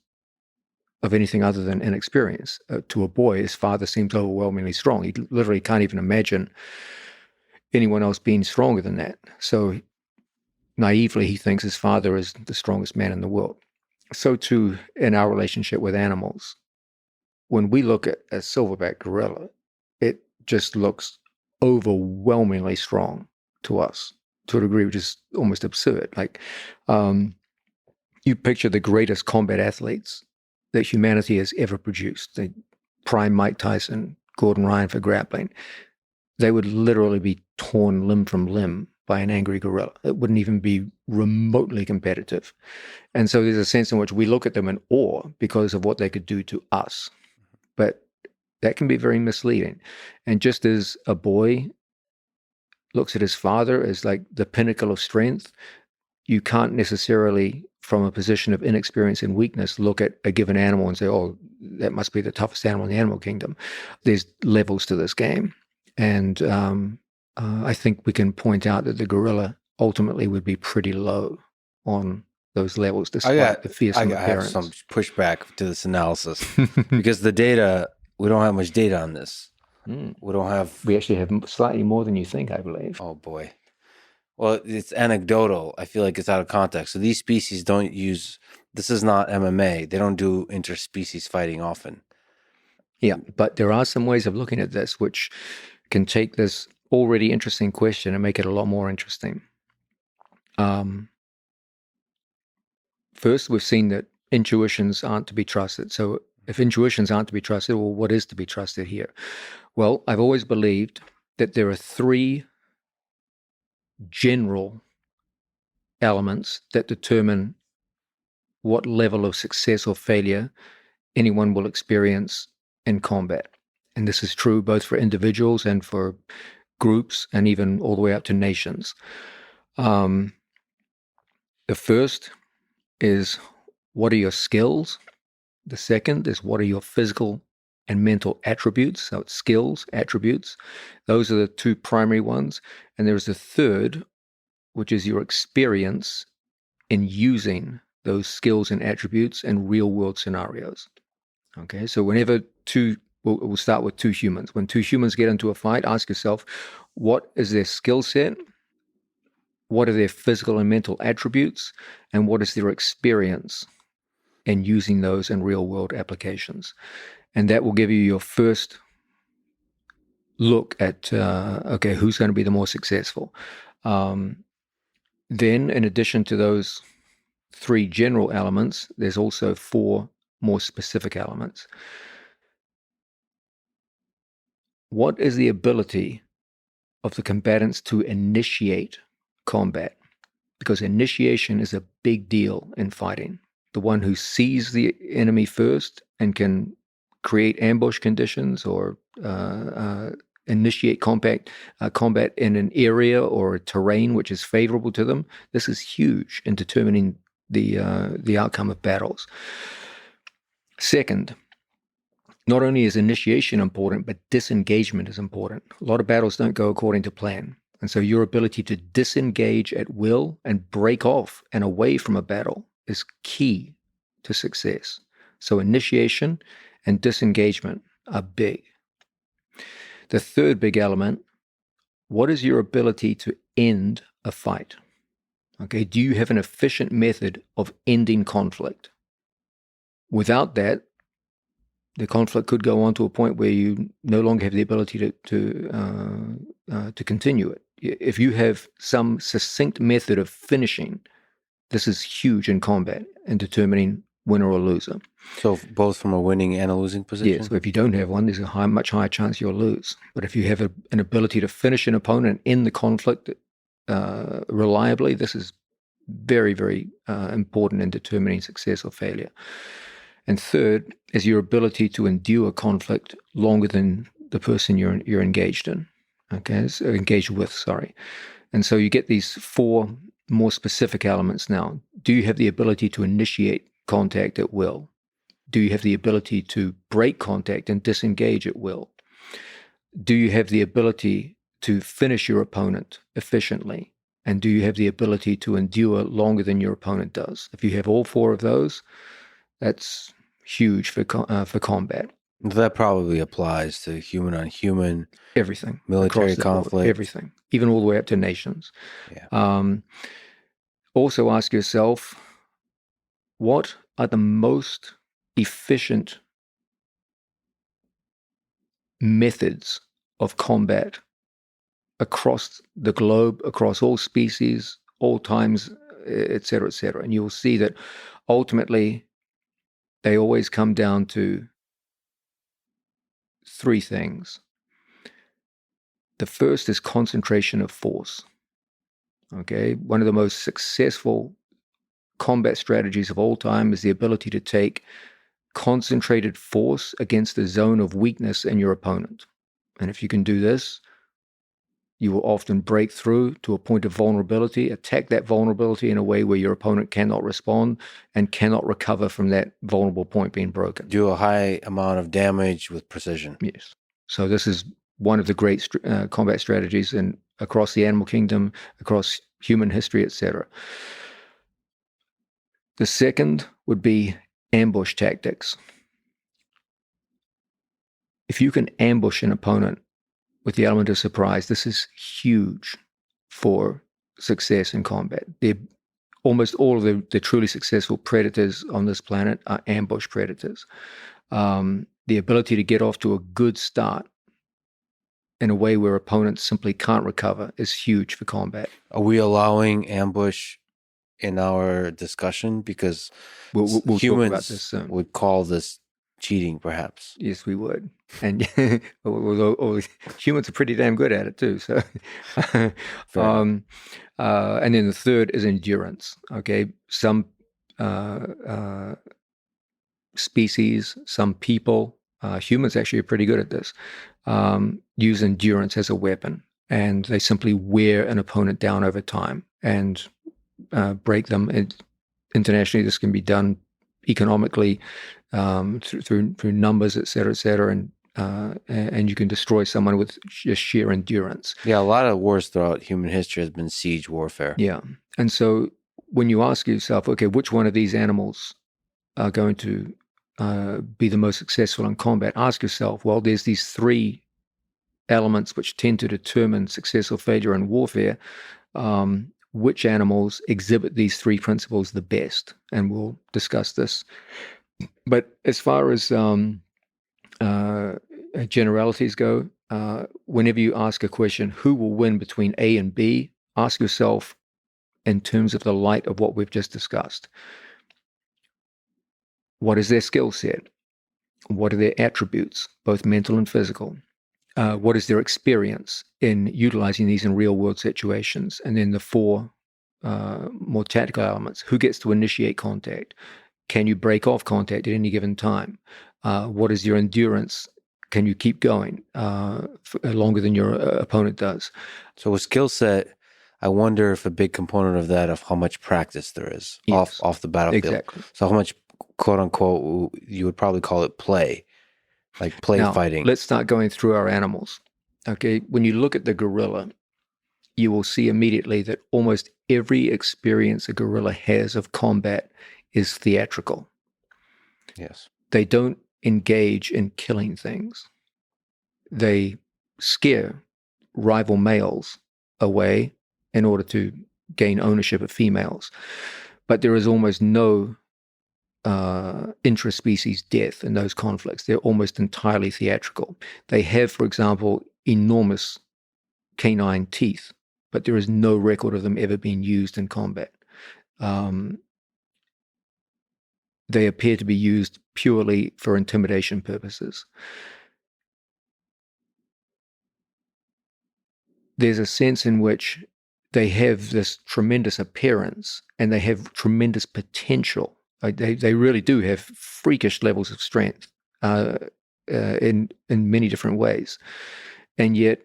of anything other than inexperience. To a boy, his father seems overwhelmingly strong. He literally can't even imagine anyone else being stronger than that. So naively, he thinks his father is the strongest man in the world. So too in our relationship with animals. When we look at a silverback gorilla, it just looks overwhelmingly strong to us, to a degree which is almost absurd. Like, you picture the greatest combat athletes that humanity has ever produced. The prime Mike Tyson, Gordon Ryan for grappling. They would literally be torn limb from limb by an angry gorilla. It wouldn't even be remotely competitive. And so there's a sense in which we look at them in awe because of what they could do to us. But that can be very misleading. And just as a boy looks at his father as like the pinnacle of strength, you can't necessarily, from a position of inexperience and weakness, look at a given animal and say, oh, that must be the toughest animal in the animal kingdom. There's levels to this game. And I think we can point out that the gorilla ultimately would be pretty low on those levels, despite the fearsome appearance. I have some pushback to this analysis because the data, we don't have much data on this. We actually have slightly more than you think, I believe. Oh boy. Well, it's anecdotal. I feel like it's out of context. So these species don't use, this is not MMA. They don't do interspecies fighting often. Yeah, but there are some ways of looking at this which can take this already interesting question and make it a lot more interesting. First, we've seen that intuitions aren't to be trusted. So if intuitions aren't to be trusted, well, what is to be trusted here? Well, I've always believed that there are three general elements that determine what level of success or failure anyone will experience in combat. And this is true both for individuals and for groups and even all the way up to nations. The first is, what are your skills? The second is, what are your physical and mental attributes? So it's skills, attributes. Those are the two primary ones. And there's a third, which is your experience in using those skills and attributes in real world scenarios. Okay, so whenever we'll start with two humans. When two humans get into a fight, ask yourself, what is their skill set? What are their physical and mental attributes? And what is their experience in using those in real world applications? And that will give you your first look at, okay, who's going to be the more successful? Then, in addition to those three general elements, there's also four more specific elements. what is the ability of the combatants to initiate combat? Because initiation is a big deal in fighting. The one who sees the enemy first and can create ambush conditions or initiate combat in an area or a terrain which is favorable to them. This is huge in determining the outcome of battles. Second, not only is initiation important, but disengagement is important. A lot of battles don't go according to plan. And so your ability to disengage at will and break off and away from a battle is key to success. So initiation and disengagement are big. The third big element, what is your ability to end a fight? Okay, do you have an efficient method of ending conflict? Without that, the conflict could go on to a point where you no longer have the ability to continue it. If you have some succinct method of finishing, this is huge in combat and determining winner or loser. So both from a winning and a losing position? Yes, so if you don't have one, there's a much higher chance you'll lose. But if you have an ability to finish an opponent in the conflict reliably, this is very, very important in determining success or failure. And third is your ability to endure conflict longer than the person you're engaged in. Okay, so engaged with, sorry. And so you get these four more specific elements now. Do you have the ability to initiate contact at will? Do you have the ability to break contact and disengage at will? Do you have the ability to finish your opponent efficiently? And do you have the ability to endure longer than your opponent does? If you have all four of those, that's huge for combat. That probably applies to human on human. Everything. Military conflict. Everything. Even all the way up to nations. Yeah. Also ask yourself, what are the most efficient methods of combat across the globe, across all species, all times, et cetera, et cetera. And you'll see that ultimately they always come down to three things. The first is concentration of force. Okay, one of the most successful combat strategies of all time is the ability to take concentrated force against the zone of weakness in your opponent. And if you can do this, you will often break through to a point of vulnerability, attack that vulnerability in a way where your opponent cannot respond and cannot recover from that vulnerable point being broken. Do a high amount of damage with precision. Yes. So this is one of the great combat strategies across the animal kingdom, across human history, etc. The second would be ambush tactics. If you can ambush an opponent with the element of surprise, this is huge for success in combat. Almost all of the truly successful predators on this planet are ambush predators. The ability to get off to a good start in a way where opponents simply can't recover is huge for combat. Are we allowing ambush in our discussion? Because we'll humans talk about this soon. Would call this cheating, perhaps. Yes, we would. And humans are pretty damn good at it too. So, and then the third is endurance. Okay, some species, some people, humans actually are pretty good at this. Use endurance as a weapon, and they simply wear an opponent down over time and break them. And internationally, this can be done economically through numbers, et cetera, and you can destroy someone with just sheer endurance. Yeah, a lot of wars throughout human history has been siege warfare. Yeah, and so when you ask yourself, okay, which one of these animals are going to be the most successful in combat, ask yourself, well, there's these three elements which tend to determine success or failure in warfare. Which animals exhibit these three principles the best? And we'll discuss this. But as far as generalities go, whenever you ask a question, who will win between A and B, ask yourself in terms of the light of what we've just discussed. What is their skill set? What are their attributes, both mental and physical? What is their experience in utilizing these in real world situations? And then the 4 more tactical elements. Who gets to initiate contact? Can you break off contact at any given time? What is your endurance? Can you keep going longer than your opponent does? So with skill set, I wonder if a big component of that of how much practice there is off the battlefield. Exactly. So how much, quote unquote, you would probably call it play, like play now, fighting. Let's start going through our animals. Okay, when you look at the gorilla, you will see immediately that almost every experience a gorilla has of combat is theatrical. Yes. They don't engage in killing things. They scare rival males away in order to gain ownership of females. But there is almost no intraspecies death in those conflicts. They're almost entirely theatrical. They have, for example, enormous canine teeth, but there is no record of them ever being used in combat. They appear to be used purely for intimidation purposes. There's a sense in which they have this tremendous appearance and they have tremendous potential. They really do have freakish levels of strength in many different ways. And yet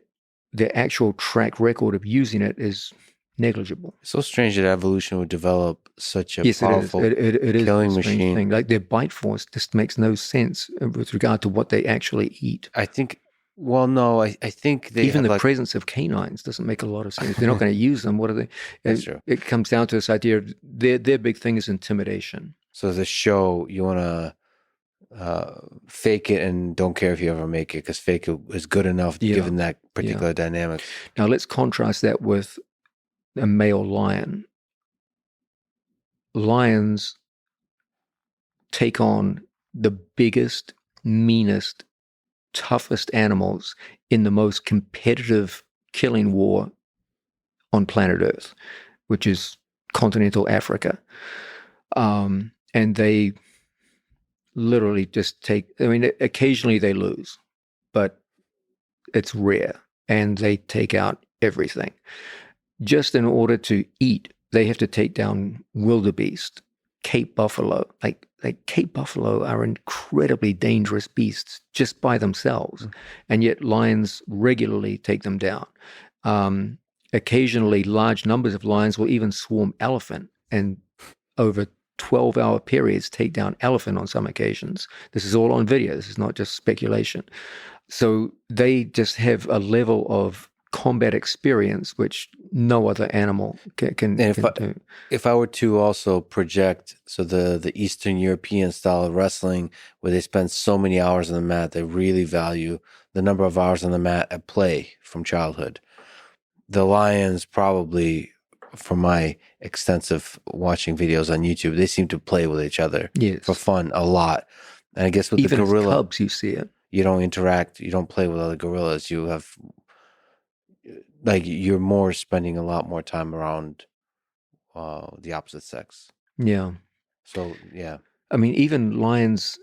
the actual track record of using it is negligible. It's so strange that evolution would develop such a powerful it is killing a strange machine. thing. Like their bite force just makes no sense with regard to what they actually eat. I think, well, no, I think they even the like, presence of canines doesn't make a lot of sense. They're not going to use them. What are they? That's true. It comes down to this idea of their big thing is intimidation. So the show, you want to fake it and don't care if you ever make it because fake it is good enough given that particular dynamic. Now let's contrast that with a male lion. Lions take on the biggest, meanest, toughest animals in the most competitive killing war on planet Earth, which is continental Africa. And they literally just take, I mean, occasionally they lose, but it's rare. And they take out everything. Just in order to eat, they have to take down wildebeest, Cape buffalo. Like Cape buffalo are incredibly dangerous beasts just by themselves. And yet lions regularly take them down. Occasionally, large numbers of lions will even swarm elephant and over 12-hour periods take down elephant on some occasions. This is all on video. This is not just speculation. So they just have a level of combat experience which no other animal can do. If I were to also project, so the Eastern European style of wrestling where they spend so many hours on the mat, they really value the number of hours on the mat at play from childhood. The lions probably, from my extensive watching videos on YouTube, they seem to play with each other for fun a lot. And I guess with even the gorilla, as cubs, you see it. You don't interact, you don't play with other gorillas. You have, like, you're more spending a lot more time around the opposite sex. Yeah. So, yeah. I mean, even lions,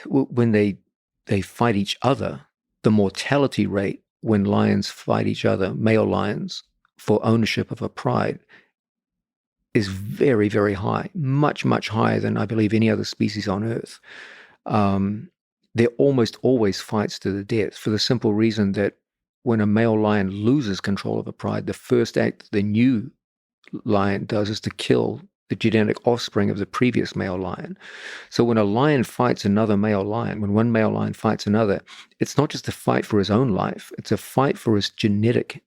when they fight each other, the mortality rate when lions fight each other, male lions, for ownership of a pride is very, very high, much, much higher than I believe any other species on Earth. They're almost always fights to the death for the simple reason that when a male lion loses control of a pride, the first act the new lion does is to kill the genetic offspring of the previous male lion. So when a lion fights another male lion, when one male lion fights another, it's not just a fight for his own life, it's a fight for his genetic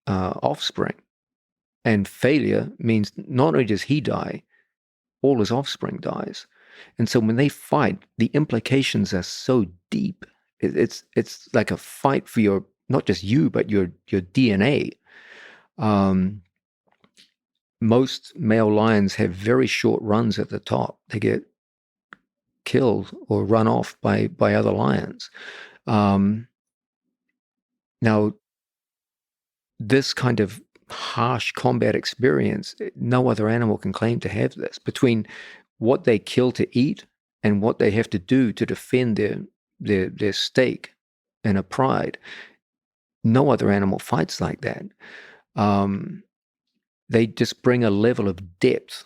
offspring. And failure means not only does he die, all his offspring dies. And so when they fight, the implications are so deep. It's like a fight for your, not just you, but your DNA. Most male lions have very short runs at the top. They get killed or run off by other lions. Now, this kind of harsh combat experience, no other animal can claim to have this. Between what they kill to eat and what they have to do to defend their steak, and a pride. No other animal fights like that. They just bring a level of depth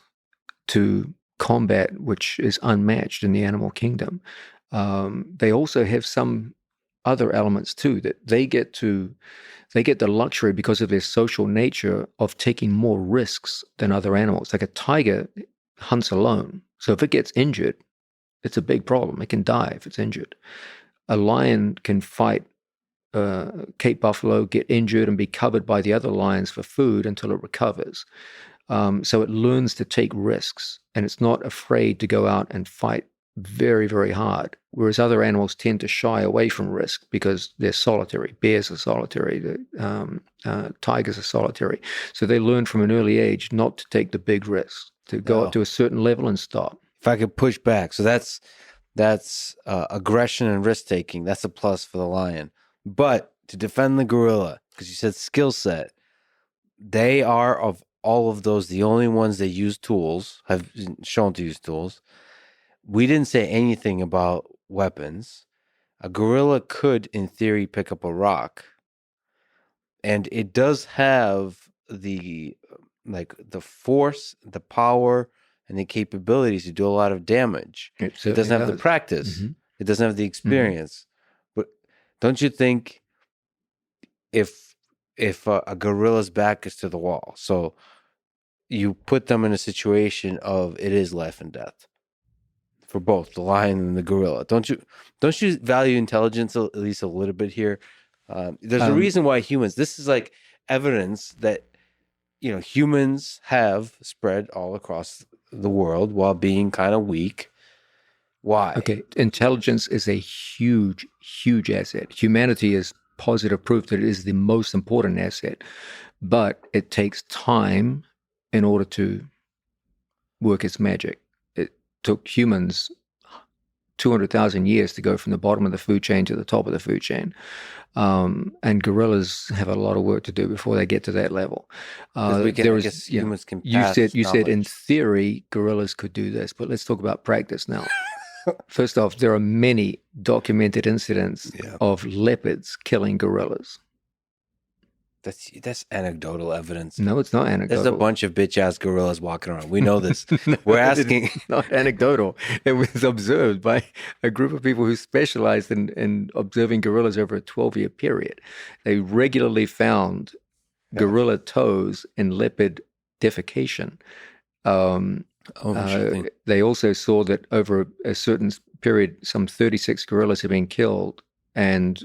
to combat which is unmatched in the animal kingdom. They also have some other elements too, that they get the luxury, because of their social nature, of taking more risks than other animals. Like a tiger hunts alone. So if it gets injured, it's a big problem. It can die if it's injured. A lion can fight Cape buffalo, get injured, and be covered by the other lions for food until it recovers. So it learns to take risks, and it's not afraid to go out and fight very, very hard. Whereas other animals tend to shy away from risk because they're solitary. Bears are solitary. Tigers are solitary. So they learn from an early age not to take the big risks, to go up to a certain level and stop. If I could push back, so that's aggression and risk taking. That's a plus for the lion. But to defend the gorilla, because you said skill set, they are, of all of those, the only ones that use tools, have shown to use tools. We didn't say anything about weapons. A gorilla could, in theory, pick up a rock. And it does have the force, the power, and the capabilities to do a lot of damage. It doesn't have the practice. Mm-hmm. It doesn't have the experience. Mm-hmm. But don't you think if a gorilla's back is to the wall, so you put them in a situation of it is life and death for both the lion and the gorilla, don't you value intelligence at least a little bit here? There's a reason why humans, this is like evidence that, humans have spread all across the world while being kind of weak. Why? Okay, intelligence is a huge, huge asset. Humanity is positive proof that it is the most important asset, but it takes time in order to work its magic. It took humans 200,000 years to go from the bottom of the food chain to the top of the food chain. And gorillas have a lot of work to do before they get to that level. Humans can pass you said in theory gorillas could do this, but let's talk about practice now. First off, there are many documented incidents of leopards killing gorillas. That's anecdotal evidence. No, it's not anecdotal. There's a bunch of bitch-ass gorillas walking around. We know this. We're asking. It's not anecdotal. It was observed by a group of people who specialized in observing gorillas over a 12-year period. They regularly found gorilla toes in leopard defecation. They also saw that over a certain period, some 36 gorillas had been killed, and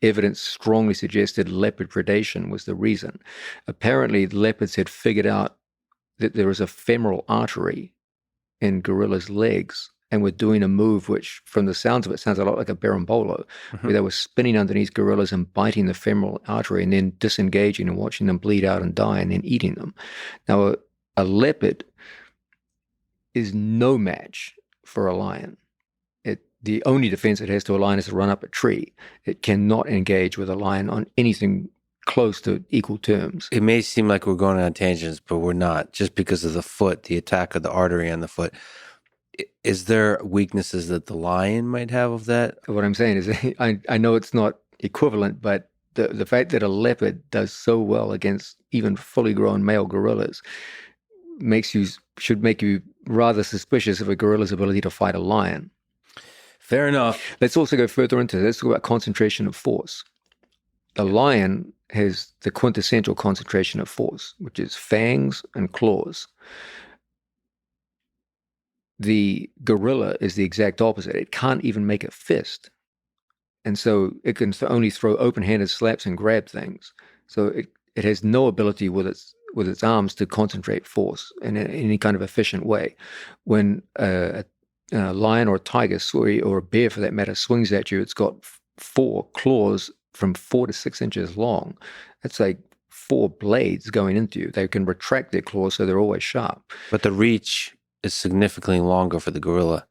evidence strongly suggested leopard predation was the reason. Apparently, the leopards had figured out that there is a femoral artery in gorillas' legs, and were doing a move which, from the sounds of it, sounds a lot like a berimbolo, where they were spinning underneath gorillas and biting the femoral artery and then disengaging and watching them bleed out and die and then eating them. Now, a leopard is no match for a lion. The only defense it has to a lion is to run up a tree. It cannot engage with a lion on anything close to equal terms. It may seem like we're going on tangents, but we're not, just because of the foot, the attack of the artery on the foot. Is there weaknesses that the lion might have of that? What I'm saying is, I know it's not equivalent, but the fact that a leopard does so well against even fully grown male gorillas should make you rather suspicious of a gorilla's ability to fight a lion. Fair enough. Let's also go further into this. Let's talk about concentration of force. The lion has the quintessential concentration of force, which is fangs and claws. The gorilla is the exact opposite. It can't even make a fist. And so it can only throw open-handed slaps and grab things. So it has no ability with its arms to concentrate force in any kind of efficient way. When a lion or a tiger, or a bear for that matter, swings at you, it's got 4 claws from 4 to 6 inches long. That's like 4 blades going into you. They can retract their claws so they're always sharp. But the reach is significantly longer for the gorilla.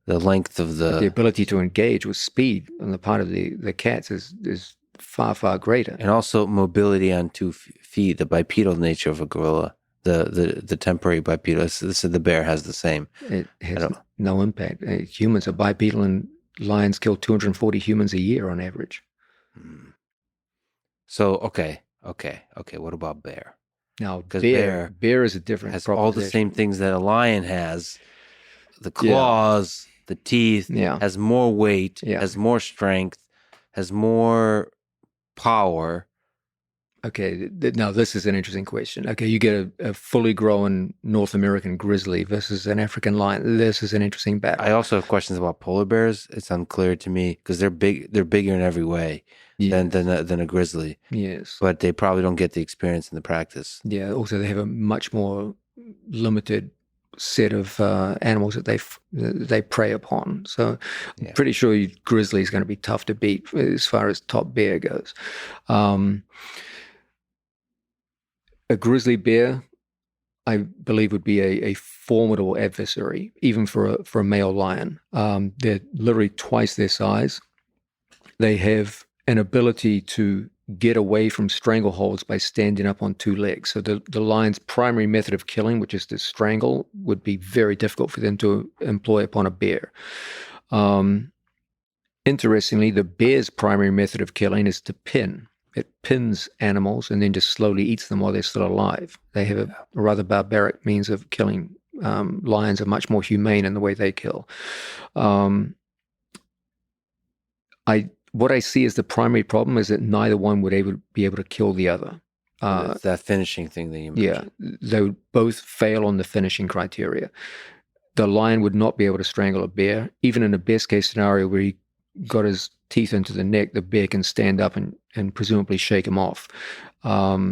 The length of the ability to engage with speed on the part of the cats is far, far greater. And also mobility on 2 feet, the bipedal nature of a gorilla. The temporary bipedal. The bear has the same. It has no impact. Humans are bipedal in lions kill 240 humans a year on average. So, okay. What about bear? Now, bear is a different has proposition. all the same things that a lion has. The claws, the teeth, has more weight, has more strength, has more power. Okay, now this is an interesting question. Okay, you get a fully grown North American grizzly versus an African lion. This is an interesting battle. I also have questions about polar bears. It's unclear to me because they're big. They're bigger in every way than a grizzly. Yes, but they probably don't get the experience in the practice. Yeah. Also, they have a much more limited set of animals that they prey upon. So, I'm pretty sure grizzly is going to be tough to beat as far as top bear goes. A grizzly bear, I believe, would be a formidable adversary, even for a male lion. They're literally twice their size. They have an ability to get away from strangleholds by standing up on two legs. So the lion's primary method of killing, which is to strangle, would be very difficult for them to employ upon a bear. Interestingly, the bear's primary method of killing is to pin. It pins animals and then just slowly eats them while they're still alive. They have a rather barbaric means of killing. Lions are much more humane in the way they kill. What I see as the primary problem is that neither one would be able to kill the other. That finishing thing that you mentioned. Yeah, they would both fail on the finishing criteria. The lion would not be able to strangle a bear. Even in the best case scenario where he got his teeth into the neck, the bear can stand up and presumably shake him off. The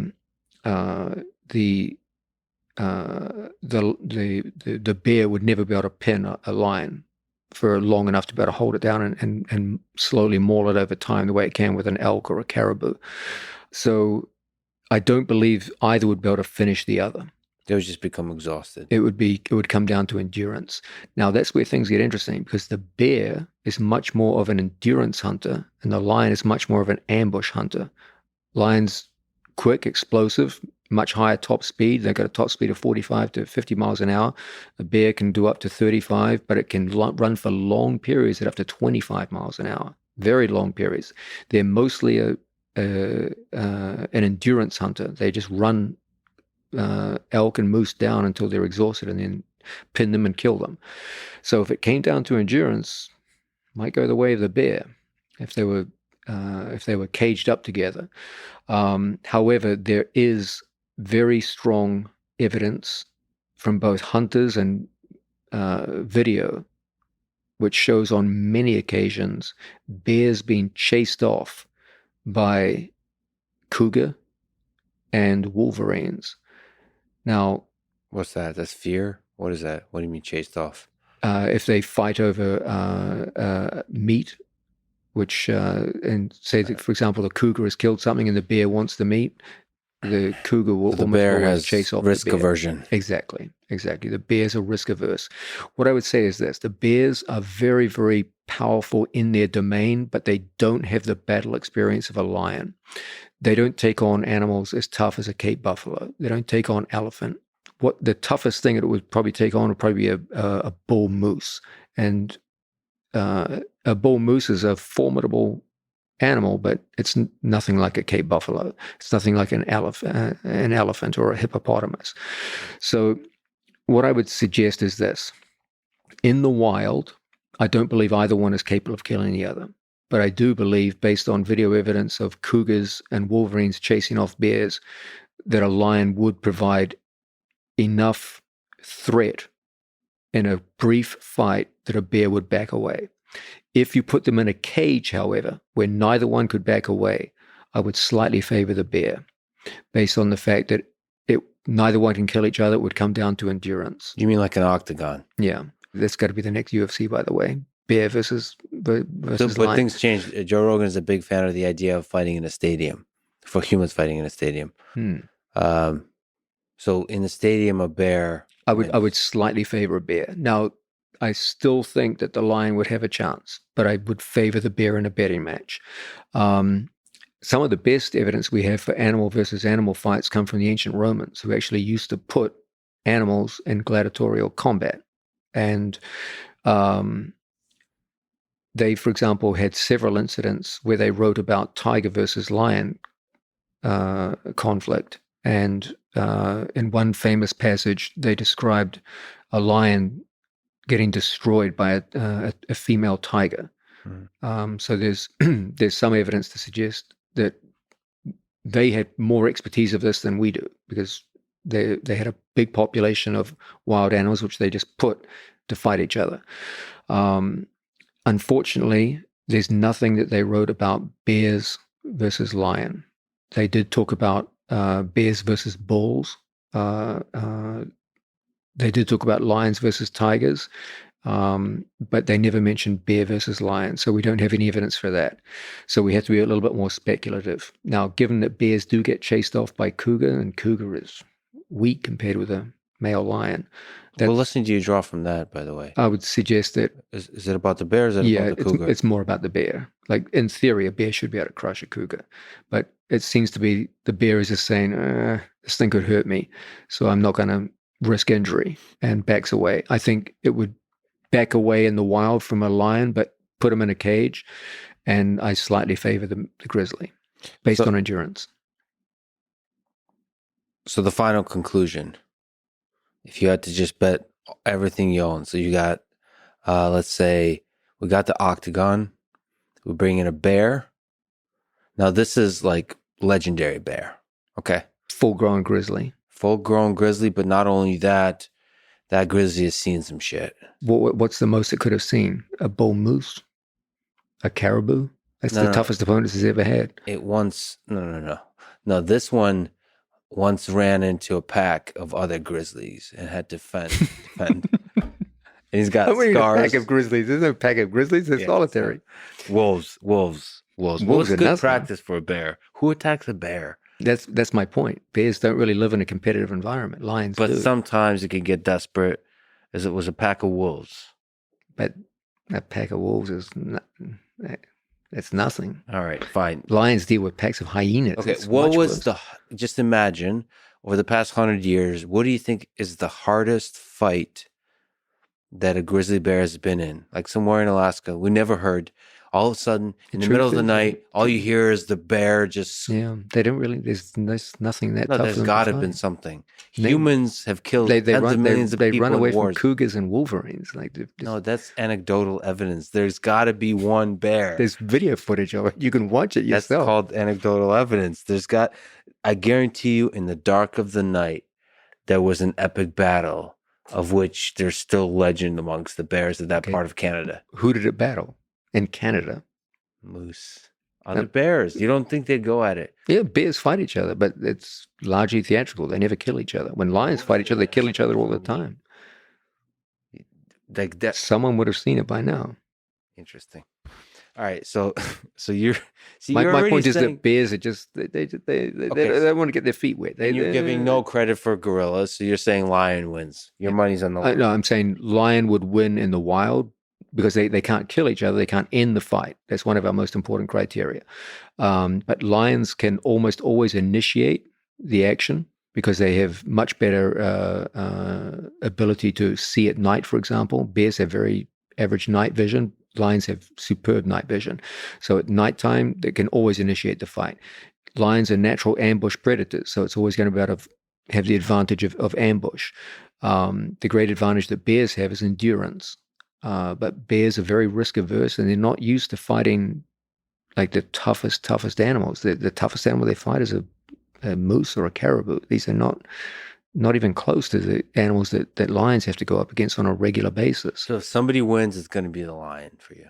bear would never be able to pin a lion for long enough to be able to hold it down and slowly maul it over time the way it can with an elk or a caribou. So I don't believe either would be able to finish the other. They would just become exhausted. It would come down to endurance. Now that's where things get interesting, because the bear is much more of an endurance hunter and the lion is much more of an ambush hunter. Lion's quick, explosive, much higher top speed. They've got a top speed of 45 to 50 miles an hour. A bear can do up to 35, but it can run for long periods at up to 25 miles an hour. Very long periods. They're mostly an endurance hunter. They just run elk and moose down until they're exhausted and then pin them and kill them. So if it came down to endurance, it might go the way of the bear if they were caged up together. However, there is very strong evidence from both hunters and video, which shows on many occasions bears being chased off by cougar and wolverines. Now, what's that? That's fear? What is that? What do you mean chased off? If they fight over meat, which, and say that, for example, the cougar has killed something and the bear wants the meat, the cougar will the bear has chase off risk the bear. aversion. Exactly. The bears are risk averse. What I would say is this: the bears are very, very powerful in their domain, but they don't have the battle experience of a lion. They don't take on animals as tough as a Cape buffalo. They don't take on elephant. What the toughest thing it would probably take on would probably be a bull moose. And a bull moose is a formidable animal, but it's nothing like a Cape buffalo. It's nothing like an elephant or a hippopotamus. So what I would suggest is this: in the wild, I don't believe either one is capable of killing the other. But I do believe, based on video evidence of cougars and wolverines chasing off bears, that a lion would provide enough threat in a brief fight that a bear would back away. If you put them in a cage, however, where neither one could back away, I would slightly favor the bear, based on the fact that neither one can kill each other. It would come down to endurance. You mean like an octagon? Yeah. That's got to be the next UFC, by the way. Bear versus But lion. Things change. Joe Rogan is a big fan of the idea of fighting in a stadium, for humans fighting in a stadium. So in the stadium, a bear... I would slightly favor a bear. Now, I still think that the lion would have a chance, but I would favor the bear in a betting match. Some of the best evidence we have for animal versus animal fights come from the ancient Romans, who actually used to put animals in gladiatorial combat. And they, for example, had several incidents where they wrote about tiger versus lion conflict. And in one famous passage, they described a lion getting destroyed by a female tiger. So there's there's some evidence to suggest that they had more expertise of this than we do, because they had a big population of wild animals which they just put to fight each other. Unfortunately, there's nothing that they wrote about bears versus lion. They did talk about bears versus bulls. They did talk about lions versus tigers, but they never mentioned bear versus lion. So we don't have any evidence for that. So we have to be a little bit more speculative. Now, given that bears do get chased off by cougar, and cougar is weak compared with a male lion. What lesson do you draw from that, by the way? I would suggest that... Is it about the bear or is it about the cougar? It's more about the bear. Like, in theory, a bear should be able to crush a cougar. But it seems to be the bear is just saying, this thing could hurt me, so I'm not going to risk injury, and backs away. I think it would back away in the wild from a lion, but put him in a cage, and I slightly favor the grizzly based on endurance. So the final conclusion, if you had to just bet everything you own, so you got, let's say, we got the octagon, we bring in a bear. Now this is like legendary bear, okay? Full-grown grizzly. Full-grown grizzly, but not only that, that grizzly has seen some shit. What's the most it could have seen? A bull moose? A caribou? That's the toughest opponents it's ever had. It once, no, this one once ran into a pack of other grizzlies and had to defend. And he's got scars. A pack of grizzlies. There's no pack of grizzlies. They're solitary. Wolves. Wolves are good practice for a bear. Who attacks a bear? That's my point. Bears don't really live in a competitive environment. Lions do. But sometimes it can get desperate, as it was a pack of wolves. But a pack of wolves is that's nothing. All right, fine. Lions deal with packs of hyenas. Okay, what was just imagine, over the past 100 years, what do you think is the hardest fight that a grizzly bear has been in? Like somewhere in Alaska, we never heard. All of a sudden, in the middle of the night, all you hear is the bear just... Yeah, they don't really... There's nothing that tough. There's got to have been something. Humans have killed tens of millions of people. They run away from cougars and wolverines. No, that's anecdotal evidence. There's got to be one bear. There's video footage of it. You can watch it yourself. That's called anecdotal evidence. I guarantee you, in the dark of the night, there was an epic battle of which there's still legend amongst the bears of that part of Canada. Who did it battle? In Canada? Moose. Other bears. You don't think they'd go at it? Yeah, bears fight each other, but it's largely theatrical. They never kill each other. When lions fight each other, they kill each other all the time. Like that. Someone would have seen it by now. Interesting. All right, so you're... My point is that bears are just... They don't want to get their feet wet. You're giving no credit for gorillas, so you're saying lion wins. Your money's on the lion. No, I'm saying lion would win in the wild, because they can't kill each other. They can't end the fight. That's one of our most important criteria. But lions can almost always initiate the action because they have much better ability to see at night, for example. Bears have very average night vision. Lions have superb night vision. So at nighttime, they can always initiate the fight. Lions are natural ambush predators, so it's always going to be able to have the advantage of ambush. The great advantage that bears have is endurance. But bears are very risk averse, and they're not used to fighting like the toughest animals. The toughest animal they fight is a moose or a caribou. These are not even close to the animals that lions have to go up against on a regular basis. So if somebody wins, it's going to be the lion for you.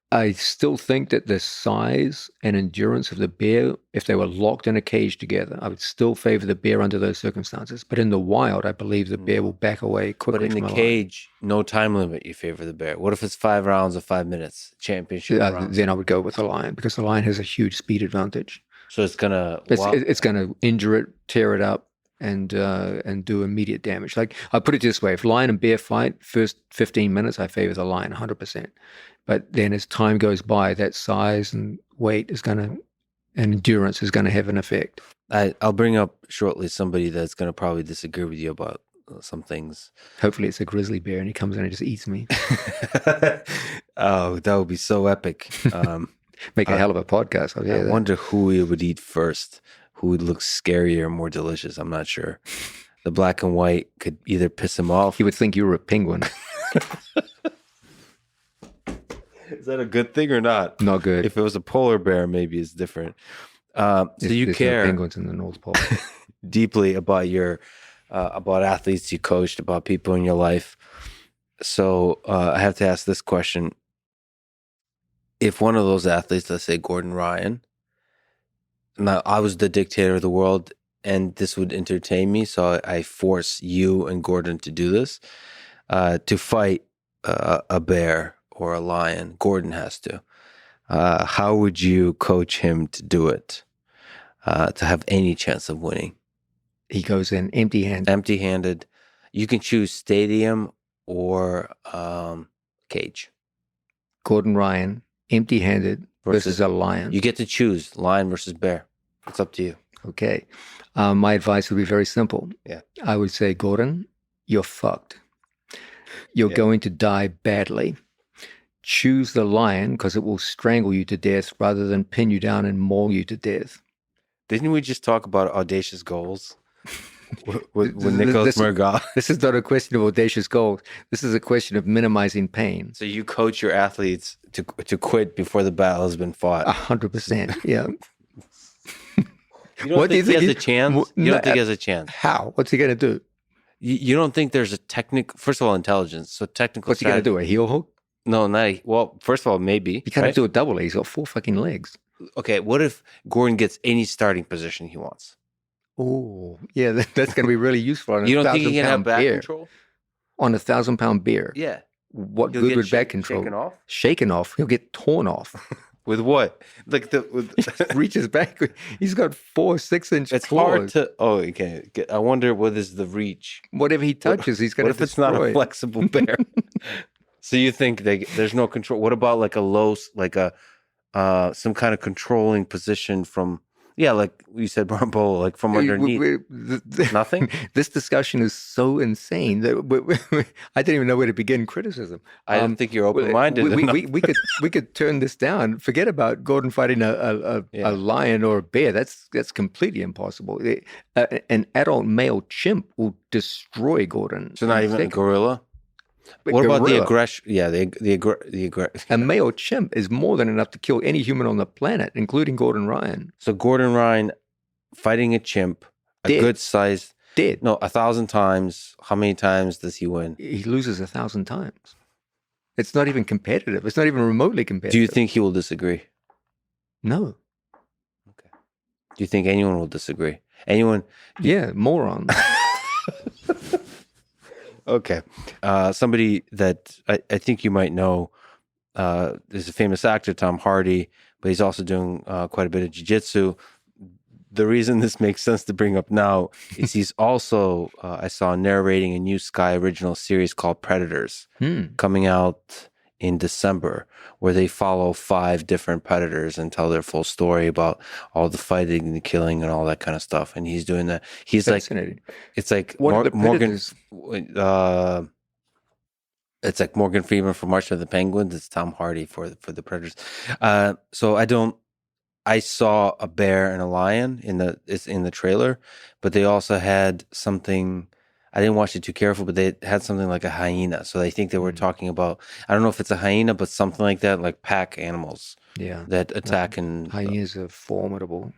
I still think that the size and endurance of the bear, if they were locked in a cage together, I would still favor the bear under those circumstances. But in the wild, I believe the bear will back away quickly. But in the cage, no time limit, you favor the bear. What if it's 5 rounds of 5 minutes, championship rounds? Then I would go with the lion, because the lion has a huge speed advantage. So it's gonna injure it, tear it up, and do immediate damage. Like, I put it this way: if lion and bear fight, first 15 minutes, I favor the lion 100%. But then as time goes by, that size and weight and endurance is going to have an effect. I'll bring up shortly somebody that's going to probably disagree with you about some things. Hopefully it's a grizzly bear and he comes in and just eats me. Oh, that would be so epic. Make a hell of a podcast. I wonder who he would eat first. Who would look scarier, more delicious? I'm not sure. The black and white could either piss him off. He would think you were a penguin. Is that a good thing or not? Not good. If it was a polar bear, maybe it's different. So you care no penguins in the North Pole. deeply about your about athletes you coached, about people in your life. So I have to ask this question: if one of those athletes, let's say Gordon Ryan, now I was the dictator of the world, and this would entertain me, so I force you and Gordon to do this, to fight a bear or a lion. Gordon has to. How would you coach him to do it, to have any chance of winning? He goes in empty-handed. Empty-handed. You can choose stadium or cage. Gordon Ryan, empty-handed versus a lion. You get to choose lion versus bear. It's up to you. Okay. My advice would be very simple. Yeah. I would say, Gordon, you're fucked. You're going to die badly. Choose the lion because it will strangle you to death rather than pin you down and maul you to death. Didn't we just talk about audacious goals with Nicholas Meregali? This is not a question of audacious goals. This is a question of minimizing pain. So you coach your athletes to quit before the battle has been fought. 100%. Yeah. You don't think he has a chance? You don't think he has a chance? How? What's he going to do? You don't think there's a technical, first of all, intelligence. So technical. What's he going to do? A heel hook? No, not. Well, first of all, maybe. He can't do a double leg. He's got 4 fucking legs. Okay, what if Gordon gets any starting position he wants? Oh, yeah, that's going to be really useful on a 1,000-pound bear. You don't think he can have back control? On a 1,000-pound bear? Yeah. What good would back control? Shaken off? Shaken off. He'll get torn off. With what? Like reaches back. He's got 4 6-inch It's claws. hard to. Oh, okay. I wonder what is the reach. Whatever he touches, he's going to destroy. What if it's not a flexible bear? So you think there's no control? What about like a low, like a some kind of controlling position from? Yeah, like you said, Barbo, like from underneath. Nothing? This discussion is so insane that I didn't even know where to begin criticism. I don't think you're open-minded enough. We could turn this down. Forget about Gordon fighting a lion or a bear. That's completely impossible. An adult male chimp will destroy Gordon. So not even a gorilla? What about the aggression? Yeah, the aggression. A male chimp is more than enough to kill any human on the planet, including Gordon Ryan. So Gordon Ryan fighting a chimp, a good size. Dead. No, 1,000 times. How many times does he win? He loses 1,000 times. It's not even competitive. It's not even remotely competitive. Do you think he will disagree? No. Okay. Do you think anyone will disagree? Anyone? Yeah, morons. Okay. Somebody that I think you might know is a famous actor, Tom Hardy, but he's also doing quite a bit of jiu-jitsu. The reason this makes sense to bring up now is he's also, I saw, narrating a new Sky original series called Predators, coming out in December, where they follow 5 different predators and tell their full story about all the fighting, the killing, and all that kind of stuff. And he's doing that. He's fascinating. It's like Morgan. It's like Morgan Freeman for March of the Penguins. It's Tom Hardy for the Predators. So I saw a bear and a lion in the trailer, but they also had something. I didn't watch it too careful, but they had something like a hyena. So I think they were talking about, I don't know if it's a hyena, but something like that, like pack animals that attack. And hyenas are formidable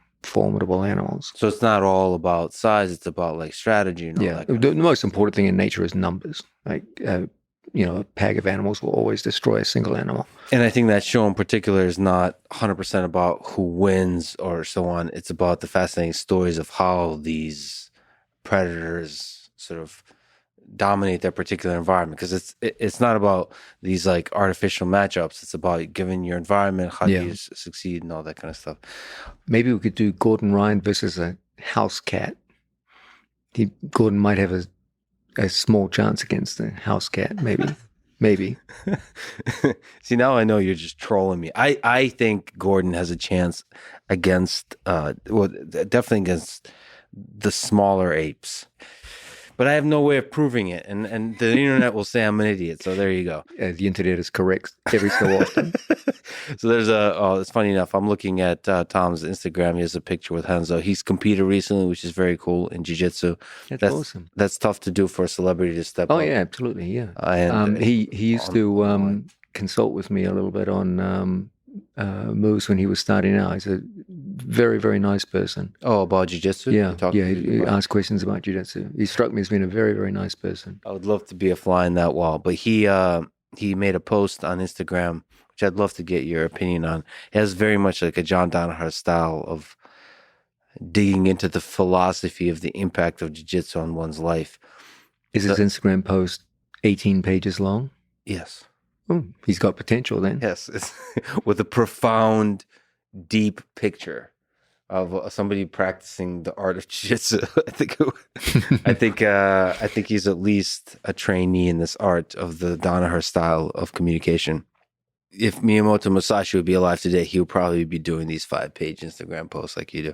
animals. So it's not all about size. It's about like strategy and all that. The most important thing in nature is numbers. Like, a pack of animals will always destroy a single animal. And I think that show in particular is not 100% about who wins or so on. It's about the fascinating stories of how these predators sort of dominate their particular environment, because it's not about these like artificial matchups. It's about giving your environment, how do you succeed and all that kind of stuff. Maybe we could do Gordon Ryan versus a house cat. Gordon might have a small chance against the house cat, maybe. See, now I know you're just trolling me. I think Gordon has a chance against definitely against the smaller apes. But I have no way of proving it, and the internet will say I'm an idiot. So there you go. The internet is correct every so often. So there's it's funny enough. I'm looking at Tom's Instagram. He has a picture with Renzo. He's competed recently, which is very cool in jiu-jitsu. That's awesome. That's tough to do for a celebrity to step up. Oh, yeah, absolutely, yeah. And he used to consult with me a little bit on moves when he was starting out. He's a very, very nice person. Oh, about jiu-jitsu? Yeah, he asked questions about jiu-jitsu. He struck me as being a very, very nice person. I would love to be a fly in that wall. But he made a post on Instagram, which I'd love to get your opinion on. It has very much like a John Danaher style of digging into the philosophy of the impact of jiu-jitsu on one's life. Is his Instagram post 18 pages long? Yes. Oh, he's got potential then. Yes, it's with a profound, deep picture of somebody practicing the art of jiu-jitsu. I think he's at least a trainee in this art of the Danaher style of communication. If Miyamoto Musashi would be alive today, he would probably be doing these 5-page Instagram posts like you do.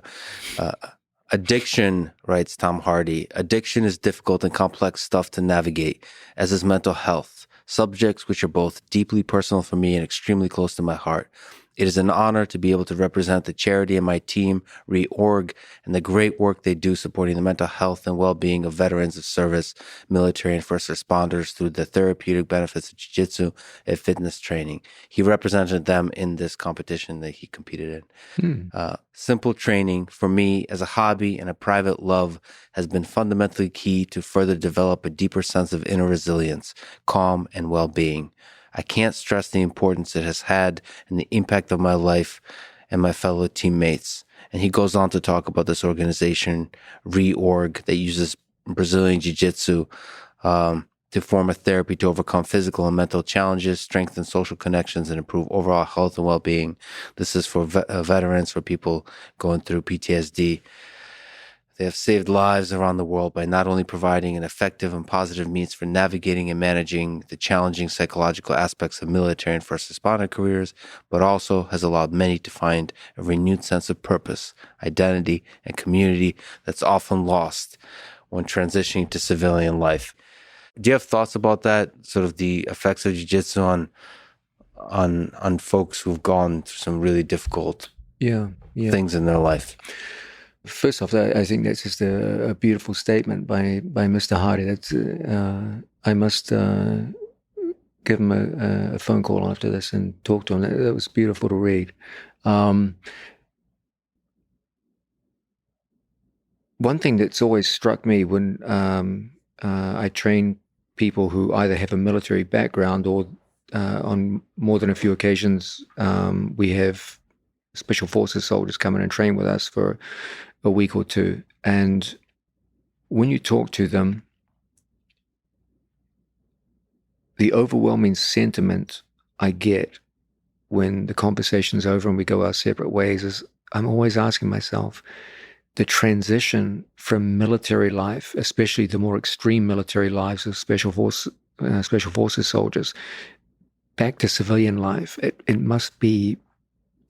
Addiction, writes Tom Hardy, addiction is difficult and complex stuff to navigate, as is mental health, subjects which are both deeply personal for me and extremely close to my heart. It is an honor to be able to represent the charity and my team, Reorg, and the great work they do supporting the mental health and well-being of veterans of service, military, and first responders through the therapeutic benefits of jiu-jitsu and fitness training. He represented them in this competition that he competed in. Simple training, for me, as a hobby and a private love, has been fundamentally key to further develop a deeper sense of inner resilience, calm, and well-being. I can't stress the importance it has had and the impact of my life and my fellow teammates. And he goes on to talk about this organization, Reorg, that uses Brazilian Jiu-Jitsu to form a therapy to overcome physical and mental challenges, strengthen social connections, and improve overall health and well-being. This is for veterans, for people going through PTSD. They have saved lives around the world by not only providing an effective and positive means for navigating and managing the challenging psychological aspects of military and first responder careers, but also has allowed many to find a renewed sense of purpose, identity, and community that's often lost when transitioning to civilian life. Do you have thoughts about that, sort of the effects of jiu-jitsu on folks who've gone through some really difficult things in their life? First off, I think that's just a beautiful statement by Mr. Hardy. That's I must give him a phone call after this and talk to him. That was beautiful to read. One thing that's always struck me when I train people who either have a military background or on more than a few occasions we have Special Forces soldiers come in and train with us for a week or two. And when you talk to them, the overwhelming sentiment I get when the conversation's over and we go our separate ways is I'm always asking myself, the transition from military life, especially the more extreme military lives of Special Forces soldiers, back to civilian life, it must be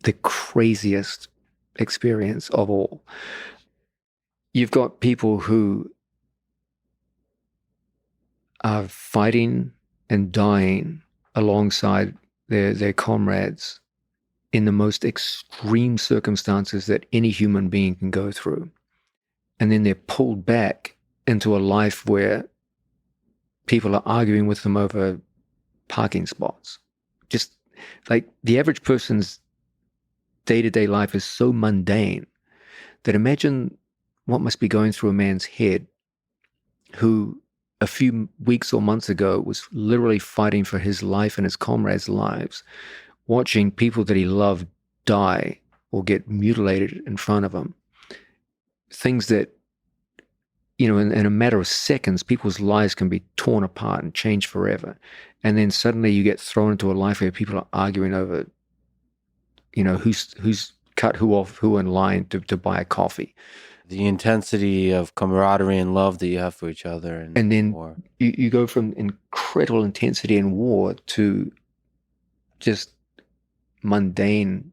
the craziest experience of all. You've got people who are fighting and dying alongside their comrades in the most extreme circumstances that any human being can go through. And then they're pulled back into a life where people are arguing with them over parking spots. Just like the average person's day-to-day life is so mundane that imagine what must be going through a man's head who a few weeks or months ago was literally fighting for his life and his comrades' lives, watching people that he loved die or get mutilated in front of him. Things that, you know, in a matter of seconds, people's lives can be torn apart and changed forever. And then suddenly you get thrown into a life where people are arguing over, you know, who's cut who off who in line to buy a coffee. The intensity of camaraderie and love that you have for each other. And then you go from incredible intensity in war to just mundane,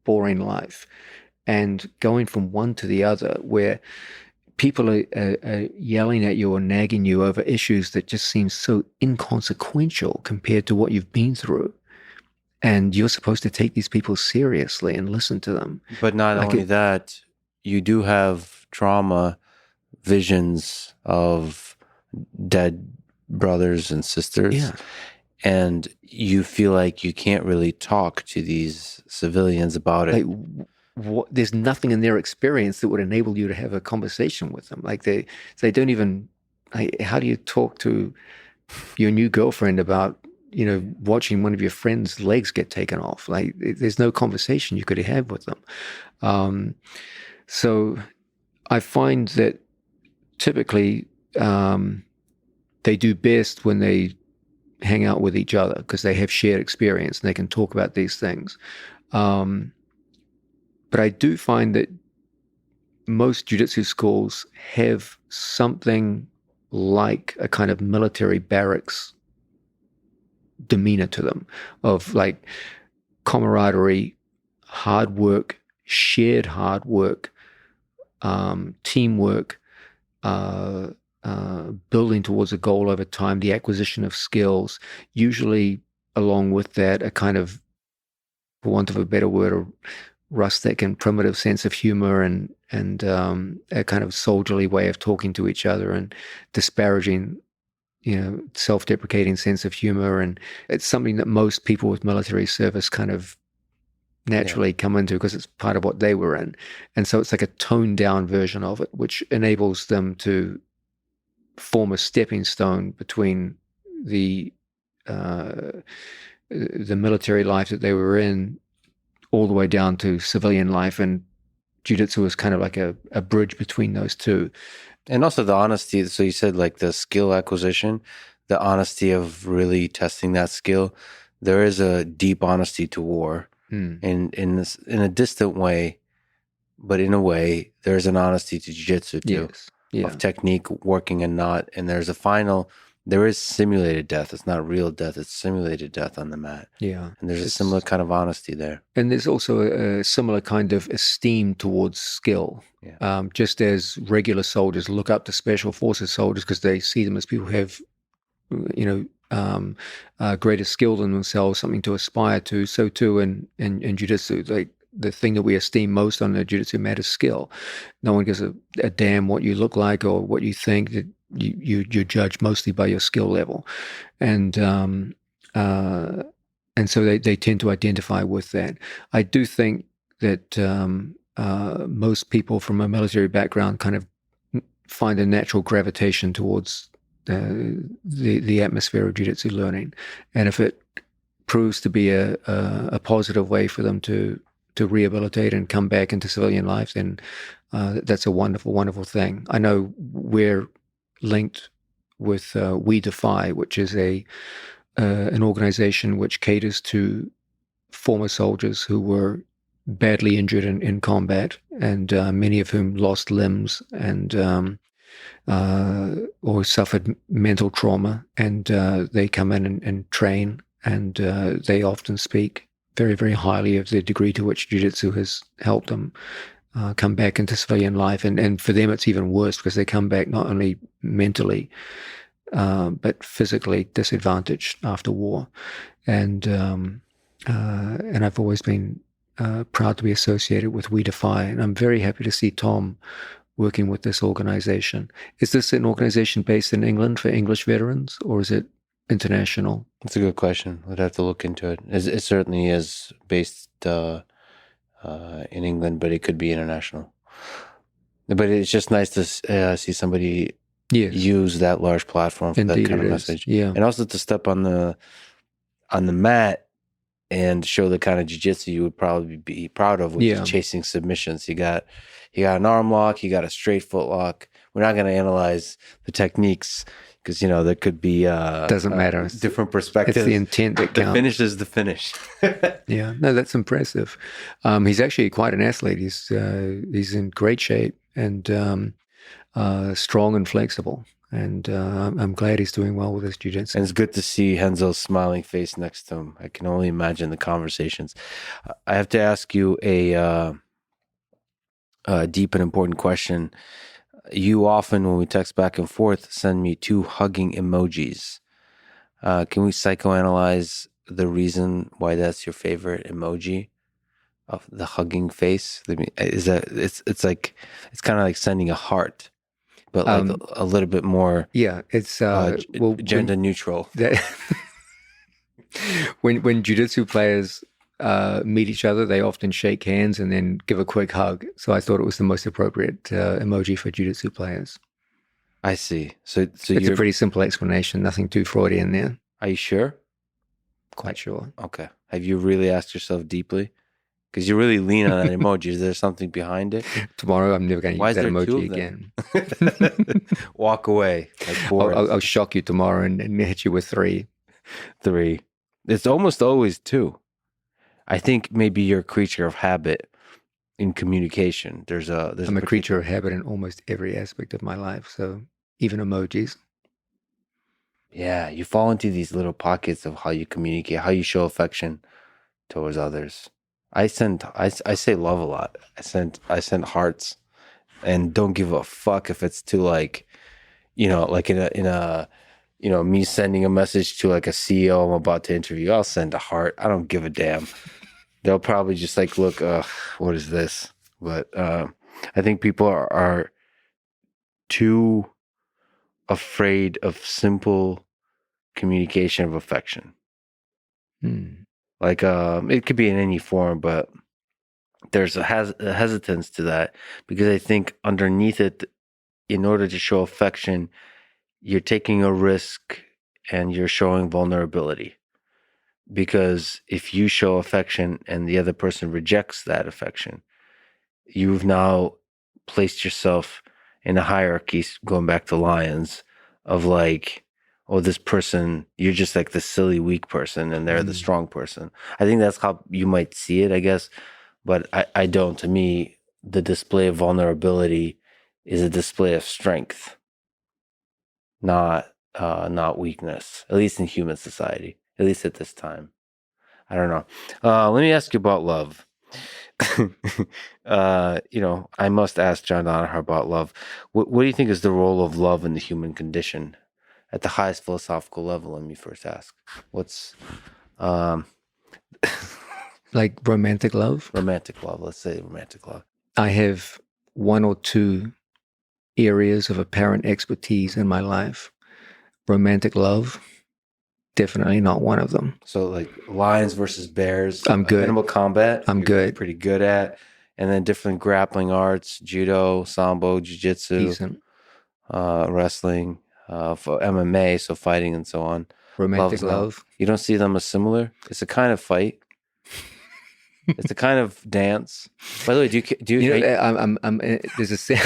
boring life. And going from one to the other, where people are yelling at you or nagging you over issues that just seem so inconsequential compared to what you've been through. And you're supposed to take these people seriously and listen to them. But not only that, you do have trauma visions of dead brothers and sisters. Yeah. And you feel like you can't really talk to these civilians about it. There's nothing in their experience that would enable you to have a conversation with them. Like they don't even, how do you talk to your new girlfriend about, watching one of your friend's legs get taken off? Like there's no conversation you could have with them. So I find that typically they do best when they hang out with each other because they have shared experience and they can talk about these things. But I do find that most jiu-jitsu schools have something like a kind of military barracks demeanor to them, of like camaraderie, hard work, shared hard work, teamwork, building towards a goal over time, the acquisition of skills, usually along with that a kind of, for want of a better word, a rustic and primitive sense of humor and a kind of soldierly way of talking to each other and disparaging, self-deprecating sense of humor. And it's something that most people with military service kind of naturally come into because it's part of what they were in. And so it's like a toned down version of it, which enables them to form a stepping stone between the military life that they were in all the way down to civilian life, and jiu-jitsu is kind of like a bridge between those two. And also the honesty. So you said like the skill acquisition, the honesty of really testing that skill. There is a deep honesty to war, and in a distant way, but in a way, there's an honesty to jiu-jitsu too, of technique working and not. And there is simulated death. It's not real death. It's simulated death on the mat. Yeah. And there's a similar kind of honesty there. And there's also a similar kind of esteem towards skill. Yeah. Just as regular soldiers look up to special forces soldiers because they see them as people who have, greater skill than themselves, something to aspire to, so too in jiu-jitsu. Like the thing that we esteem most on the jiu-jitsu mat is skill. No one gives a damn what you look like or what you think. That you're judged mostly by your skill level, and so they tend to identify with that. I do think that most people from a military background kind of find a natural gravitation towards the atmosphere of jiu-jitsu learning, and if it proves to be a positive way for them to rehabilitate and come back into civilian life, then that's a wonderful, wonderful thing. I know we're linked with We Defy, which is an organization which caters to former soldiers who were badly injured in combat, and many of whom lost limbs and or suffered mental trauma, and they come in and train, and they often speak very, very highly of the degree to which jiu-jitsu has helped them come back into civilian life. And for them, it's even worse because they come back not only mentally, but physically disadvantaged after war. And I've always been proud to be associated with We Defy. And I'm very happy to see Tom working with this organization. Is this an organization based in England for English veterans, or is it international? That's a good question. I'd have to look into it. It certainly is based in England, but it could be international. But it's just nice to see somebody use that large platform for Indeed, that kind of message. Yeah. And also to step on the mat and show the kind of jiu-jitsu you would probably be proud of, which is chasing submissions. He got an arm lock, he got a straight foot lock. We're not going to analyze the techniques because, there could be doesn't matter. Different perspectives. It's the intent that counts. The finish is the finish. Yeah, no, that's impressive. He's actually quite an athlete. He's in great shape and strong and flexible. And I'm glad he's doing well with his jiu-jitsu. And it's good to see Renzo's smiling face next to him. I can only imagine the conversations. I have to ask you a deep and important question. You often, when we text back and forth, send me 2 hugging emojis. Can we psychoanalyze the reason why that's your favorite emoji of the hugging face? I mean, is that it's like it's kind of like sending a heart, but like a little bit more. Yeah, it's gender neutral. When jiu-jitsu players meet each other, they often shake hands and then give a quick hug. So I thought it was the most appropriate emoji for jiu-jitsu players. I see. So it's a pretty simple explanation. Nothing too Freudian there. Are you sure? Quite sure. Okay. Have you really asked yourself deeply? Because you really lean on that emoji. Is there something behind it? Tomorrow, I'm never going to use that emoji again. Walk away. Like Boris. I'll shock you tomorrow and hit you with 3. 3. It's almost always 2. I think maybe you're a creature of habit in communication. I'm a creature of habit in almost every aspect of my life. So even emojis. Yeah, you fall into these little pockets of how you communicate, how you show affection towards others. I say love a lot. I send hearts, and don't give a fuck if it's to like, like in a me sending a message to like a CEO I'm about to interview. I'll send a heart. I don't give a damn. They'll probably just like look, what is this? But I think people are too afraid of simple communication of affection. Like it could be in any form, but there's a hesitance to that because I think underneath it, in order to show affection, you're taking a risk and you're showing vulnerability. Because if you show affection and the other person rejects that affection, you've now placed yourself in a hierarchy, going back to lions, of like, oh, this person, you're just like the silly, weak person and they're the strong person. I think that's how you might see it, I guess. But I don't. To me, the display of vulnerability is a display of strength, not weakness, at least in human society, at least at this time. I don't know. Let me ask you about love. I must ask John Danaher about love. What do you think is the role of love in the human condition? At the highest philosophical level, let me first ask. What's like romantic love? Romantic love, let's say romantic love. I have 1 or 2 areas of apparent expertise in my life. Romantic love, definitely not one of them. So like lions versus bears. I'm good. Animal combat. I'm good. Pretty good at. And then different grappling arts, judo, sambo, jiu-jitsu. Decent. Wrestling, for MMA, so fighting and so on. Romantic love. You don't see them as similar? It's a kind of fight. It's a kind of dance. By the way, do you there's a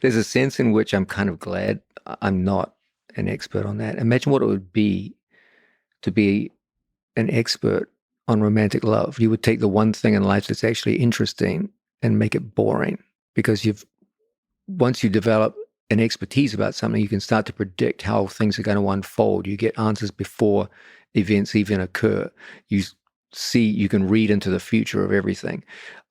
there's a sense in which I'm kind of glad I'm not an expert on that. Imagine what it would be to be an expert on romantic love. You would take the one thing in life that's actually interesting and make it boring, because once you develop an expertise about something, you can start to predict how things are going to unfold. You get answers before events even occur. You can read into the future of everything.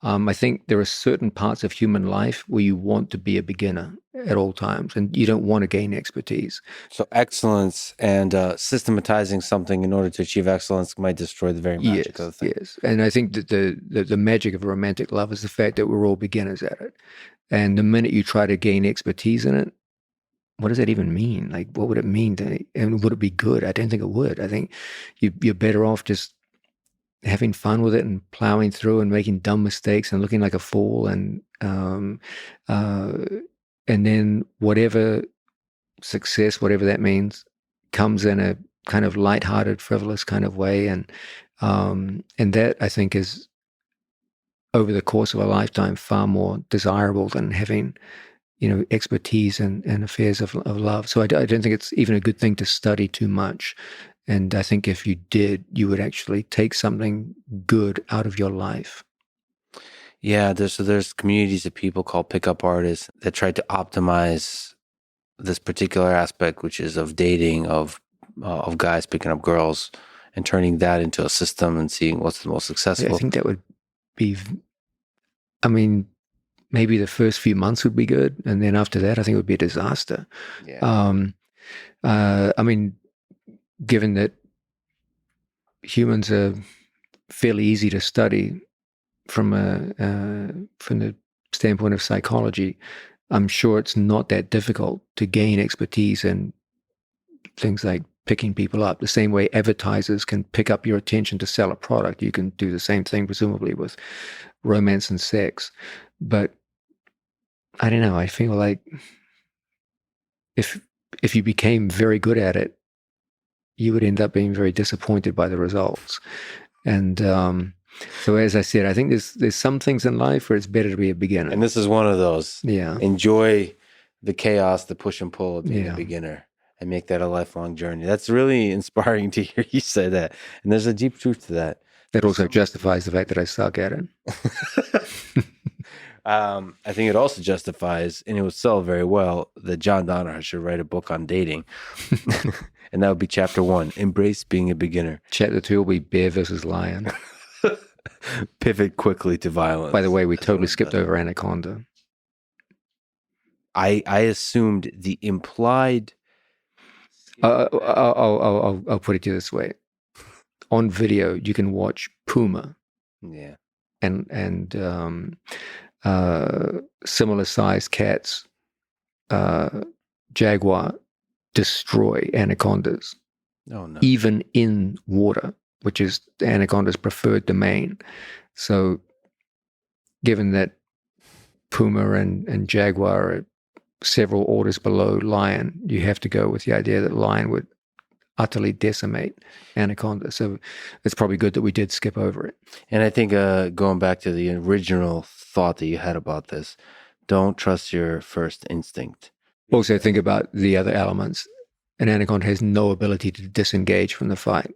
I think there are certain parts of human life where you want to be a beginner at all times, and you don't want to gain expertise. So excellence and systematizing something in order to achieve excellence might destroy the very magic of the thing. Yes, and I think that the magic of romantic love is the fact that we're all beginners at it. And the minute you try to gain expertise in it, what does that even mean? Like, what would it mean? And would it be good? I don't think it would. I think you're better off just having fun with it and plowing through and making dumb mistakes and looking like a fool, and then whatever success, whatever that means, comes in a kind of lighthearted, frivolous kind of way, and that, I think, is over the course of a lifetime far more desirable than having expertise in affairs of love. So I don't think it's even a good thing to study too much. And I think if you did, you would actually take something good out of your life. Yeah, there's communities of people called pickup artists that try to optimize this particular aspect, which is of dating, of guys picking up girls and turning that into a system and seeing what's the most successful. I think that would be, I mean, maybe the first few months would be good, and then after that, I think it would be a disaster. Yeah. I mean, given that humans are fairly easy to study from the standpoint of psychology, I'm sure it's not that difficult to gain expertise in things like picking people up. The same way advertisers can pick up your attention to sell a product, you can do the same thing, presumably, with romance and sex. But I don't know. I feel like if you became very good at it, you would end up being very disappointed by the results. And so, as I said, I think there's some things in life where it's better to be a beginner. And this is one of those. Yeah. Enjoy the chaos, the push and pull of being a beginner, and make that a lifelong journey. That's really inspiring to hear you say that. And there's a deep truth to that. That also justifies the fact that I suck at it. I think it also justifies, and it would sell very well, that John Danaher should write a book on dating. And that would be chapter 1, Embrace Being a Beginner. Chapter 2 will be Bear versus Lion. Pivot quickly to violence. By the way, we totally skipped over Anaconda. I assumed the implied... I'll put it to you this way. On video, you can watch Puma. Yeah. And similar sized cats, jaguar, destroy anacondas. Oh, no. Even in water, which is the anaconda's preferred domain. So given that puma and jaguar are several orders below lion, you have to go with the idea that lion would utterly decimate anaconda. So it's probably good that we did skip over it. And I think going back to the original thought that you had about this, don't trust your first instinct. Also think about the other elements. An anaconda has no ability to disengage from the fight.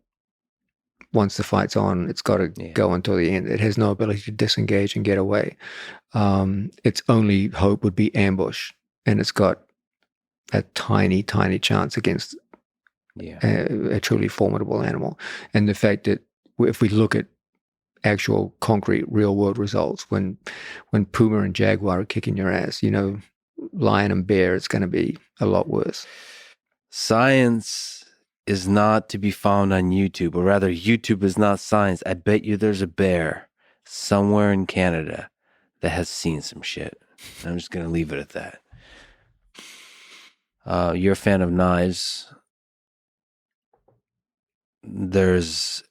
Once the fight's on, it's got to go until the end. It has no ability to disengage and get away. Its only hope would be ambush, and it's got a tiny, tiny chance against a truly formidable animal. And the fact that if we look at actual concrete real-world results, when puma and jaguar are kicking your ass, lion and bear, it's going to be a lot worse. Science is not to be found on YouTube, or rather, YouTube is not science. I bet you there's a bear somewhere in Canada that has seen some shit. I'm just going to leave it at that. You're a fan of knives. There's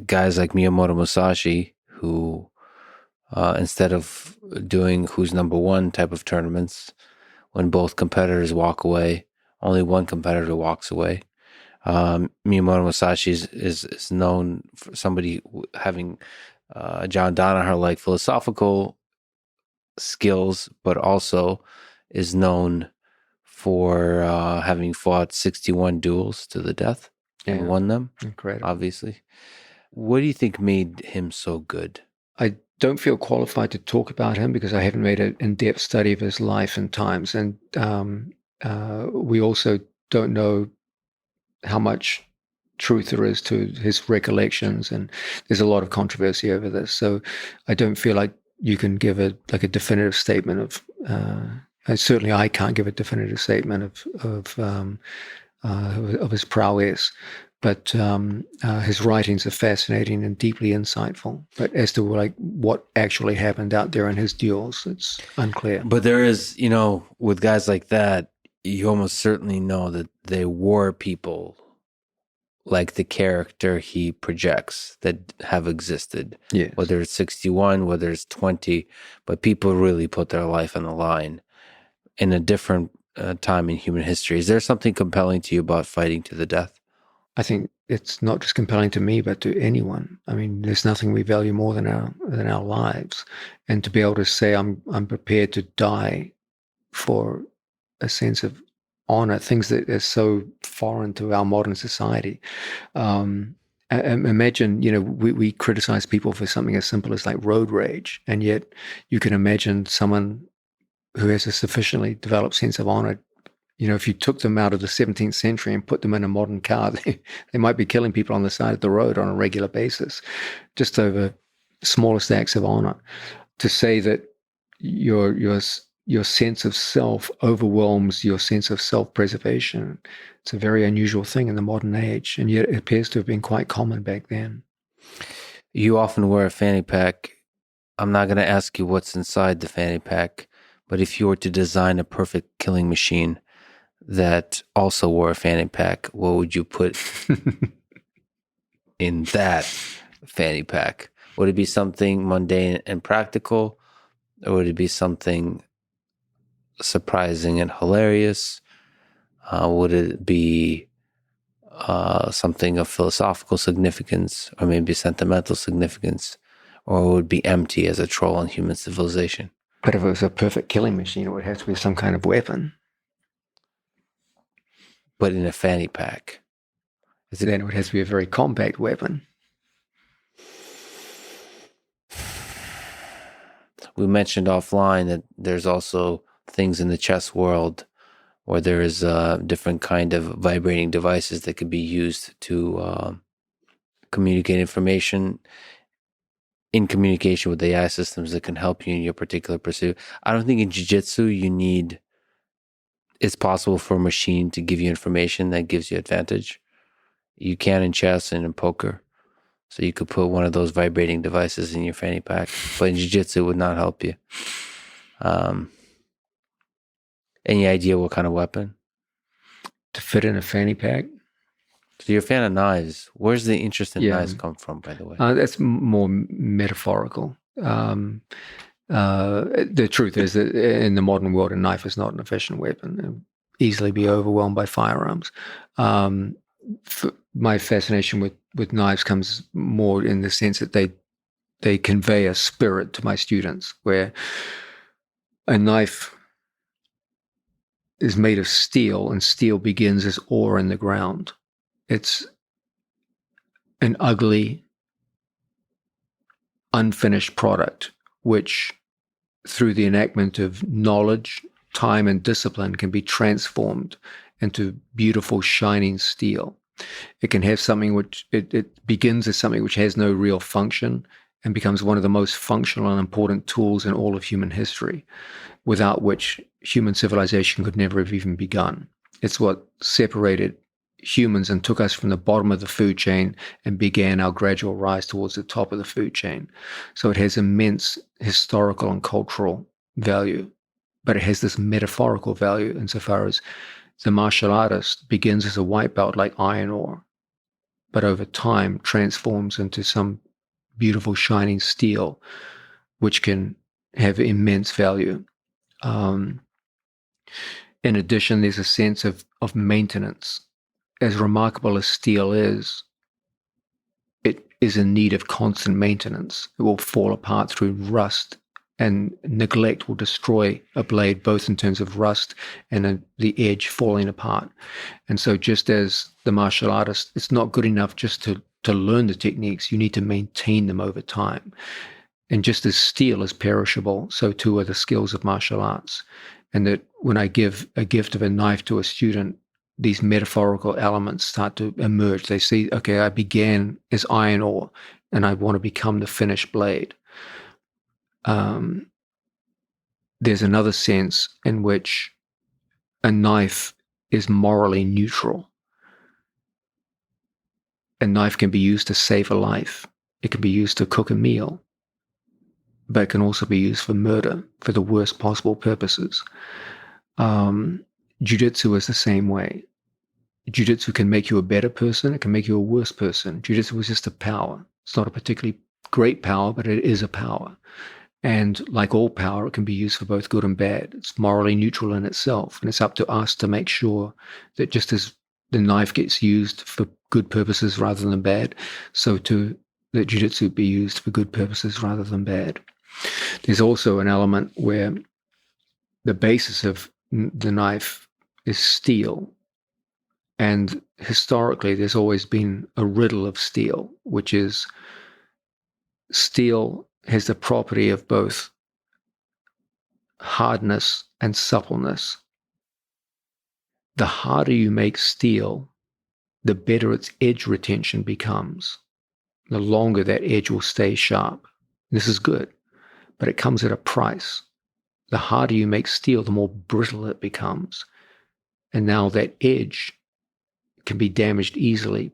guys like Miyamoto Musashi who, instead of doing who's number one type of tournaments, when both competitors walk away, only one competitor walks away. Miyamoto Musashi is known for somebody having John Danaher-like philosophical skills, but also is known for having fought 61 duels to the death and won them. Incredible. Obviously. What do you think made him so good? I don't feel qualified to talk about him because I haven't made an in-depth study of his life and times. And we also don't know how much truth there is to his recollections. And there's a lot of controversy over this. So I don't feel like you can give a definitive statement of, certainly I can't give a definitive statement of his prowess. But his writings are fascinating and deeply insightful. But as to what actually happened out there in his duels, it's unclear. But there is, with guys like that, you almost certainly know that they were people like the character he projects that have existed. Yes. Whether it's 61, whether it's 20, but people really put their life on the line in a different time in human history. Is there something compelling to you about fighting to the death? I think it's not just compelling to me, but to anyone. I mean, there's nothing we value more than our lives, and to be able to say I'm prepared to die for a sense of honor, things that are so foreign to our modern society. Imagine, we criticize people for something as simple as like road rage, and yet you can imagine someone who has a sufficiently developed sense of honor. If you took them out of the 17th century and put them in a modern car, they might be killing people on the side of the road on a regular basis, just over smallest acts of honor. To say that your sense of self overwhelms your sense of self-preservation. It's a very unusual thing in the modern age, and yet it appears to have been quite common back then. You often wear a fanny pack. I'm not going to ask you what's inside the fanny pack, but if you were to design a perfect killing machine that also wore a fanny pack, what would you put in that fanny pack? Would it be something mundane and practical, or would it be something surprising and hilarious? Would it be something of philosophical significance, or maybe sentimental significance, or would it be empty as a troll on human civilization? But if it was a perfect killing machine, it would have to be some kind of weapon. But in a fanny pack. Then it would have to be a very compact weapon. We mentioned offline that there's also things in the chess world where there is different kind of vibrating devices that could be used to communicate information in communication with AI systems that can help you in your particular pursuit. I don't think in jiu-jitsu it's possible for a machine to give you information that gives you advantage. You can in chess and in poker. So you could put one of those vibrating devices in your fanny pack, but in jiu-jitsu it would not help you. Any idea what kind of weapon? To fit in a fanny pack? So you're a fan of knives. Where's the interest in knives come from, by the way? That's more metaphorical. The truth is that in the modern world, a knife is not an efficient weapon. It will easily be overwhelmed by firearms. My fascination with knives comes more in the sense that they convey a spirit to my students, where a knife is made of steel, and steel begins as ore in the ground. It's an ugly, unfinished product, which through the enactment of knowledge, time, and discipline can be transformed into beautiful, shining steel. It can have something which it begins as something which has no real function and becomes one of the most functional and important tools in all of human history, without which human civilization could never have even begun. It's what separated humans and took us from the bottom of the food chain and began our gradual rise towards the top of the food chain. So it has immense historical and cultural value, but it has this metaphorical value insofar as the martial artist begins as a white belt like iron ore, but over time transforms into some beautiful shining steel, which can have immense value. In addition, there's a sense of maintenance. As remarkable as steel is, it is in need of constant maintenance. It will fall apart through rust, and neglect will destroy a blade, both in terms of rust and the edge falling apart. And so just as the martial artist, it's not good enough just to learn the techniques. You need to maintain them over time. And just as steel is perishable, so too are the skills of martial arts. And that when I give a gift of a knife to a student, these metaphorical elements start to emerge. They see, okay, I began as iron ore and I want to become the finished blade. There's another sense in which a knife is morally neutral. A knife can be used to save a life. It can be used to cook a meal, but it can also be used for murder, for the worst possible purposes. Jiu-jitsu is the same way. Jiu-jitsu can make you a better person. It can make you a worse person. Jiu-jitsu is just a power. It's not a particularly great power, but it is a power. And like all power, it can be used for both good and bad. It's morally neutral in itself. And it's up to us to make sure that just as the knife gets used for good purposes rather than bad, so too that jiu-jitsu be used for good purposes rather than bad. There's also an element where the basis of the knife is steel. And historically, there's always been a riddle of steel, which is steel has the property of both hardness and suppleness. The harder you make steel, the better its edge retention becomes. The longer that edge will stay sharp. This is good, but it comes at a price. the harder you make steel, the more brittle it becomes. And now that edge can be damaged easily.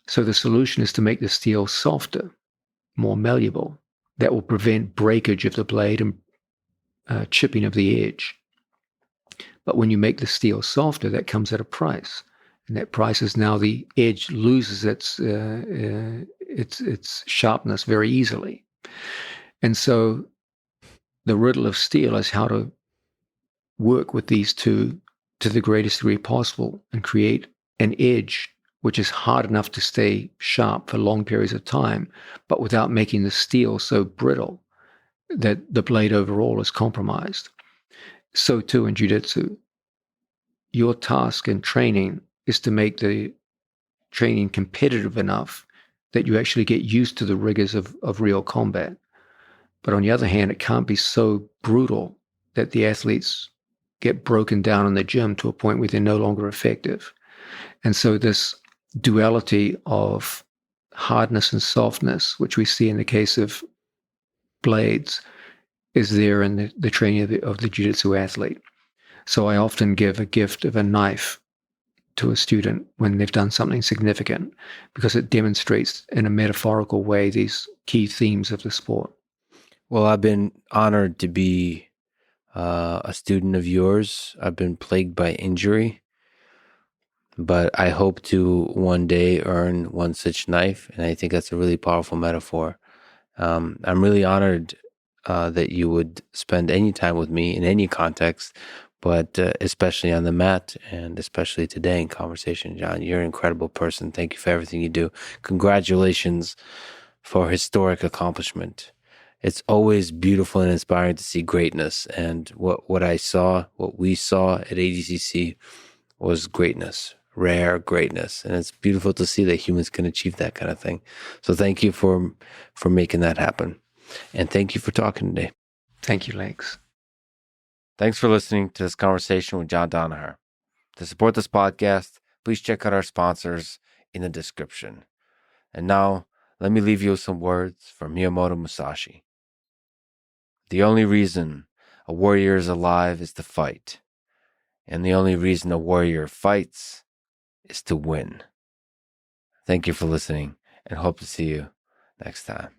So the solution is to make the steel softer, more malleable. That will prevent breakage of the blade and chipping of the edge. But when you make the steel softer, that comes at a price. And that price is now the edge loses its sharpness very easily. And so the riddle of steel is how to work with these two to the greatest degree possible and create an edge which is hard enough to stay sharp for long periods of time, but without making the steel so brittle that the blade overall is compromised. So too in jiu-jitsu. Your task in training is to make the training competitive enough that you actually get used to the rigors of real combat. But on the other hand, it can't be so brutal that the athletes get broken down in the gym to a point where they're no longer effective. And so this duality of hardness and softness, which we see in the case of blades, is there in the training of the jiu-jitsu athlete. So I often give a gift of a knife to a student when they've done something significant, because it demonstrates in a metaphorical way these key themes of the sport. Well, I've been honored to be a student of yours. I've been plagued by injury, but I hope to one day earn one such knife, and I think that's a really powerful metaphor. I'm really honored that you would spend any time with me in any context, but especially on the mat, and especially today in conversation. John, you're an incredible person. Thank you for everything you do. Congratulations for historic accomplishment. It's always beautiful and inspiring to see greatness. And what we saw at ADCC was greatness, rare greatness. And it's beautiful to see that humans can achieve that kind of thing. So thank you for making that happen. And thank you for talking today. Thank you, Lex. Thanks for listening to this conversation with John Danaher. To support this podcast, please check out our sponsors in the description. And now, let me leave you with some words from Miyamoto Musashi. The only reason a warrior is alive is to fight. And the only reason a warrior fights is to win. Thank you for listening, and hope to see you next time.